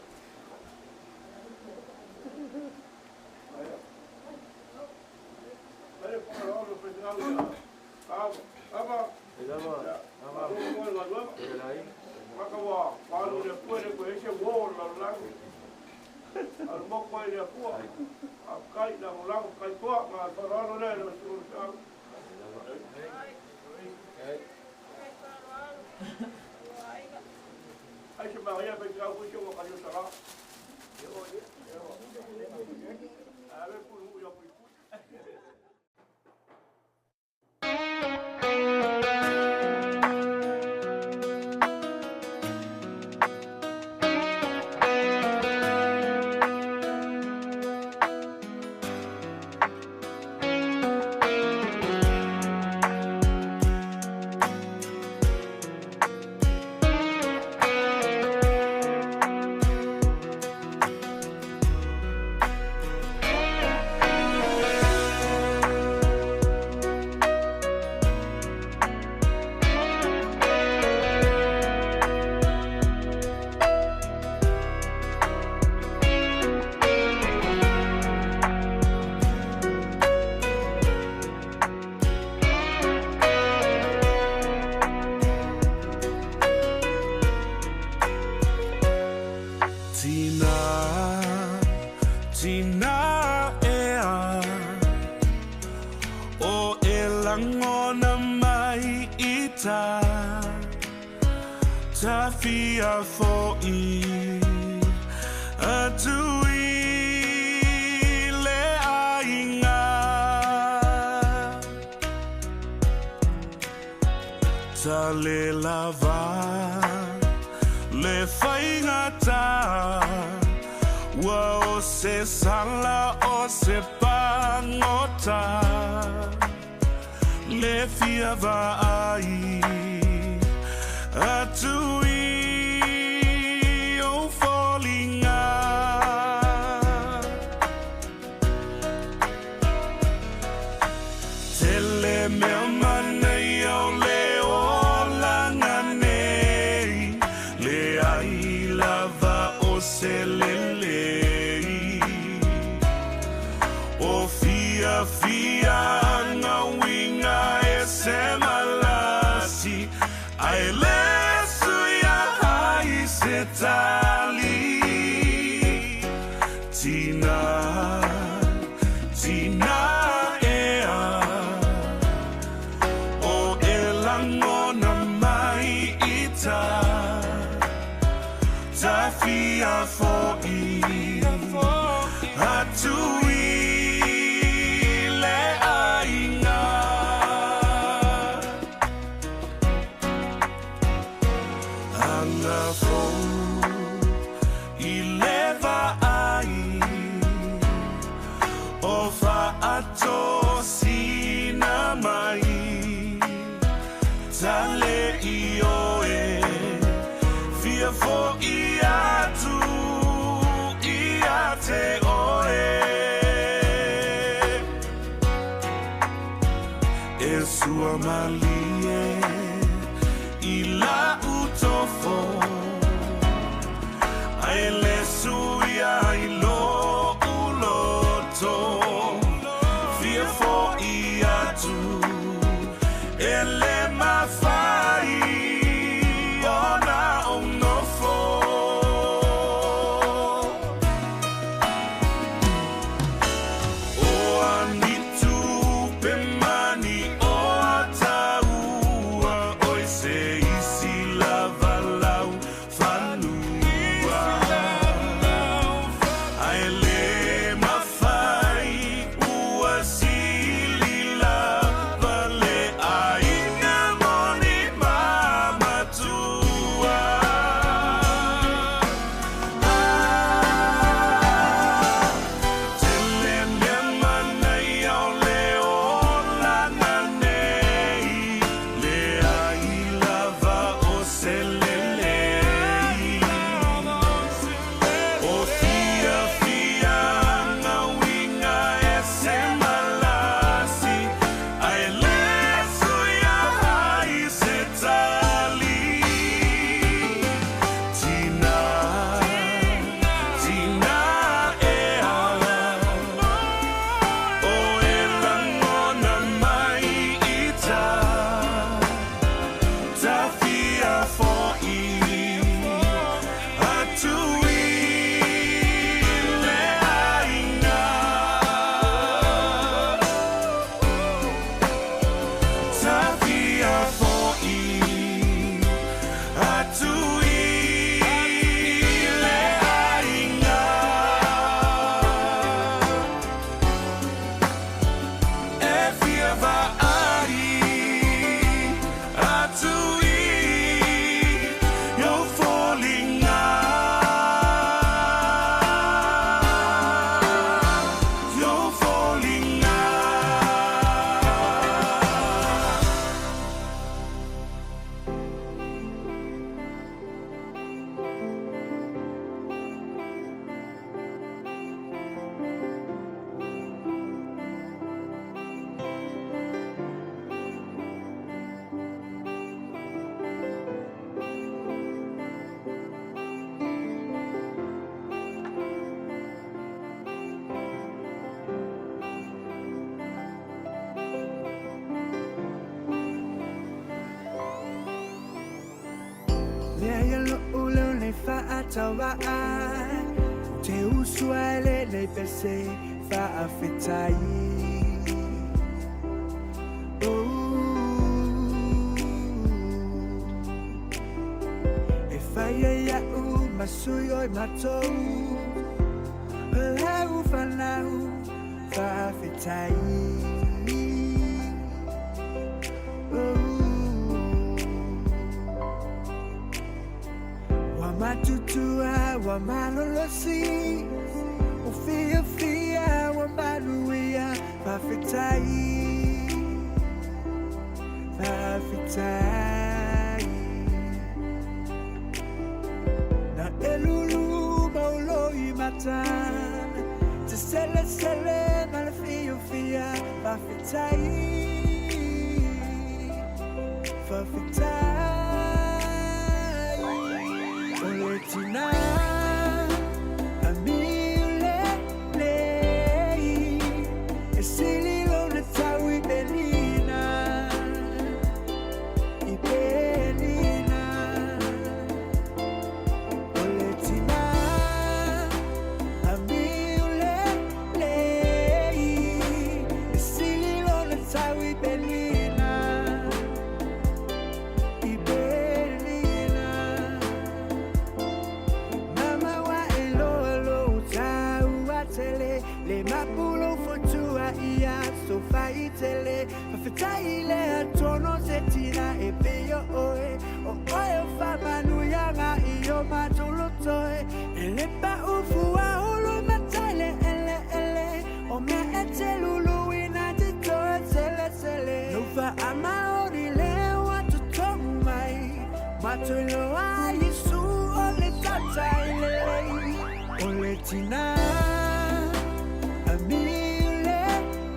Tafia for e atui le ainga ta le lava le faingata wa o se sala o se pangota le fiava ai atui o falling out tele me mane o le o langane le ai lava o se lele o fia fia na winga e se malasi ai Tali Tina Tina ea e sua malie I la utofo ai le suia I lo uloto fia fo I atu e le mafai ona onofo Te usuale le pese fa affettai E fai ya u masuyo I matou Lau fanau fa affettai Matutua wa malolosi Ufia fia wa maluia Fafitai Fafitai Na elulu maulo imata Te sele sele na le fia Fafitai Fafitai Tina Amile Lei E sili lo ne tawi Belina I Belina Oletina Amile Lei E sili lo ne tawi Belina I Belina Le mapulo fotua ia sofa itele Fafitai le atono zetina e peyo oe O oe famanu yanga iyo matulo toe Ele pa ufua ulu matale ele O mea etelulu ina titoe tele Nufa ama orile watu tongu mai Matulo a Yesu ole tata ilele Ole tina Amile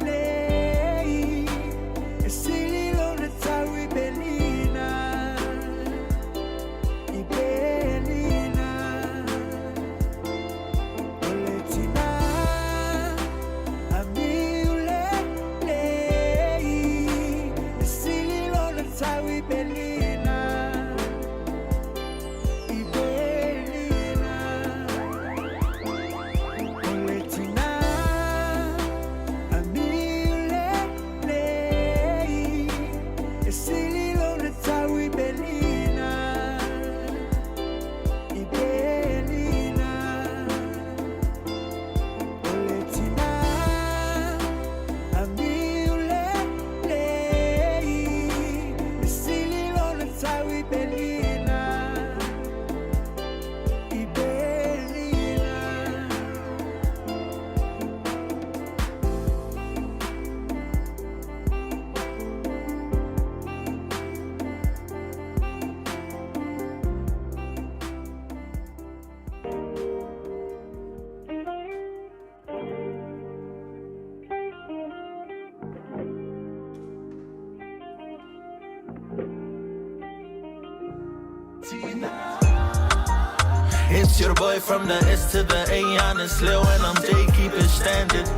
Lei E si It's your boy from the S to the A, honest Lil, and I'm J, keep it standard.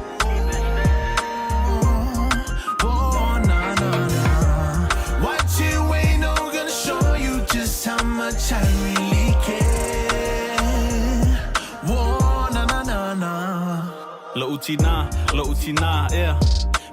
Oh, nah, nah, nah. What you ain't no gonna show you just how much I really care. Whoa, nah, nah, nah, nah. Lo utina, yeah.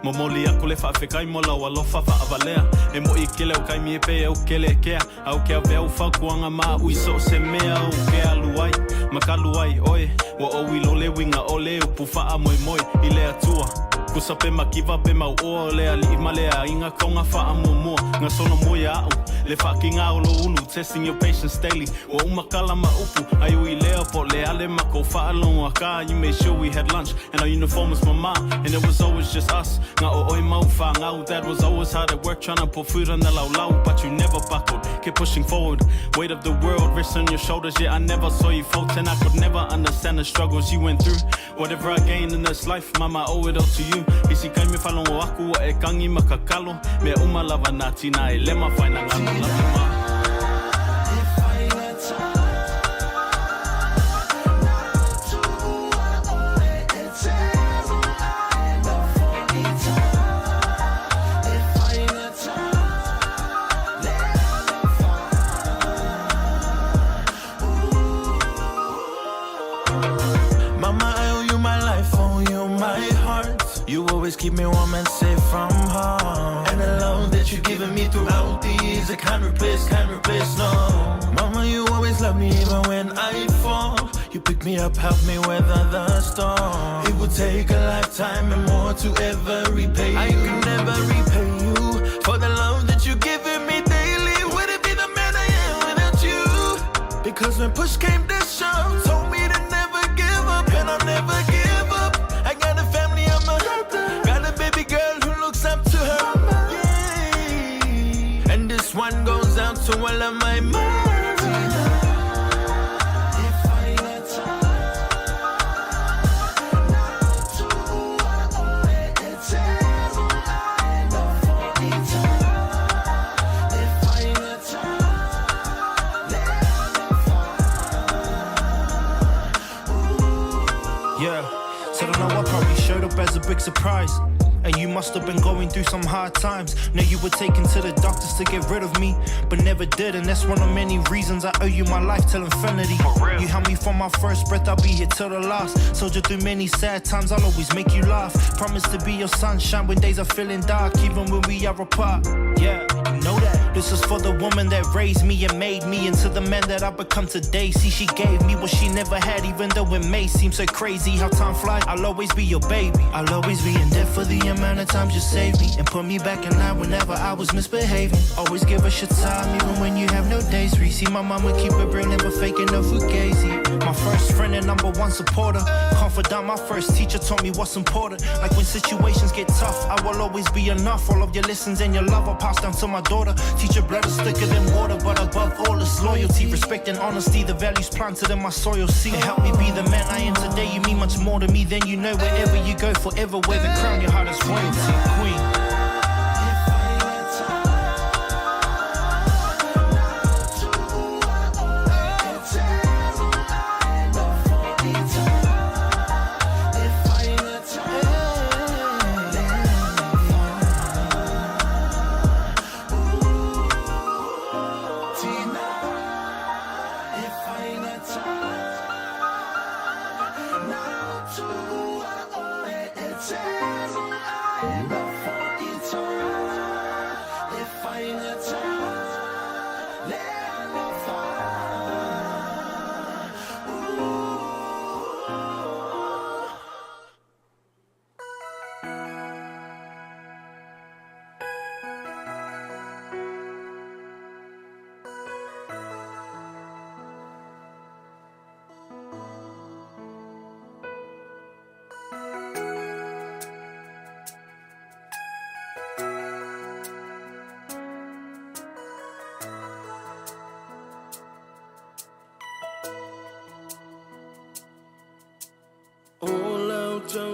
Momoli aku le whawhekai mola wa lofa whaavalea. E mo I kele o kai mie pe e o kele kea. Au kea vea whakuanga maa ui so se mea o kea luai. Makaluai oe, wa owi lo le winga o le upu wha moi moi I le atua. Kusa pe makiva pe mau o lea li ima lea inga kaunga wha mo Nga sono moia au, le whakinga o lo unu. Testing your patience daily. Wa umakala ma upu, ai ui lea po le ale mako wha alonga ka. You made sure we had lunch, and our uniform was mama. And it was always just us. Nga o oi mau wha ngau. Dad was always hard at work trying to put food on the lau lau. But you never buckled, kept pushing forward. Weight of the world rests on your shoulders. Yeah, I never saw you fault, and I could never understand the struggles you went through. Whatever I gained in this life, mama, I owe it all to you. Isi kai me whalongo aku e kangi makakalo. Me umalawa na tina e lema whaina ngana lapi ma. You always keep me warm and safe from harm. And the love that you've given me throughout these, I can't replace, no. Mama, you always love me even when I fall. You pick me up, help me weather the storm. It would take a lifetime and more to ever repay you. I could never repay you for the love that you've given me daily. Would it be the man I am without you? Because when push came to shove, told me to never give up, and I'll never give up. I got a family on my heart, got a baby girl who looks up to her. Yeah. And this one goes out to all of my mom. As a big surprise, and you must have been going through some hard times. Know you were taken to the doctors to get rid of me, but never did, and that's one of many reasons I owe you my life till infinity. You held me from my first breath, I'll be here till the last. Soldier through many sad times, I'll always make you laugh. Promise to be your sunshine when days are feeling dark, even when we are apart. Yeah, you know that. This is for the woman that raised me and made me into the man that I become today. See, she gave me what she never had, even though it may seem so crazy how time flies. I'll always be your baby. I'll always be in debt for the amount of times you saved me and put me back in line whenever I was misbehaving. Always give us your time, even when you have no days free. See, my mama keep it real, never faking no fugazi. My first friend and number one supporter, confidant, my first teacher taught me what's important. Like when situations get tough, I will always be enough. All of your lessons and your love I'll pass down to my daughter. Teacher blood is thicker than water, but above all is loyalty, respect and honesty, the values planted in my soil. See, help me be the man I am today. You mean much more to me than you know. Wherever you go, forever wear the crown, your heart is royalty, queen.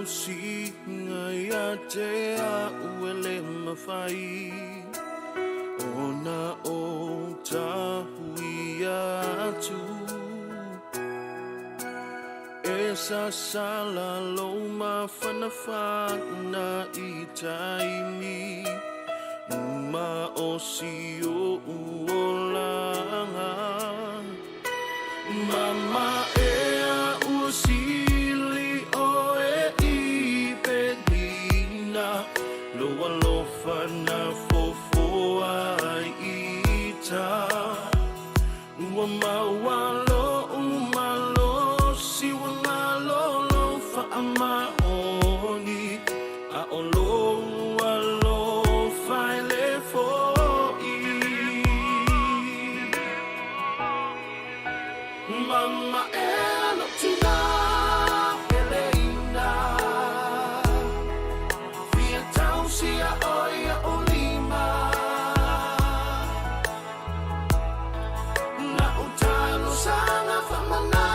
Si ngai a te a uele mawhai O Ona o tahui atu Esa sala lo mafanafana I taimi Ma o si o uolanga Mama ea usili o e I pedina Loa lofana fofoa I ta Ua mawalo umalo Si wanga lolo fa amaoni A olo alo faile foi Mama ela tina peleina Via tausia oia olima Na utalo sana famana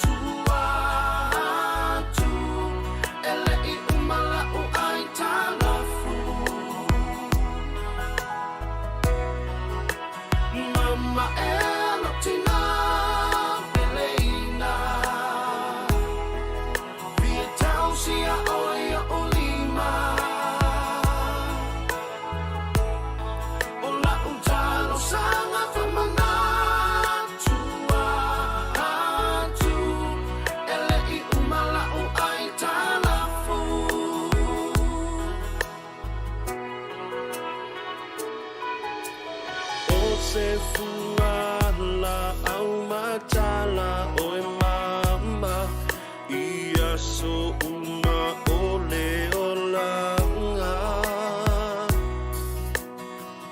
tu Ele I umala u ai talafu Mama ela tina peleina Via tausia oia olima Ola utalo sana famana tu Ele I umala u ai talafu O se fuala au matala o e mama Ia so uma ole olanga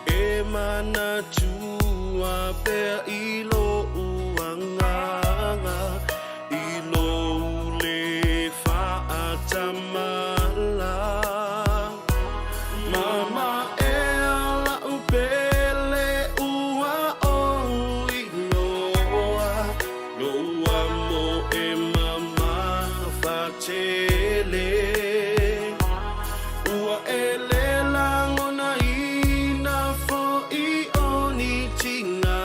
E mana tua pe ilo uanganga Ilo le faatamala Mama ela upele ua o iloa Loa mo e mama fatele Ua ele langona ina fo I oni tinga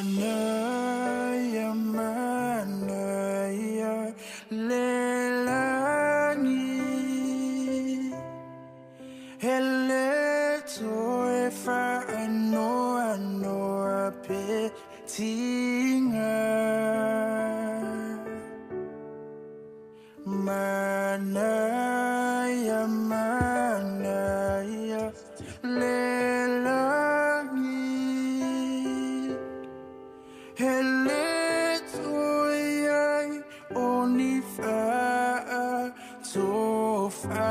Manaya, manaya, lelangi. Hele toe fa ano apetinga. Manaya, manaya, lelangi. Hele toe oni fa tofa.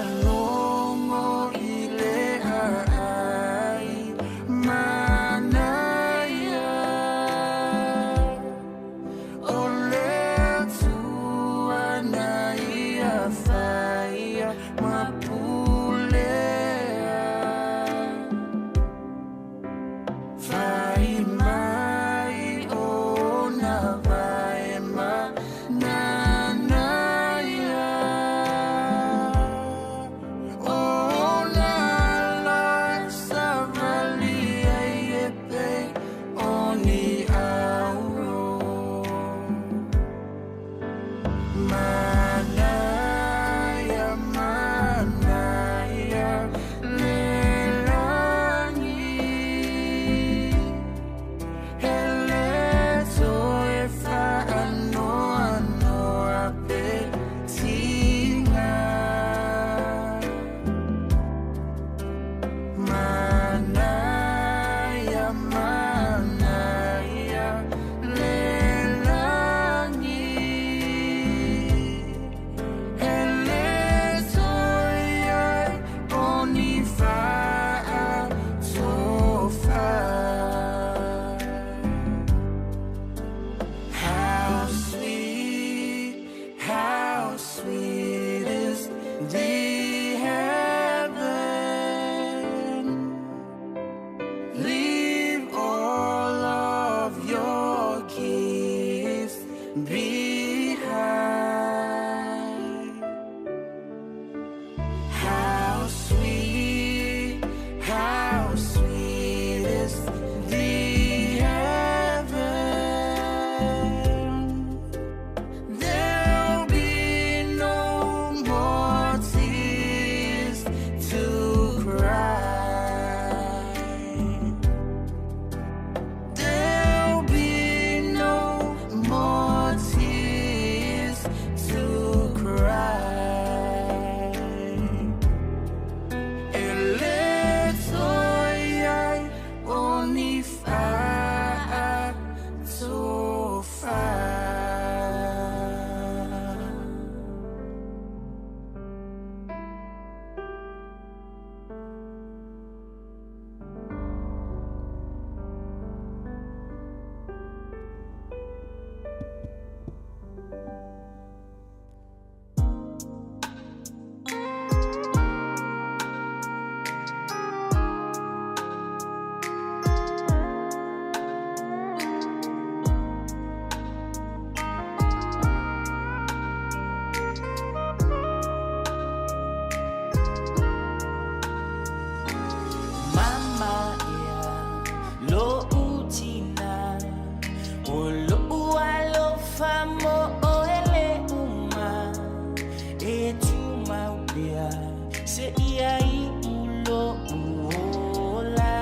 Fa'alongo ile ai manaya. Ole tua naia faia mapulea. Vai mai ona vai ma nanaya. Ona la savalia yepe oni auro. Manaya, manaya, lelangi. Hele toe fa ano apetinga. Manaya, manaya, lelangi. Hele toe oni fa tofa. How sweet is the heaven. Leave all of your gifts behind. How sweet is the heaven. There'll be no more tears to cry. There'll be no more tears to cry. Eletoyai oni fa tofa. Mama ya lo utina o lo ualo famo o ele uma e tuma upia se ia I ulo uola.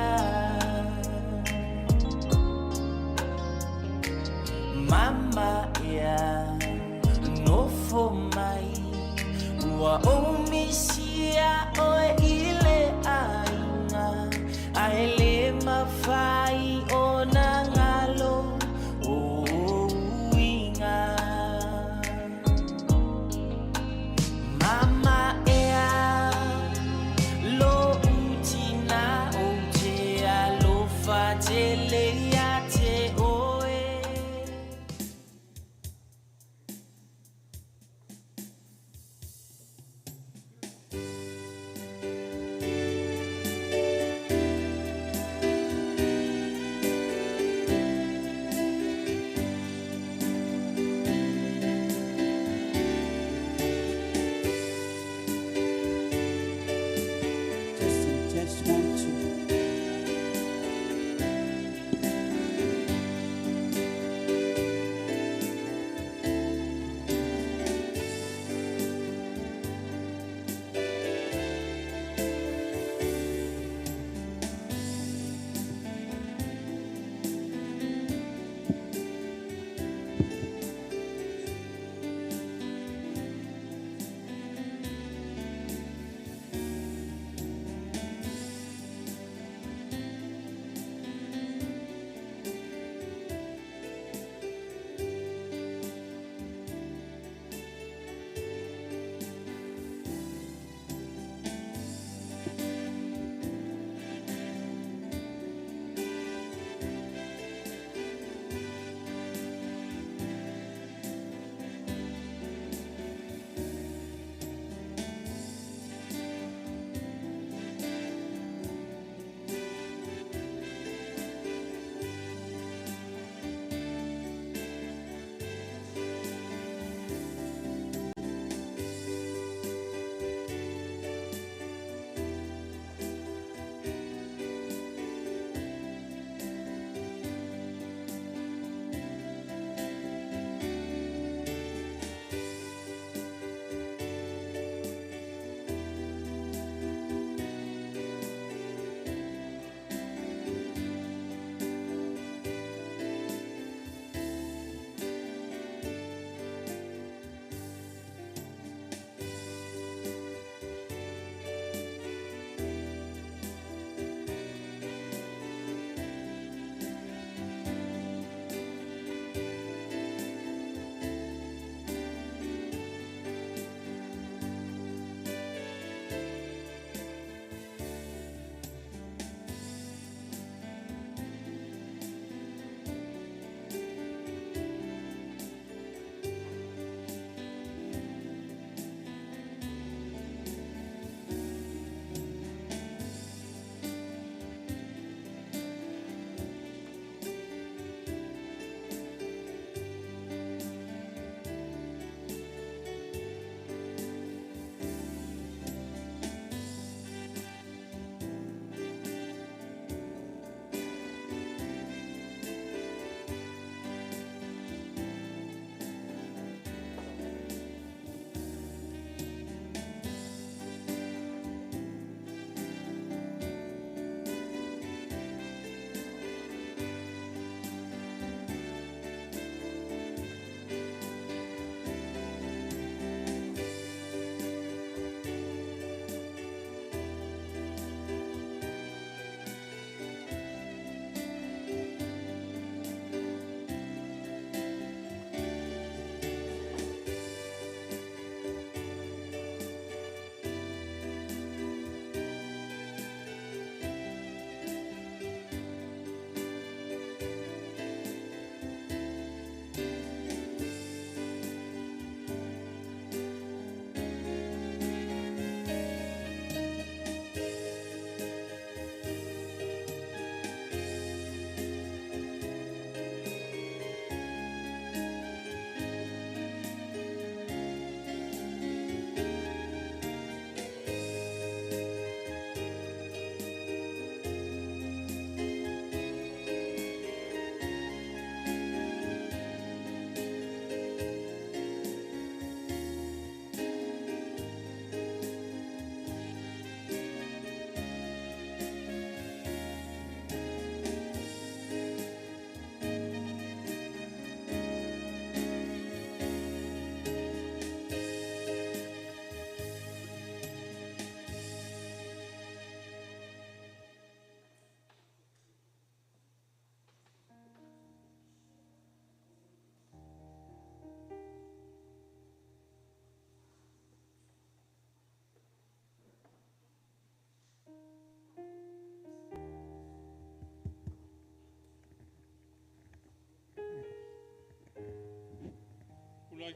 Mama ya no for mai wa o misia o ile aina aele mafai ona ngalo o winga. Mama ea lo utina o te alofa te leia te oe.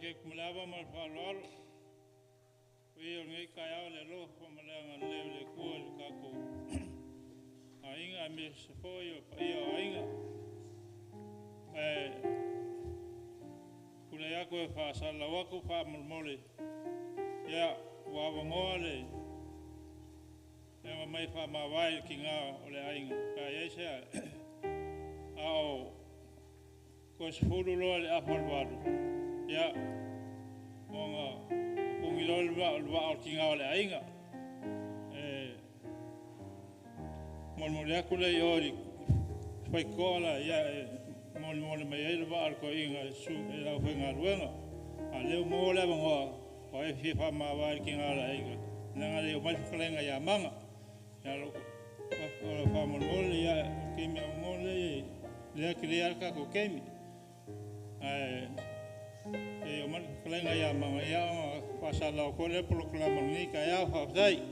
ke kumlava mal falor. We ngai kaya le lo malanga le ko ka ko. Ainga me se foi pa ia ainga. Kula ya ko fa sala wa ko fa mole. Ya wa ngole. Ya mai fa ma vai ki nga ole ainga. Ka ye se ao ko se fulu lo le apal waru. Ya onga pungilol wa ki nga ole ainga. Molmole kula yori fai kola ya molmole mai ele va ko inga su la fenga luenga a le mo le ngo ko e fi fa ma va ki nga la inga nga le mai flenga ya manga ya lo fa molmole ya ki me mole le kriar ka ko kemi e o mai flenga ya manga ya fa sa la ko le proclama ni ka ya fa dai.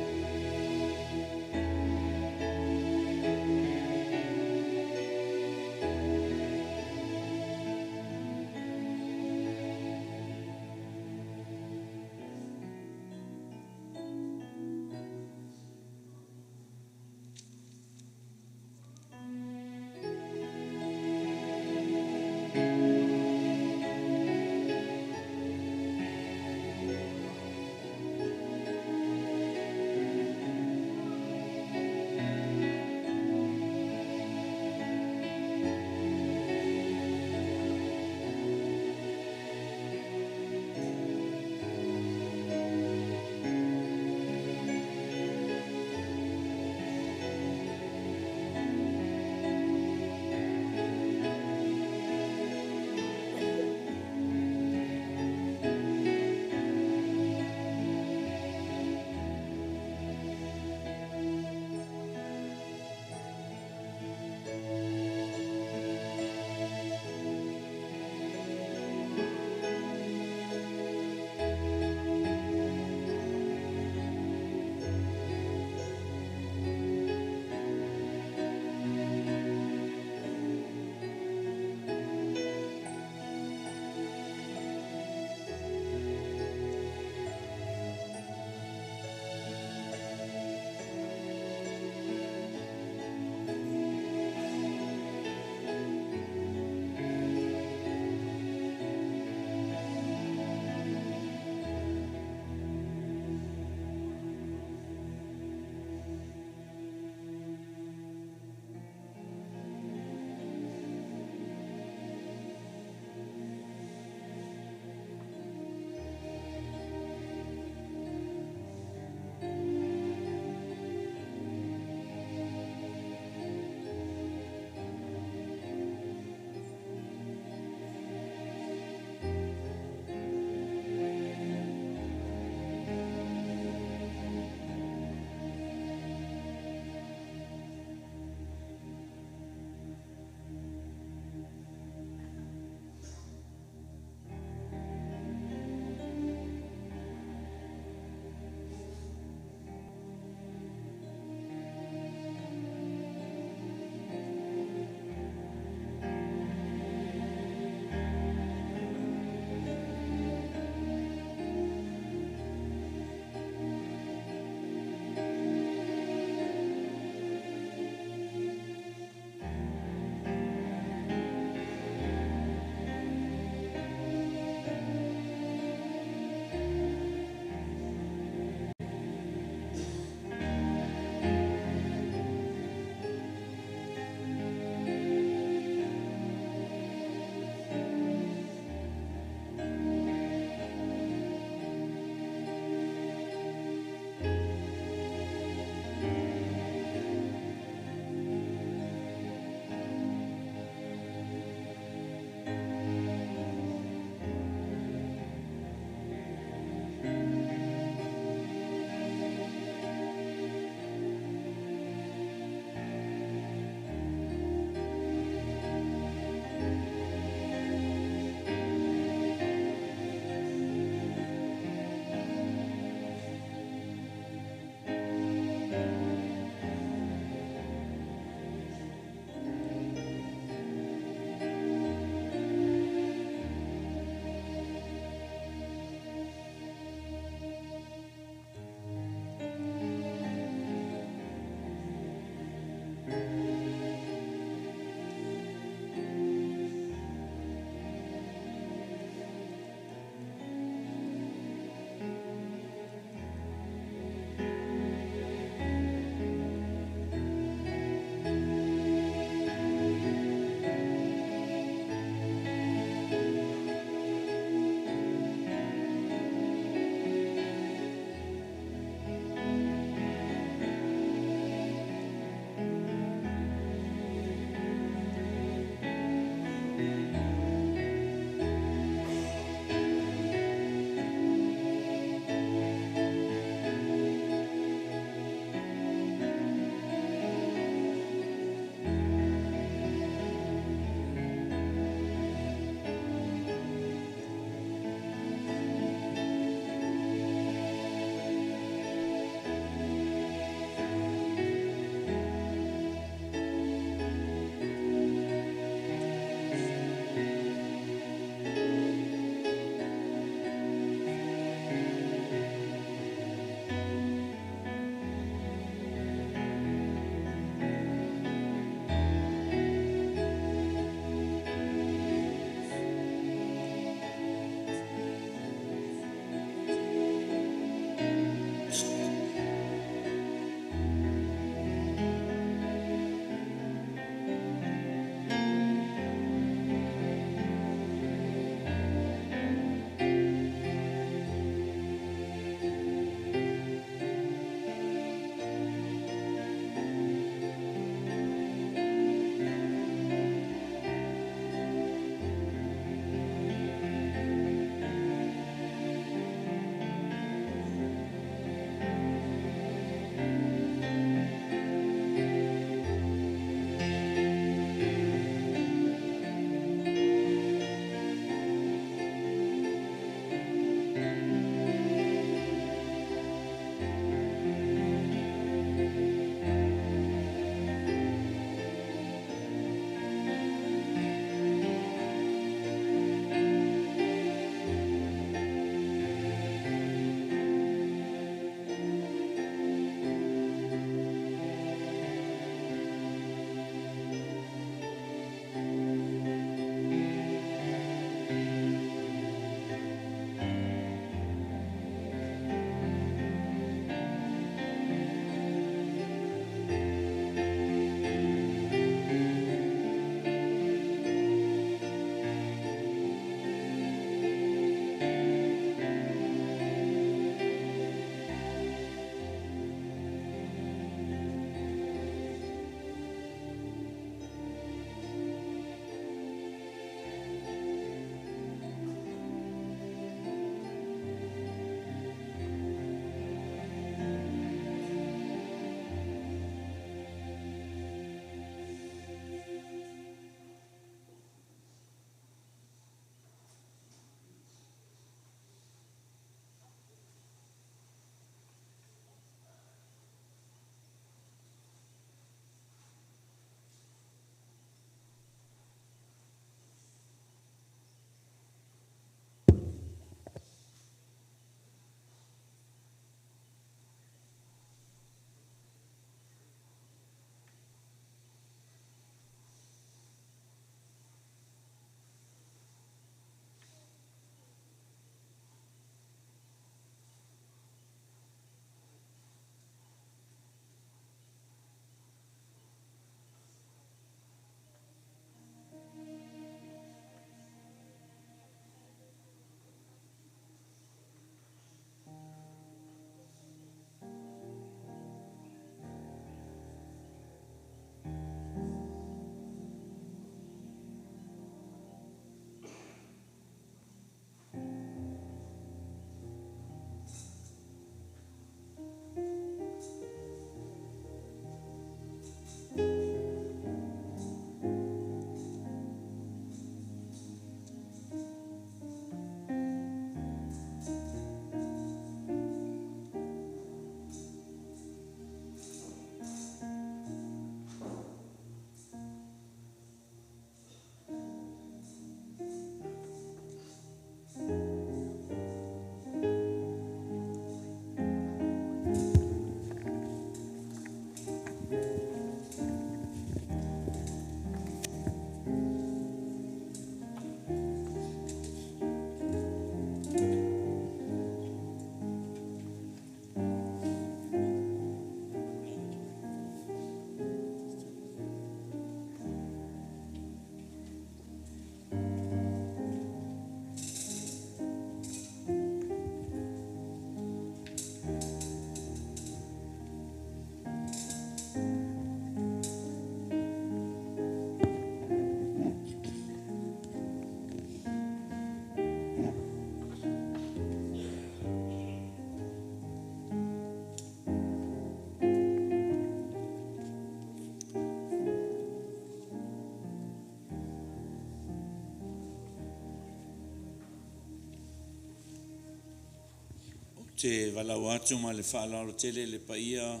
te walau atu ma le whaalaro tele le paia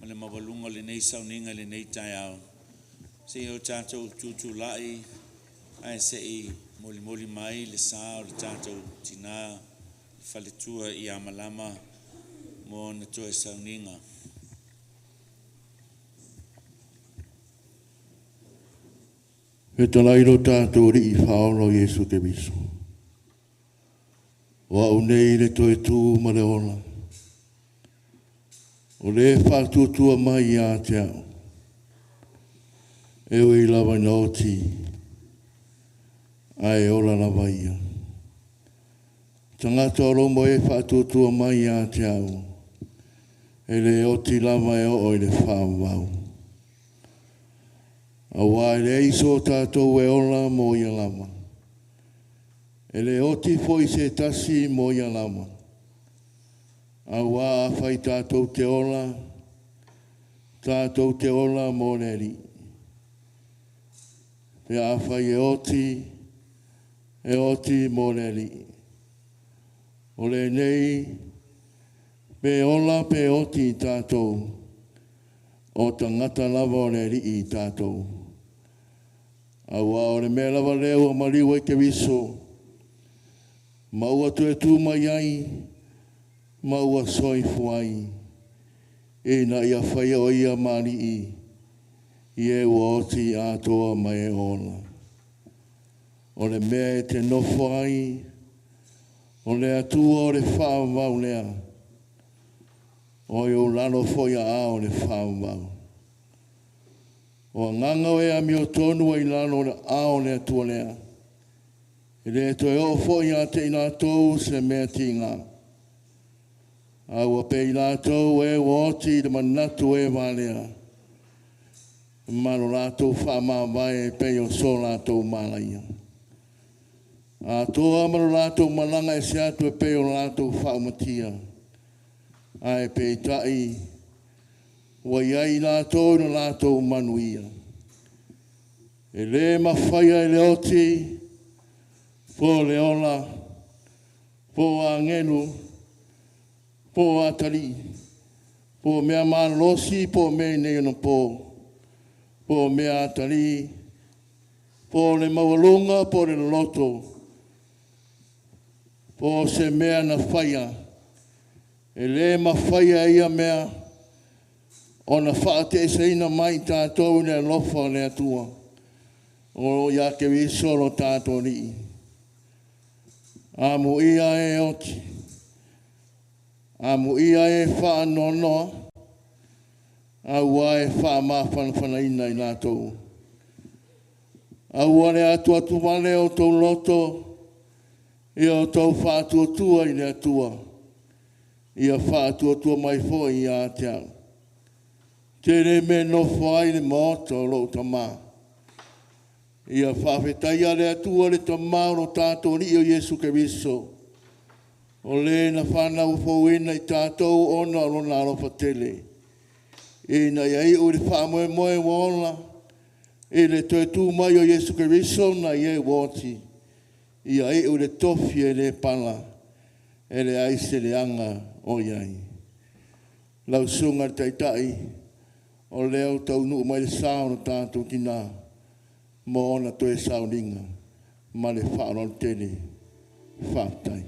ma le mawalunga le nei sauninga le nei tai au. Se o tātou tutu lai ai se I moli mai le sā o le tātou tina whaletua I amalama mo na toe sauninga. He talairo tātou ri I whaoro Yesu te biso. Wa unei le toe tū ma le ola. O le whātuatua mai a te au. Eo I lava na oti. Ai ola lava ia. Tangata o romo e whātuatua mai a te au. E le oti lava e o le whāwau. A wai le iso tātou e ola mo ia lama. E le oti foi se tasi mo ia lama. A wā a whai tātou te ola mo le ri. Pe a whai e oti mo le ri. O le nei, pe ola pe oti tātou. O tangata lava o le ri I tātou. A wā o le mea lava leo a mariwa I ke viso. Maua tu e tū mai ai, maua soi fuai. E na ia whaia o ia mani I. I e ua oti atoa mai e ola. O le mea e te nofo ai, o le atua o le whaamau lea. O i o lano foia a o le whaamau. O nganga o e ami o tonu o I lano a o le atua lea. E le to e o foia te ina tau se mea tinga. A ua pe ina tau e woti de manatu e valea. Malo lato whaama vai e pe o so lato malaia. A toa malo lato malanga e se atu e pe o lato whaamatia. A e pe tai. Wa iai lato no lato manuia. E le mawhaia e le oti. Po le ola. Po a ngelu. Po a tali. Po mea malosi. Po mea nei no po. Po mea tali. Po le mawalunga. Po le loto. Po se mea na whaia. E le mawhaia ia mea. O na whaate se ina mai tātou le lofa le atua. O ia ke visolo tātou rii. Amu ia e oti. Amu ia e whaanonoa. Aua e whaamawhanawhana ina I nātou. Aua le atua tuwale o tau loto. Ia o tau whaatuatua I le atua. Ia whaatuatua mai fo I a te au. Tere me no whai le moto lo tamā. Ia whawhetai le atua le tamā o tātou ri o Yesu ke viso. O le na whanau fōwena I tātou ona o na arofa tele. E na iai o le whamoe moe wala. E le toe tū mai o Yesu ke viso na iai woti. Ia e o le tofi e le pala. E le aise le anga o iai. Lau sunga taitai. O leo tau nuu mai le sao na tātou tina. Mo ona toe sao ringa. Ma le whaaro tele. Whātai.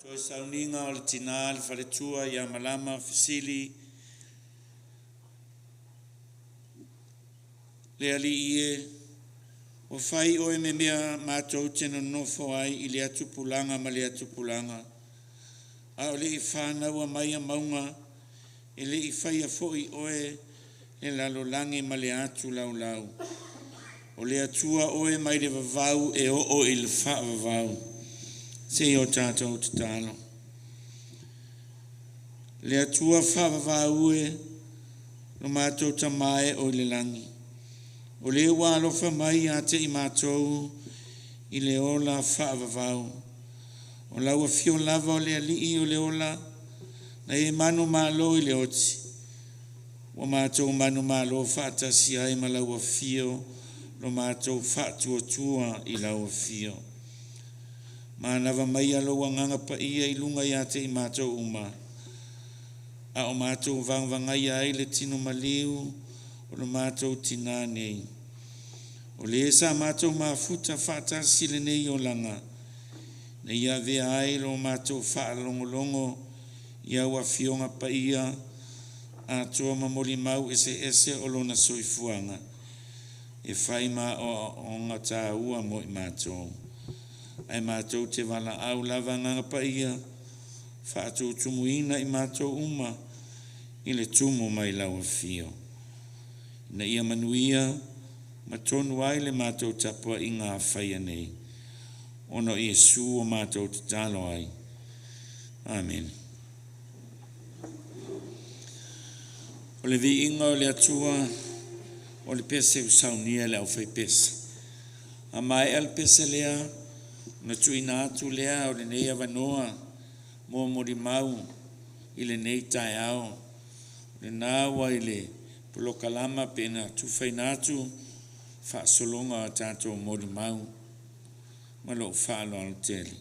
Toe sauninga o le tina le whaletua ia malama fisili. Le ali ie. O whai o e me mea mātou tena nofo ai i le atupulanga ma le atupulanga. A o le i whānau a mai a maunga e le i whai a fōi oe le lalolangi ma le atu lau lau. O le atua oe mai le vavau e o i le wha vavau. Se o tātou te tālo. Le atua wha vavau e no mātou tamae o le langi. O le walofa mai a te i mātou i le ola wha vavau. O lau a fio lava o le alii o le ola na e manu malo i le oti. O mātou manu malo whaatasi ai ma lau a fio no mātou whaatua i lau a fio. Mānawa mai alo a nganga pa ia i lunga i ate i mātou uma. A o mātou vangvangai ai le tino maliu o no mātou tina nei. O le esa mātou mafuta whaatasi le nei o langa. Na ia vea ai lo mātou whaalongolongo i au a fionga pa ia a toa mamoli mau ese o lona soifuanga. E whai mā o ngā tā ua mo i mātou. Ai mātou te wala au lava nganga pa ia, whātou tumuina i mātou uma, i le tumu mai lau a fio. Na ia manuia, matonu ai le mātou tapua i ngā whaia nei. Ono i Jesu o mātou te talo ai. Amen. O le vi inga o le atua, o le pese usaunia le au fai pese. A mai al pese lea, na tuina atu lea o le nei avanoa, mo mori mau, i le nei tae ao, le nāua i le pulokalama pena tufai natu, wha solonga a tātou mori mau, malo whaalo al teli.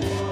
Oh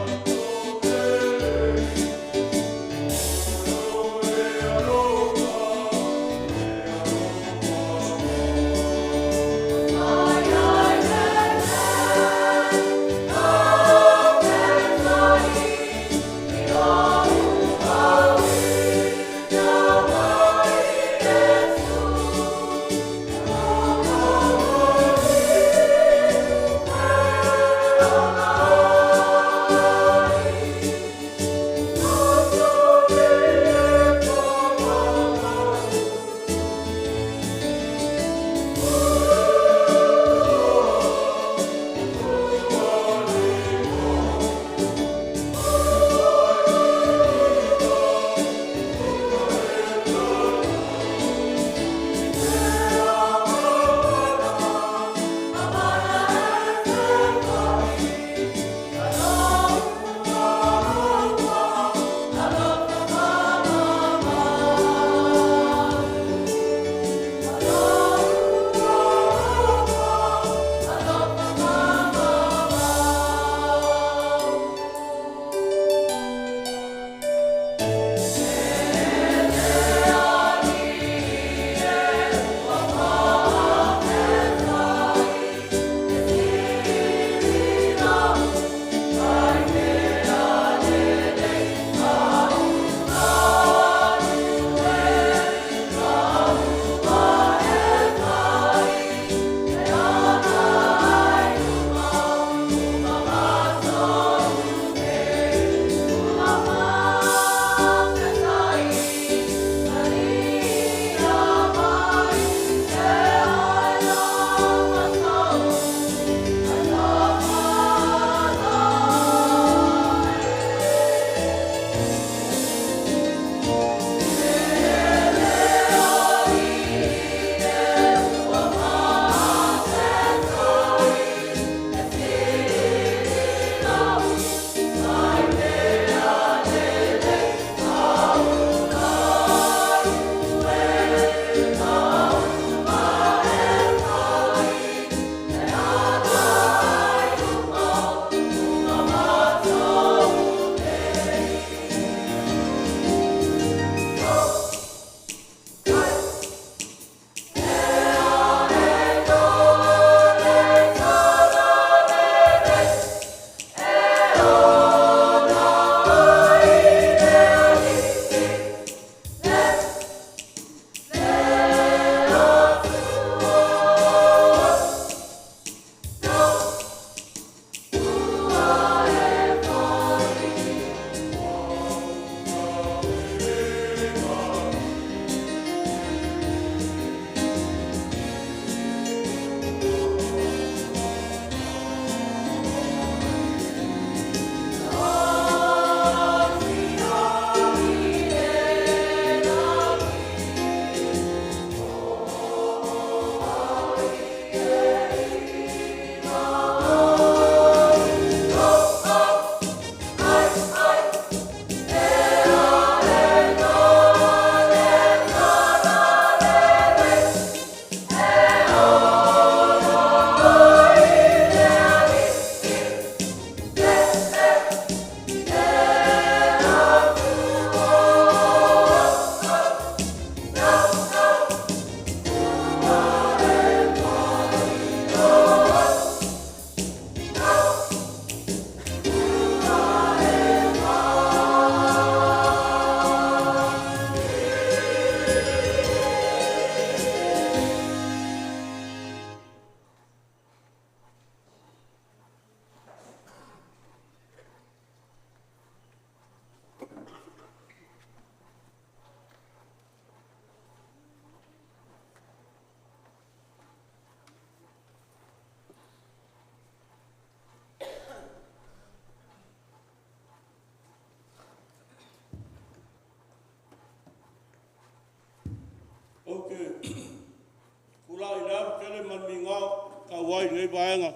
wai ngai vaenga.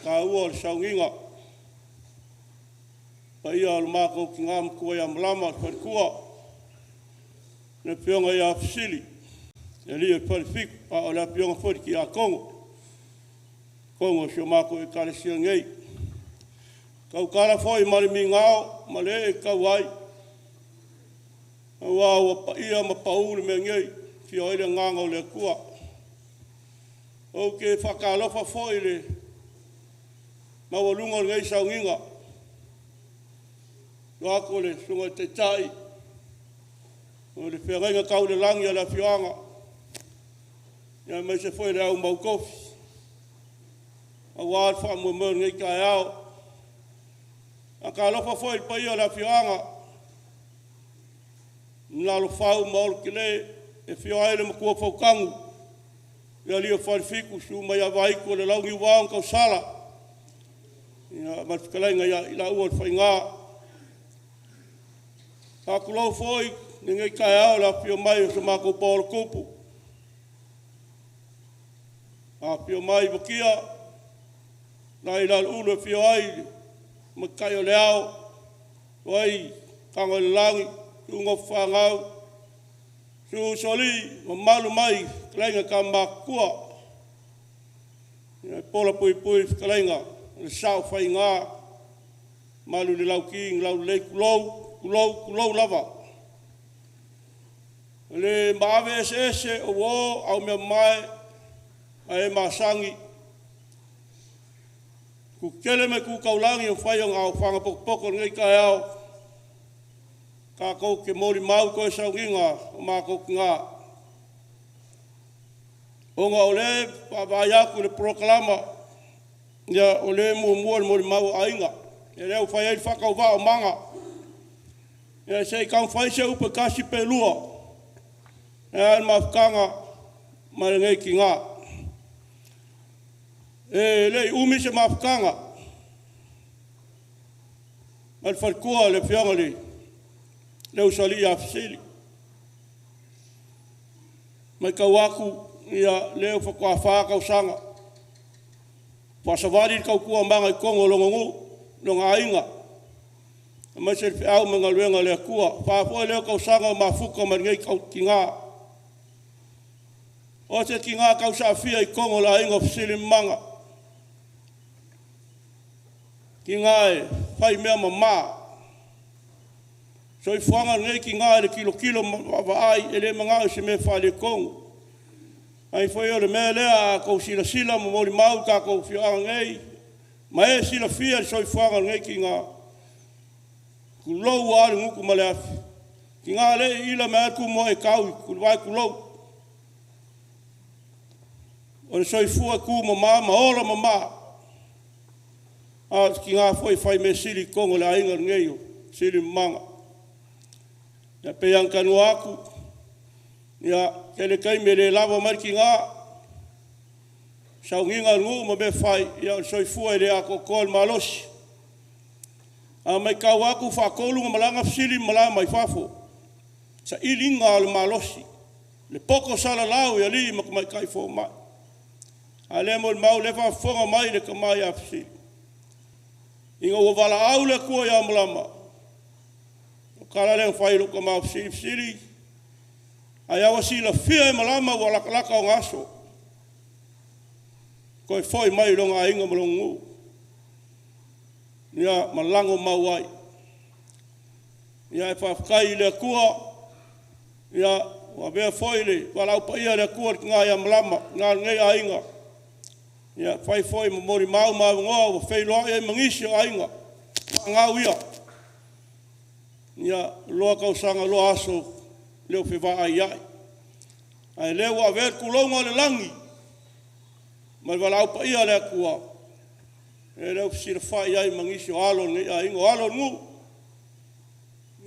Ka ua le saunginga. Pa ia le mako ki ngam kua ia malama whalikua. Ne pionga ia fisili. E lia whalifiku pa o la pionga whari ki a Kongo. Kongo sio mako e kare sia ngei. Kau kara fwoi mali mi ngao, male e kau ai. Wa wa pa ia ma paulu me ngei, ki o ile nganga o le kua. O ke whakalofa fwoi le, ma walunga o ngei saunginga. Wako le sunga te tai. O le whiarenga kau le langi a la whianga. Ia mai se fwoi le au mau kofi. A wād wha mua mua ngei kai au. A ka lofa fwoi pa ia la whianga. Nalo whau maolo ki le, e whio aile makua whaukangu. Ia lia wharifiku su mai a waiko le laungi wāong kau sala. Ia matikalenga ia ila ua le whainga. Ka kulau fwoi, ni ngei kai au la whio mai o sa mako pōro kupu. A whio mai wakia, na ila ulu e whio ai, makai o le au, wai, kango le langi, ungo whangau, su soli, malu mai, kalenga ka makua, pola pui pui, kalenga, le sao whai ngā, malu le lau king, lau le kulou lava. Le maave ese o wo, au mea mai, ai masangi, ku kele me ku kaulangi o whai o ngā whanga pokopoko ngai kai au, ka kou ke mori mau koe saunginga o mā kou ki ngā. O ngā ole, whawai aku le proklama, ia o le mua le mori mau ainga. E reo whai ei whakau wā o manga. Ia sei kau whai se upe kasi pe lua. E an mawhukanga, mare ngai ki ngā. E le umi se mawhukanga. Mal whalikua le whianga li. Leu sali a fisili. Mai kau aku ia leu whakua whākau sanga. Whasawari kau kua manga i kongo longongu, longa ainga. Mai se au mga luenga lea kua. Whāpua leu kau sanga o mafuka maringai kau ki ngā. O te ki ngā kau sa fia i kongo la ainga fisili manga. Ki ngā e whai mea mamaa. So i whanga ngei ki ngā le kilo waai e le mga se me whale kongu. Ai whai o le mea lea kou sila mo mori mau ka kou whianga ngei. Ma e sila fia so i whanga ngei ki ngā. Ku lou wāre nguku ma le afi. Ki ngā le ila mea ku mo e kaui, ku wai ku lou. O le so i fua ku ma ora ma. A ki ngā whai me sili kongo le ainga ngei o, sili manga. Ia peang kanu aku, ia kele kai me le lava mai ki ngā, saunginga ngu ma me whai, ia soifua e le ako kōl malosi. A mai kau aku whakolunga malanga fisili malanga mai whafo, sa ilinga le malosi, le poko sala lau ia li maka mai kai fō mai. A le mo le mau le whafonga mai le ka mai a fisili. Inga ua wala au le kua ia malama. Kala leo whai luka mau fisili. Ai awa sila fia e malama wa lakalaka o ngaso. Koe whai mai longa inga malongu. Ia malango mau ai. Ia e whawkai le kua. Ia wa bea whai le. Walau pa ia le kua ki ngā ia malama. Ngā ngei a inga. Ia whai mamori mau ngoa wa whai loa e mangisi o ainga. Ngā uia. Ia loa kau sanga loa aso leo whiwa ai ai. Ai leo a ver kulonga le langi. Mai walau pa ia lea kua. E leo fisira whai ai mangisi o alon ngai a ingo alon ngu.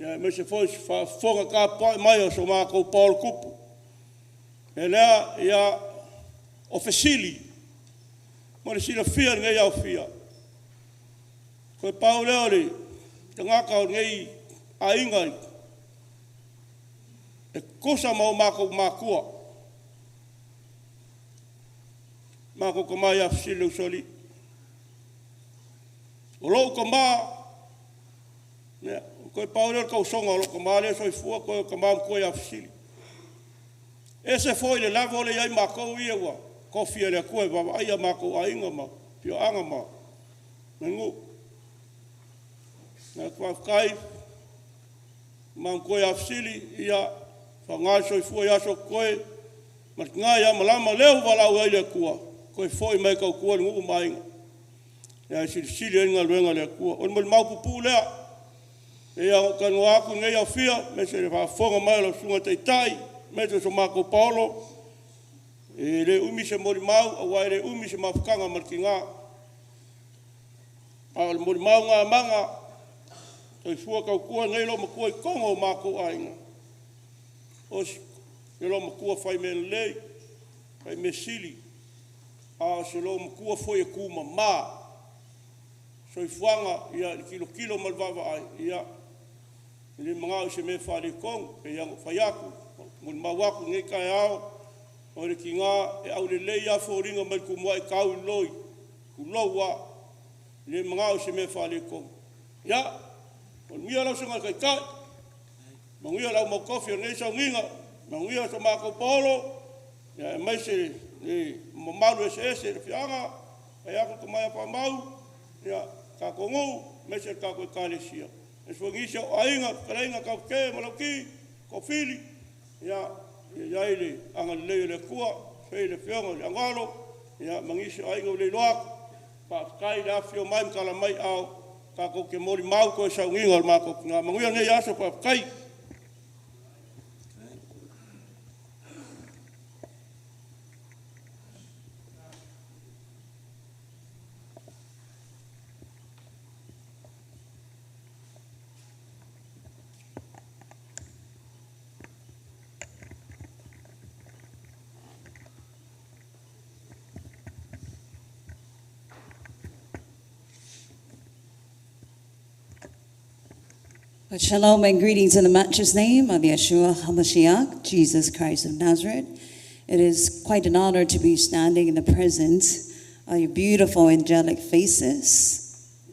Ia me se fwoi whonga ka pai mai o so maa kou Paul Kupu. E lea ia o fesili. Mare sila fia ngai au fia. Koe pau leo li. Te ngaka o ngai a ingai. E kosa mau mako makua. ma ko mai a fsile soli o lo ko ma ne ko paulo ko songa lo ko ma le so fu ko ma ko ya fsile ese foi le lavo le ai ma ko ia wa ko fia le ko va ai ma ko ai nga ma pio anga ma mengu na ko kai ma ko ya fsile ia fa nga so fu ya so ko ma nga ya malama leo wala wa ile ko ko foi mai ko ko ngu mai ya sili nga luenga le ko on mo mau pupu le e ya kan wa ku ngai ya fia me se fa fonga mai lo sunga tai me te so mako paulo e le umi se mo mau wa le umi se mafukanga markinga al mo mau nga manga to fu ka ku ngai lo mo ko kongo mako ainga os yo lo mo ku fai me le fai me sili a se lo mo ku foi ku mama so fuanga ia kilo malvava ai ia ni mga se me fa le kong pe yang fayaku mun mawaku ngai kai ao o le kinga e au le leia fo ringa mal ku mai kau loi ku lowa le mga se me fa le kong ya on mi ala sunga kai kai mangi ala mo kofi ngai so nginga mangi so ma ko polo ya mai se ni mo malu se fianga ya ko mai pa mau ya ka kongo mese ka ko kalesia es fogisho ainga kalainga ka ke maloki ko fili ya ile anga le kuwa fele fiongo angalo ya mangisho ainga le loak pa kai la fio mai kala mai au ka ko ke mori mau ko sa nginga ma ko nga manguya ne ya so pa kai But shalom and greetings in the matchless name of Yeshua HaMashiach, Jesus Christ of Nazareth. It is quite an honor to be standing in the presence of your beautiful angelic faces.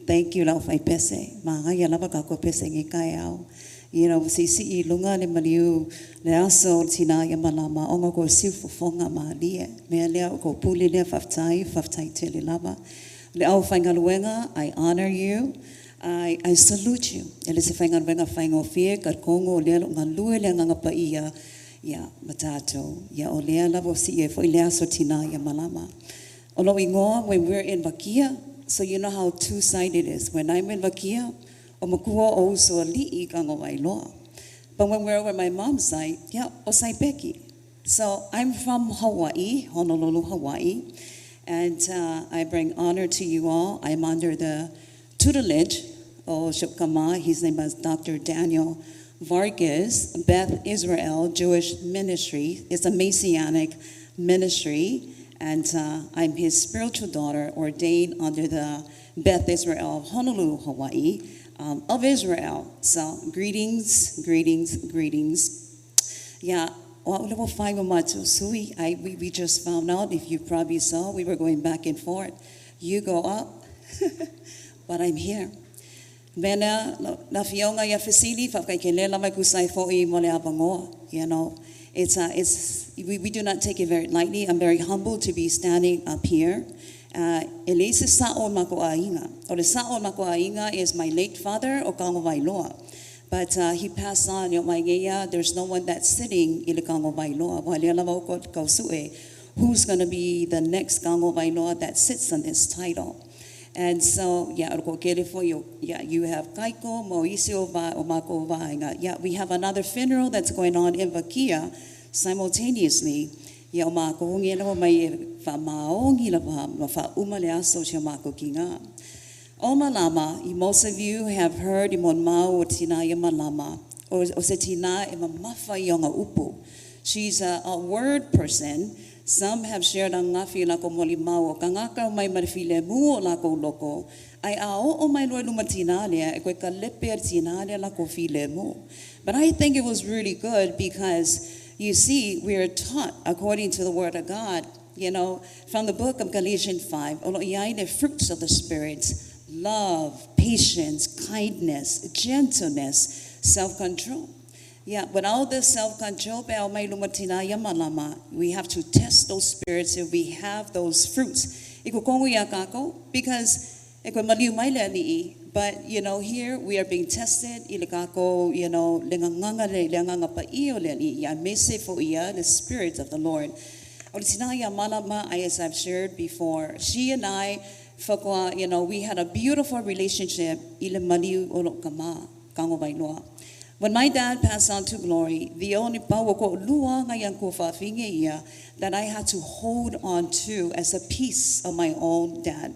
Thank you, Lau Fai Pese. Mahaya lava kako pese ngikayao. You know, si lunga ni maliu le aso tina ya malama ongo ko sifu fonga malie. Me lea ko puli le faftai tele lava. Le au faingaluenga, I honor you. I salute you. Ele se fainga venga fainga ofie kat kongo le ngalue le nganga pa ia ya matato ya olea la vosi e foi le sotina ya malama. Olo ingoa when we're in Vakia, so you know how two-sided it is. When I'm in Vakia, o makua also li kango wailoa. But when we're over my mom's side, yeah, osai Becky. So I'm from Hawaii, Honolulu, Hawaii, and I bring honor to you all. I'm under the tutelage of Shukama. His name is Dr. Daniel Vargas, Beth Israel Jewish Ministry. It's a Messianic ministry, and I'm his spiritual daughter, ordained under the Beth Israel of Honolulu, Hawaii, of Israel. So greetings, greetings, greetings. Yeah, level 5 of Matsusui, we just found out, if you probably saw, we were going back and forth. You go up, but I'm here. Vena na fionga ya fesili fa kai kelela mai kusai fo I mole abangoa. You know, we do not take it very lightly. I'm very humbled to be standing up here. Elise Sa'o Mako Ainga. Or the Sa'o Mako Ainga is my late father, Okango Vailoa. But he passed on, there's no one that's sitting in the Kango Vailoa. Who's going to be the next Kango Vailoa that sits on this title? And so, you have Kaiko, Moisio, Omako Vainga. Yeah, we have another funeral that's going on in Vakia simultaneously. Most of you have heard she's a word person. Some have shared ang ngafi lako molimao kangaka may marfile mu lako loko ay ao o may Lord lumatinalia ekwe kaleper tinalia lako file mu. But I think it was really good because you see, we are taught according to the Word of God You know, from the book of Galatians 5, the fruits of the Spirit, love, patience, kindness, gentleness, self-control. Yeah, without the self-control, we have to test those spirits if we have those fruits. Because but you know, here we are being tested. You know, the Spirit of the Lord. As I've shared before, she and I, you know, we had a beautiful relationship. When my dad passed on to glory, the only power that I had to hold on to as a piece of my own dad.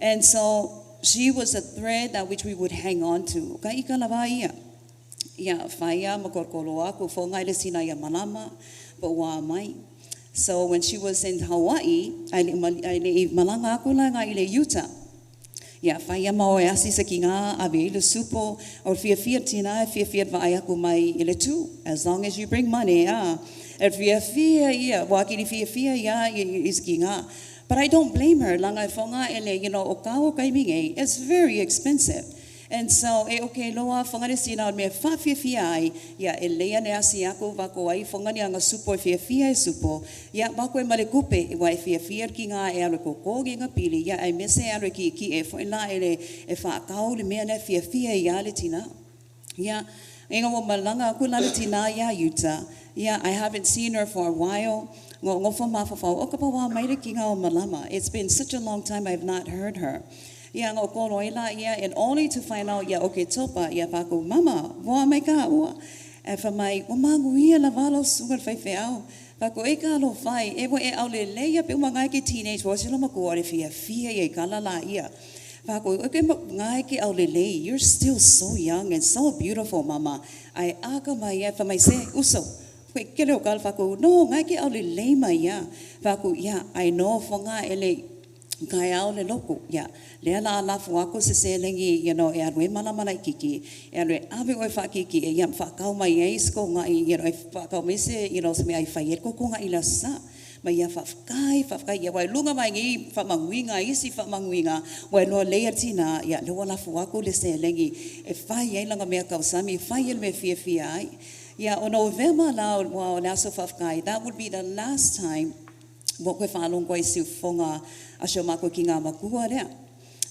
And so she was a thread that which we would hang on to. So when she was in Hawaii, Utah. Yeah, faya mau asi sa kinga abi le supo or fia tina fia va ayaku mai ile tu. As long as you bring money, fia yeah, waki fia yeah is kinga. But I don't blame her. Lang fonga ele, you know, okao kaiming it's very expensive. And so, okay, loa fonga de sina me fa fia ya ele ne asi ako va ko ai fonga ni anga supo fia supo. Ya ba ko malekupe wa fia kinga e ko ko nga pili ya ai mese ki e fo la ele e fa kao le me na fia ya le tina. Ya enga mo malanga ko la tina ya Utah. Yeah, I haven't seen her for a while. It's been such a long time I've not heard her. Yeah, and only to find out, yeah, okay, topa, yeah, pako, mama, voa meka, and for my umanguia lavalo sugar fefeao, pako eka lo fai, evo e aule leia pe umangaki teenage was ilomako if you fear ye kalala ia. Pako, okay, ngaiki aule lei, you're still so young and so beautiful, mama. I aga my for my say, uso. No, ngaiki aule lei maya. Pako, yeah, I know fonga ele. Kaya le loko ya le ala la fuako se selengi you know e arwe mala mala kiki e arwe ave o fa kiki e yam fa ka mai e sko nga you know e fa ka me se you know se me ai fa yer ko nga ila sa mai ya fa kai ya wa lunga mai ngi fa manguinga isi fa manguinga wa no le tina ya le wala fuako le selengi e fa ye langa me ka sami fa yel me fia ai ya o November la wa na so fa kai that would be the last time what we follow going to fonga asho mako kinga makua rea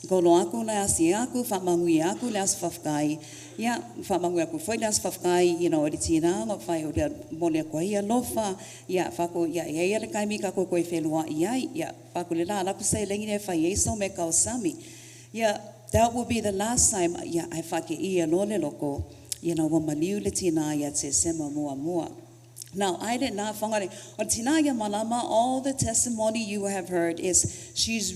ko lo aku la asi aku fa mangui aku las fafkai ya fa mangui aku foi las fafkai you know editina no fa o mole ko ia lofa ya fa ko ya ia le kai mi ka ko felua ya fa ko le la ku sai lengi ne fa ye so me ka sami ya that will be the last time ya I fa ke ia no le loko you know wa maliu le tina ya se sema mua. Now, I did not find Tinaya Malama, all the testimony you have heard is she's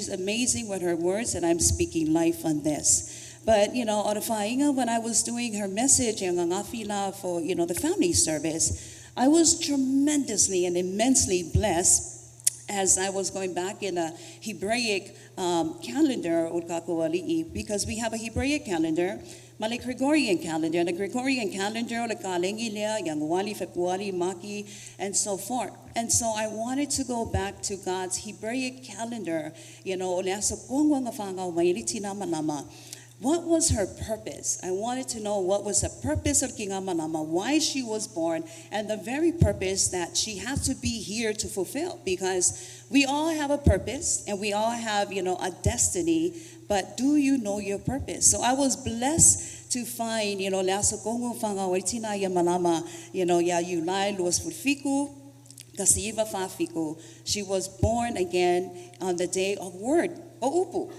amazing with her words, and I'm speaking life on this. But, you know, when I was doing her message for, you know, the family service, I was tremendously and immensely blessed as I was going back in a Hebraic calendar, because we have a Hebraic calendar, Male Gregorian calendar, and the Gregorian calendar, the Kalengilea, Yangwali, Februari, Maki, and so forth. And so I wanted to go back to God's Hebraic calendar, you know, what was her purpose? I wanted to know what was the purpose of King Amanama, why she was born, and the very purpose that she has to be here to fulfill. Because we all have a purpose, and we all have, you know, a destiny, but do you know your purpose? So I was blessed to find, you know, Laso Kongo Fanga Waitina Yamanama, you know, Ya Yulai Luas Fulfiku, Kasiva Fafiku. She was born again on the day of word, Oupu.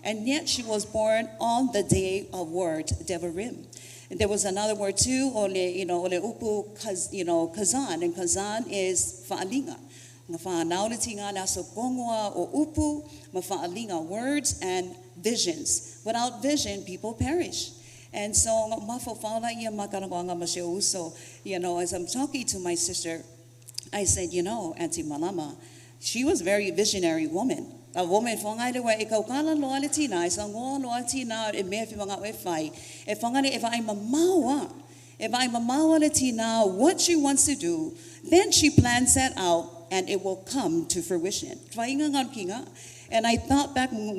And yet she was born on the day of word, Devarim. And there was another word too, you know, Kazan, and Kazan is Fa'alinga. Words and visions. Without vision, people perish. And so, you know, as I'm talking to my sister, I said, you know, Auntie Malama, she was a very visionary woman. A woman from either way, Ekokala loyalty, I sang all loyalty now, it may have been a fight. If I'm a mawa, If I'm a mawalati now, what she wants to do, then she plans that out and it will come to fruition. And I thought back, and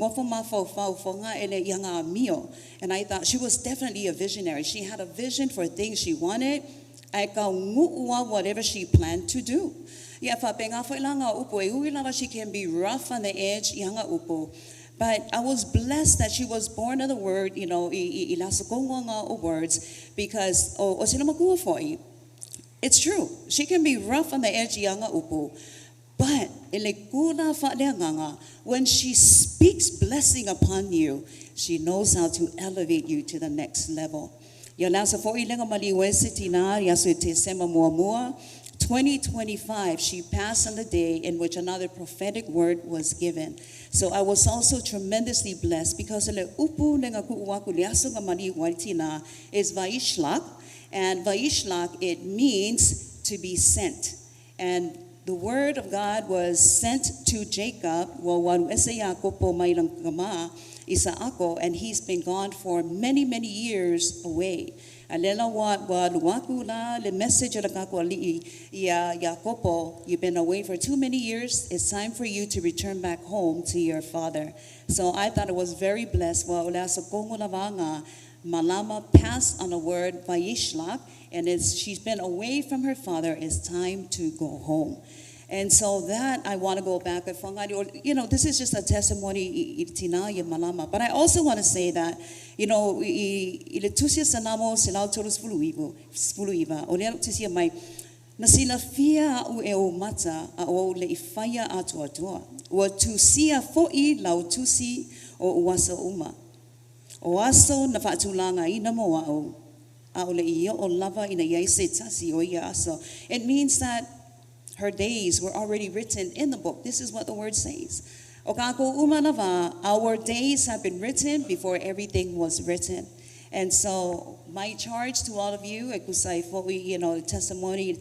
I thought she was definitely a visionary. She had a vision for things she wanted. Whatever she planned to do. She can be rough on the edge. But I was blessed that she was born of the word, words, because it's true. She can be rough on the edge, but when she speaks blessing upon you, she knows how to elevate you to the next level. 2025, she passed on the day in which another prophetic word was given. So I was also tremendously blessed because is Vaishlak, and Vaishlak, it means to be sent. And the word of God was sent to Jacob, and he's been gone for many, many years away. The message of you've been away for too many years. It's time for you to return back home to your father. So I thought it was very blessed. Malama passed on the word Vaishlak, and she's been away from her father. It's time to go home. And so that I want to go back with this is just a testimony, but I also want to say that, ilitusia sanamo silau torus fuluiva, tusia mai nasila fia u mata o le ifaya atua, wa tusia foi lau tusi o uasa uma. Oaso na fatulanga ina moa o le iyo o lava ina yaise tasi o aso. It means that her days were already written in the book. This is what the word says. Our days have been written before everything was written. And so my charge to all of you, the testimony,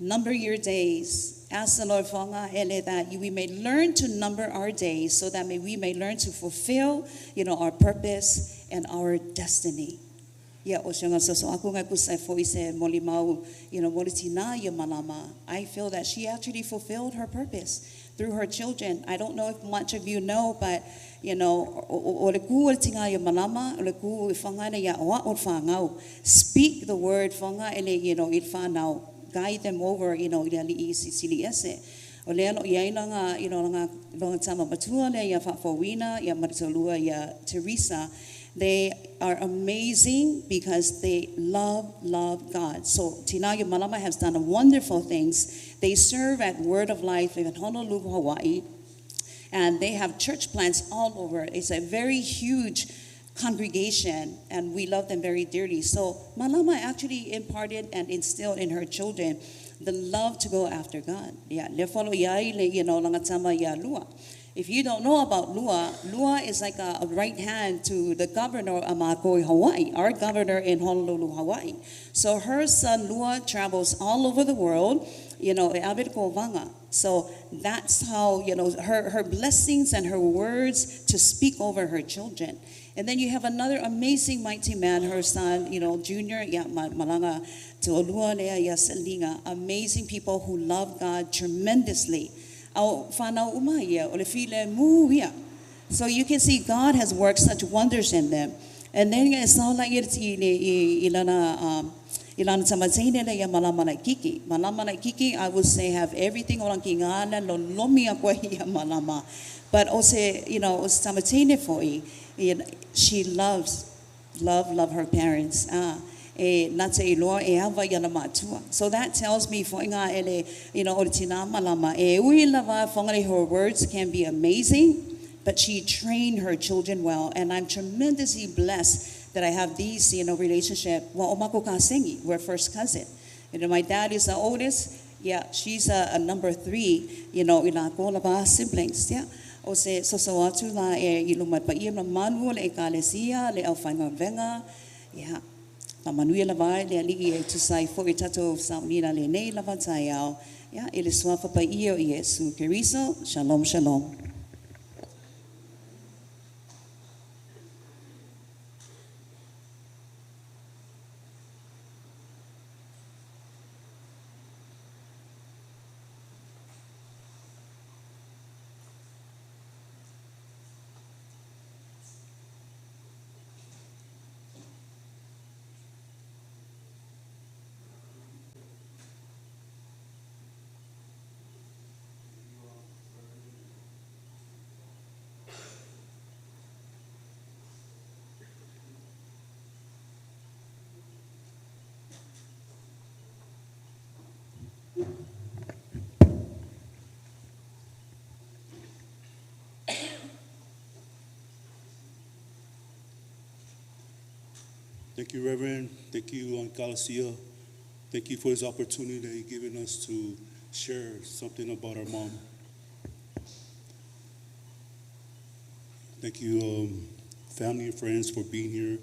number your days. Ask the Lord that we may learn to number our days so that we may learn to fulfill, our purpose and our destiny. I feel that she actually fulfilled her purpose through her children. I don't know if much of you know, but speak the word, guide them over, Teresa. They are amazing because they love God. So Tinaya Malama has done wonderful things. They serve at Word of Life in Honolulu, Hawaii, and they have church plants all over. It's a very huge congregation, and we love them very dearly. So Malama actually imparted and instilled in her children the love to go after God. If you don't know about Lua, Lua is like a right hand to the governor of Makoi, Hawaii, our governor in Honolulu, Hawaii. So her son Lua travels all over the world, So that's how, her blessings and her words to speak over her children. And then you have another amazing mighty man, her son, Junior, Malanga, amazing people who love God tremendously. So you can see God has worked such wonders in them. And then it's not like Kiki, I would say have everything on Kingana, Lomia Malama. But also, she loves her parents. So that tells me, her words can be amazing, but she trained her children well. And I'm tremendously blessed that I have these, relationship. We're first cousin. My dad is the oldest. Yeah, she's a number 3, in our siblings. Yeah. Yeah. Manuela vai le ali to sai for itato saunina le nei lava taiao. Ya ele swafa pa io Yesu Keriso. Shalom shalom. Thank you, Reverend. Thank you, Calacia. Thank you for this opportunity that you've given us to share something about our mom. Thank you, family and friends, for being here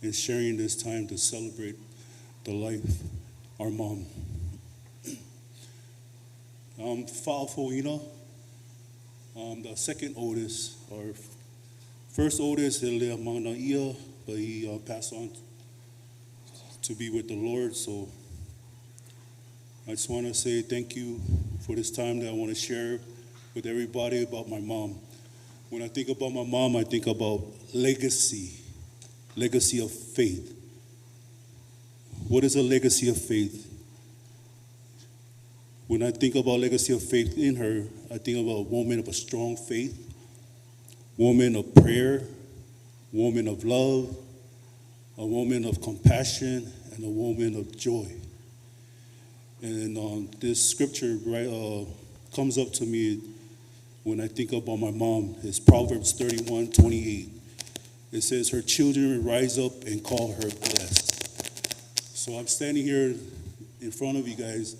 and sharing this time to celebrate the life of our mom. I'm Fa'afo'ina. I'm the second oldest. Our first oldest is Lea Manganaia, but he passed on to be with the Lord. So I just want to say thank you for this time that I want to share with everybody about my mom. When I think about my mom, I think about legacy of faith. What is a legacy of faith? When I think about legacy of faith in her, I think about a woman of a strong faith, woman of prayer, woman of love, a woman of compassion, and a woman of joy. And this scripture comes up to me when I think about my mom. It's Proverbs 31:28. It says, her children will rise up and call her blessed. So I'm standing here in front of you guys,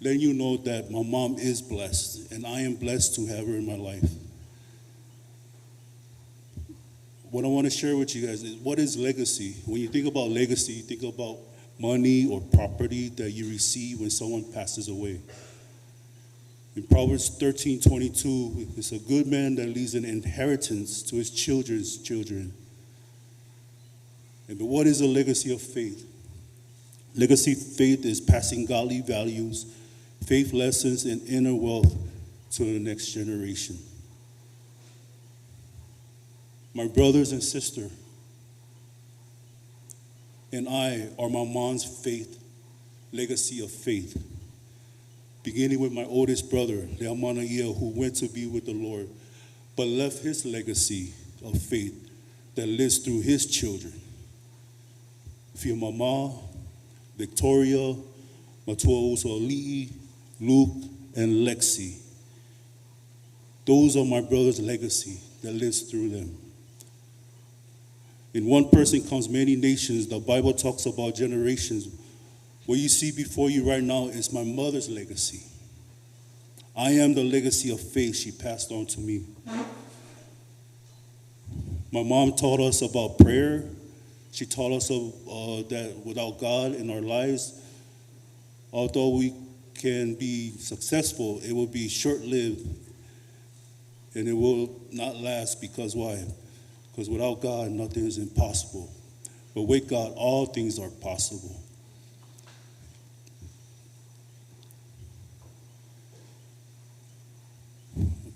letting you know that my mom is blessed, and I am blessed to have her in my life. What I want to share with you guys is, what is legacy? When you think about legacy, you think about money or property that you receive when someone passes away. In Proverbs 13:22, it's a good man that leaves an inheritance to his children's children. And what is a legacy of faith? Legacy of faith is passing godly values, faith lessons, and inner wealth to the next generation. My brothers and sister and I are my mom's faith, legacy of faith. Beginning with my oldest brother, Leamanaia, who went to be with the Lord, but left his legacy of faith that lives through his children. Fia Mama, Victoria, Matua Usoli'i, Luke, and Lexi. Those are my brother's legacy that lives through them. In one person comes many nations. The Bible talks about generations. What you see before you right now is my mother's legacy. I am the legacy of faith she passed on to me. My mom taught us about prayer. She taught us that without God in our lives, although we can be successful, it will be short-lived and it will not last. Because why? Because without God, nothing is impossible. But with God, all things are possible.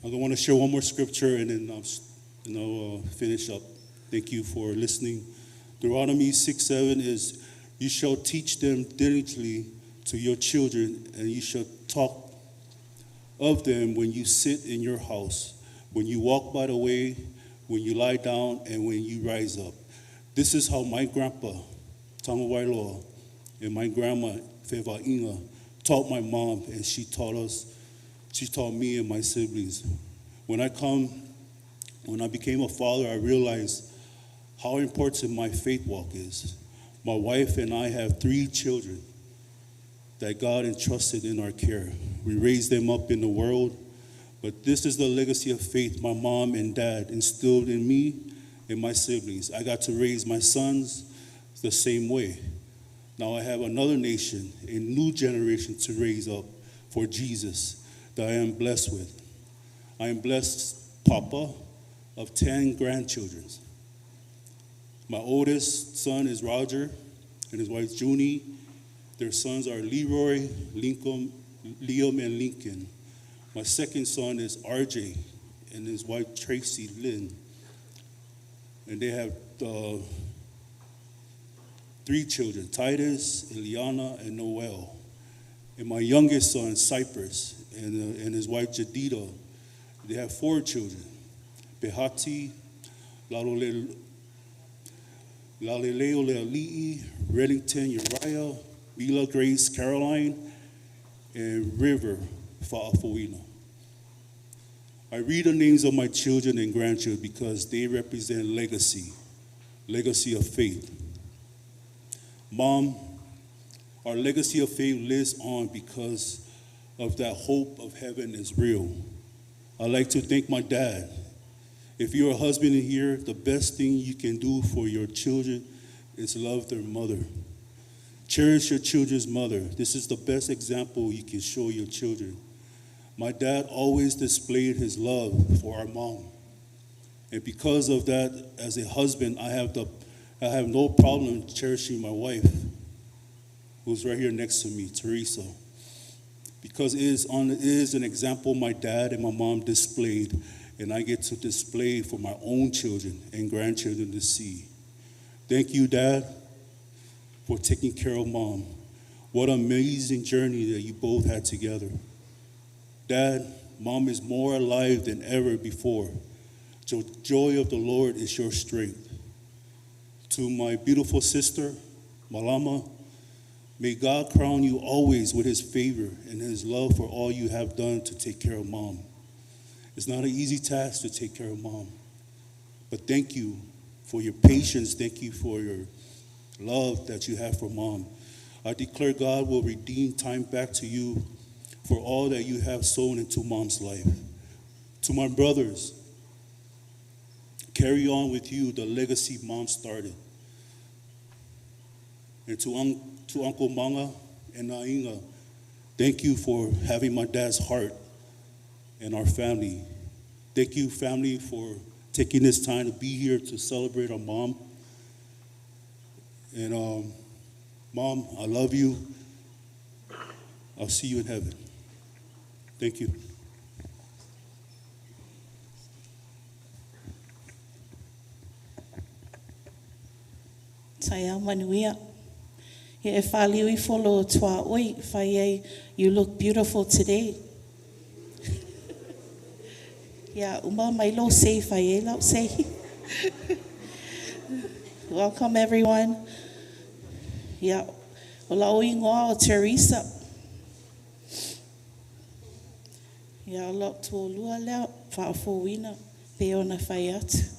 I want to share one more scripture and then I'll finish up. Thank you for listening. Deuteronomy 6:7 is, you shall teach them diligently to your children, and you shall talk of them when you sit in your house, when you walk by the way, when you lie down, and when you rise up. This is how my grandpa, Tamawailoa, and my grandma, Feva'inga, taught my mom, and she taught me and my siblings. When I became a father, I realized how important my faith walk is. My wife and I have 3 children that God entrusted in our care. We raised them up in the world, but this is the legacy of faith my mom and dad instilled in me and my siblings. I got to raise my sons the same way. Now I have another nation, a new generation to raise up for Jesus that I am blessed with. I am blessed papa of 10 grandchildren. My oldest son is Roger and his wife Junie. Their sons are Leroy, Liam, and Lincoln. My second son is RJ and his wife Tracy Lynn. And they have 3 children, Titus, Eliana, and Noel. And my youngest son, Cypress, and his wife Jadida, they have 4 children, Behati, Lalileo Leali'i, Reddington, Uriah, Mila Grace, Caroline, and River Fa'afoina. I read the names of my children and grandchildren because they represent legacy of faith. Mom, our legacy of faith lives on because of that hope of heaven is real. I'd like to thank my dad. If you're a husband in here, the best thing you can do for your children is love their mother. Cherish your children's mother. This is the best example you can show your children. My dad always displayed his love for our mom. And because of that, as a husband, I have no problem cherishing my wife, who's right here next to me, Teresa. Because it is an example my dad and my mom displayed, and I get to display for my own children and grandchildren to see. Thank you, Dad, for taking care of Mom. What an amazing journey that you both had together. Dad, Mom is more alive than ever before. The joy of the Lord is your strength. To my beautiful sister, Malama, may God crown you always with his favor and his love for all you have done to take care of Mom. It's not an easy task to take care of Mom, but thank you for your patience. Thank you for your love that you have for Mom. I declare God will redeem time back to you for all that you have sown into Mom's life. To my brothers, carry on with you the legacy Mom started. And to Uncle Manga and Nainga, thank you for having my dad's heart and our family. Thank you, family, for taking this time to be here to celebrate our mom. And Mom, I love you. I'll see you in heaven. Thank you. Saya manuia. E whaliui follow tua oi, whai you look beautiful today. Yeah, uma mai lo say whai lau say. Welcome everyone. Yeah, ola oi ngoa o Teresa. Yeah, lok to lua leo, whaafowina, pe ona whai atu.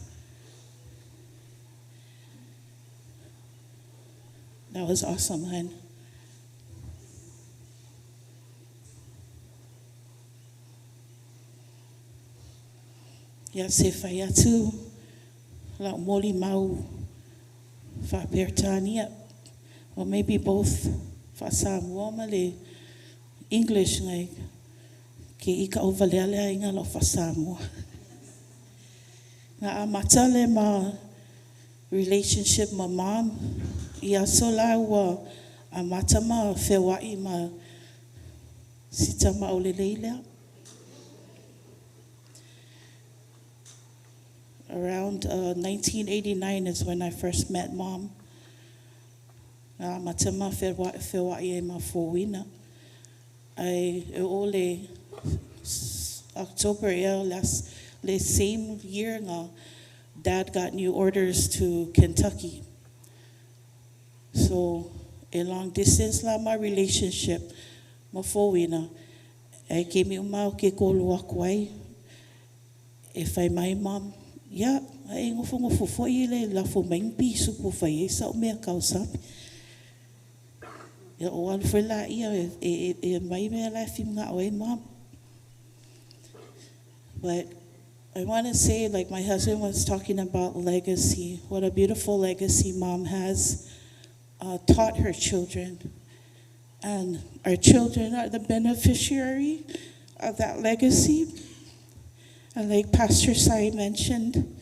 That was awesome, hun. Ya se whai atu, la moli mau, whapertania, or maybe both whasamoa male English ngai, ke ika o valelea inga lo whasamoa. Nga a matale ma relationship ma mom, ia sola ua a matama whewai ma sitama o leleilea. Around 1989 is when I first met Mom. A matama whewai e ma fōwina. I ole October le same year nga Dad got new orders to Kentucky. So, a long distance la my relationship, ma fōwina, e ke mi umau ke kolu akwai, e whai mai Mom, ia, e ngofo fwoi le la fo maingpi supo whai e sa o mea kausapi. Ia o alwhela ia e mai mea la fim ngā oe Mom. But I want to say, like my husband was talking about legacy, what a beautiful legacy Mom has. Taught her children, and our children are the beneficiary of that legacy. And like Pastor Sai mentioned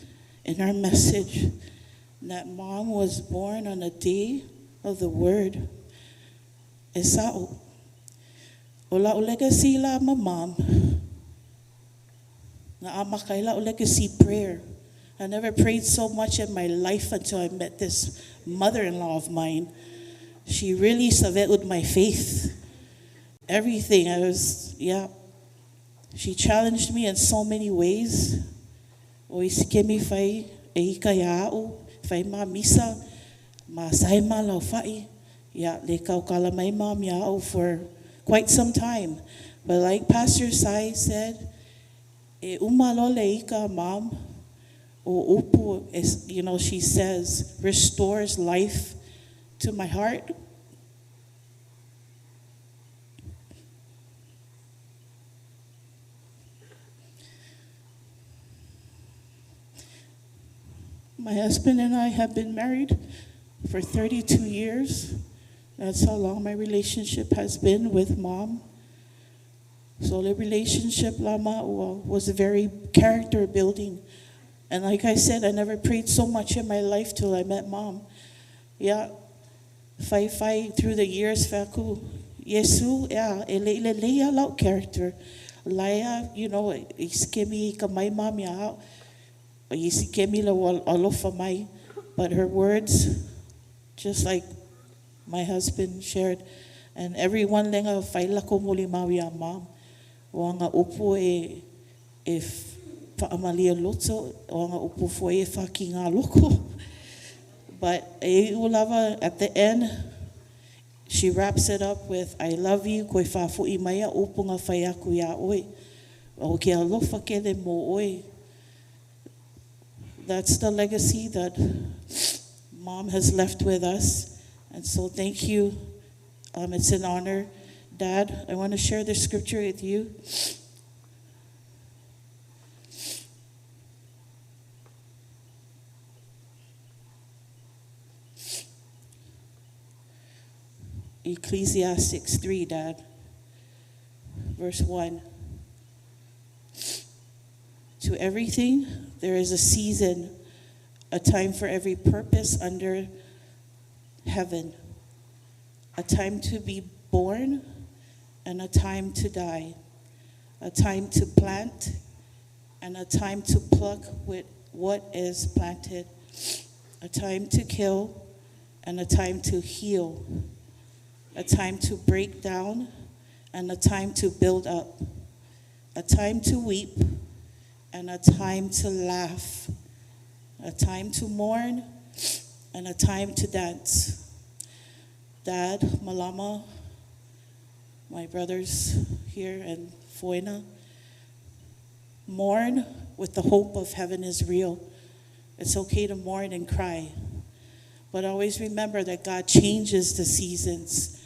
in our message, that Mom was born on a day of the Word. Esau, ola o legacy la ma Mom, na amakaila o legacy prayer. I never prayed so much in my life until I met this mother-in-law of mine. She really saveud my faith. Everything, she challenged me in so many ways. O isikemi fai e ika ia'u, fai ma misa, ma sai ma lau fai. Le kaukala mai Mom ia'u for quite some time. But like Pastor Sai said, e umalole ika mom, o upu is, you know, she says, restores life to my heart. My husband and I have been married for 32 years. That's how long my relationship has been with mom. So the relationship, Lama, was very character building. And like I said, I never prayed so much in my life till I met mom. Yeah, fight through the years, Faku. Yesu, yeah, leia lau character. Laia, you know, iskemi ka mai mom ya. Isikemi la alofa mai. But her words, just like my husband shared, and everyone lenga failako muli mawia mom. Wanga upu if paamalia loto, wanga upu fo fakinga loko. But ulava at the end, she wraps it up with, I love you, koe fafu imaya upunga fayaku ya oi. O ke alofa kele mo oi. That's the legacy that mom has left with us. And so thank you. It's an honor. Dad, I want to share this scripture with you. Ecclesiastes 3, Dad, verse 1. To everything there is a season, a time for every purpose under heaven, a time to be born and a time to die, a time to plant and a time to pluck with what is planted, a time to kill and a time to heal, a time to break down and a time to build up, a time to weep and a time to laugh, a time to mourn and a time to dance. Dad, Malama, my brothers here and Foina, mourn with the hope of heaven is real. It's okay to mourn and cry, but always remember that God changes the seasons.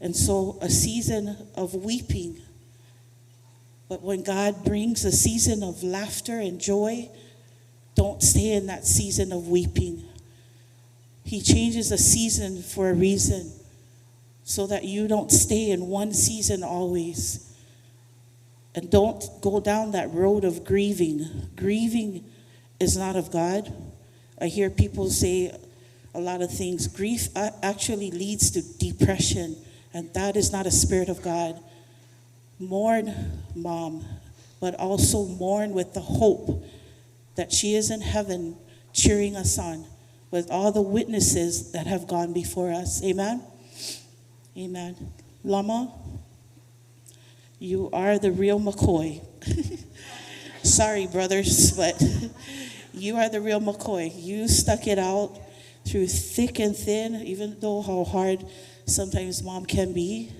And so a season of weeping, but when God brings a season of laughter and joy, don't stay in that season of weeping. He changes a season for a reason, so that you don't stay in one season always. And don't go down that road of grieving. Grieving is not of God. I hear people say a lot of things. Grief actually leads to depression, and that is not a spirit of God. Mourn, Mom, but also mourn with the hope that she is in heaven cheering us on with all the witnesses that have gone before us. Amen? Amen. Lama, you are the real McCoy. Sorry, brothers, but you are the real McCoy. You stuck it out through thick and thin, even though how hard sometimes Mom can be.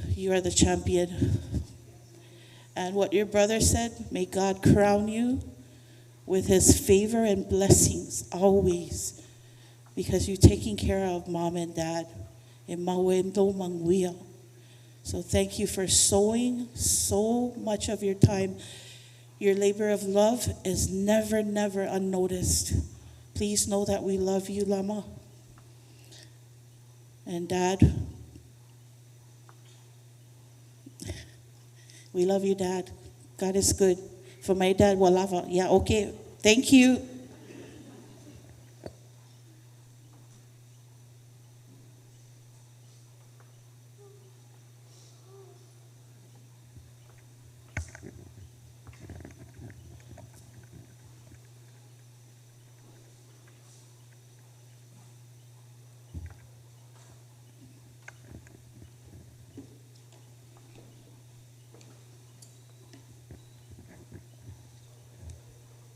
You are the champion. And what your brother said, may God crown you with his favor and blessings always, because you're taking care of Mom and Dad. So thank you for sowing so much of your time. Your labor of love is never, never unnoticed. Please know that we love you, Lama. And Dad, we love you, Dad. God is good. For my dad, walava. Yeah, okay. Thank you.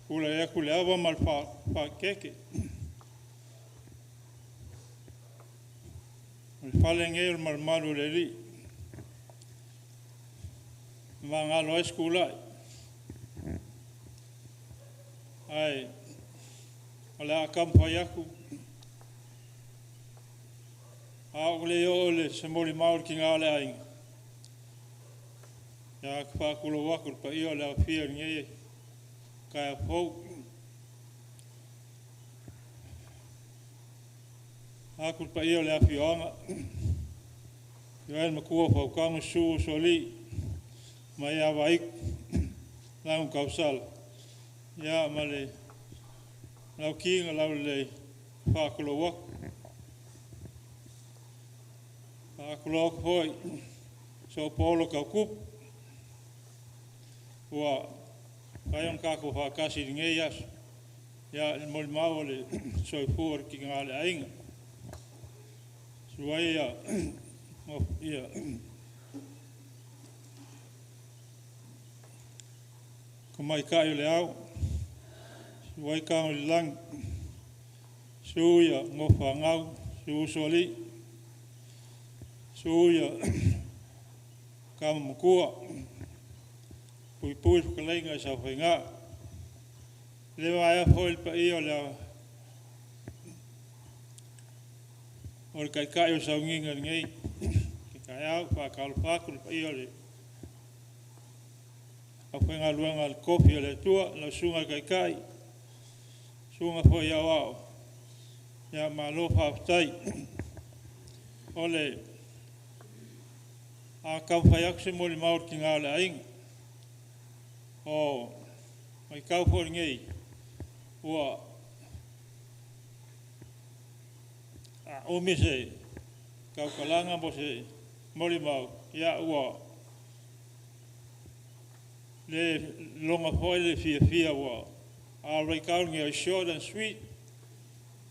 Kula e kule awa mal pa keke. Mal falenge mal malu le li. Mangalo ai skula. Ai. Ala kampai aku. Au le ole se moli maur ki ngale ai. Ya ka kulo waku pa io la fier ngai. Ka fo. Aku pa io le afionga. Yo el makua fa kamu su soli. Mai avai. Lau kausal. Ya male. Lau kinga lau le fa kulo waku. Aku lok hoi, so polo kau kup, wa kayong kaku hakasi ngeyas, ya mol maole so for ki ngale ainga, suai ya, of ya, kumai kayo leau, suai kau lang, suya ngofangau, su soli. Suya kama mukua pui kalenga sa whainga le waia hoi pa iyo le ori kai kai o sa nginga ngai ki kai au pa kalpakul pa iyo le a whainga luanga al kofi le tua la sunga kai kai sunga hoi au au ya malofa aftai ole a kau whaiak se moli maur ki ngā le aing. O, mai kau pori ngei, ua, a umi se, kau kalanga mo se moli mau, ia ua, le longa hoi le fia ua, a rei kau ngei short and sweet,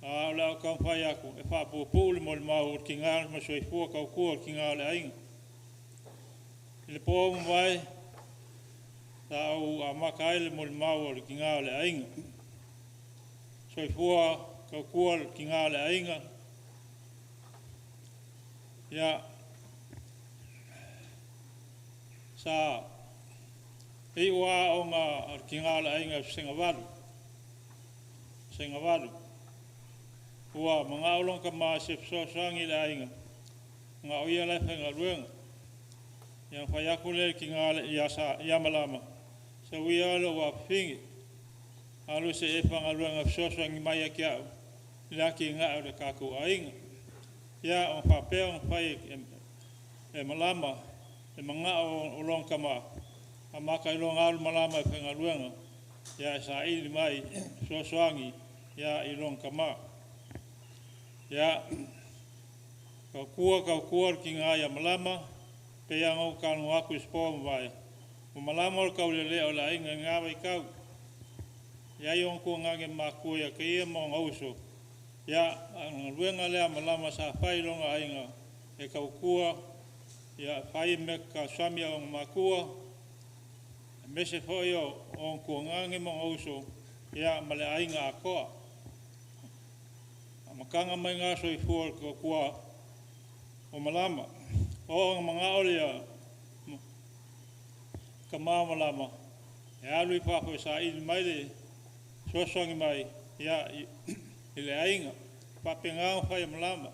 a lao kau whaiaku, e whapu le moli mau ki ngā ma soi fua kau kua ki ngā le aing. Le po mai tau a makai le mol mau ki ngā le ainga. Soi fua ka kua ki ngā le ainga. Ya sa e wa o ngā ki ngā le ainga Singavalu. Ua mga ulong ka maa sipso sangi le ainga. Ngā uia le whenga ruenga. Yang whaiaku le ki ngā yamalama. Sa wia alo wa whingi. Alu se e whangaruanga fsosangi mai a kiau. Laki ngā au le kāku ainga. Ia on whapea on whai e malama. E mga o long kama. A maka i long alu malama e whangaruanga. Ia sa ili mai fsosangi. Ia i long kama. Ia kau kua ki ngā yamalama. Pe yang kanu aku spom vai. O malama kau le o la inga nga vai kau. Ya yon ko ngange maku ya ke mo ngauso. Ya ang ruenga le malama sa fai longa inga. E kau kua ya fai me ka samia o makua. Me se foi on ko ngange mo ngauso. Ya male inga ko. Amakanga mai nga so i fuor ko kua o malama. O mga olia kamama lama ya lui pa ko sa il mai le so songi mai ya ile ainga pa penga fa ya malama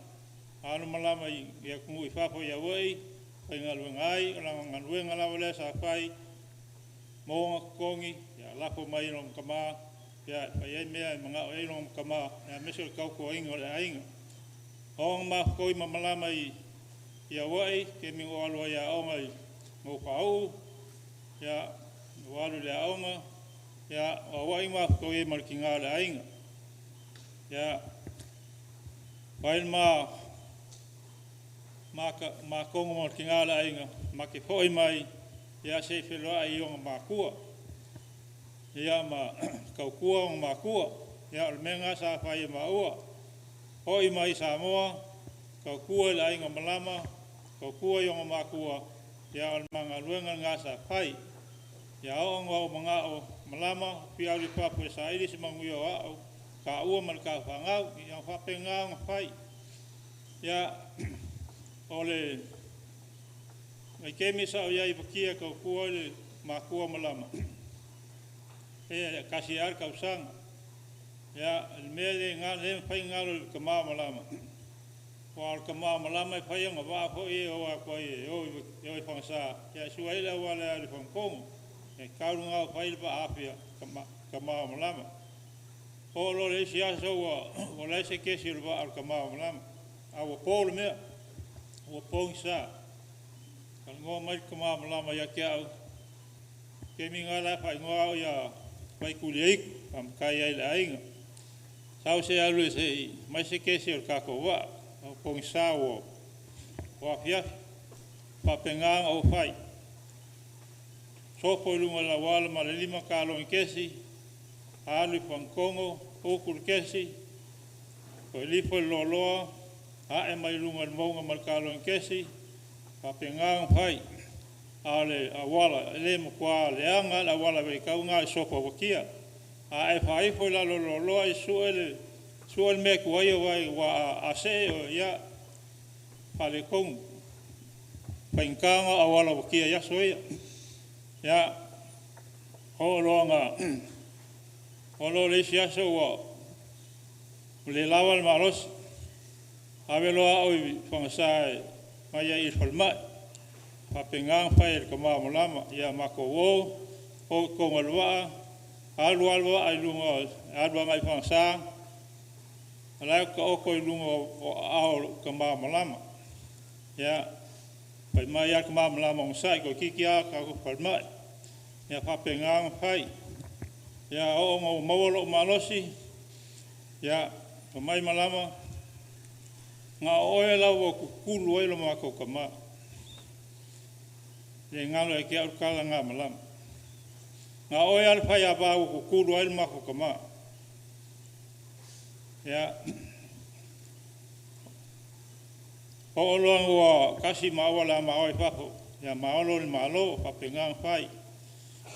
anu malama ya ku fa ko ya wei pa ngalu ngai la ngalu ngala wala sa fai mo kongi ya la ko mai long kama ya pa ya me mga oi long kama ya mesel kau ko ingo le ainga o ma ko malama ia wai ke mi o alo ia o mai mo pau ya walu le aonga ya o wai ma ko e markinga le ainga ya vai ma ko mo markinga le ainga ma ke foi mai ya se felo ai o ma kua ya ma ka kua o ma kua ya al menga sa fai ma o oi mai sa mo ka kua le ainga malama ko kua yung makua ya al mga luenga ngasa pai ya o mga o malama piali papu sa ili si manguyo au ka ua mal ka fangau yang fapenga pai ya ole Mai ke mi sa o iai pakia kau kua le makua malama. E kasi ar kau sang. Ya, mea le ngā le whai ngalo le kamā malama. Wa al kamā malama e whai anga wā po e o a koe e o i whangsā. Ya, sua ila wale a le whangkongo. E kauru ngā whai le pa apia kamā malama. O lo le si aso wa le se kesi le wa al kamā malama. A wa po le mea. Wa pongi sā. Ka ngoa mai kamā malama ya kia au. Ke mi ngā la whai ngoa au ya whai kuli eiku. Am kai ai le ainga. Sau se alu se mai se kesi o kako wa. O pongi sā o fiafi. Pa pengang au whai. Sopo ilunga la wala ma le lima kālo in kesi. Alu Pankongo, Okul Kesi, ko lipo loloa, a e mai lunga monga malkalo in Kesi, pa pengang pai, ale awala, le mukwa le anga, la wala vei kaunga e sopa wakia, a e pai fo la loloa i suel me kuaia wai wa ase o ia, pale kong, painkanga awala wakia ya soia, ya, ho loanga, Olo le si aso wa le lawa le maros ave loa oi whangasai mai i whalmai pa pengang whai e kama malama ia mako wo o kongalua alu ai lunga alu mai whangasai alai ka oko i lunga o ao kama malama ia pai mai a kama malama o sai ko kiki a ka ko whalmai ia pa pengang whai Ya o ngo mawolo malosi ya mai malama nga oe la wo kulu oe lo mako kama le ngalo e kia kala nga malama nga oe al pai aba wo kulu oe mako kama ya o lo ngo kasi mawala ma oe papo ya maolo le malo pa pengang pai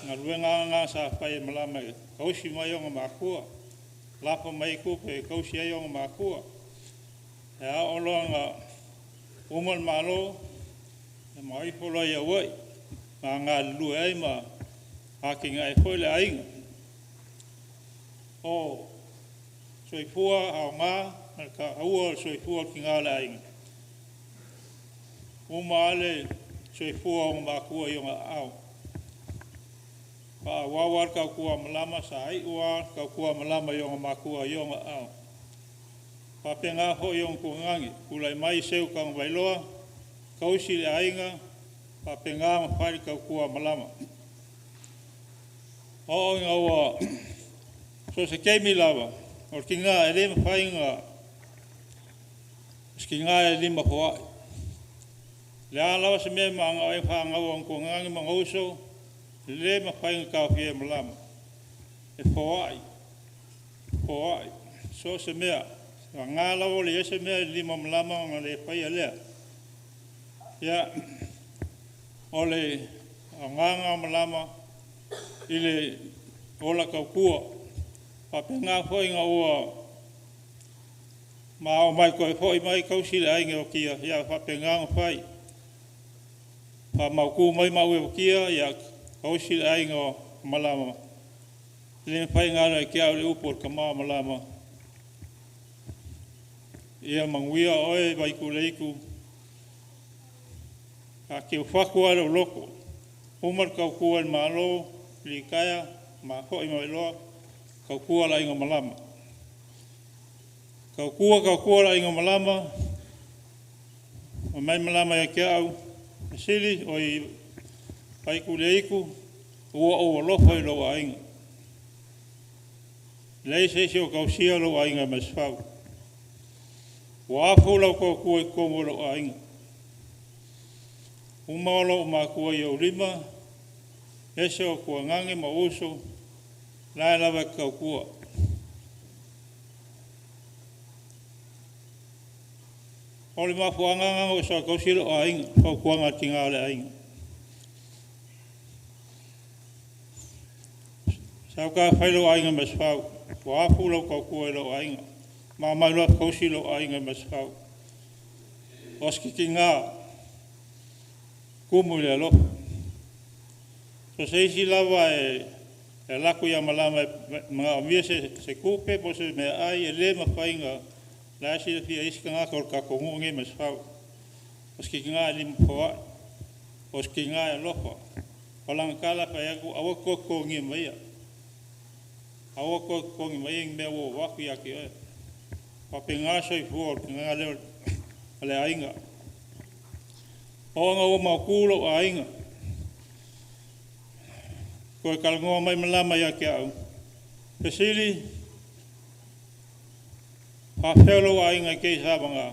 nga luenga sa pai malama kausi mai o makua lapa mai ku pe kausi ai o makua ya o longa umal malo mai polo ia wai nga lu ai ma akinga ai foi ai o soifua au nga ka au soifua kinga ai o male soifua o makua i o au pa wawar ka kua malama sai wa ka kua malama yong makua yong a pa penga ho yong kungangi kulai mai seu kang bailoa kausi le ainga pa penga fai ka kua malama o ngawa so se kemi lava o kinga ele fai nga skinga ele ma ho le ala se me ma nga e fa nga wong kungangi ma ngoso le ma whainga kau fie malama. E whaai. So se mea. Ngā lawa le ese mea lima malama ngā le whai alea. Ia. Ole ngā malama i le ola kau kua. Pape ngā whainga ua ma o mai koe whai mai kausi le ainge o kia. Ia pape ngā whai. Pa mauku mai mau e o kia. Ia kausi le ainga malama. Le whai ngāra e kia le upor kama malama. Ia manguia oe waiku leiku. A ke whakua rau loko. Umar kau kua le malo, li kaya, ma hoi mai loa, kau kua la inga malama. Kau kua la inga malama. O mai malama e kia au. Sili o i waiku leiku. Ua o lofa i loa ainga. Lei se o kausia loa ainga masfau. Wa afu lau kua kua i komo loa ainga. Umalo ma kua i au lima. Ese o kua ngange ma uso. Lai lawa kau kua. Ole ma fuanga o sa kausia loa ainga. Kau kua ngā tinga le ainga. Sau ka whailo ainga masfau. Wa afu lau kau kua i loa ainga. Ma mai loa kausi loa ainga masfau. Oski ki ngā. kumu le lo. So se isi lava e laku ia malama mga mia se kupe po se me ai e le mawhainga la si le fia isi ka ngā kor ka kongu nge mas whau. Os ki ngā li mpoa, os ki ngā e lofa. Palanga kala pa iaku awa koko nge maia. Awa koko nge maia nge mea wo waku ia ki oe. Pape ngā soi fuor ki ngā leo ale ainga. Oanga o mau kulo a ainga. Koe kalangoa mai malama ia ki au. Pesili, pawhelo a ainga kei sabanga.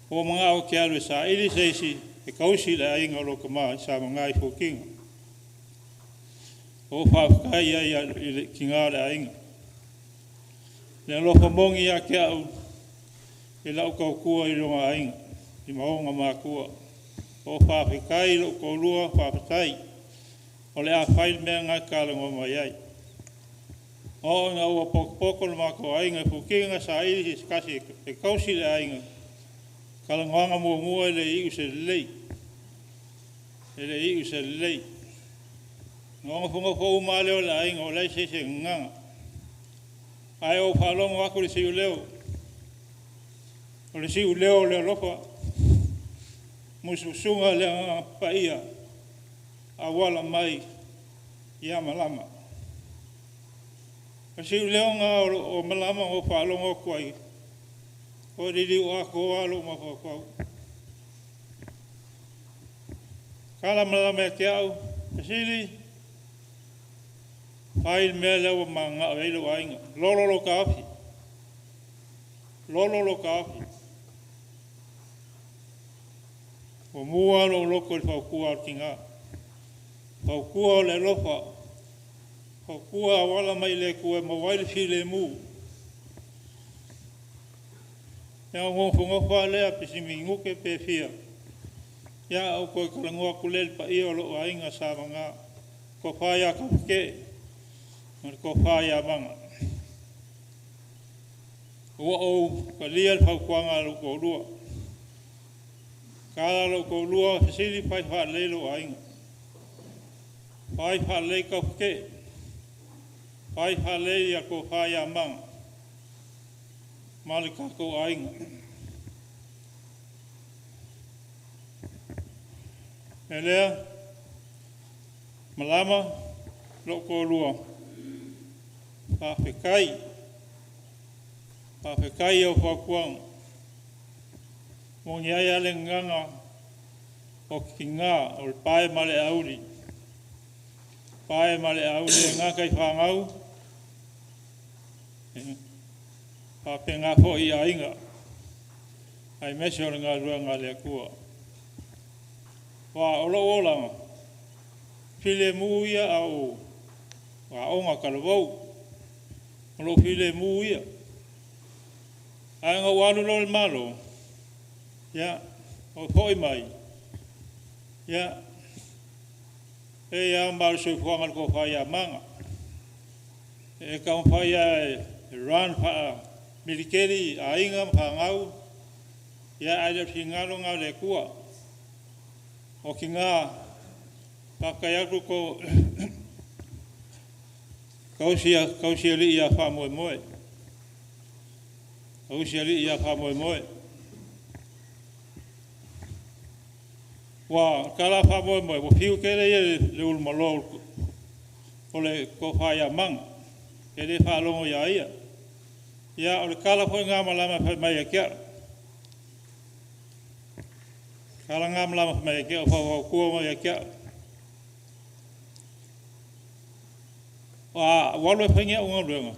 O mga o ki alu sa ili seisi, e kausi le ainga lo ka maa sabanga i fukinga. O whawkai ia ki ngā le ainga. Le lofa mongi ia ki au, e lau kau kua i runga ainga, i maonga maa kua. O whawhikai lo kau lua whawhikai, o le a whail mea ngai kālango mai ai. O ngā ua pokopoko le mako ainga, fukinga sa ili si kasi e kausi le ainga, kalangoanga mua mua le iu se lei. E le iu se lei. Ngonga funga fau maa leo le ainga, o lai se nganga. Ai o whalongo aku le siu leo. O le siu leo le lofa. Mususunga le paia. Awala mai. Ia malama. O siu leo ngā o malama o whalongo kuai. O riri o ako alo mawhakau. Kala malama e te au. Sili. Hail mea lewa mga veilu ainga. Lololo ka api. Lololo ka api. O mua lo loko i whaukua ki ngā. Whaukua le lofa. Whaukua wala mai le kua mawaili fi le mū. Ia ngongonga lea pisi mi nguke pe fia. Ia au koe kalangoa kulel pa ia lo ainga sa mga. Ko whaia ka ke. Ko whaia manga. Ua au ka lia whau kuanga lo ko lua. Kala lo ko lua sili pai wha leilo ainga. Pai wha lei ka ke. Pai wha lei a ko whaia manga. Malika ko ainga. E lea, malama lo ko lua. Pawhekai au whakuang. Mongi ai ale nganga o ki ngā o le pae male auri. Pae male auri e ngā kai whangau. Pape ngā fo i ainga. Ai mese o ngā ruanga le kua. Wa olo olanga. File muia au. Wa onga kalawau. Olo file muia. Ainga wanu lo le malo. Ya. O hoi mai. Ya. E ya maru sui fuangal ko whaia manga. E ka whaia ran wha milikeri a inga whangau. Ya aile pingalo ngau le kua. O ki ngā whakaiaku ko kausia li ia wha moe moe. Kausia li ia wha moe moe. Wa kala wha moe moe. Wa piu kere ia le ulmalo o le ko whaia manga. E le wha longo ia ia. Ia o le kala poi ngā malama whai mai a kia. Kala ngā malama whai mai a kia. O whau kua mai a kia. Wa walu e whaingia unga ruenga.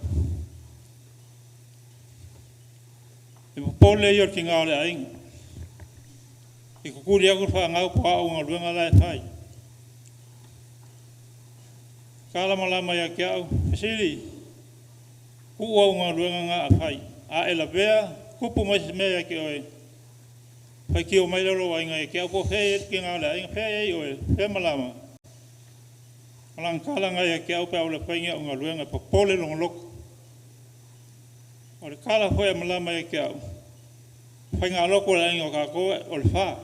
E pole ior ki ngā le ainga. E kukuri aku wha ngau kua unga ruenga lai thai. Kala malama ia kia au. Sili. Kua unga ruenga ngā a thai. A e la vea. Kupu mai se mea ki oe. Pai ki o mai lalo ainga e kia. Ko whea ki ngā le ainga. Whea e oe. Whea malama. Alang kala ngai ke au pe au le whainga o ngā ruenga pa pole longa loko. O le kala whaia malama e ke au. Whainga loko le ingo ka koe o le wha.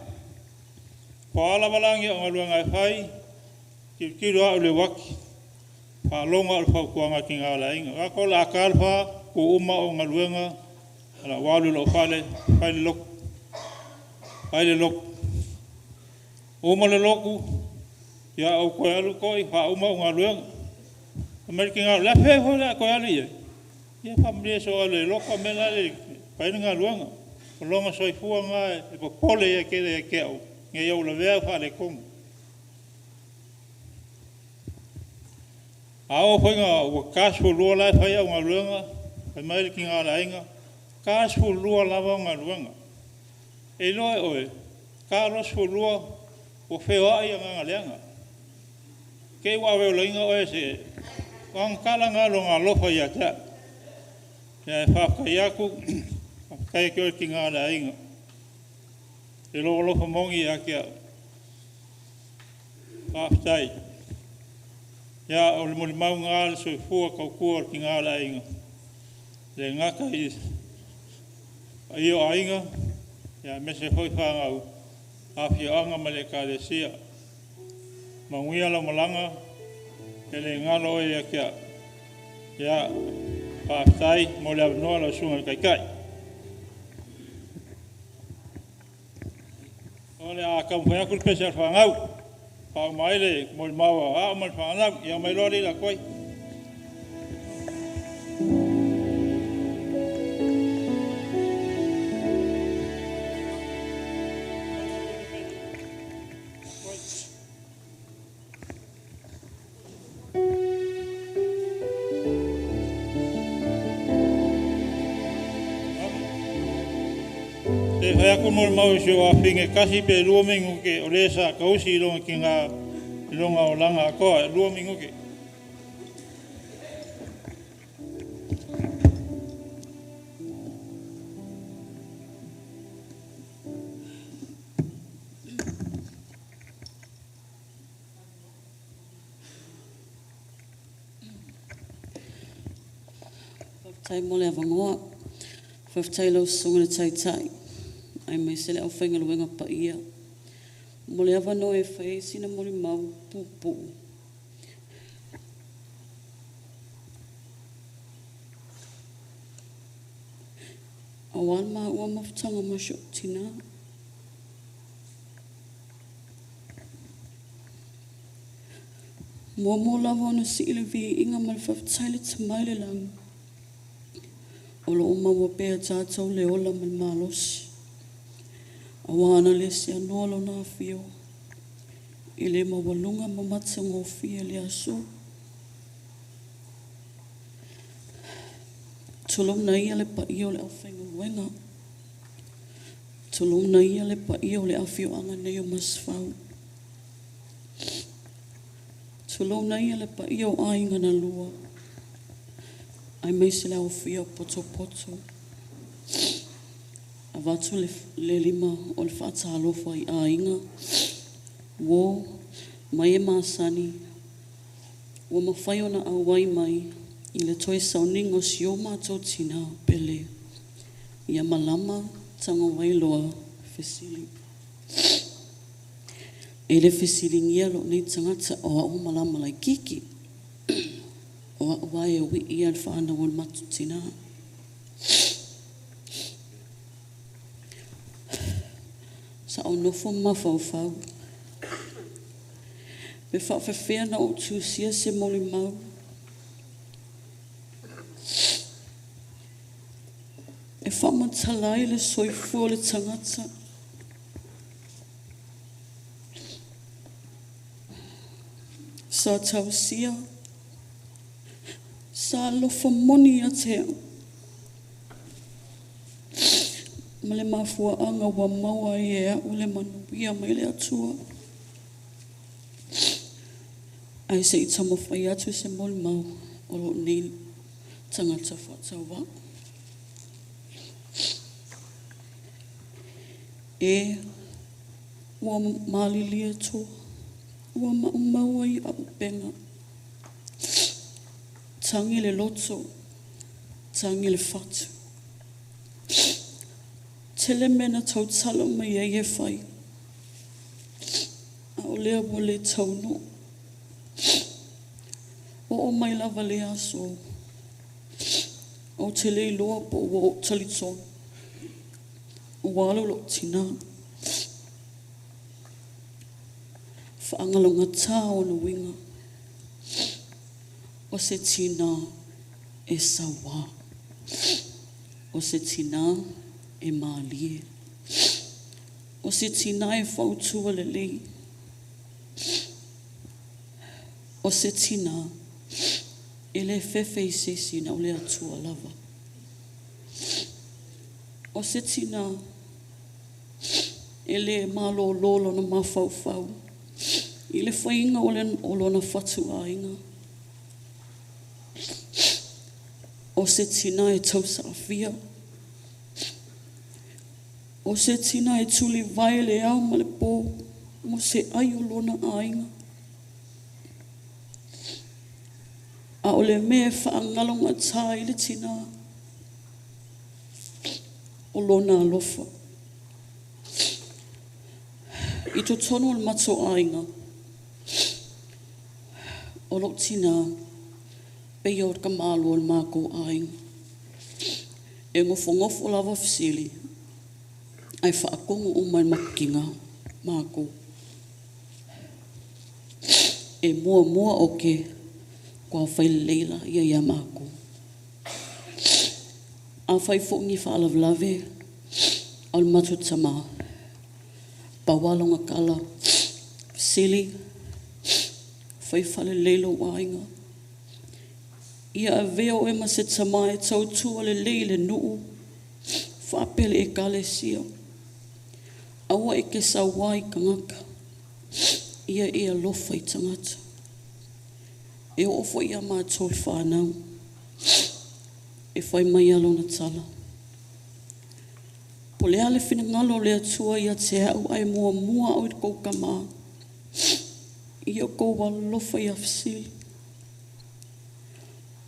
Pāla malangi o ngalua ngai whai, ki roa o le waki. Pālonga o le whaukuanga ki ngā lainga. Ako la kalwha, ko uma o ngaluenga, ala walu lo whale, whaile lok. Whaile lok. Uma le loku, ia au koe alu koi, wha uma o ngaluenga. Ameriki ngā la whai hoi la koe alu ia. Ia whamria so ale loko mena le, whaile ngaluenga. O longa soifua ngā e po pole ia kere ia keo. Nge iau la vea whale kongu. Ao whainga ua kāsfu lua lai whai au ngā luenga, whai maile ki ngā lainga, kāsfu lua lava au ngā luenga. E loe oe, kāsfu lua o wheo ai a ngā leanga. Kei waweo lainga oe se, wangkala ngā lo ngā lofa ia tea. Ia e whaakai aku, whaakai kio ki ngā lainga. E lo lofa mongi a kia. Whaakai. Ia o le moli mau ngā le soi fua kau kua ki ngā la inga. Le ngaka i o ainga, ia mese hoi whangau, hawhi anga ma le ka le sia. Manguia la malanga, e le ngalo e ia kia. Ia whaatai mo le avanoa la sunga kai kai. O le a kamwhayaku le pesa whangau. Pau maile mo maua a mo whanau ia mai lori la koi. Te whaiako mo mau sio a whinge kasi pe lua mingu ke o lesa kausi longa ki ngā longa o langa a koa, lua mingu ke. Tai mo le avangoa, whaftai lau sunga le tai tai. Ai mai se le au whainga luenga pa ia. Mo le awa no e whai sina mori mau pupu. Awan maa ua mawhtanga ma shok tina. Mua mo lawa ona si ile vi inga ma le whaftai le tamai le lang. O lo uma ua pēa tātou le ola ma le malosi. Awana le se anolo na fio. Ile mawalunga mamatsa ngofia le aso. Tulum na ia le pa iyo le awhenga wenga. Tulum na ia le pa iyo le awhio anga neo masfau. Tulum na ia le pa iyo ainga na lua. Ai mai se le awhio poto poto. Avatu le lima o le whaatalofa i a inga. Wo, mai e masani. Wo mawhai ona awai mai. I le toi sauningo si o mātou tina pele. Ia malama tanga wailoa fesili. E le fesili ngia lo nei tangata o au malama lai kiki. O awai e wi ia le whaana o le matu tina. Sa o nofo mawhauwhau. Me whawhawhea na o tūsia se moli mau. E whamatalai le soifua le tangata. Sa tausia. Sa lofa moni a te au. Ma le mafua anga wa maua i ea o le manuia mai le atua. Ai se i tamo whai atu se moli mau o lo ni tangata whatauwa. E ua malilia toa. Ua maua i apu penga. Tangi le loto. Tangi le fatu. Tele mena tau tala mai e whai. lea mo le tauno. O mai lava le aso. O te le loa po o talitson. O walo lo tina. Whaangalonga tā o na winga. O se tina e sawa. O se tina e mālie. O se tina e whautua le lei. O se tina e le whewhe i sesi na o le atua lava. O se tina e le malo lolo na mawhauwhau. I le whainga o lona whatu ainga. O se tina e tausa awhia. O se tina e tuli vai le au ma le pō. Mo se ai o lona ainga. A o le mea whaangalonga tā i le tina. O lona alofa. I to tono o mato ainga. O lo tina. Pei o ka malo o mako ainga. E ngofo lava fisili. Ai whaakongo o mai makinga mako. E mua o ke kua whai leila ia mako. A whai whongi whaalavlave o le matu tama. Pawalonga kala fisili. Whai whale leilo wainga. Ia veo e ma se tama e tautua le leile nuu. Whapele e kale sia. Awa e ke sawai kangaka. Ia e alofa i tangata. E ofo ia mātou whanau. E whai mai alo na tala. Po le ale whina ngalo le atua ia te hau ai mua o i kou kama. Ia kou walofa i afsili.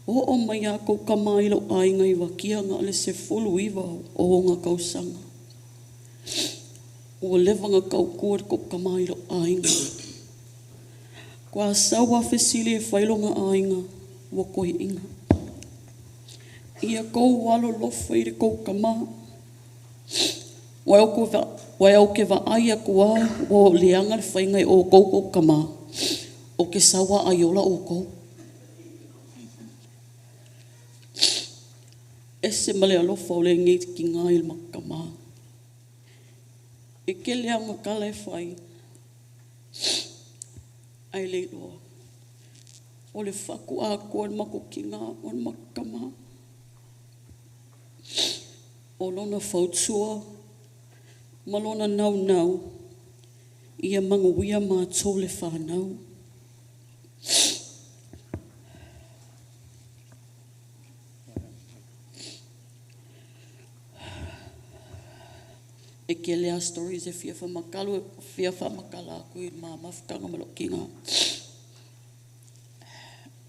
O mai a kou kama ilo ainga i wakia ngā le se fulu iwa o ngā kausanga. O levanga kau kua kou kama ilo ainga. Kua sawa fesili e whailonga ainga wa koi inga. Ia kou walo lofa i re kou kama. Wai au ke wa aia kua o leanga le whaingai o kou kama. O ke sawa aiola o kou. Ese male alofa o le ngeit ki ngā il makama. E ke leanga kala e whai. Ai leiloa. O le whaku a kua mako ki ngā o makama. O lona whautua. Malona nau. Ia manguia mātou le whanau. E ke lea stories e fia whamakalu, fia whamakala aku i mā mawhukanga malokinga.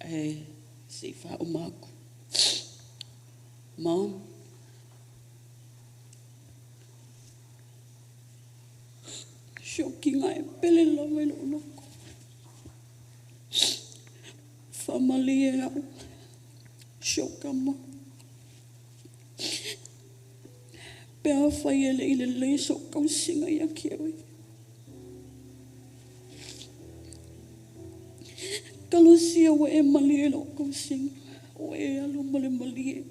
E si wha o māku. Mom, shokinga e pele lawa ilo noko. Whamali e au, shokama. Pea whai ele i le leiso kausinga i a kiawi. Kalosia wa e mali e lo kausinga. O e alo mali e.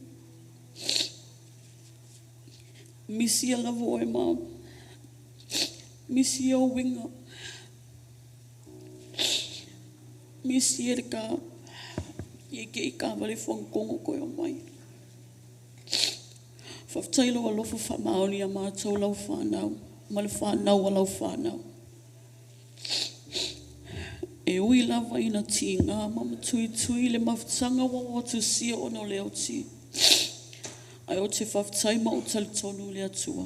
Misi a lavo o e mam. Misi a winga. Misi e ka. I ke i ka wale whankongo koe o mai. Whaftailo a lofa whamaoni a mātou lau whanau. Ma le whanau a lau whanau. E ui lava ina ti ngā mama tui le mawhtanga wa watu sia ono leo ti. Ai o te whaftaima o talitonu le atua.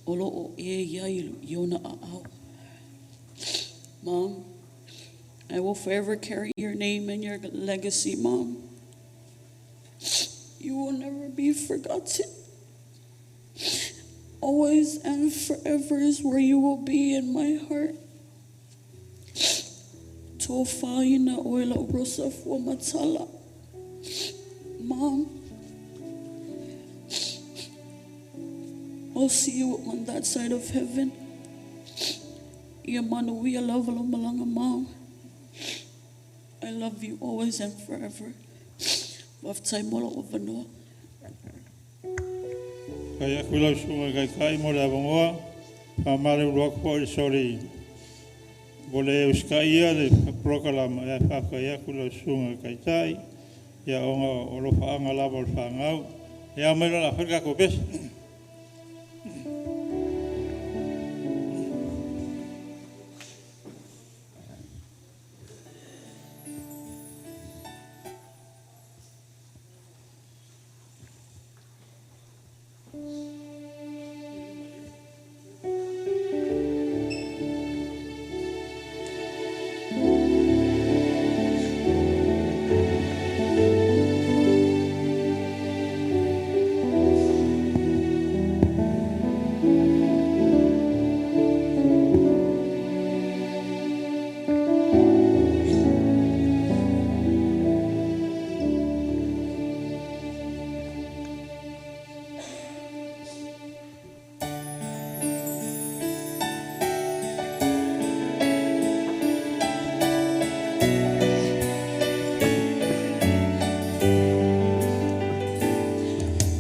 Olo o e iailu iona a au. Mom, I will forever carry your name and your legacy, Mom. You will never be forgotten. Always and forever is where you will be in my heart. tō whāina o ela urosa fua matala. Mom, I'll see you on that side of heaven. Ia manuia lavala malanga, Mom. I love you always and forever. Waftai mola o vanoa. Kaya kula sunga kai kai mo la bangoa, pamare rock for sorry. Bole uskaia le prokalama ya kaya kula sunga kai tai, ya onga olofa anga lava fangau, ya mera la ferka ko bes.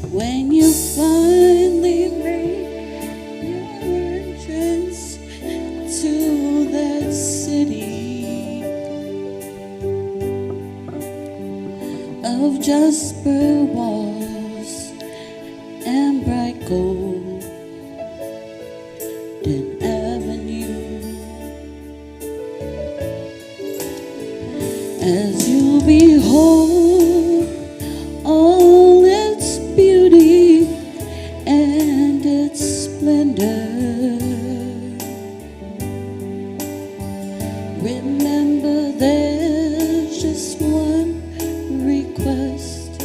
When you finally make your entrance to that city of jasper walls and bright golden avenue, as you behold all its beauty and its splendor, remember there's just one request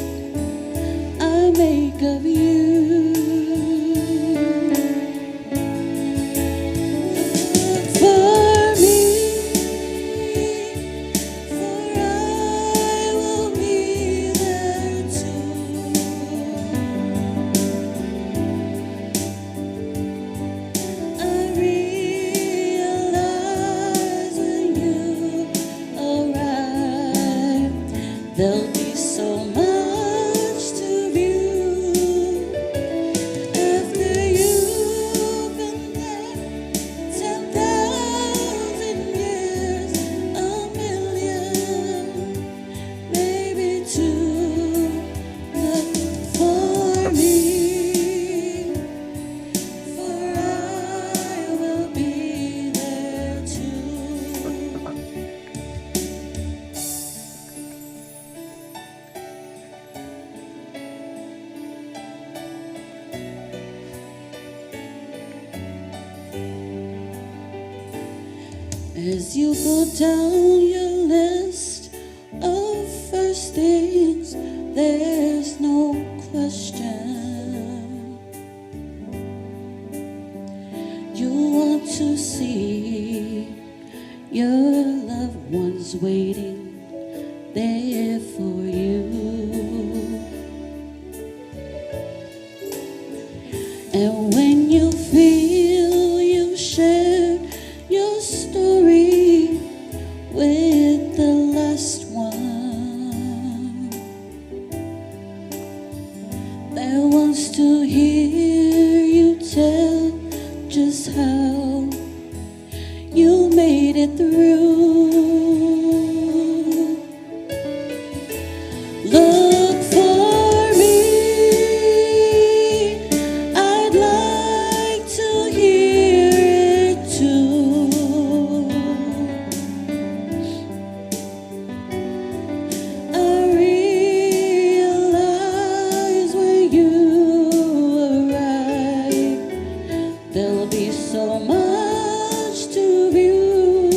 I make of you. For me, for I will be there too. I realize when you arrive, there'll be so much to view. After you've been there 10,000 years, a million, maybe two. But for me, for I will be there too. As you go down your list of first things, there's no question. You want to see your loved ones waiting there for you. And when you feel you shared your story with the last one that wants to hear you tell just how you made it through. Look for me, I'd like to hear it too. I realize when you arrive, there'll be so much to view.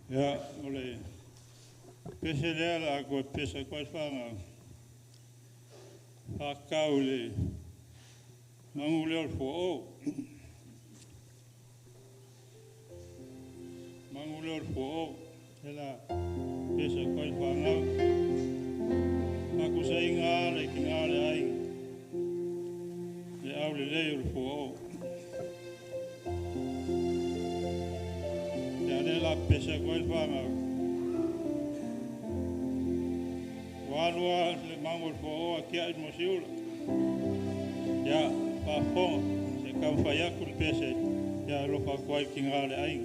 Ya, ole. Pese lea la ko pese ko fanga. Hakaule. Manguleo fo o. Manguleo fo o. Ela pese ko fanga. Aku sainga le kingale ai. Le aule le fo o. La pesa ko fanga walwa le mangol fo akia mo siula ya pa fo se kam fa ya kul pesa ya lo fa ko kingale ai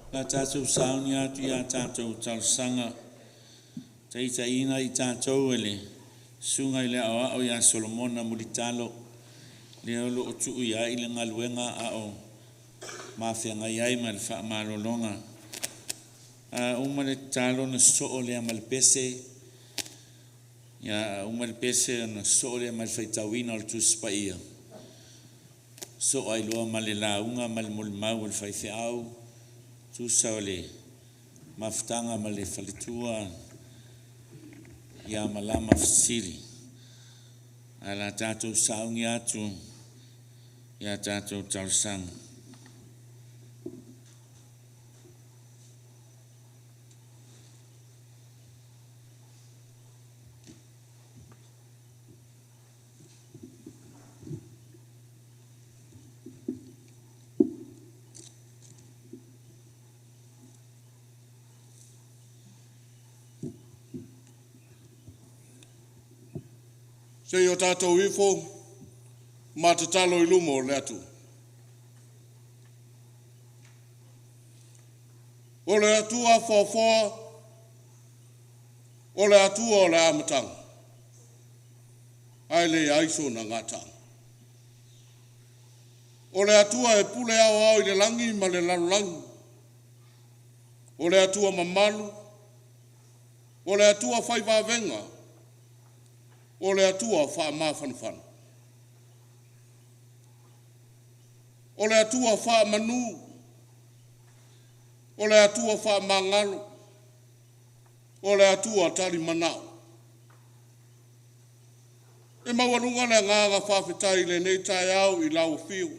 La tātou sauni atu ia tātou tausanga. Taita ina I tātou ele. Sunga I le au ia Solomona Mulitalo. Le olo o tuu ia I le ngaluenga au. Mawhianga iai ma le wha malolonga. Uma le talo na soo le amalpese. Ya uma le pese na soo le amalfaitawina o le tuspa ia. So ai loa ma le launga ma le molimau le whaithiau. Tusa o le maftanga ma le whalitua. Ia malama fasili. Ala tātou saungi atu. Ia tātou tausanga. Se o tātou ifo, ma te talo I lumo o le atu. O le atua whawhoa, o le atua o le amatanga. Ai le aiso na ngatanga. O le atua e pule au au I le langi ma le lalulangi. O le atua mamalu. O le atua whaivavenga. O le atua wha mawhanwhana. O le atua wha manu. O le atua wha mangalo. O le atua tali manao. E mawarunga le nganga whawhetai le nei tai au I lau whiu.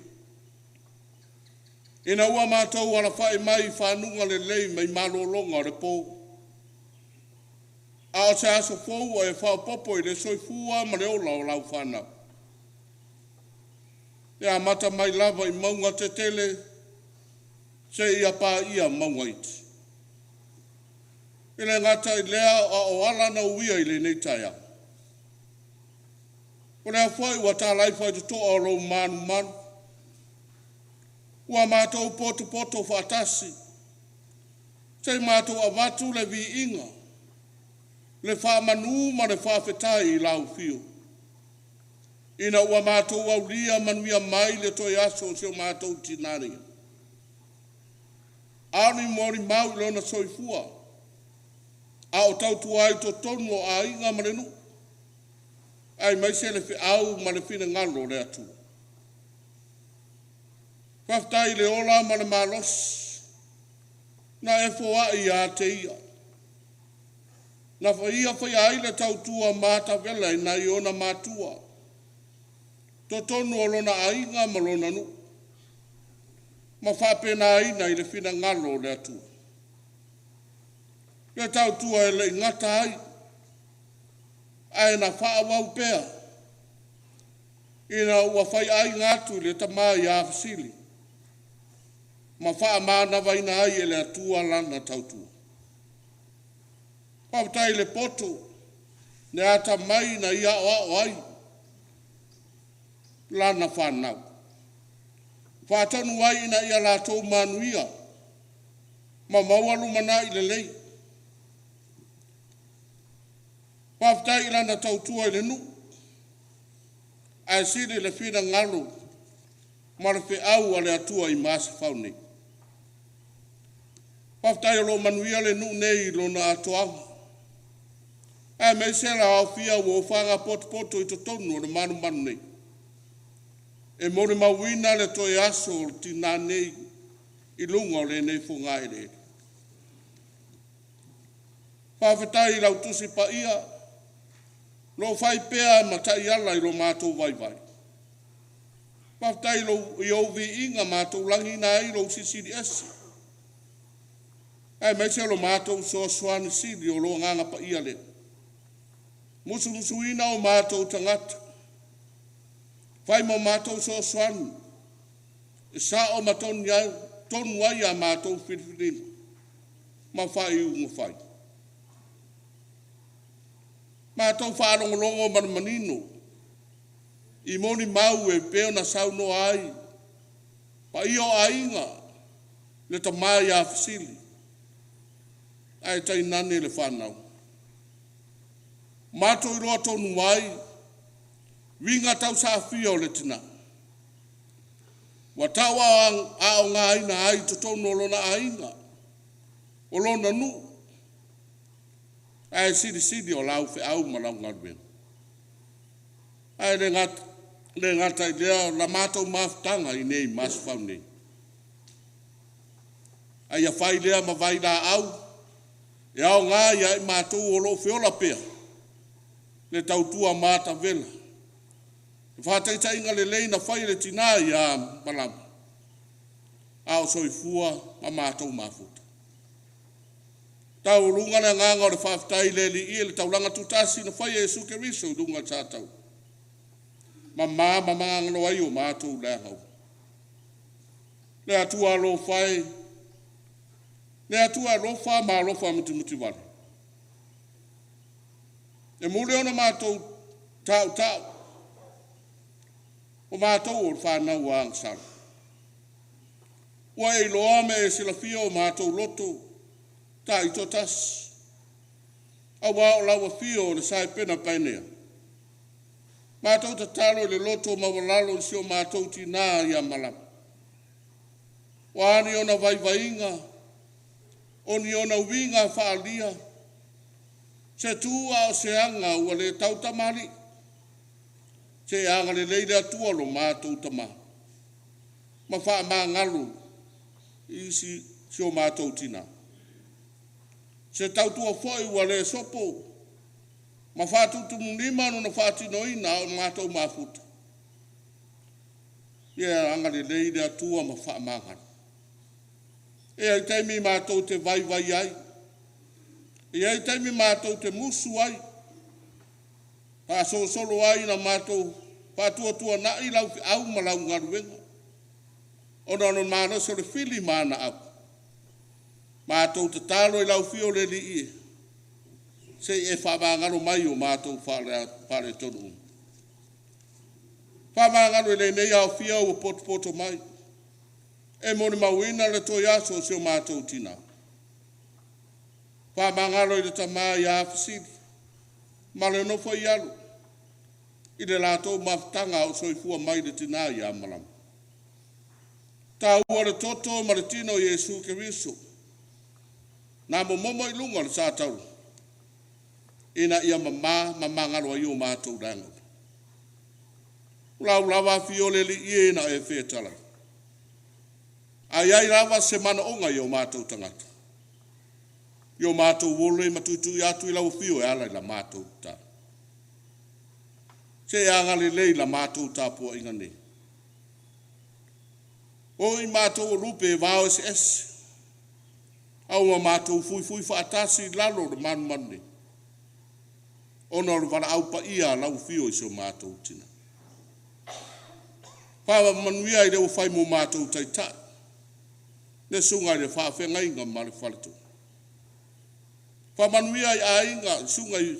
E na ua mātou ala whae mai whanunga le lei mai malolonga le pou. A o se aso fōua e whaopopo I le soifua ma le ola o lau whanau. E a mata mai lava I maunga te tele, se ia pā ia maunga iti. I le ngata I lea a o ala na uia I le nei taia. O le a whai ua tā laifa I te toa o rou manu manu. Ua mātou poto whaatasi. Se mātou avatu le vi inga. Le wha manu ma le wha whetai I lau whio. Ina ua mātou au lia manuia mai le toi aso o seo mātou tinaria. Aoni mori mau I lona soifua. A o tau tuai to tonu o a inga ma le nu. Ai mai se le au ma le fina ngalo le atu. Whaftai le ola ma le malos. Na e foa I a te ia. Na whaia whaia le tautua mata vela I na iona matua. To tonu o lona ainga ma lona nu. Ma whapena aina I le fina ngalo le atu. Le tautua e le ingata ai. Ai na whaawau pea. Ina ua whai ai ngatu le tamai a fasili. Ma wha mana vaina ai e le atua lana tautua. Pawtai le poto, ne ata mai na ia o ai. Lana whanau. Whatanu ai na ia lātou manuia. Ma mawalu mana I le lei. Pawtai lana tautua I le nu. Ai siri le whina ngalu. Ma le au a le atua I masa whaunei. Pawtai lo manuia le nu nei lo na atoanga. Ai me se la ofia wo fanga poto I to tonu o le manu nei. E mori mawina le toi aso o tina nei I lunga o le nei funga I le. Pawhetai lau tusi pa ia. Lo fai pea ma tai ala I lo mātou vai vai. Pawhetai lo I ovi inga mātou langi na I lo sisiri esi. Ai me se lo mātou so soani siri o lo nganga pa ia le. Musu ina o mātou tangata. Whai mo mātou so soani. E sa o matonu ai a mātou whiriwhirina. Ma whai unga whai. Mātou whārongolongo manamanino. I moni mau e peo na sauno ai. Pa i o ainga. le tamā ia fesili. Ai tainane le whanau. Mātou i roa tonu mai, winga tau sa fia o le tina. Wa tawa a o ngā aina ai to tonu o lona ainga. O lona nu. Ai sidi o lau fe au ma lau ngarwen. Ai le ngata i lea la mātou maftanga i nei mas whau nei. Ai a whai lea ma vai la au. E au ngā ia i mātou o lo whiola pea. Le tautua māta vela. E whātaita inga le leina whai le tina i a malama. Ao soifua a mātou mafuta. Tau runga le nganga o le whaftai le li i le taulanga tutasi na whai e suke riso runga tātau. Mama ngano ai o mātou le hau. Le atua lo whai. Le atua lo wha ma lo wha muti wale. E mule ona mātou tau. O mātou o whanau a angsara. Ua e loa me e sila fia o mātou loto. Ta i to tas. Awa o lawa fia o le sai pena painea. Mātou ta talo le loto mawalalo si o mātou tina i a malama. Wani ona vaivainga. Oni ona winga whaalia. Se tua o se anga ua le tau tamari. Se anga le leile atua lo mātou tama. Ma wha maa ngalu. Isi si o mātou tina. Se tau tua foi ua le sopo. Ma wha tutu munima no na wha tinoina o mātou mafuta. Ia anga le leile atua ma wha maa ngalu. E ai taimi mātou te vai ai. E ai taimi mātou te musu ai. Pa solo ai na mātou pātua na i lau au ma lau ngaruenga. Ona no māna so le fili māna au. Mātou te talo i lau fio le li i. Se e whamangaro mai o mātou whare tonu. Whamangaro le nei au fia o poto mai. E moni mawina le toi aso se o mātou tina. Whamangaro i le tamā i awhisiri. Male nofo i alu. I le lātou maftanga o soifua mai le tina i amalam. Tā ua le toto ma le tino Iesu Keriso. Nā momo i lunga le sātau. Ina ia mamangaro i o mātou rangu. Ulau lawa fiole li i ena e whetala. Ai ai rawa se mana onga i o mātou tangata. I o mātou wole matutu i atu i lau fio e ala i la mātou tā. Se anga le lei la mātou tā pua inga ne. O i mātou rupe e vāo es. Au ma mātou fui whaatasi lalo le manu ne. Ona le wala au pa ia lau fio i se o mātou tina. Whawa manuia i leo whai mo mātou taitai. Ne sunga i le whaafenga inga ma le whalatu. Whamanuia i a inga sunga i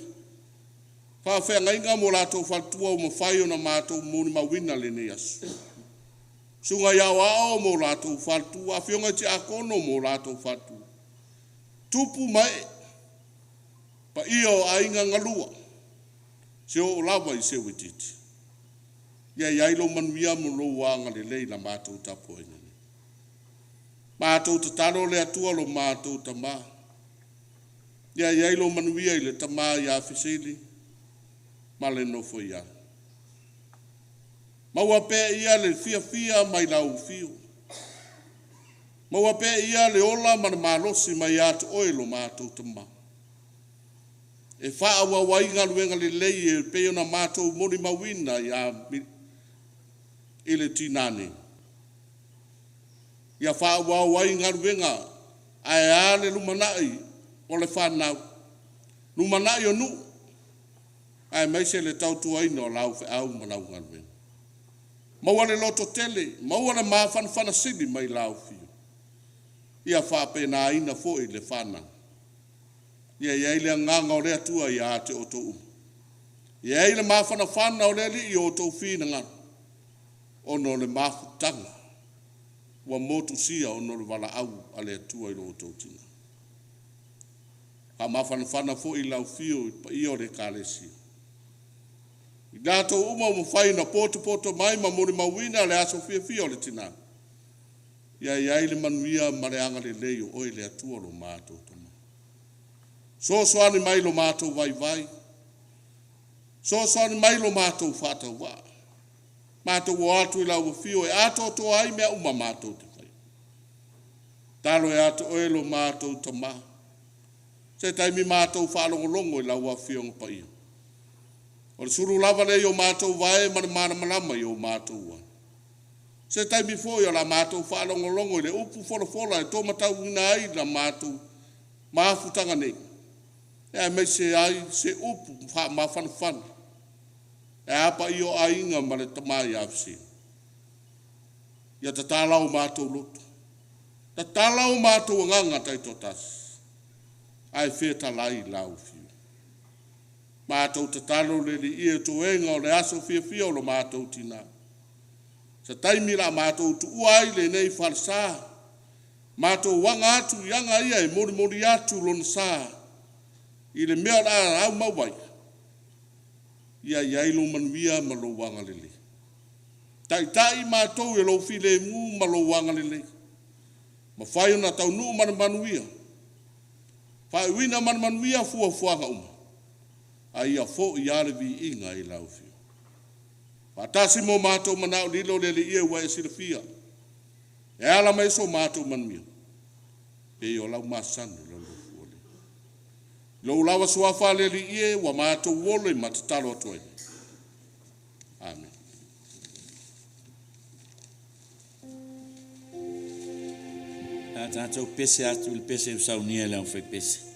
whaafenga inga mo lātou whaltua o ma whai o na mātou moni mawina le ne asu. Sunga i awa o mo lātou whaltua, a whionga ti a kono mo lātou whaltua. Tupu mai, pa ia o a inga ngalua, se o lawa i se wetiti. Ia iailo manuia mo lo wanga le lei la mātou tapo inga. Mātou te talo le atua lo mātou tamā. Ia iailo manuia i le tamā i a fisili, ma le nofo ia. Maua pe ia le fia mai lau fio. Maua pe ia le ola mana malosi mai atu oilo mātou tamā. E wha awa wainga luenga le lei e peo na mātou mori mawina i le tinane. Ia wha awa wainga luenga ai ale lumanai o le whanau. Lumanai o nu. Ai maise le tautuaina o lau fe au manau ngaluenga. Maua le loto tele, maua le mawhanawhana sili mai lau fio. Ia whapena ina fo i le whana. Ia le nganga o le atua i a te o tou. Ia le mawhanawhana o le li i o tou whina ngana. Ono le mawhutanga. ua motu sia o no le wala au ale atua i lo tautina. Ka mawhanawhana fo i lau fio i o le kālesia. I nātou uma o mawhaina poto mai ma mori mawina le aso fia o le tina. Ia iai le manuia ma le anga le leo oi le atua lo mātou tama. So soani mai lo mātou vai. So soani mai lo mātou whātau wā. Mātou o atu i lau fio e ato to ai mea uma mātou te whai. Talo e ato oi lo mātou tama. Se taimi mātou whaalongolongo i lau fio ngapa ia. O le suru lava le o mātou vae mana malama i o mātou wa. Se taimi fo i la mātou whaalongolongo i le upu fola e tō matau ina ai la mātou maafutanga nei. E mei se ai se upu mawhanawhana. E apa i o ainga ma le tamai afsi. Ia ta tālau mātou loto. Ta tālau mātou nganga tai totas. Ai whea talai lau fiu. Mātou te talo le li ia to enga o le aso fia o lo mātou tina. Sa taimi la mātou tu uai le nei falsa. Mātou wanga atu yanga ia e mori atu lon sa. I le mea la au mawai. Ia iailu manuia ma lo wanga lele. Tai mātou e lo file mu ma lo wanga lele. Ma whai ona tau nuu manuia. Whai wina manuia fuanga uma. Ai a fo i ale vi inga i lau fio. Patasi mo mātou manao lilo le ia ua e silafia. E ala mai so mātou manuia. E o lau masanu lau fuole. Lau lawa suafa le ia wa mātou wole matatalo atoe. Amen. Tātou pese atu il pese usaunia le au fai pese.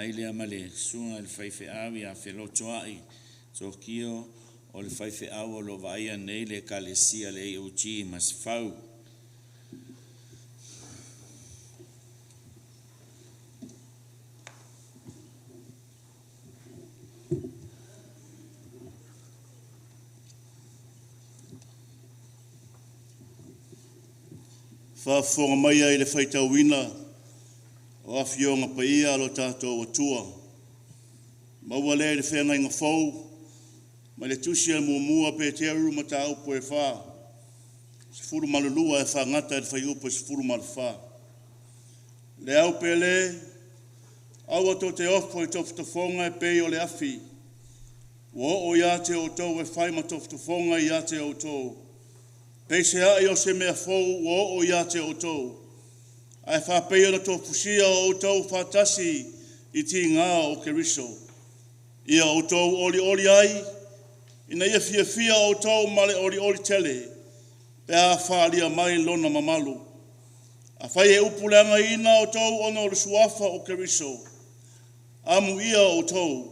ai lea ma le sunga le faifeau ia felotoa'i tokio o le faifeau o lo vaia nei le kalesia le AOG ma se fau. Whaafonga mai ai le whaitauina o awhionga pa ia alo tātou atua. Maua le whenga inga whau, ma le tusi al muamua pe te aru ma tā upo e whā. Se furu malulua e wha ngata e whai upo se furu malu whā. Le au pe le, au ato te ofo e toftofonga e pei o le afi. O ia te o tau e whai ma toftofonga ia te o tau. Peise ai o se mea fou o ia te o tau. Ai whapea na tō pusia o tau whatasi i ti ngā o Keriso. Ia o tau oli ai, ina ia fia o tau male oli tele, pēa whaalia mai lona mamalu. A whai e upuleanga ina o tau ona o le suafa o Keriso. Amu ia o tau,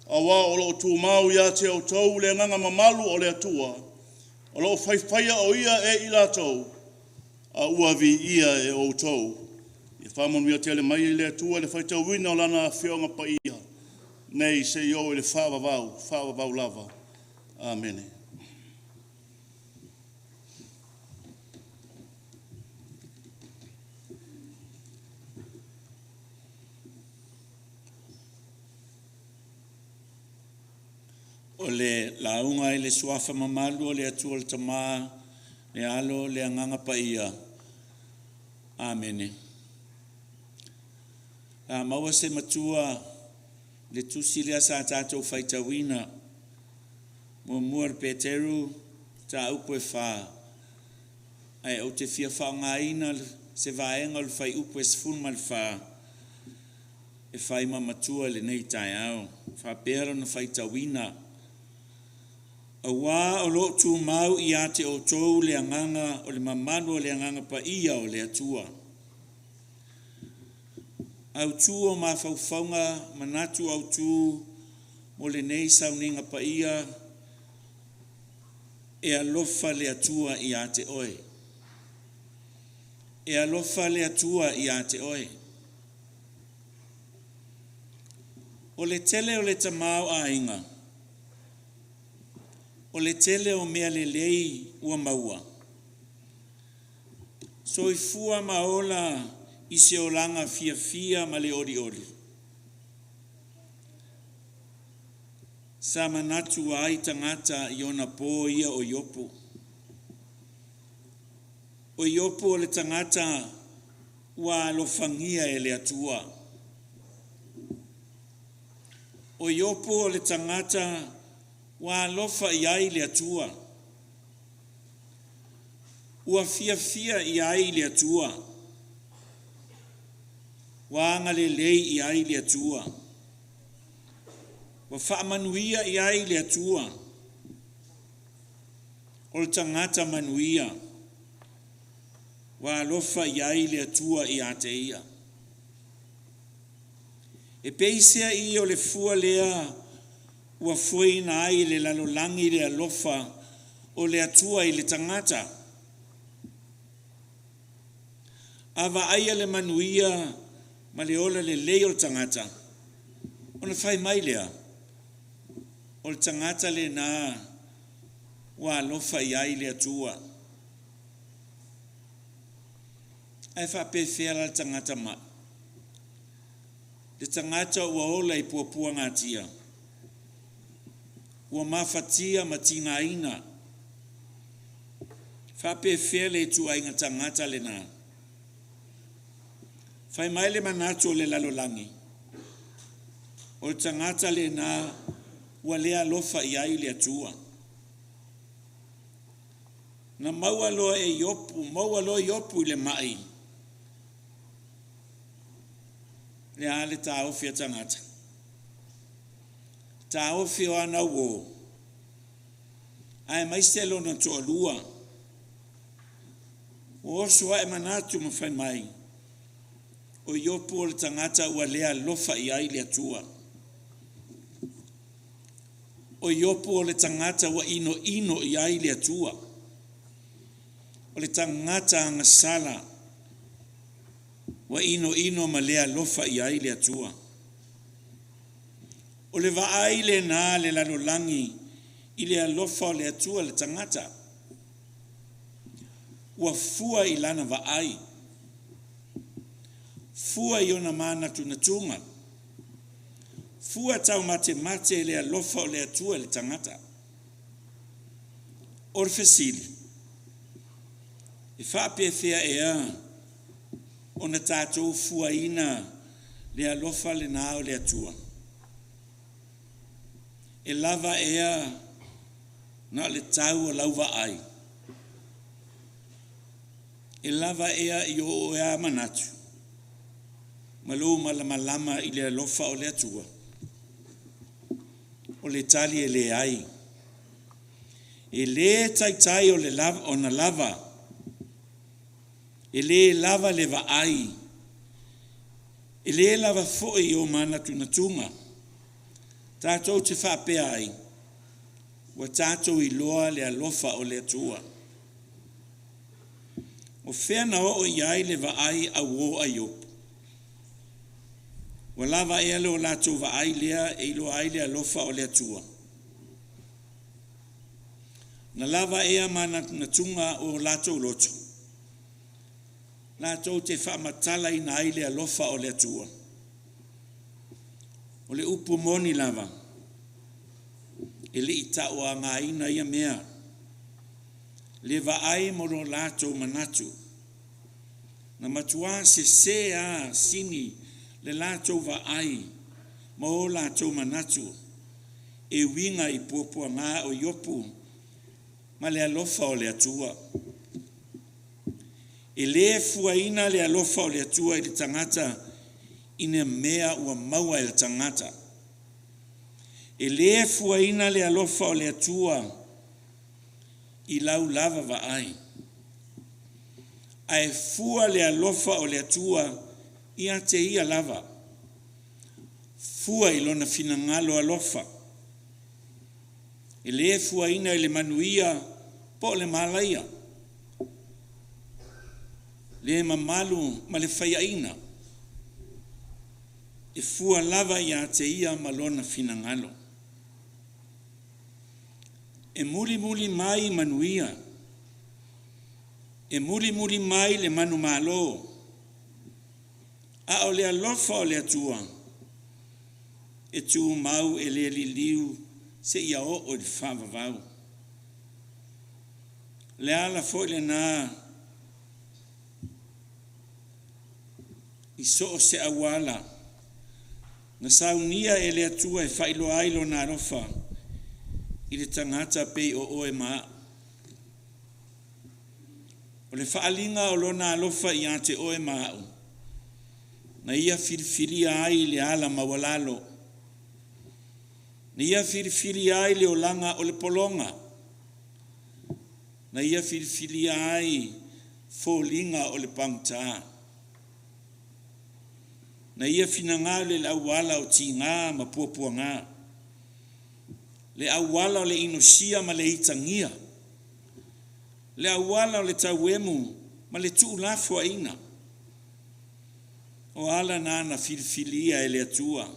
a wā o lo tū mau ia te o tau le nganga mamalu o le atua. O lo whaiwhaia o ia e ila tau, a uavi ia e o tau. I whamonu ia tele mai le atua le whaitau wina o lana whionga pa ia. Nei se i le whawavau lava. Amen. O le launga i le suafa mamalu o le atua le tamā, le alo le anganga pa ia. Amene. A maua se matua le tusi lea sa tātou whaitawina. Muamua Peteru ta upo e whā. Ai au te fia whaongaina se vaenga le whai upo e sifuna le whā. E whai mamatua le nei tai au. Whapera na whaitawina. A wā o lo tū mau i ate o tōu le anganga o le mamanu o le anganga pa ia o le atua. Au tū o ma whauwhaunga manatu au tū mo le nei sauninga pa ia e alofa le atua i ate oe. E alofa le atua i ate oe. O le tele o le tamau a inga. O le tele o mea le lei ua maua. So i fua maola i se o langa fia ma le ori. Sa manatu ai tangata i ona pō ia o iopu. O iopu o le tangata ua alofangia e le atua. O iopu o le tangata wa lofa i ai le atua. Ua fia i ai le atua. Wa anga le lei i ai le atua. Wa whaamanuia i ai le atua. O le tangata manuia. Wa lofa i ai le atua i ate ia. E peisea i o le fua lea ua fuina ai le lalolangi le alofa o le atua i le tangata. Awa aia le manuia ma le ola le leo tangata. Ona whai mai lea. O le tangata le nā ua alofa i ai le atua. Ai whape whera le tangata ma. Le tangata ua ola i puapua ngatia. Ua mafatia ma tina ina. Whape whele tu ai ngata ngata le nā. Whai mai le manatu o le lalolangi. O le tangata le nā ua lea lofa i ai le atua. Na maua loa e iopu i le mai. Le ale ta ofia tangata. Ta ofi o ana wo. Ai mai stelo na to lua. O sua e manatu mo fai mai. o iopu o le tangata ua lea lofa i ai le atua. O iopu o le tangata ua ino i ai le atua. O le tangata angasala ua ino ma lea lofa i ai le atua. O le vaai le nā le lalolangi i le alofa o le atua le tangata. Ua fua i lana vaai. Fua i ona mana tunatunga. Fua tau mate le alofa o le atua le tangata. O le fesili. I whaapewhia ea ona tātou fua ina le alofa le nā o le atua. E lava ea na le tau o lauva ai. E lava ea i o ea manatu. Malou malamalama i le alofa o le atua. O le tali e le ai. E le tai o le lava o na lava. E le lava le va ai. E le lava foi o manatu na tunga. Tātou te whapea ai. Wa tātou i loa le alofa o le atua. O whea na o iai le va ai a wo ai opu. Wa lava ea leo lātou va ai lea e ilo ai le alofa o le atua. Na lava ea mana na tunga o lātou loto. Lātou te whaamatala ina ai le alofa o le atua. O le upu moni lava. E le ita o a ngā ina ia mea. Le va ai moro lātou manatu. Na matua se a sini le lātou va ai. Ma o lātou manatu. E winga i pōpua ngā o iopu. Ma le alofa o le atua. E le fuaina le alofa o le atua i le tangata. Ina mea ua maua e le tangata. E le fuaina le alofa o le atua. I lau lava va ai. Ai fua le alofa o le atua i a te ia lava. Fua i lona finangalo alofa. E le fuaina i le manuia po le malaia. Le mamalu ma le whaiaina. E fua lava i a te ia malona finangalo. E muli mai manuia. E muli mai le manu malo. A o le alofa o le atua. E tu mau e le liu se ia o le whavavau. Le ala fo le nā. I so se awala. Na saunia e le atua e whailo ailo na alofa. I le tangata pei o oe maa. O le whaalinga o lona alofa i ate oe maa. Na ia firifiri ai le ala mawalalo. Na ia firifiri ai le olanga o le polonga. Na ia firifiri ai fōlinga o le pangtaa. Na ia finanga le awala o tinga ma puapua ngā. Le awala o le inosia ma le itangia. Le awala o le tauemu ma le tuulafu aina. O ala nana filfilia e le atua.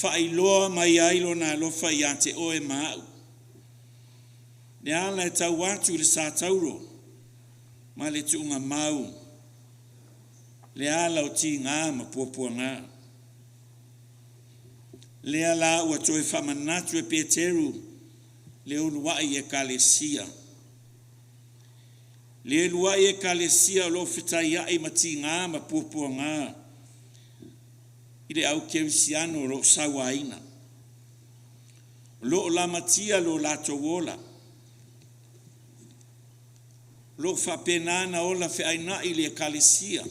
Whailoa mai ailo na alofa i ate oe maau. Le ala e tau atu le sātauro ma le tuunga mau. Le ala o ti ngā ma puapua ngā. Le ala ua toe whamanatu e Peteru le uluai e kalesia. Le uluai e kalesia lo fitai ai ma ti ngā ma puapua ngā. I le au kerisiano lo sawaina. Lo la matia lo la towola. Lo whapenana o la whiaina i le kalesia.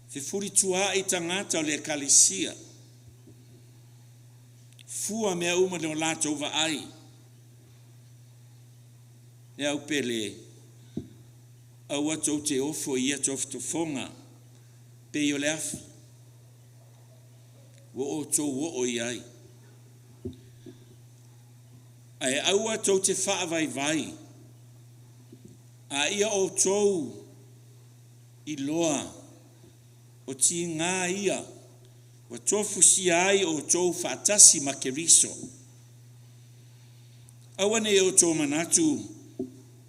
Fe furi tua i tangata o le kalesia. Fua mea uma le o lato va ai. E au pele. Aua tau te ofo ia tofotofonga, pe o le afi. Wo o tau wo o iai. Ai aua tau te wha vai vai. A ia o tau i loa o ti ngā ia. Wa tofu si ai o tau whaatasi ma ke riso. Aua ne o tau manatu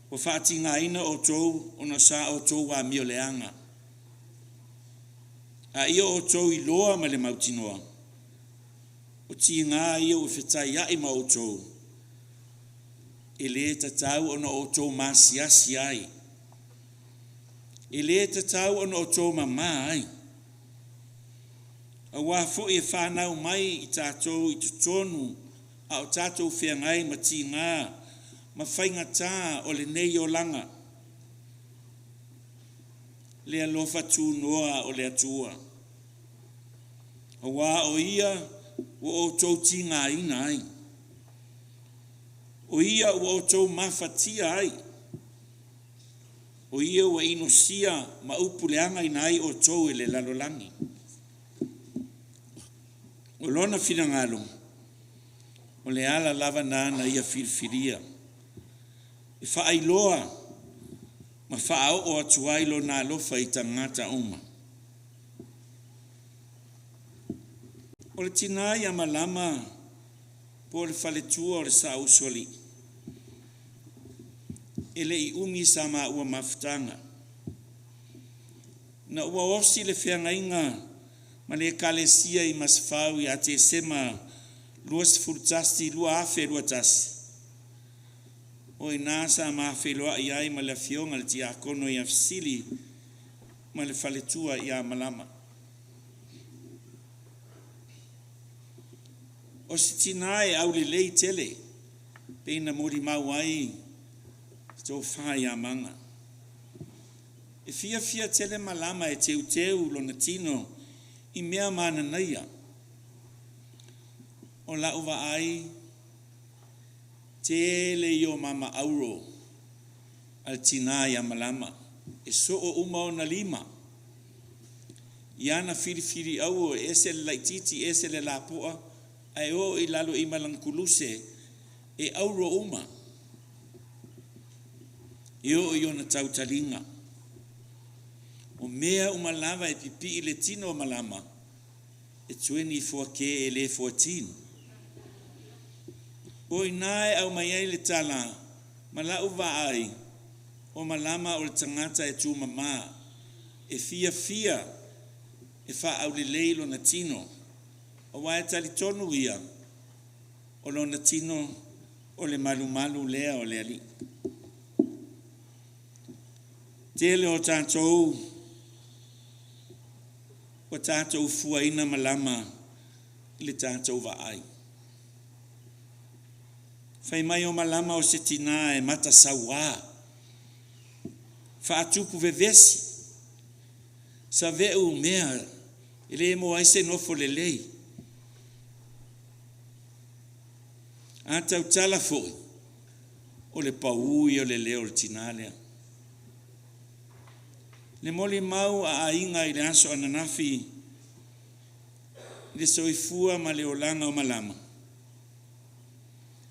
o whaati ngā ina o tau o na sa o tau wa mio leanga. A ia o tau i loa ma le mautinoa. O ti ngā ia o whetai ai ma o tau. E le tatau ona o tau masiasi ai. E le tatau ona o tau mamā ai. A wafo e whanau mai i tātou i tutonu a o tātou whiangai ma ti ngā ma whainga tā o le nei o langa. Le alofa tū noa o le atua. A wā o ia o tau ti ngā ina ai. O ia o tau mawhatia ai. O ia wa inosia ma upuleanga ina ai o tau e le lalolangi. O lona fina ngalo. O le ala lava nana ia filfiria. E whaailoa ma whaao o atuailo nā lofa i tangata uma. O le tina ia malama po le whaletua o le sa usoli. E le i umi sa maa ua mafutanga. Na ua osi le whiangainga ma le kalesia i masfau i ate sema luas fultasi lua afe lua tasi. O i nasa ma afe loa i ai ma le fionga le ti akono i afsili ma le whaletua i a malama. O si tinae au le lei tele, peina mori mau ai, tō whai a manga. E fia tele malama e teu lo na tino i mea mana naia. O la uwa ai, tele i o mama auro, al tinae a malama, e so o uma o na lima. Iana firi au e ese le laititi, ese le lapua, ai o i lalo i malangkuluse e auro uma. Io i ona tautalinga. O mea umalava e pipi i le tino malama. E 24 ke e le 14. O i nae au mai ai le tala. Mala uwa ai. O malama o le tangata e tu mama. E fia. E fa au le leilo na tino. O wae tali tonu ia, o lo natino, o le malu lea o le ali. Tele o tātou fuaina malama le tātou vaai. Fai mai o malama o se tina e mata sawa. Fa atupu vevesi. Sa veu mea, ele mo aise nofo le lei. Ata utala foi o le paui o le leo le tinalea. Le moli mau a inga i le aso ananafi le soifua ma le olanga o malama.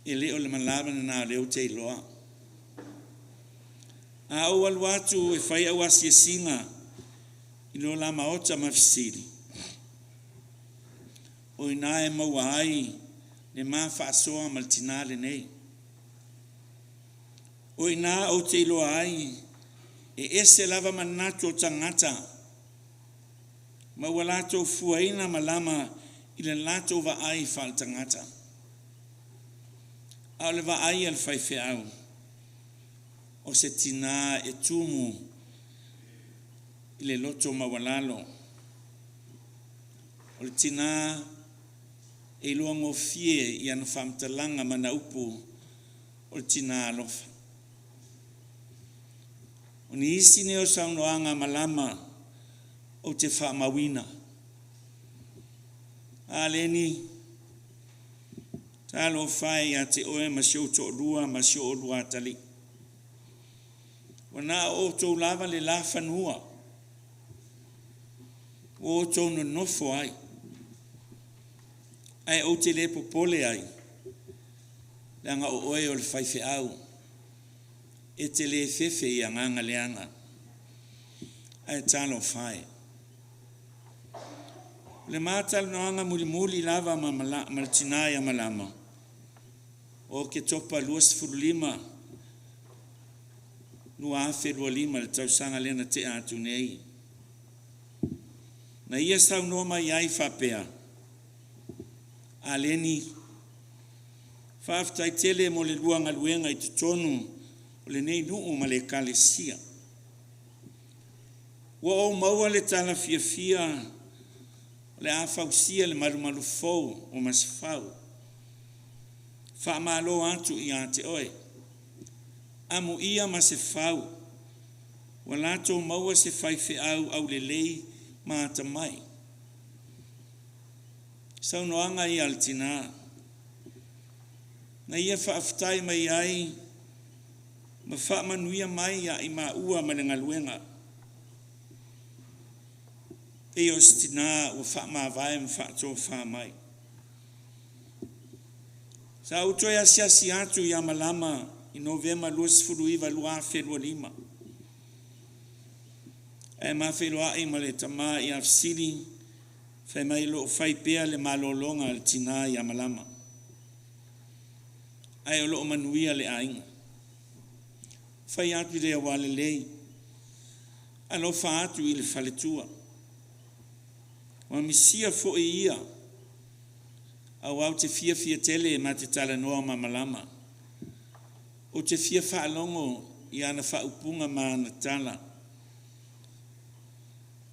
E leo le malama na leo te iloa. A au aluatu e fai au asi e singa i lo la maota mafisiri. O ina e mawai le ma whaasoa maltinale nei. O ina o te ilo ai, e ese lava manatu o tangata, ma walato fuaina malama i le lato va ai whaal tangata. Au le va ai al whaife au, o se tina e tumu i le loto mawalalo. O le tina e luango fie i ana whamtalanga mana upu o le tina alofa. O ni isi neo saunoanga malama o te whamawina. A leni, talo whai a te oe ma sio to rua ma sio rua tali. O na o tō lava le la whanua. O tō no nofo ai. Ai o te le popole ai. Langa o oe o le whaife au. E te le fefe i anganga leanga. Ai talo whai. Le mātal noanga muli lava ma tinai malama. O ke topa luas furulima. Nua afe lua lima le tausanga lena te atu nei. Na ia sau noa mai ai whapea. A leni. Whaftai tele mo le luanga luenga I te tonu. O le nei nuu ma le kalesia. Wa o maua le tala fia. Le a fausia le marumaru fau o masifau. Wha malo atu I a te oe. Amu ia ma se fau. Wa lato maua se whaife au le lei ma ta mai. Sau noanga I altina. Na ia whaaftai mai ai. Ma wha manuia mai ia I ma ua ma le ngaluenga. E o stina o wha ma vai ma wha tō wha mai. Sa uto ia siasi atu ia malama I novema luas furuiva lua whelua lima. E ma whelua ai ma le tama I afsiri whai mai lo whai pea le malolonga al tina ia malama. Ai o lo manuia le ainga. Whai atu le awale lei. Alo wha atu I le whaletua. Wa misia fo ia. Au te fia tele ma te tala noa ma malama. O te fia whaalongo I ana whaupunga ma ana tala.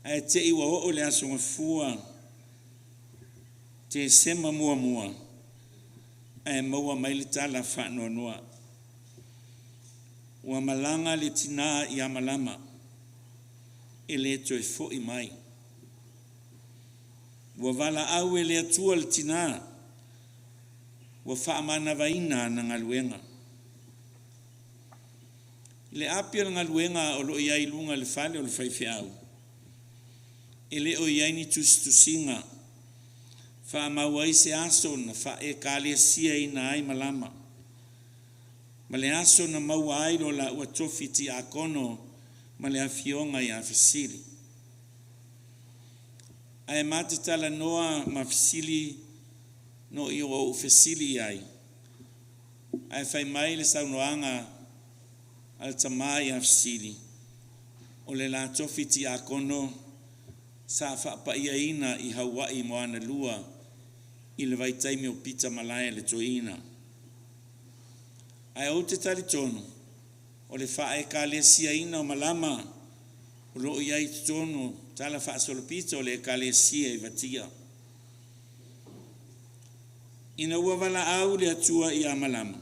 Ai te iwa o le asonga fua. Te sema mua. Ai maua mai le tala whaanoa noa. Wa malanga le tina I amalama. E le toi fo I mai. Wa vala au e le atua le tina. Wa whaamana vaina na ngaluenga. Le apia le ngaluenga o lo iai lunga le whale o le whaife au. E le o iai ni tusinga. Whaamau se aso na wha e kālea sia ina ai malama. Ma le aso na mau ai lo la ua tofi ti a kono ma le afionga I a fasili. Ai mate tala noa ma fasili no I o fasili ai. Ai whai mai le saunoanga al tamai a fasili. O le la tofi ti a kono sa whaapa ia ina I Hawaii mo ana lua I le vaitaimi o pita malaya le toina. Ai o te tali tonu o le wha e ka le sia ina o malama o lo iai tonu tala wha solopita o le ka le sia I vatia. Ina ua wala au le atua I a malama.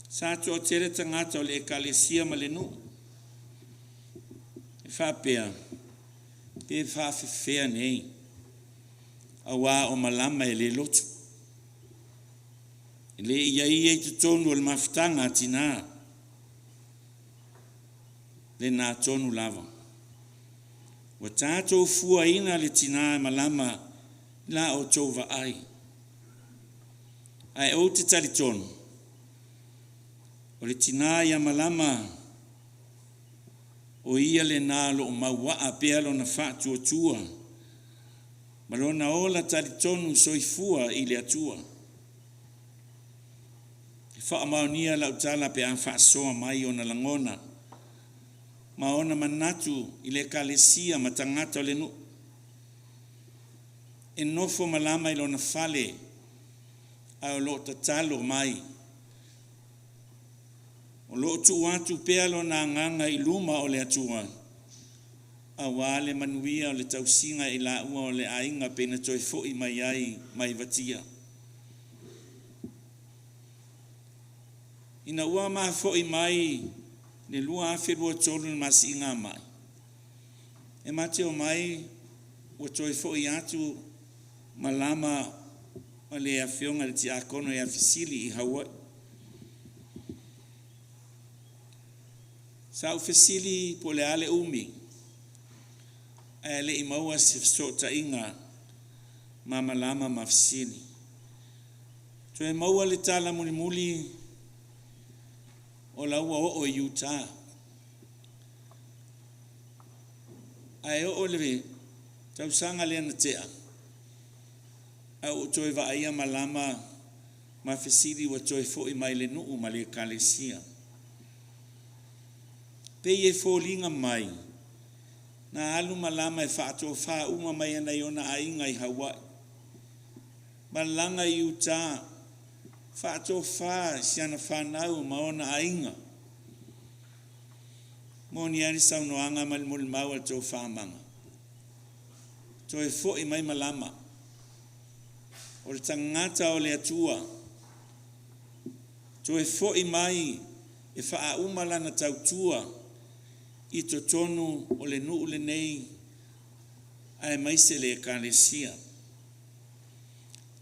Sa atua o tere tangata o le ka le sia ma le nu. E wha pea. Pe wha fea nei. Awa o malama e le lotu. Le iai te tonu o le mafutanga tina. Le nā tonu lava. Wa tātou fua ina le tina e malama la o tova ai. Ai o te tali tonu. O le tina ia malama o ia le nā lo mawaa pea lo na whātua tua. Malona ola tali tonu soifua I le atua. Wha maonia lau tala pe a whaasoa mai o na langona. Ma ona manatu I le kalesia ma tangata o le nu. E nofo malama I lo na fale a o lo tatalo mai. O lo tu watu pea lo na nganga I luma o le atua. A wale manuia o le tausinga I la ua o le ainga pena toi fo I mai ai mai vatia. Ina ua maa fo I mai ne lua afe lua tolu na masi inga mai. E mate o mai ua toi fo I atu malama o le afionga le ti akono e afisili I Hawaii. Sa u fesili po le ale umi. E le i maua se so ta inga mama lama ma fesili. So e maua le tala muli muli o laua o Utah. Ai o le tau sanga le na tea. Au toi va ia malama ma fesili wa toi fo i mai le nuu ma le kalesia. Pe e fo linga mai. Na alu malama e whaato wha uma mai ana i ona ainga i Hawaii. Malanga i Utah. Whaato wha siana whanau ma ona ainga. Moni ari saunoanga malimuli maua tō whamanga. Tō e fo i mai malama. O le tangata o le atua. Tō e fo i mai e wha umala na tautua. I to tonu o le nuu le nei ai mai se le kalesia.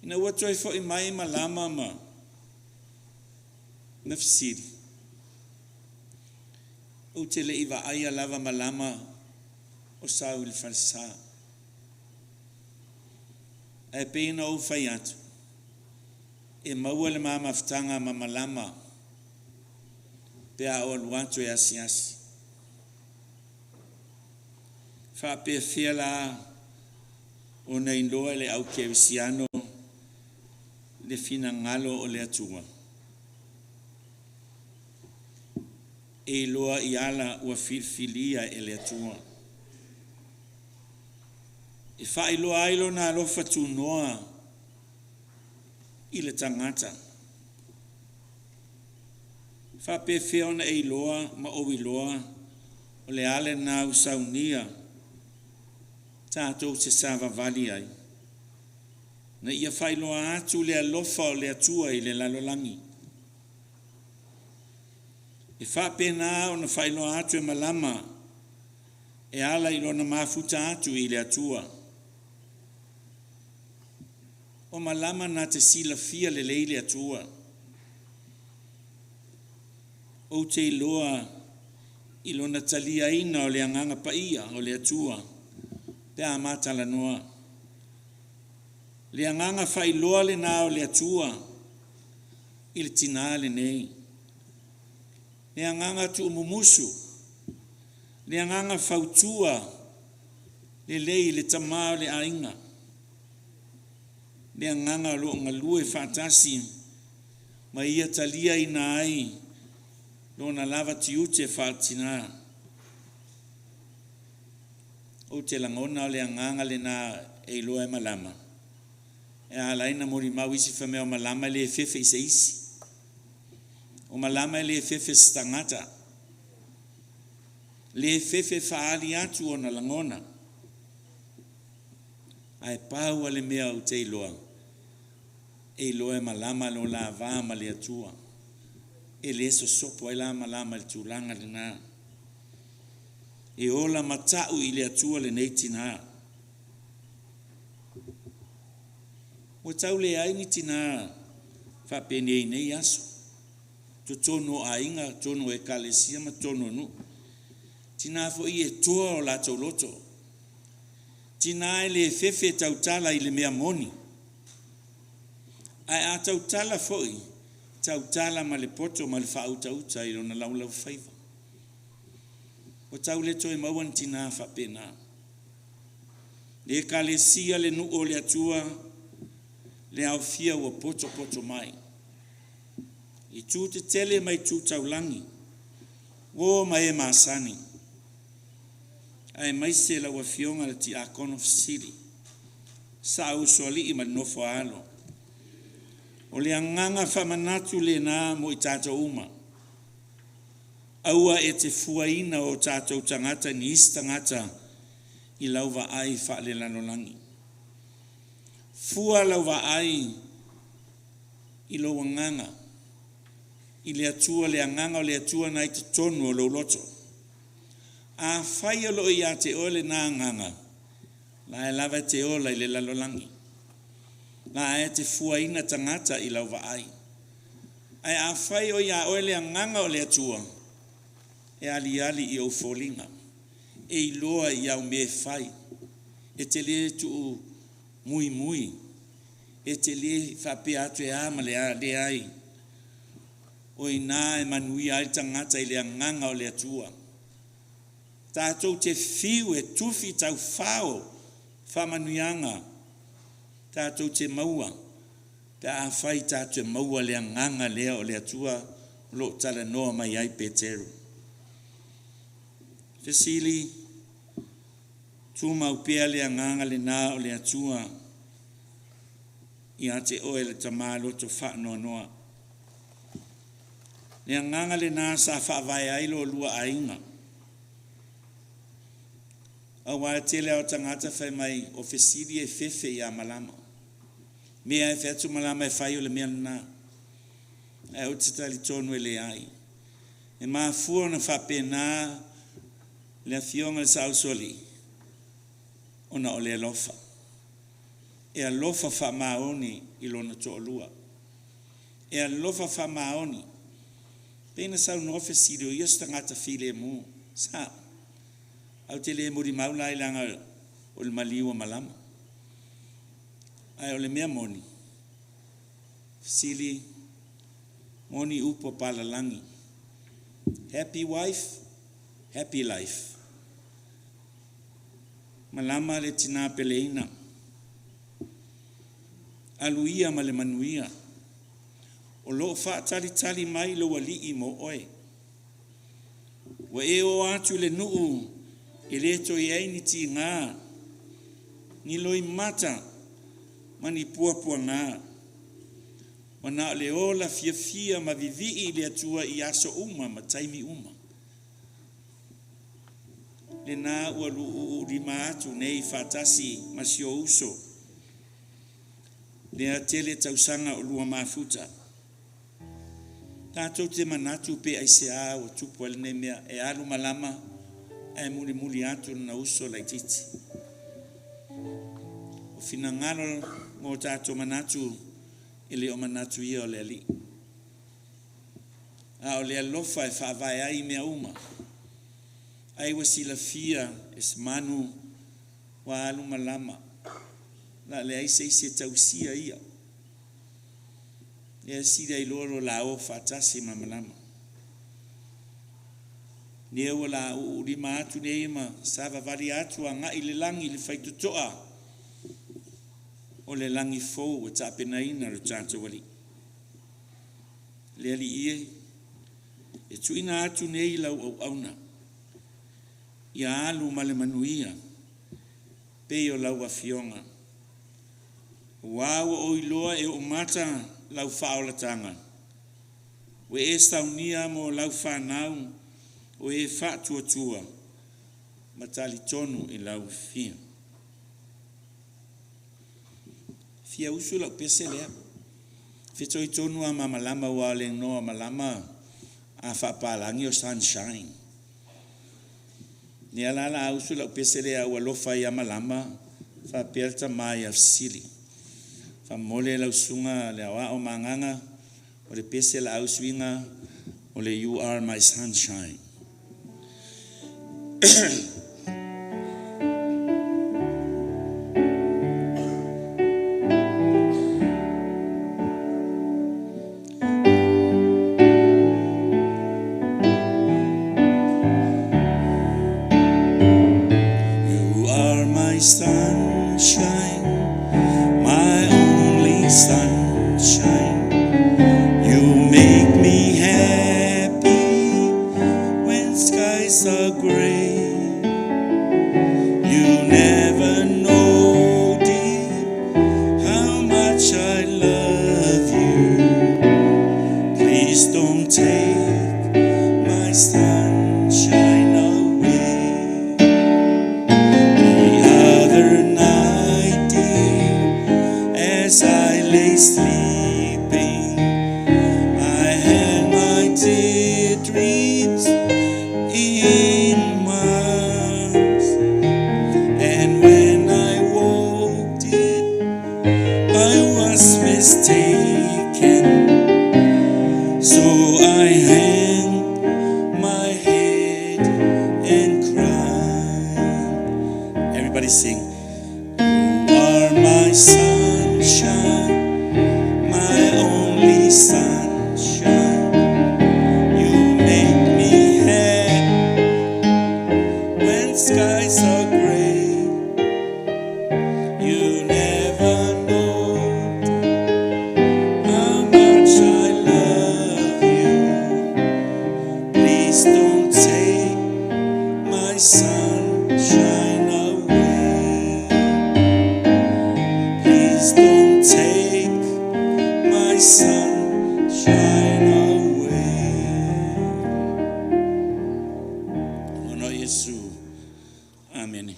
Ina ua toi fo i mai malama ma nafsiri. O te le iwa aia lava malama o sau il falsa. Ai peina o fai atu. E maua le mama ftanga ma malama. Pea o aluatu e asi asi. Fa pe fiela o nei loa le au kevisiano le fina ngalo o le atua. E loa i ala ua filfilia e le atua. E fa i loa ailo na alofa tu noa i le tangata. Fa pe fiona e loa ma o i loa o le ale na usaunia. Tātou se sava vali ai. Na ia whailoa atu le alofa o le atua i le lalolangi. E whapena o na whailoa atu e malama e ala i lona mafuta atu i le atua. O malama na te sila fia le leile atua. O te iloa i lona talia ina o le anganga paia o le atua. Te amata la noa. Le anganga fai loa le nao le atua. Il tina le nei. Le anganga tu umumusu. Le anganga fautua. Le lei le tamao le ainga. Le anganga lo ngalue fatasi. Ma ia talia ina ai. Lo na lava tiute fatina. O te langona o le anganga le na e loa e malama. E alaina mori mau isi whamea o malama le fefe i se isi. O malama le fefe stangata. Le fefe faali atu o na langona. Ai pau ale mea o te iloa. E loa e malama lo la vama le atua. E le so sopo e la malama le tūlanga le naa. E ola matau i le atua le nei tina. O tau le ai ni tina whapene i nei aso. To tono a inga, tono e kalesia ma tono nu. Tina fo i e toa o la tau loto. Tina e le fefe tautala i le mea moni. Ai a tautala fo i, tautala ma le poto ma le whautauta i lona laulau whaiva. O tau le toi mauan tina whapena. Le kalesia le nu o le atua, le au fia ua poto poto mai. I tū te tele mai tū taulangi, o mai e maasani. Ai mai se la ua fionga le ti akono fasiri, sa usoli i manofo alo. O le anganga whamanatu le nā mo i tātou uma. Aua e te fuaina o tātou tangata ni istangata i lauwa ai wha le lanolangi. Fua lauwa ai i lo nganga. I le atua le anganga o le atua nai te tonu o lo loto. A whai alo i a te ole nā nganga. La e lava te ola i le lanolangi. La e te fuaina tangata i lauwa ai. Ai a whai o ia oele a nganga o le atua. e ali i o folinga. E i loa i au me fai. E te le tu mui. E te le whape atu e ama le ai. O i nā e manui ai tangata i le anganga o le atua. Tātou te whiu e tufi tau whao whamanuianga. Tātou te maua. Te a whai tātou e maua le anganga lea o le atua lo tala noa mai ai Peteru. Fesili, tu mau pea le anganga le nā o le atua i ate oe le tamalo to wha noa. Le anganga le nā sa wha vai ai lo lua ainga. A wai tele au tangata whai mai o fesili e fefe i a malama. Mea e whetu malama e whai o le mea nā. E o te tali tonu e le ai. E maa fua na whape nā le a fionga le sao soli. Ona o le alofa. E alofa wha maoni i lona to lua. E alofa wha maoni. Pena sau no fesili o ios tangata file mu. Sa. Au te le muri maula i langa o le maliwa malama. Ai o le mea moni. Fesili moni upo palalangi. Happy wife, happy life. Malama le tina peleina. Aluia ma le manuia. O lo fa tali mai lo wali i mo oe. Wa e o atu le nuu i leto i aini ti ngā. Ni loi mata mani pua ngā. Wana le ola fia ma vivi i le atua i aso uma ma taimi uma. Le nā ua lu rima atu nei fatasi ma sio uso. Le a tele tausanga o lua mafuta. Tātou te manatu pe aisea o tupu alene mea e alu malama e muli atu na uso lai titi. O fina ngaro ngō tātou manatu ele o manatu ia o le ali. A o le alofa e whaavai ai mea uma. Ai wasila fia es manu wa alu malama. La le ai se tausia ia. E sida i loro la o fatasi ma malama. Ne o la o rima atu ne ima sava vari atu a nga i le langi le faitutoa. O le langi fou o tapena ina ro tātou wali. Le ali ie, e tuina atu nei lau au auna. Ia alu ma le manuia, pe o lau a fionga. Wāua o iloa e o mata lau whaolatanga. We e staunia mo lau whanau o e whātua matali tonu i lau fia. Fia usu lau pese lea. Fito i tonu a mamalama wa le noa malama a whapalangi o sunshine. Ni alala a usu lau pese lea ua lofa i a malama whapelta mai a sili. Whamole lau sunga le awa o manganga o le pese la au swinga o le You Are My Sunshine. Sunshine, my only sunshine. You make me happy when skies are gray. You never know, dear, how much I love you. Please don't take my sunshine away. The other night, dear, as I lay sleeping, I had my daydreams in my arms, and when I woke, dear, I was mistaken. So I hang my head Please don't take my sunshine away. Ono Yesu. Amen.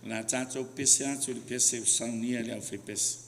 La tato pese atu li pese usania le au fe pese.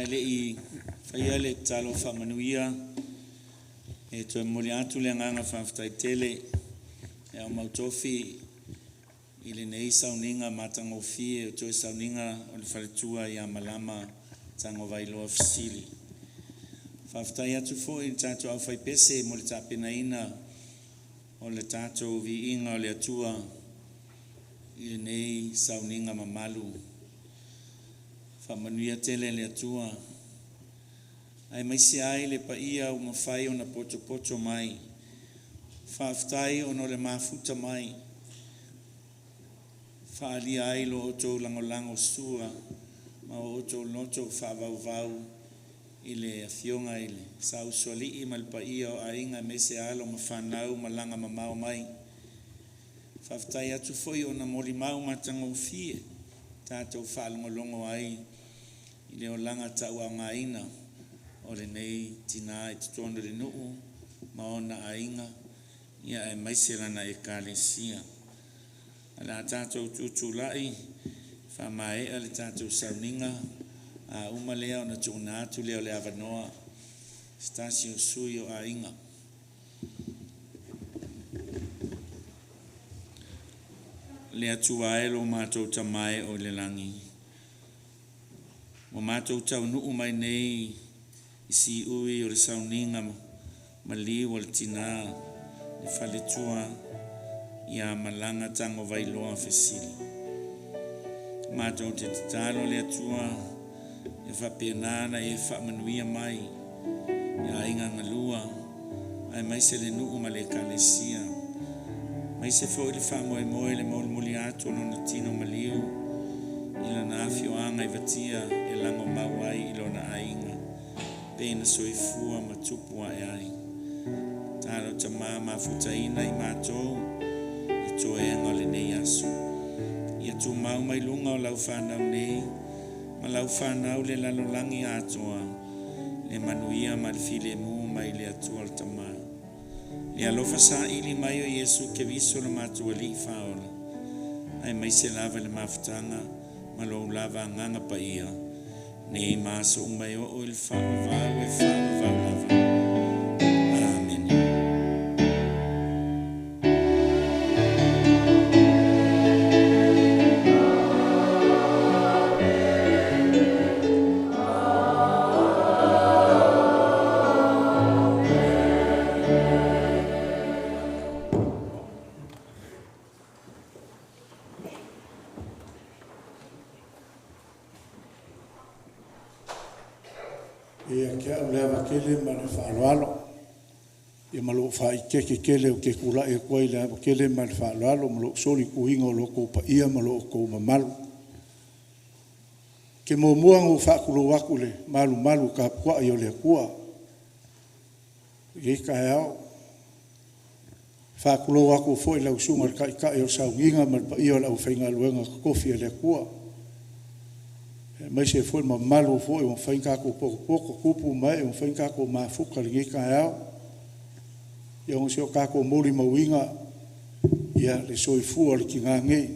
le I whaia le talo whamanuia e toi mole atu le nganga whawhtai tele e au mautofi I le nei sauninga matangofie o toi sauninga o le whaletua ia malama tango vailoa fasili. Whaftai atu fo i tātou au whai pese mo le tāpena ina o le tātou vi inga o le atua i le nei sauninga mamalu. Whamanuia tele le atua. Ai maisi ai le paia o mawhai o na poto mai. Whaftai o no le mafuta mai. Whaalia ai lo oto langolango sua. Ma o oto noto whaavau i le afionga i le sau suali i malpaia o ainga mese alo ma whanau ma langa ma mau mai. Whaftai atu foi o na moli mau matango fie. Tātou whaalongolongo ai i le o langa tau au ngaina. O le nei tina i tutono le nuu ma ona ainga ia e maiserana e kalesia. Ala tātou tutulai whamae ale tātou sauninga a umalea o na tūna atu leo le avanoa stasio sui o ainga. Le atua elo mātou tamae o le langi. Mo mātou tau nuu mai nei isi ui o le sauninga mali o le tina le whaletua ia malanga tango vailoa fesili. Mātou te tatalo le atua e whapenana e whamanuia mai ia inga ngalua ai maise le nuu ma le kalesia. Maise fo le whamoe moe le moli atu no na tino maliu ila na afio anga i vatia e lango mawai ilo na ainga. Pena soifua matupu ai ai. Talo tamama futaina i mātou i toenga le nei asu. Ia tu mau mai lunga o lau whanau nei, ma lau whanau le lalolangi atoa, le manuia ma le file mu mai le atua al tama. Le alofa sa ili mai o Yesu ke viso le mātua li whaola. Ai mai se lava le mafutanga, ma lo lava nganga pa ia. Nei maso umai o il whaavau e whaavau lava. Amen. Kele ma le whaaloalo. Ia malo whai keke kele o ke kula e koe le hawa kele ma le whaaloalo. Malo soli kuhinga o loko pa ia malo o kou mamalu. Ke mo muango whakulo waku le malu malu ka pua i o le kua. Ika e au. Whakulo waku fo i lau sunga ka ika e o saunginga ma pa ia o lau whainga luenga kofi e le kua. Mai se foi ma malu foi un fainka ko poko kupu mai un fainka ko ma fuka li ka ya ya un se ka ko moli mawinga ya le soi fu al kinga ngi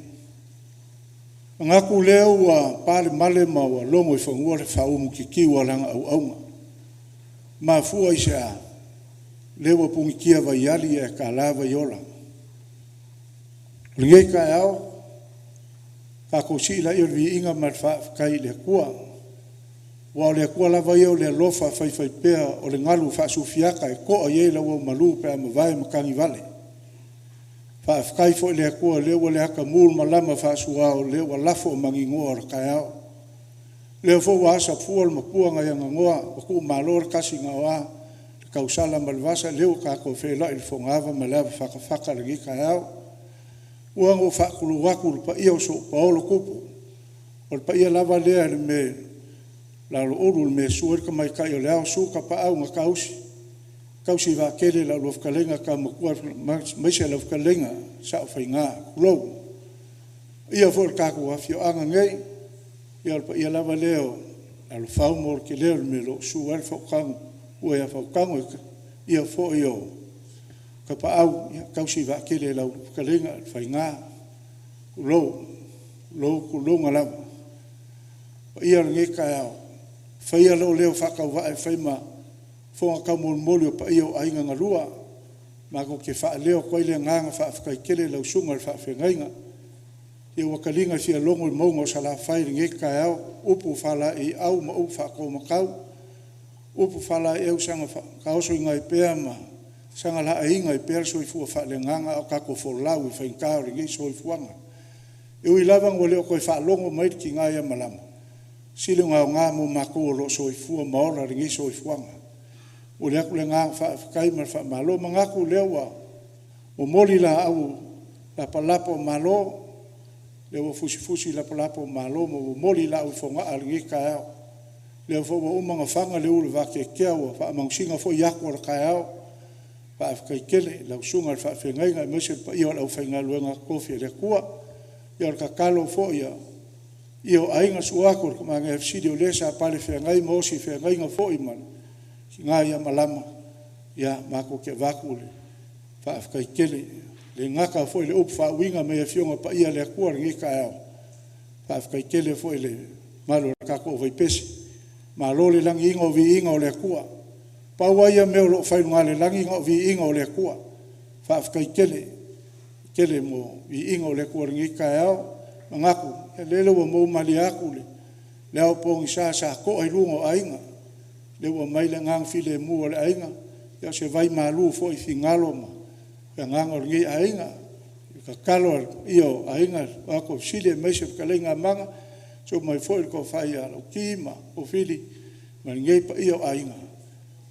nga ku leo wa pale male ma wa longo fo ngore fa umu ki wa langa au au ma fu ai sa lewa pungi kia va yali e ka lava yola li ka ya ka ko si la yo vi inga mar fa kai le kua wa le kua la va yo le lofa fai pe o le ngalu fa sufiaka e ko ye la wo malu pe ma vai ma kangi vale fa kai fo le kua le wo le ka mul ma lama fa suwa o le wa lafo mangi ngor ka ya le fo wa sa fu ma puanga ya ngoa ko malor kasi ngawa ka usala malvasa le ka ko fe la il fo ngava ma la fa le ka ya uango whakulu wakulu pa ia so paolo kupu. O pa ia lava lea le me lalo uru le me suer ka mai kai o leo su ka pa au nga kausi. Kausi wa kele la lofkalenga ka makua maise lofkalenga sa o whainga kulou. Ia for kaku wafio anga ngei. Ia pa ia lava leo lalo whau mor ke leo le me lo suer whaukangu. Ua ia whaukangu ia fo iyo. Ka pa au kausi wa kele lau kalenga whainga lo ngala ia nge ka au whaia lo leo whakau wa e whaima whonga ka mol pa ia o ainga ngalua ma ko ke wha leo koe le nganga wha whakai kele lau sunga wha whengainga e wakalinga fia longo i maunga o sala whai ringe kai au, upu whala i au ma upu whako makau, upu whala e au sanga kaoso i ngai pēa ma, sanga la ainga i pēa so i fua whale nganga o kako wholau i whainkao ringe so i fuanga. E ui lavang wale o koe whalongo maiti ki ngai a malama. Sili ngā ngā mo mako o lo so i fua maora ringe so i fuanga. O le aku le ngā whaakai mar wha malo, ma ngaku lewa o moli la au la palapo malo, lewa fusi lapalapo malo mo moli la u fonga alingi ka au lewa fo o manga fanga le ulu va ke kewa fa mangsinga fo yakwa ka au fa ka kele la usunga fa fengai nga mesel pa io la fenga luenga kofi le kua io ka kalo fo io ainga suako ko manga fcd o lesa pale fengai mo si fengai nga fo iman nga ya malama ya mako ke vakule fa ka kele le ngaka foi le upfa winga me fionga pa ia le kua ngi ka au fa kai kele foi le malo ka ko vai pesi malo le langi ngo vi inga o le kua pa waia me lo fai ngale langi ngo vi inga o le kua fa kai kele mo vi inga o le kua ngi ka au ngaku le le mo mali aku le au pong sa ko ai lungo ainga le wa mai le ngang file mu le ainga ya se vai malu foi fingalo ma nganga ngi ainga ka kalo io ainga ako sile meshe kalenga manga so mai foi ko fai ala kima o fili ma ngi pa io ainga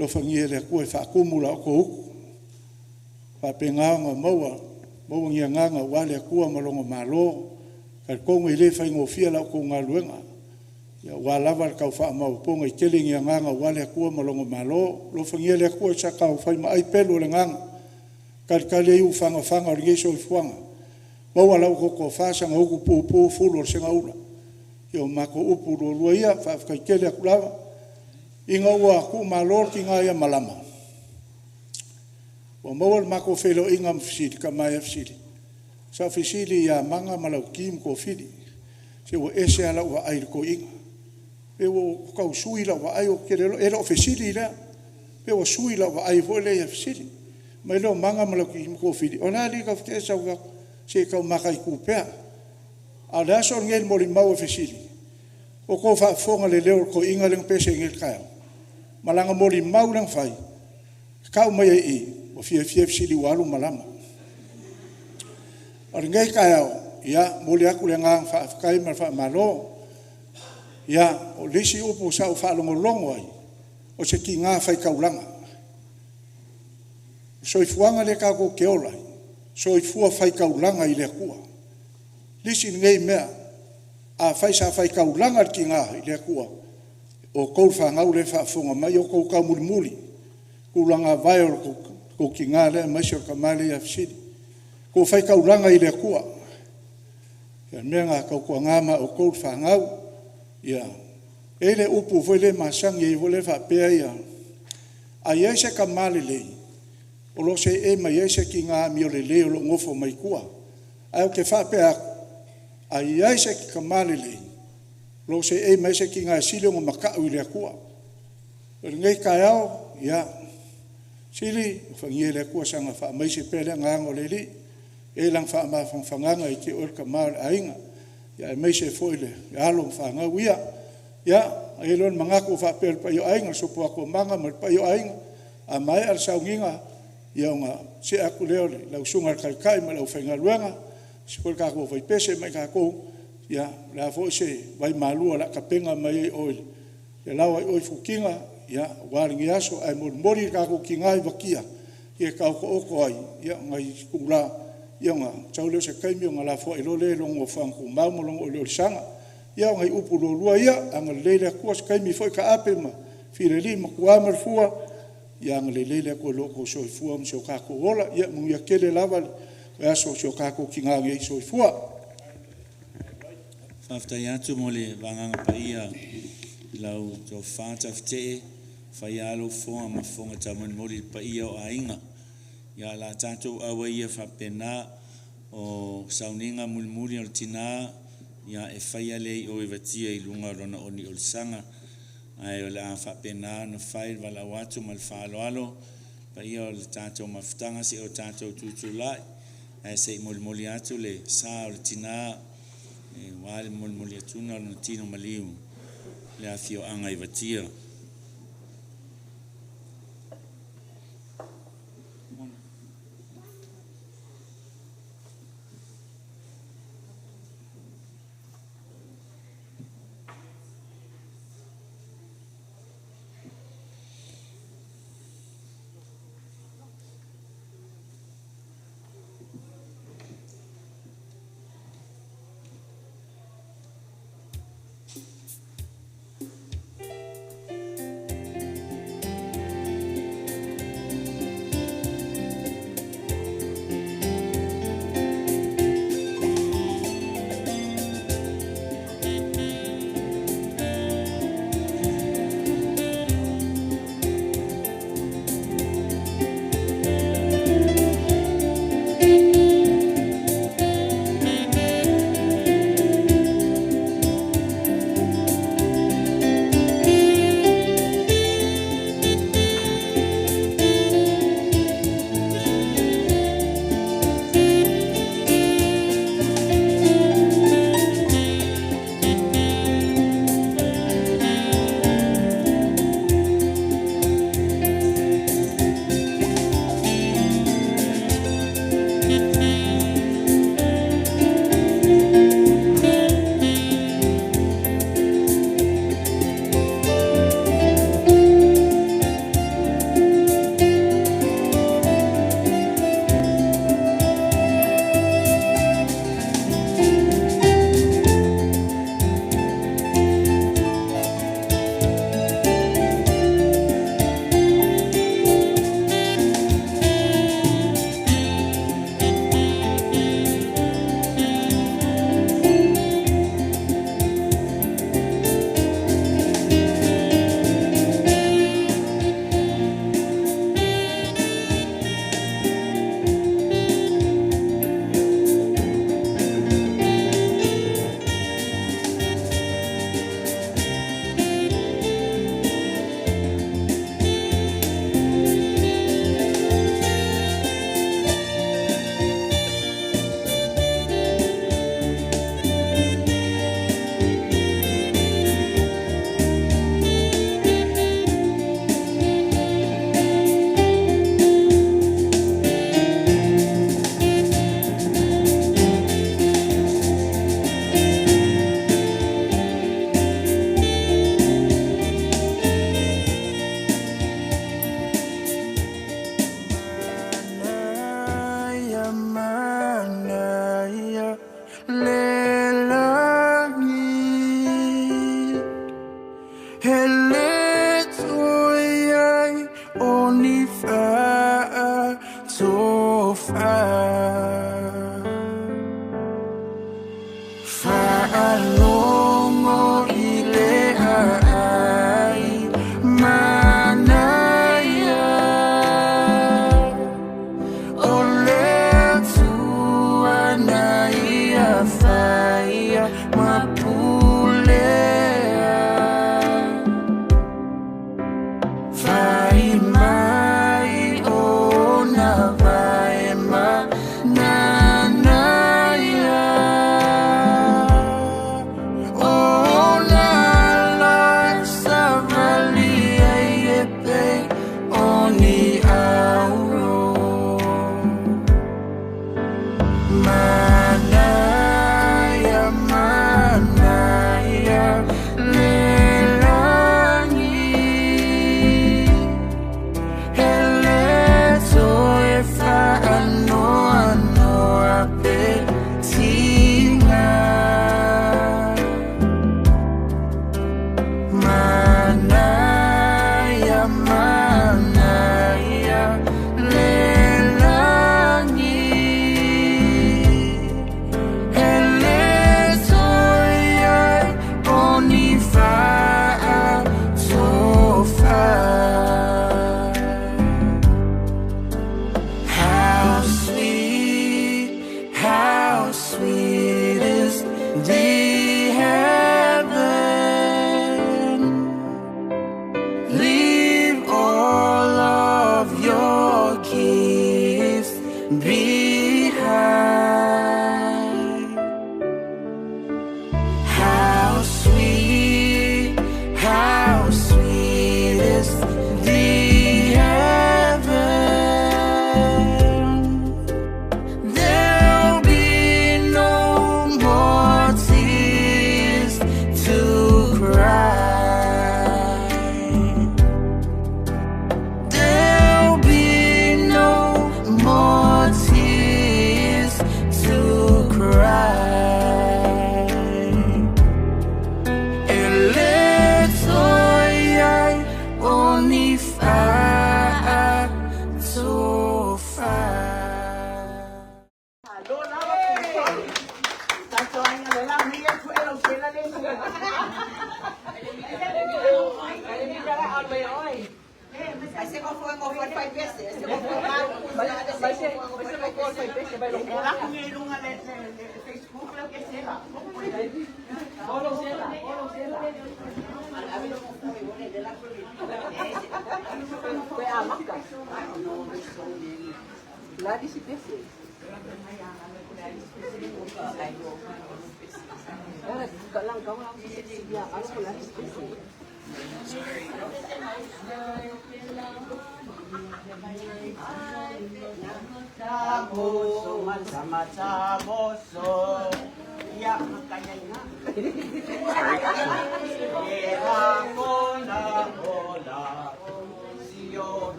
lo fangiere ko fa kumula ko fa penganga maua mo ngi nganga wale ko malongo malo ka ko ngi le fa ngo fia la ko ngaluenga ya wala var ka fa ma po ngi kelingi nganga wale ko malongo malo lo fangiere ko sa ka fa ma ai pelo le nganga kalkale u fanga o ngeso i fuanga mo wala ko fasa nga ku pu fulo senga ula yo mako upu ro luia fa ka kele kulava inga wa ku malor ki nga ya malama wa mo mako felo inga mfsidi kama ya fsidi sa fsidi ya manga malau kim ko fidi se wo ese ala wa ai ko inga e wo ka usui la wa ai o kele ero fsidi la e wo sui la wa ai vole ya fsidi mai lo manga malaki ko fidi ona li ka fke sa ga se ka makai ku pe ala so ngel moli mau fesili o ko fa fonga le leo ko inga leng pese ngel ka malanga moli mau lang fai ka mai e o fie sili walu malama ar ngai ka ya moli aku le ngang fa kai mar fa malo ya o lisi upu sa fa longo longo ai o se ki nga fai ka ulanga so i fuanga le ka ko keola so i fua fai kaulanga i le kua lisi ngei mea a fai sa fai kaulanga ki nga i le kua o kou whangau le whaafonga mai o kou ka muli kulanga vai o ko ki nga le mai so ka male ya fsidi ko fai kaulanga i le kua ya mea nga kou kua ngama o kou whangau ya ele upu foi le masangi i vole whapea ia a iese ka male lei o lo se e mai ese ki ngā mi o le leo lo ngofo mai kua. Ai o ke whapea a i ese ki ka male le. Lo se e mai ese ki ngā sili o makau i lea kua. O ngei ka ao, ia, sili, whangie lea kua sanga wha mai se pele ngāngo le li, e lang wha ma whanganga i ke orka male ainga, ia e mai se foile, e along whanga uia, ia, e lon mangako whapea pa io ainga, so po ako manga mal pa io ainga, a mai al saunginga, ia nga se aku leo le lau sunga kai ma lau whainga luanga se kore kako vai pese mai kako ia la fo se vai malua la kapenga mai oil ia lau ai oi fukinga ia waringi aso ai mori kako ki ngai wakia ia kau ko oko ai ia ngai kula ia nga tau leo se kaimi nga la fo ilo le longo whanku mau mo longo ilo sanga ia ngai upu lo lua ia anga leile kua se kaimi foi ka ape ma fire li ma kuamar fua yang lele ko loko so fua mo ka ko ola ya mu ya kele lava ya so ka ko kinga nge so fua fafta ya tu mole vanga pa ia lau to fata fte fa ya lo fo ma fonga ta mon mole pa ia o ainga ya la tanto awa ia fa pena o sauninga mulmuri al tina ya e fa ya le o evatia i lunga rona oni ol sanga ai o la fa pena no fai vala watu mal falo alo pa ia o tato maftanga si o tato tutulai ai se molmoliatu le sa o tina Wa le moli atuna na tino maliu. Le afio anga I vatia. Manaya, manaya.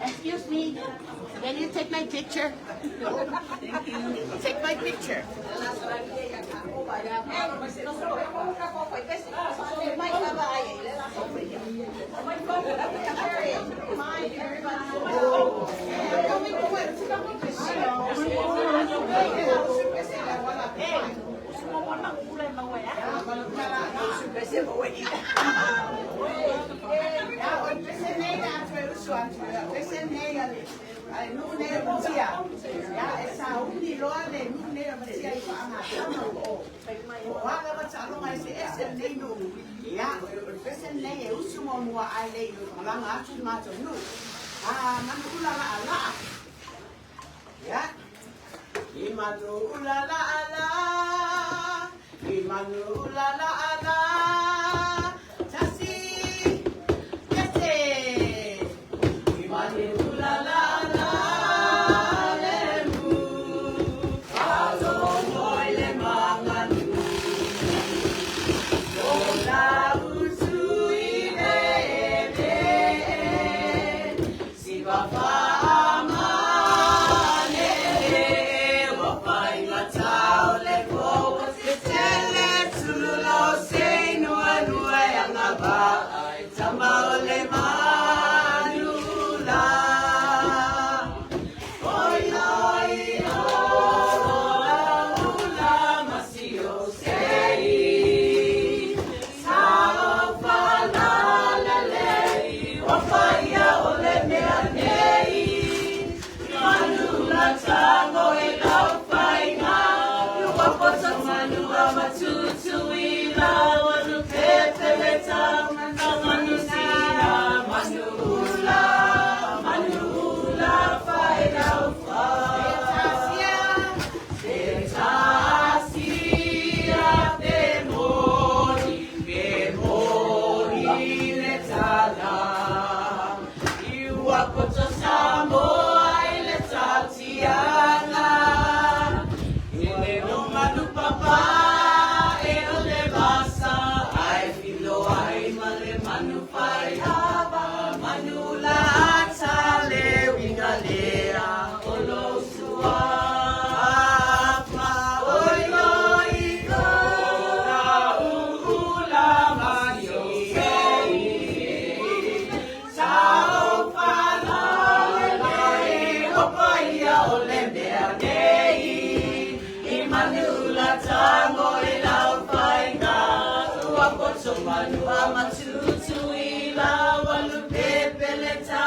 Excuse me, can you take my picture? Take my picture. Say Manua matutu ila walupe peleta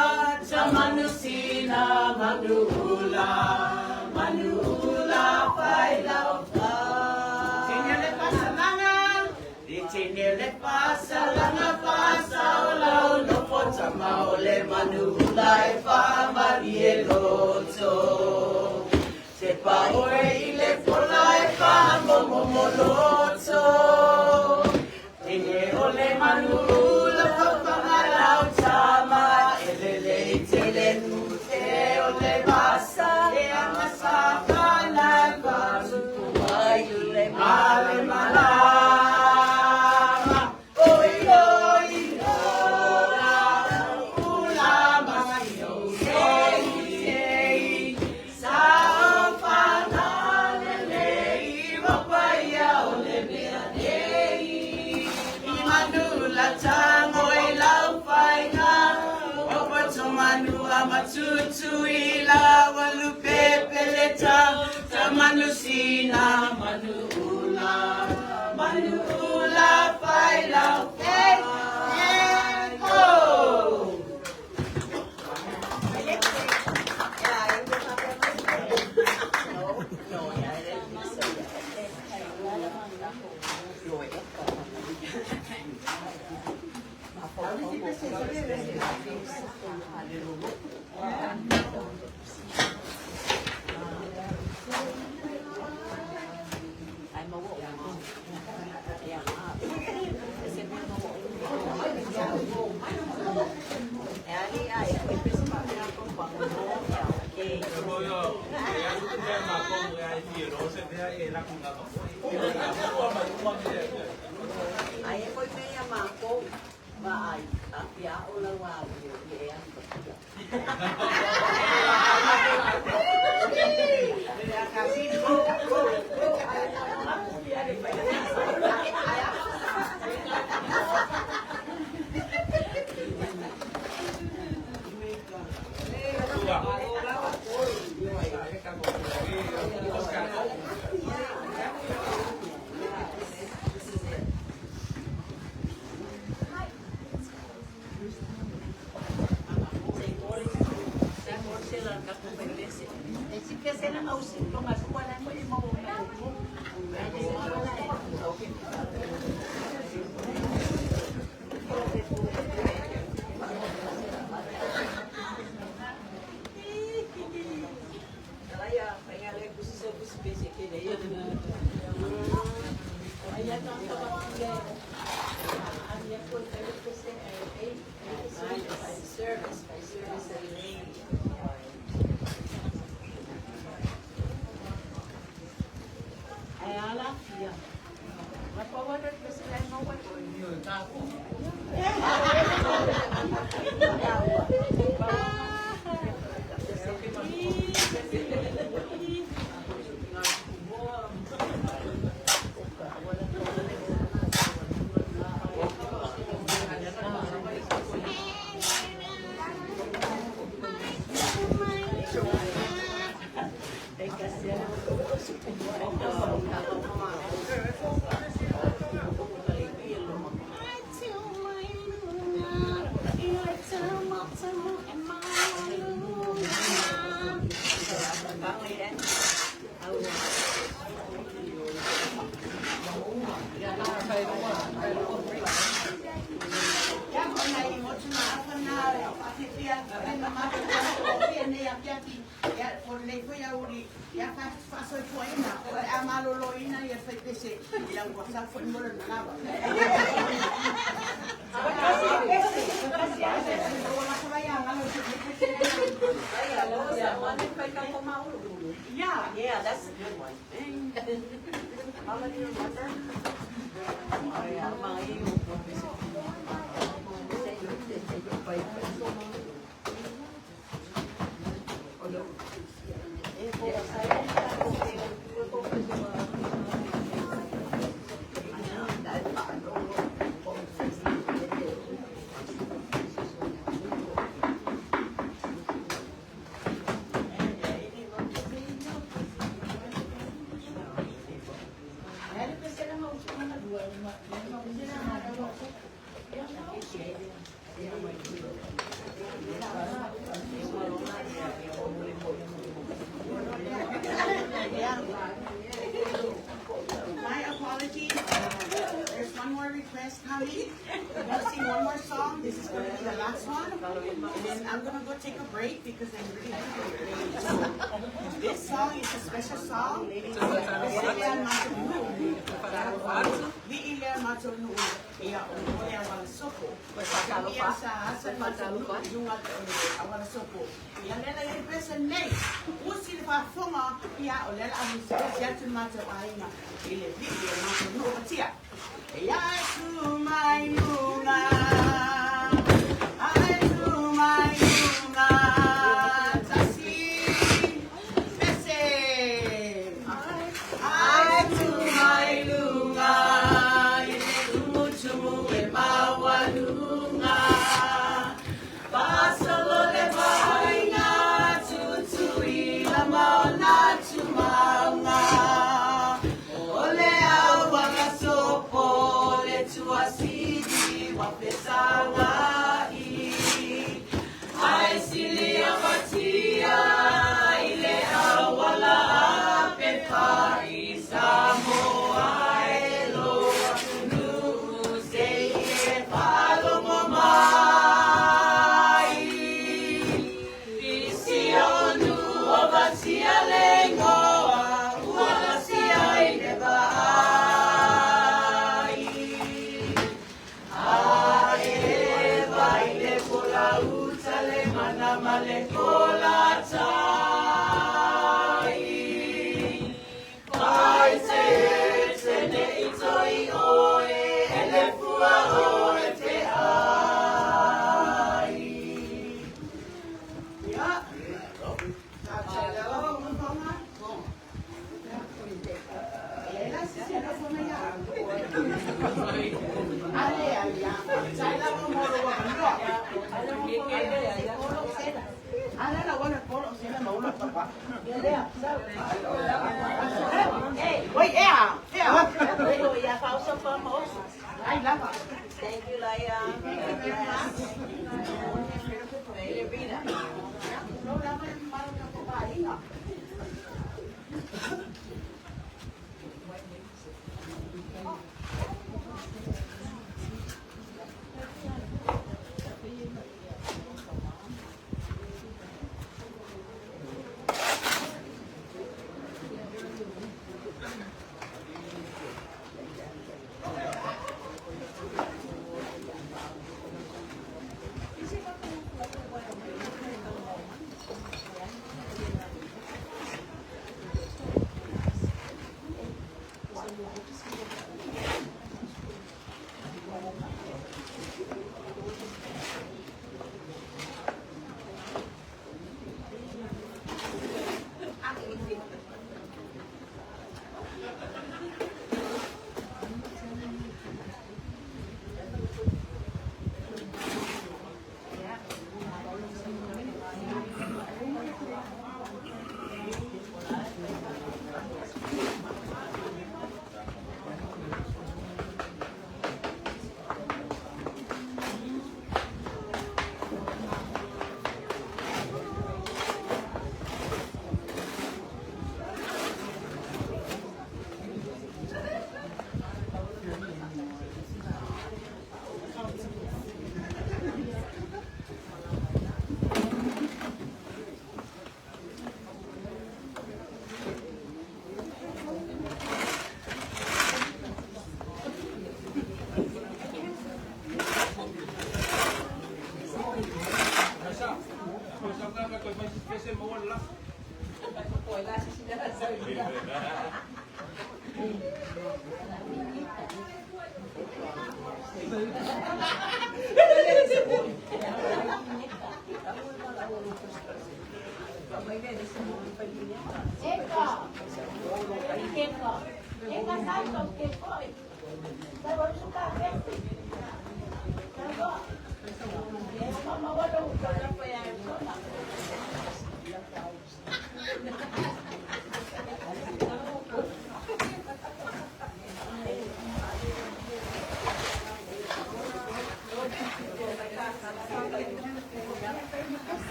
Tamanusina manuula faila Tinele pasalanga Tinele pasalanga pasa ola no pota maole manuula e fa marieloto Se pa ore ile pola e fa momoloto Tine ole manuula papangalau tama Elele tele nute ole basa E amasaka na kasukuwa yule male malama Oilo ilo ulama yei Sao panalele Ibapaya ole beanei Imanula tango ilau fainga Opatumanu amatutu ila walupe peleta Tamanusina manuula faila oh Ai foi meia marcou, vai, a piar ou não há, Yeah, that's a good one. How many you remember? County. We're going to sing one more song. This is going to be the last one. And then I'm going to go take a break because I'm really hungry. So this song is a special song. Liilia Matonu. Ia ole awala sopo. Ia sa asa Matonu. Junga awala sopo. Ia lela ia pesa nei. Usi le whafonga. Ia ole amu siatu mata ainga. Ile Liilia Matonu. Otia. Ia tu mai nunga. Ai tu mai nunga. Tasi. Pese. Ai tu mai nunga. Ile tumutumu e mawanunga. Pasolo le vainga. Tutui la maona tumaunga. Ole awanga sopo le tuasidi wapesanga i. Ai sili amatia ile awala pepa Samoa elo nu sei palo mai. Visionu ovasia lengoa uanasia ineba. Male kola tai pai se ne itoi oe ele fua oe te ai ya hello mama ela se no fome ya ale ya sai la mo lo wa no ale mo ya Ana la buena polo, se me maula papá. Hey, wait, yeah. Ya pausa famosa. Ay, lava. Thank you, Laia. No lava el malo que papá ahí.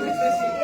Gracias.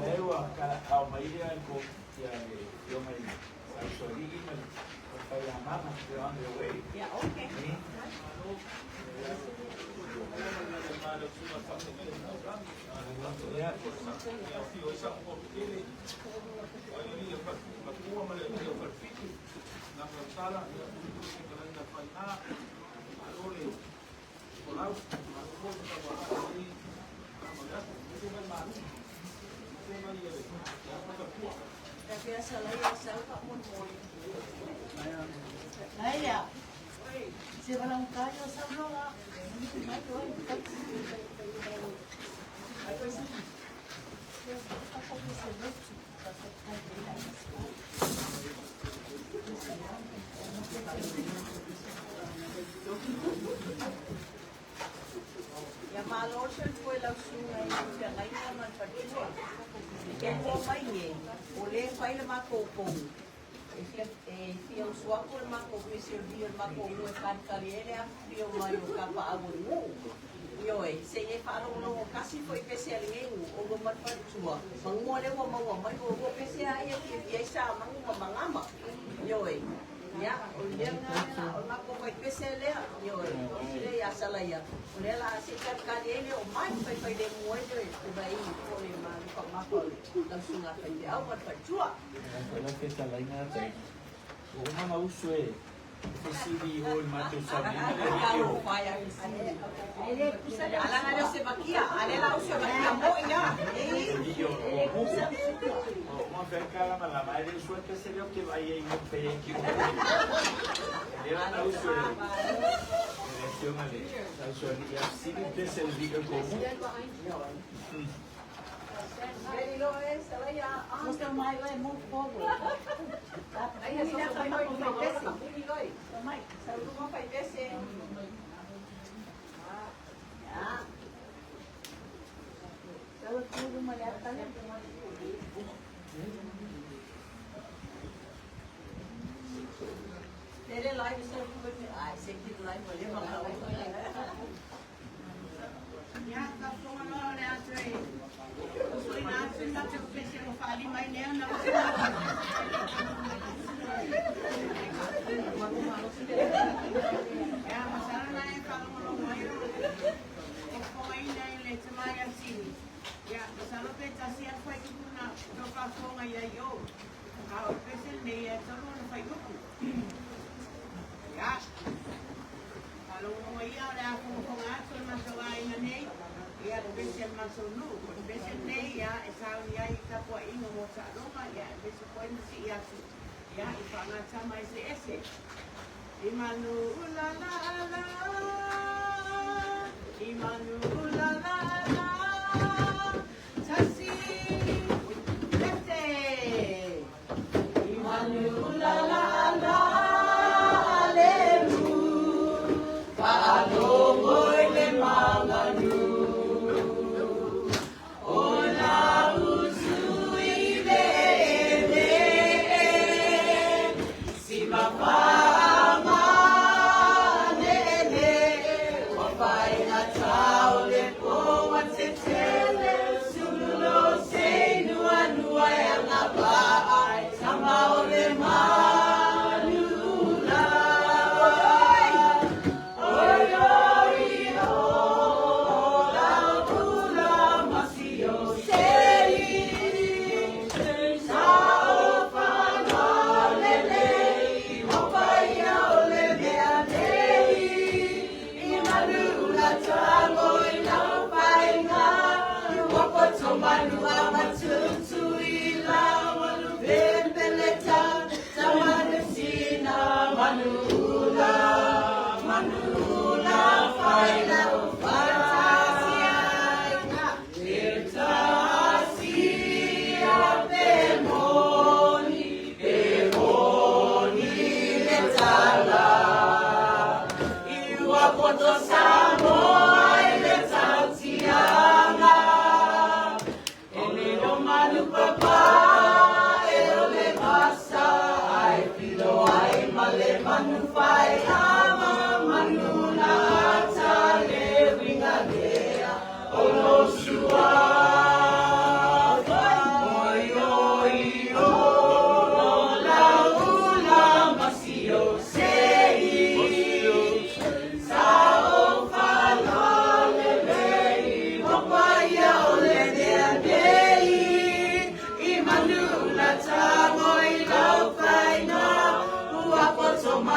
Lewa ka au mai dia ko ya le yo mai sa so ri Yeah, okay.Aya, si walang kayo sa mga ya malosyon po lang sungay siya ngayon naman pagkino. Kaya po may niya, uli pa yung makopong. Yung suwako naman ko, Mr. Dion Makongo, Kankariele, yung mayo kapaawon mo. Yoy, sige parang nung kasi po ipesel ngayon, o gumatpagsuwa. Mangmole mo mga mayo, o pesel ayang isa, mga ama. Yoy, ya, uliya nga, o mako po ipesel ya, yoy, sila ya salaya. Ulela, si Kankariele, o may pwede mo yoy, iba po yung mga pagmakol, langsung nga kayo, o matpagsuwa. Wala kayo sa lain natin. Kung mga uso eh, kasi ho mato sa alang ada si Bakia, alela uso Bakia mo ina. Uma perkara malama, ele uso que seria o que vai aí no pé que o ele na uso ele ali. Uso ali a civil desse liga como Pero es ya hasta mai vai move forward. Aí é só vai descer. Mai, sabe como vai descer? Ya. Kalau tudo mulher tá Ele lá e você ai, sempre lá e mulher vai Ya, tá como não é atrás. Soy nazi, no te ofrece o fali mai nea na. Ya, masala na e fala mo mai. E foi na ele te mai assim. Ya, masala pe tasi a foi que na toca fonga ya yo. A o pese ne e todo no fai grupo. Ya. Kalau mo mai ara ko fonga so na so ai na nei. Ya, especial masonu, especial neia, esa ya ita po ino mo sa Roma, ya, especial po ino si Iasu. Ya, ipanga sama ese. Imanu ulala ala, Imanu ulala ala, Tasi, Lete, Imanu ulala ala, Alelu, Paalomo le manganu.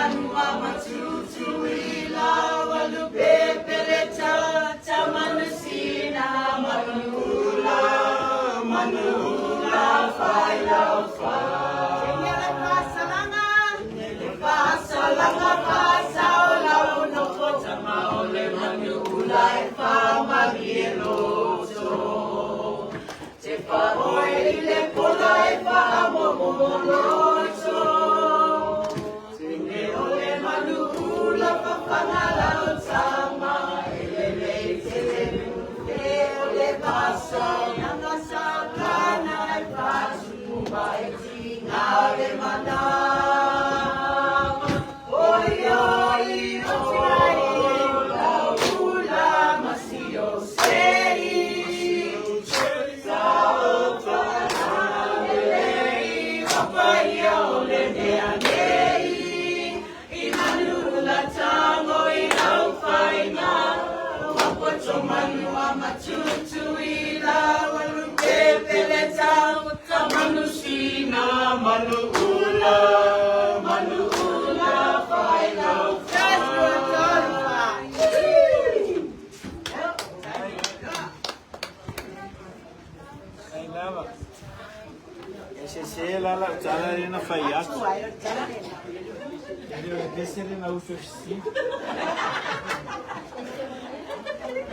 manua matutu ila walupepe leta tamanusina manula manula faila fa ngele pasalanga pasa ola uno kota maole manula fa magielo te fa oile pola fa amomoloso sine ole manula fa fanala sama ele ole pasa yanga sakana fa sumba ngale mana oi la ula masio sei manua matutu ila walupepe leta tamanusina manuula faila Ese la tala na faiat. Ele descende na UFC.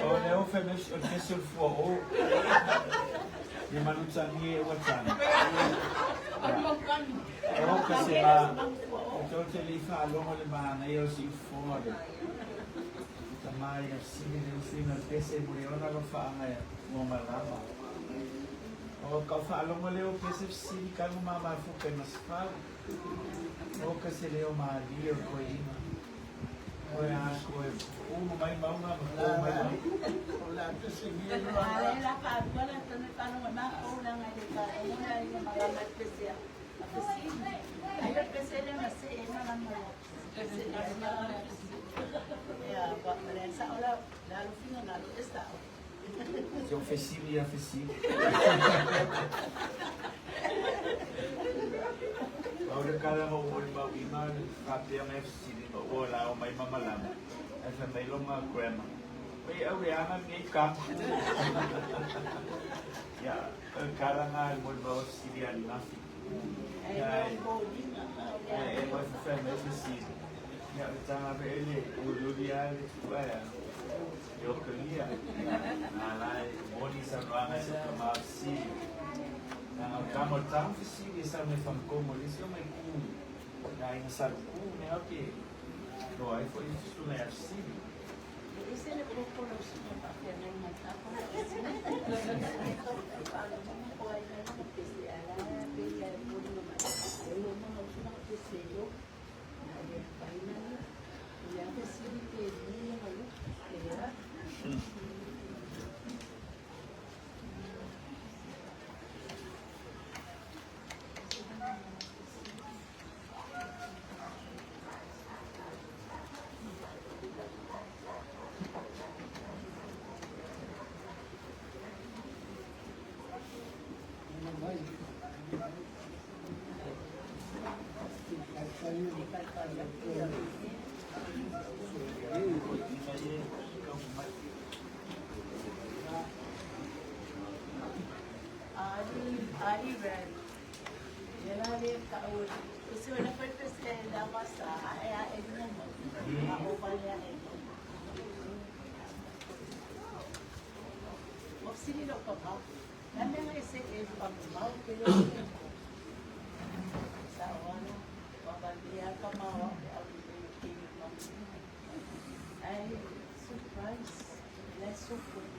Olha o femes o desse fogo. De manutsani e watana. Eu que se lá. Eu te li fa longo de bana eu se fora. Tamai a sini de fina desse muriona lo fa ai mo malama. O ka fa longo leo pese sini ka mo mama fu que nos fa. O que se leo ma dia ko ina. Oi acho uno mai mauna mai. Hola, te seguí. La padula te me pano ma hola ngai ka ina ina mala pesia. Assim, aí eu pensei na cena na mão. Essa hora lá no final lá está. Se ofensivo e ofensivo. Agora cada um olha para o imã, fazia mais ofensivo, olha o mais mamalama. Essa meio longa crema. Eu vejo nem campo. Ya, cada um olha para o ofensivo ali na fila. É mais ofensivo. Ya, jangan beli uludian itu ya. Eu queria, lá, boni sarwana sekamasi. Nah, kamu tahu sih bisa mefaham isso é cool. Nah, ini sarku, né, ok. Então, aí foi isso, né, assim. Isso é pouco não se pode nem matar. Aí, velho, ela ali, o senhor não foi pesquisar da passar, é a roupa ali, o filho do papai, também vai ser ele para o mal, que ele essa hora, a bandeira, a mão, aí, surprise, ele é surpresa.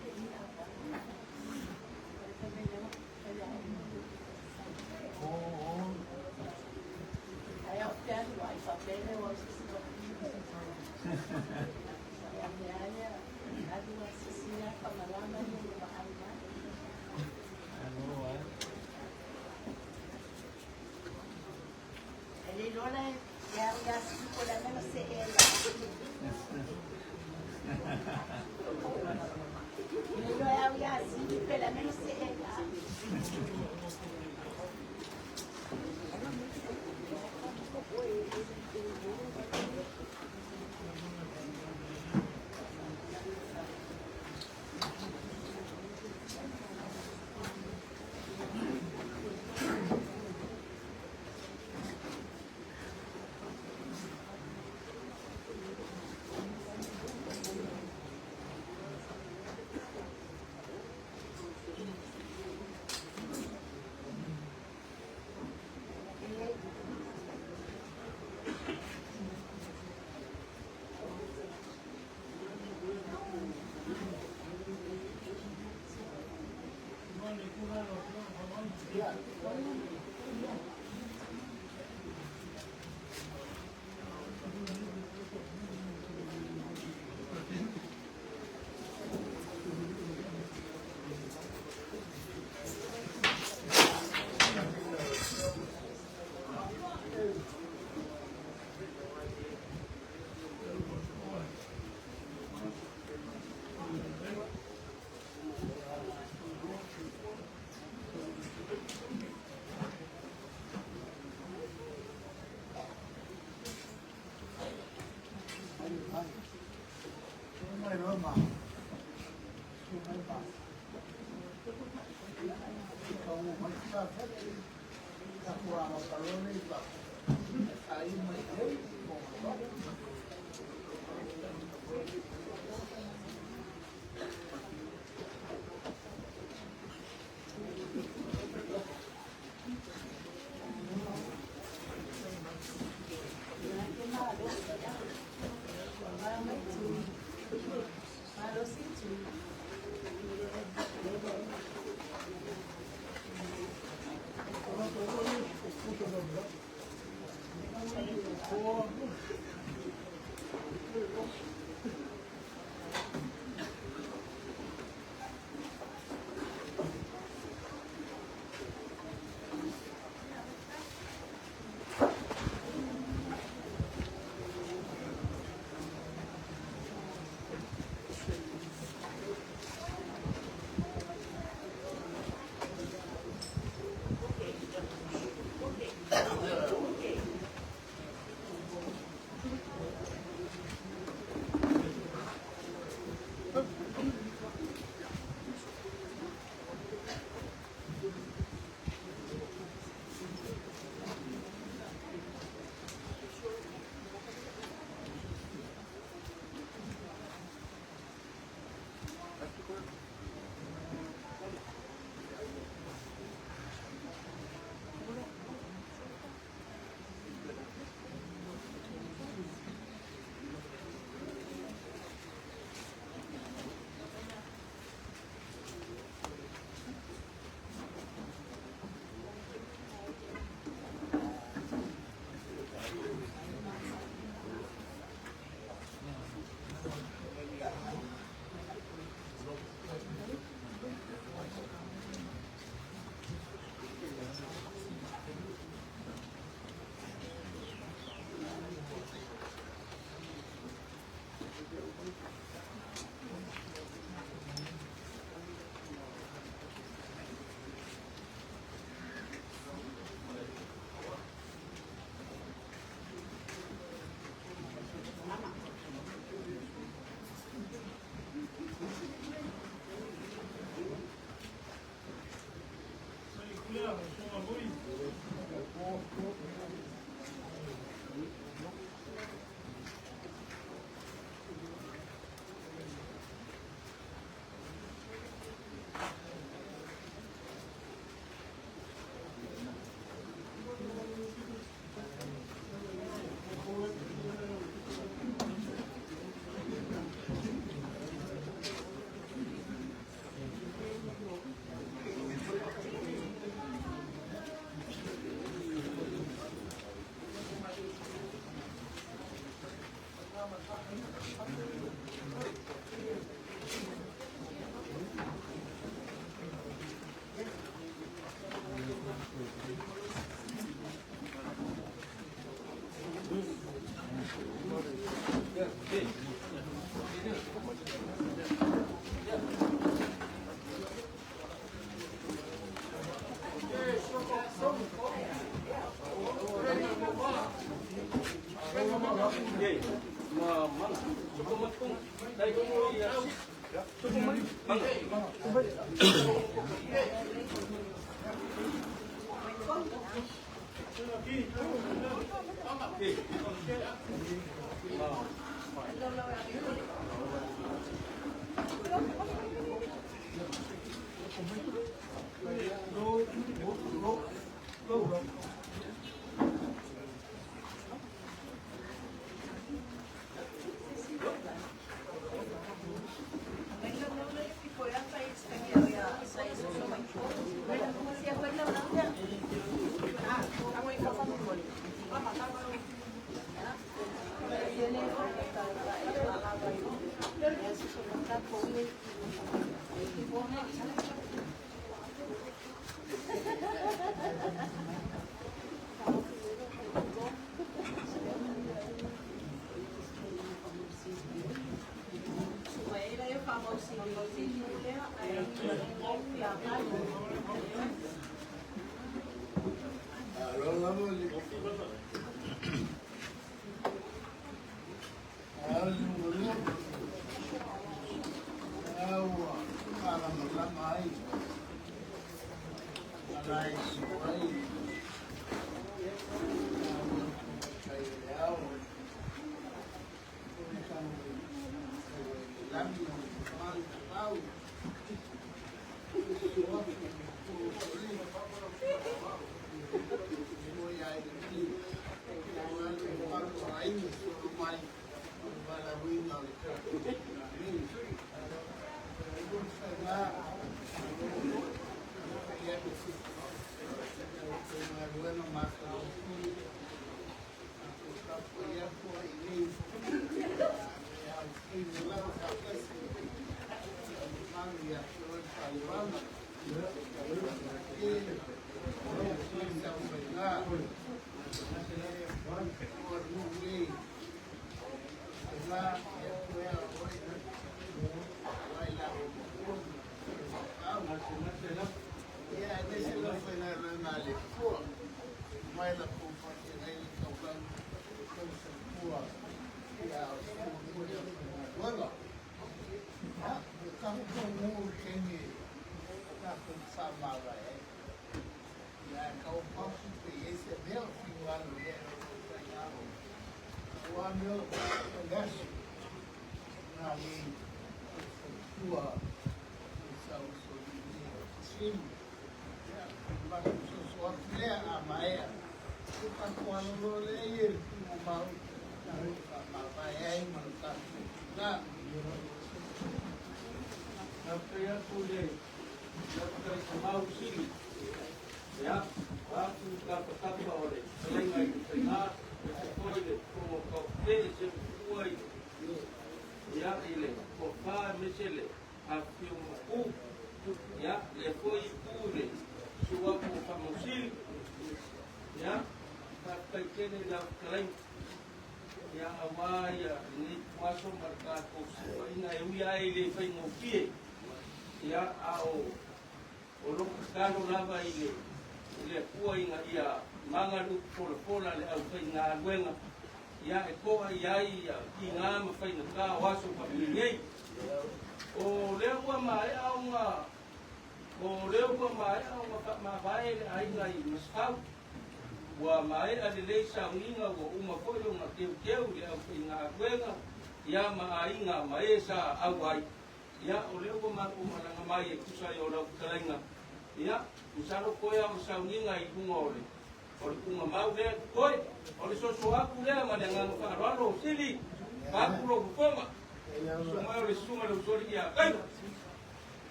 ¿Se acuerda, Blanca?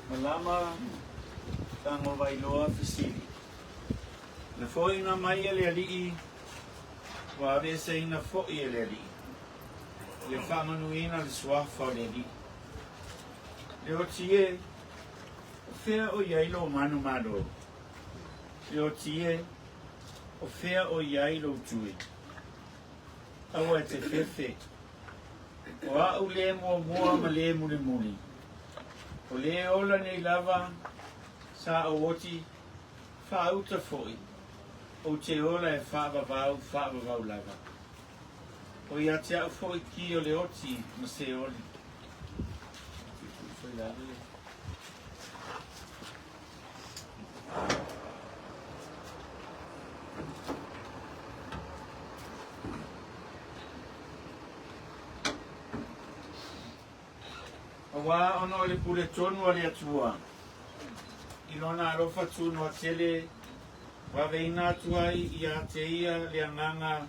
Malama tango Wailoa Fesili. Na foi na mai ele ali wa vese ina foi ele ali. Le famanuina le swafa le ali. Le otie fea o yailo manu mano. Le otie o fea o yailo tui. Awa te fefe. O a ule mo ma le muli muli. O le ola nei lava sa o woti fa uta foi. O te ola e fa vavau lava. O ia te au foi ki o le oti ma se oli. Foi lava le. Wa ono le pule tonu ale atua. Ilona arofa tunu atele wa veina atua ia te ia le anganga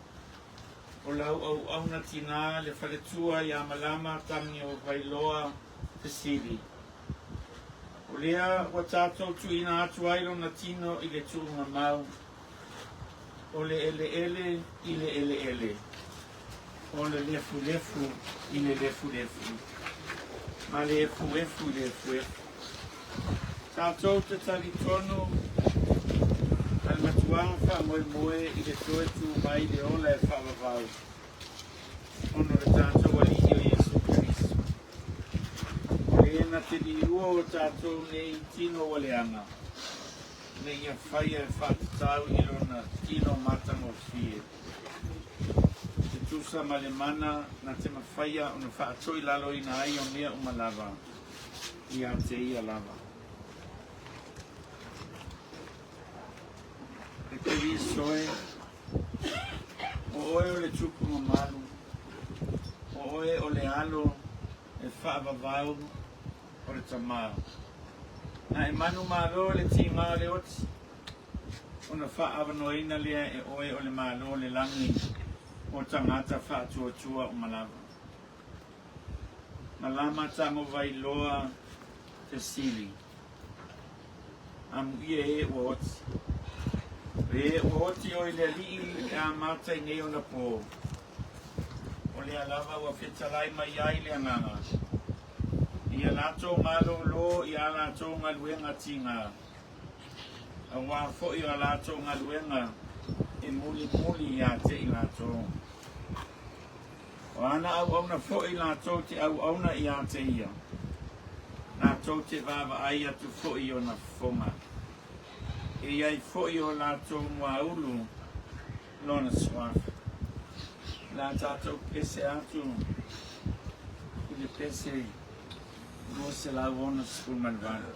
o lau au auna tina le whaletua ia malama tangi o Wailoa Fesili. O lea wa tātou tu ina atua ilo na tino i le tuunga mau. O le ele i le ele. O le lefu i le lefu. Ma le efu. Tātou te tali tonu, al matuanga wha moe i le toe tu mai le ola e whawawau. Ono le tātou wali o Jesu Christu. Le ena te ni ua o tātou nei tino waleanga. Ne ia whaia e whatatau i lona tino matanga o fie. Tusa male mana na te mawhaia o na whaatoi lalo i na ai o mea umalava i a te ia lava. E te vi soe, o oe o le tuku mamalu, o oe o le alo e whaavavau o le tamau. Na e manu malo le tima le oti, o na whaavanoina lea e oe o le malo le langi, o tangata whātua o Malama. Malama tango Wailoa Fesili. Amu ia e o oti. E o ti o le li a mata i nei ona po. O le alava ua whetalai mai ai le anganga. Ia lato malo lo ia lato ngaluenga tinga. A wā fo ia lato ngaluenga e muli ia te i lato. O ana au auna fo i lato te au auna ia te ia. Lato te vava ai atu fo i ona fonga. E iai fo i o lato mua ulu lona swafa. La tato pese atu i le pese no se la vona sul malvado.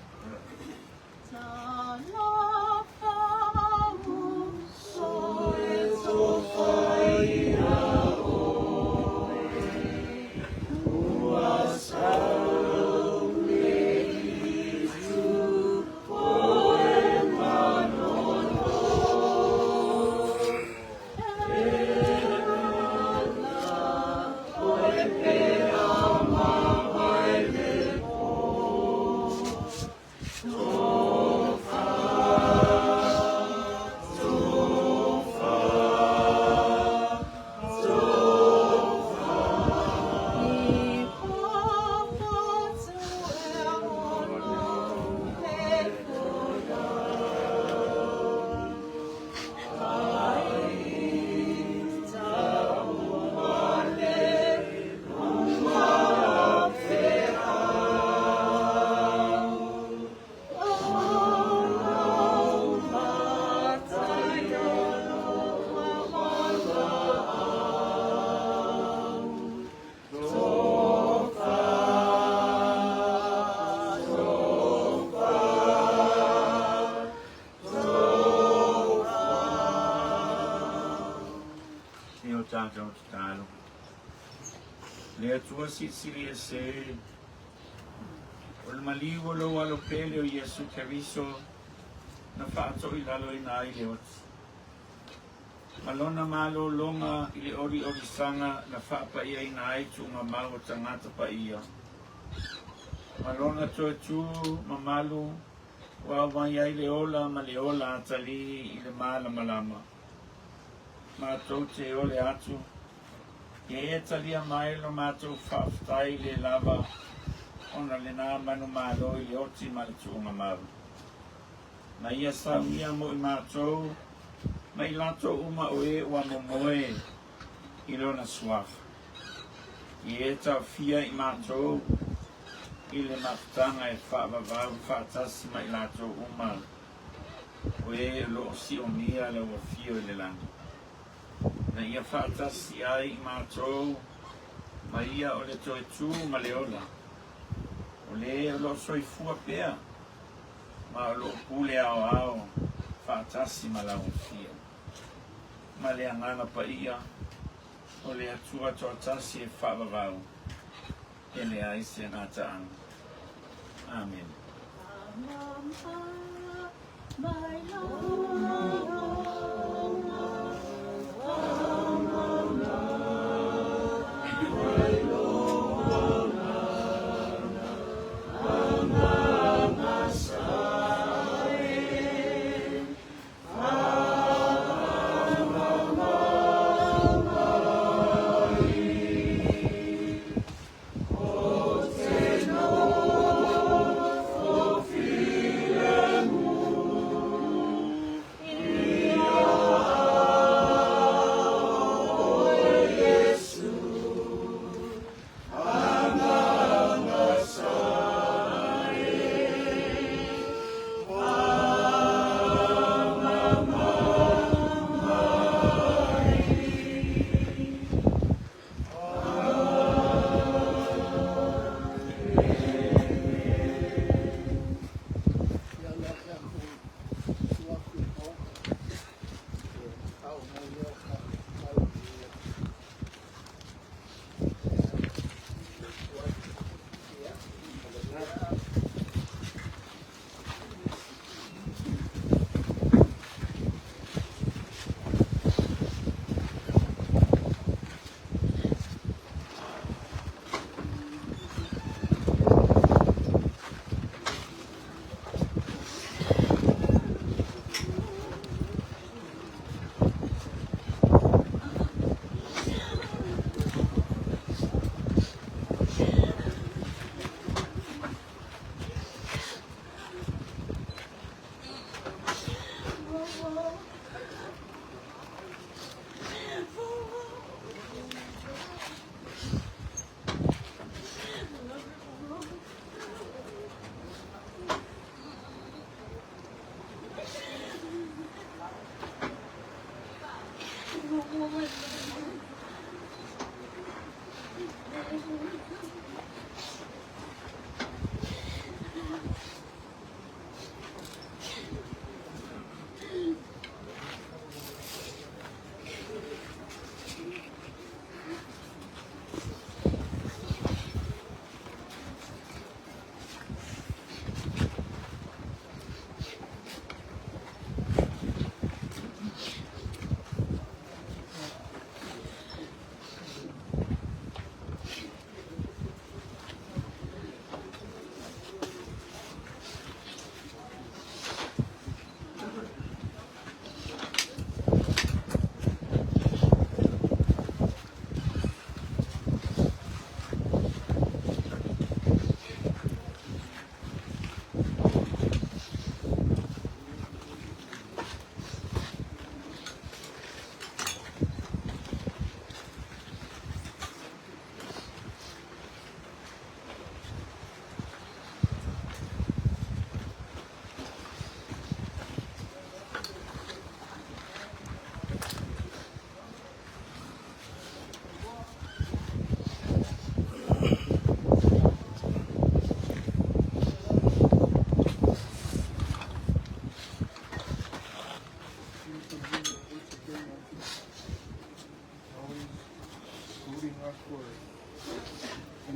Le atua sisili e se o le maliu lo alo pele o Iesu Keriso na whaato i lalo i nā i le oti. Malona malo longa i le ori sanga na whaapa ia i nā i tunga mau tangata pa ia. Malona toe tu mamalu wa wai ai le ola ma le ola atali i le mala malama. Ma tau te ole atu. E e talia mai lo mātou whaftai le lava ona le nā manu mālo i le oti ma le tuunga maru. Na ia sa mia mo i mātou, ma i lato uma o e ua momoe i lona suafa. I e tau fia i mātou i le mafutanga e whaavavau whaatasi ma i lato uma o e lo si o mia le ua fio i le langa. Na ia whaatasi ai i mātou, ma ia o le toe tū ma le ola. O le lo soifua pea, ma o lo pule ao ao, whaatasi ma lau fia. Ma le angana pa ia, o le atua toatasi e whaavavau, e le aise ngā taanga. Amen.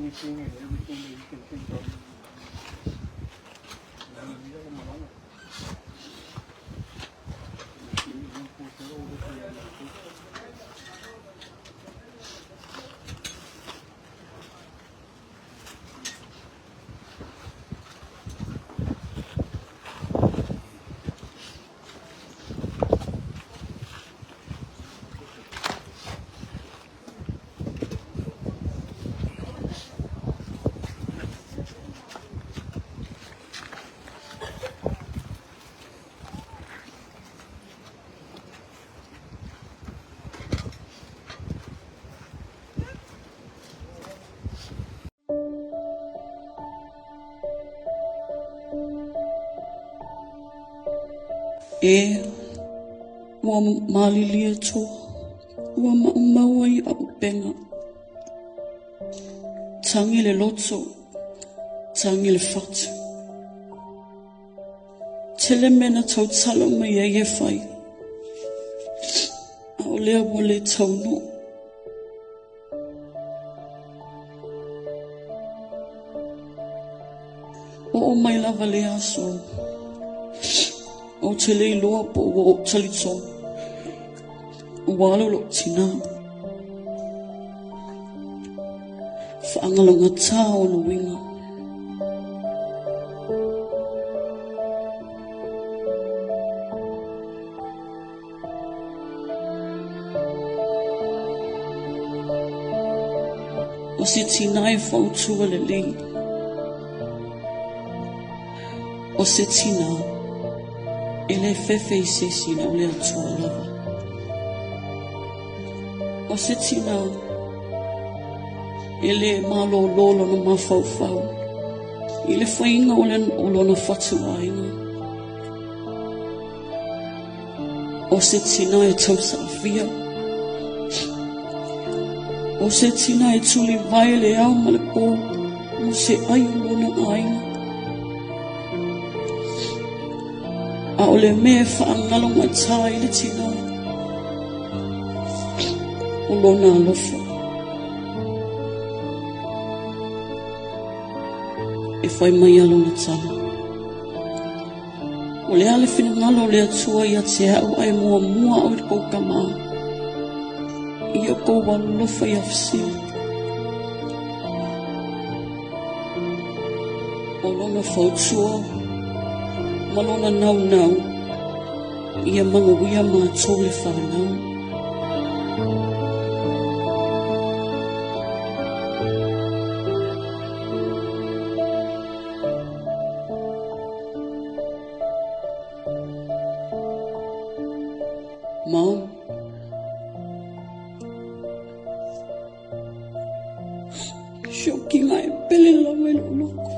anything and everything that you can think of. E ua malilia tua, ua maumawai au penga. Tangi le loto, tangi le fatu. Tele mena tau talo mai e whai. Au lea wale tau no. O mai lava le aso. O te lei loa po o talito. O walo lo tina. Whaangalonga tā o na winga. O se tina e whautua le lei. O se tina ele fefe I sesi na ule atua lava. O se tina ele malo lolo na mawhauwhau. Ile whainga ole na whatu ainga. O se tina e tausa awhia. O se tina e tuli vai le au ma le pō. O se ai lona ainga. A ole me whaangalonga tā I le tina. O lona alofa. E whai mai alonga tala. O le ale whina ngalo le atua I a te au ai mua mua o I kou kama. I a kou walofa I a whasili. O lona whautua. Malona nau nau. Ia manga wia mātou le whanau. Mom. Shoki ngai pele lawa I loko.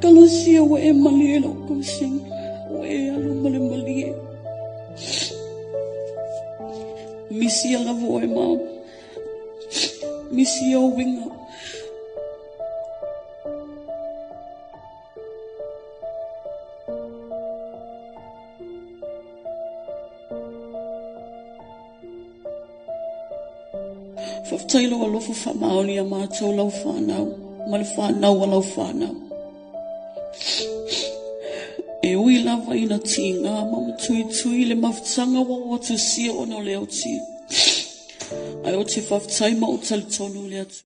Kalasia wa e malie lo kusing. Wa e alu male malie. Misi ala vo e mau. Misi o winga. Whaftailo a lofo whamaoni a mātou lau whanau. Male whanau a lau whanau. E ui lava ina tinga, mama tui tui le mawtanga wa o tu sia ono leo ti. Ai o te whaftai ma o talitonu lea tu.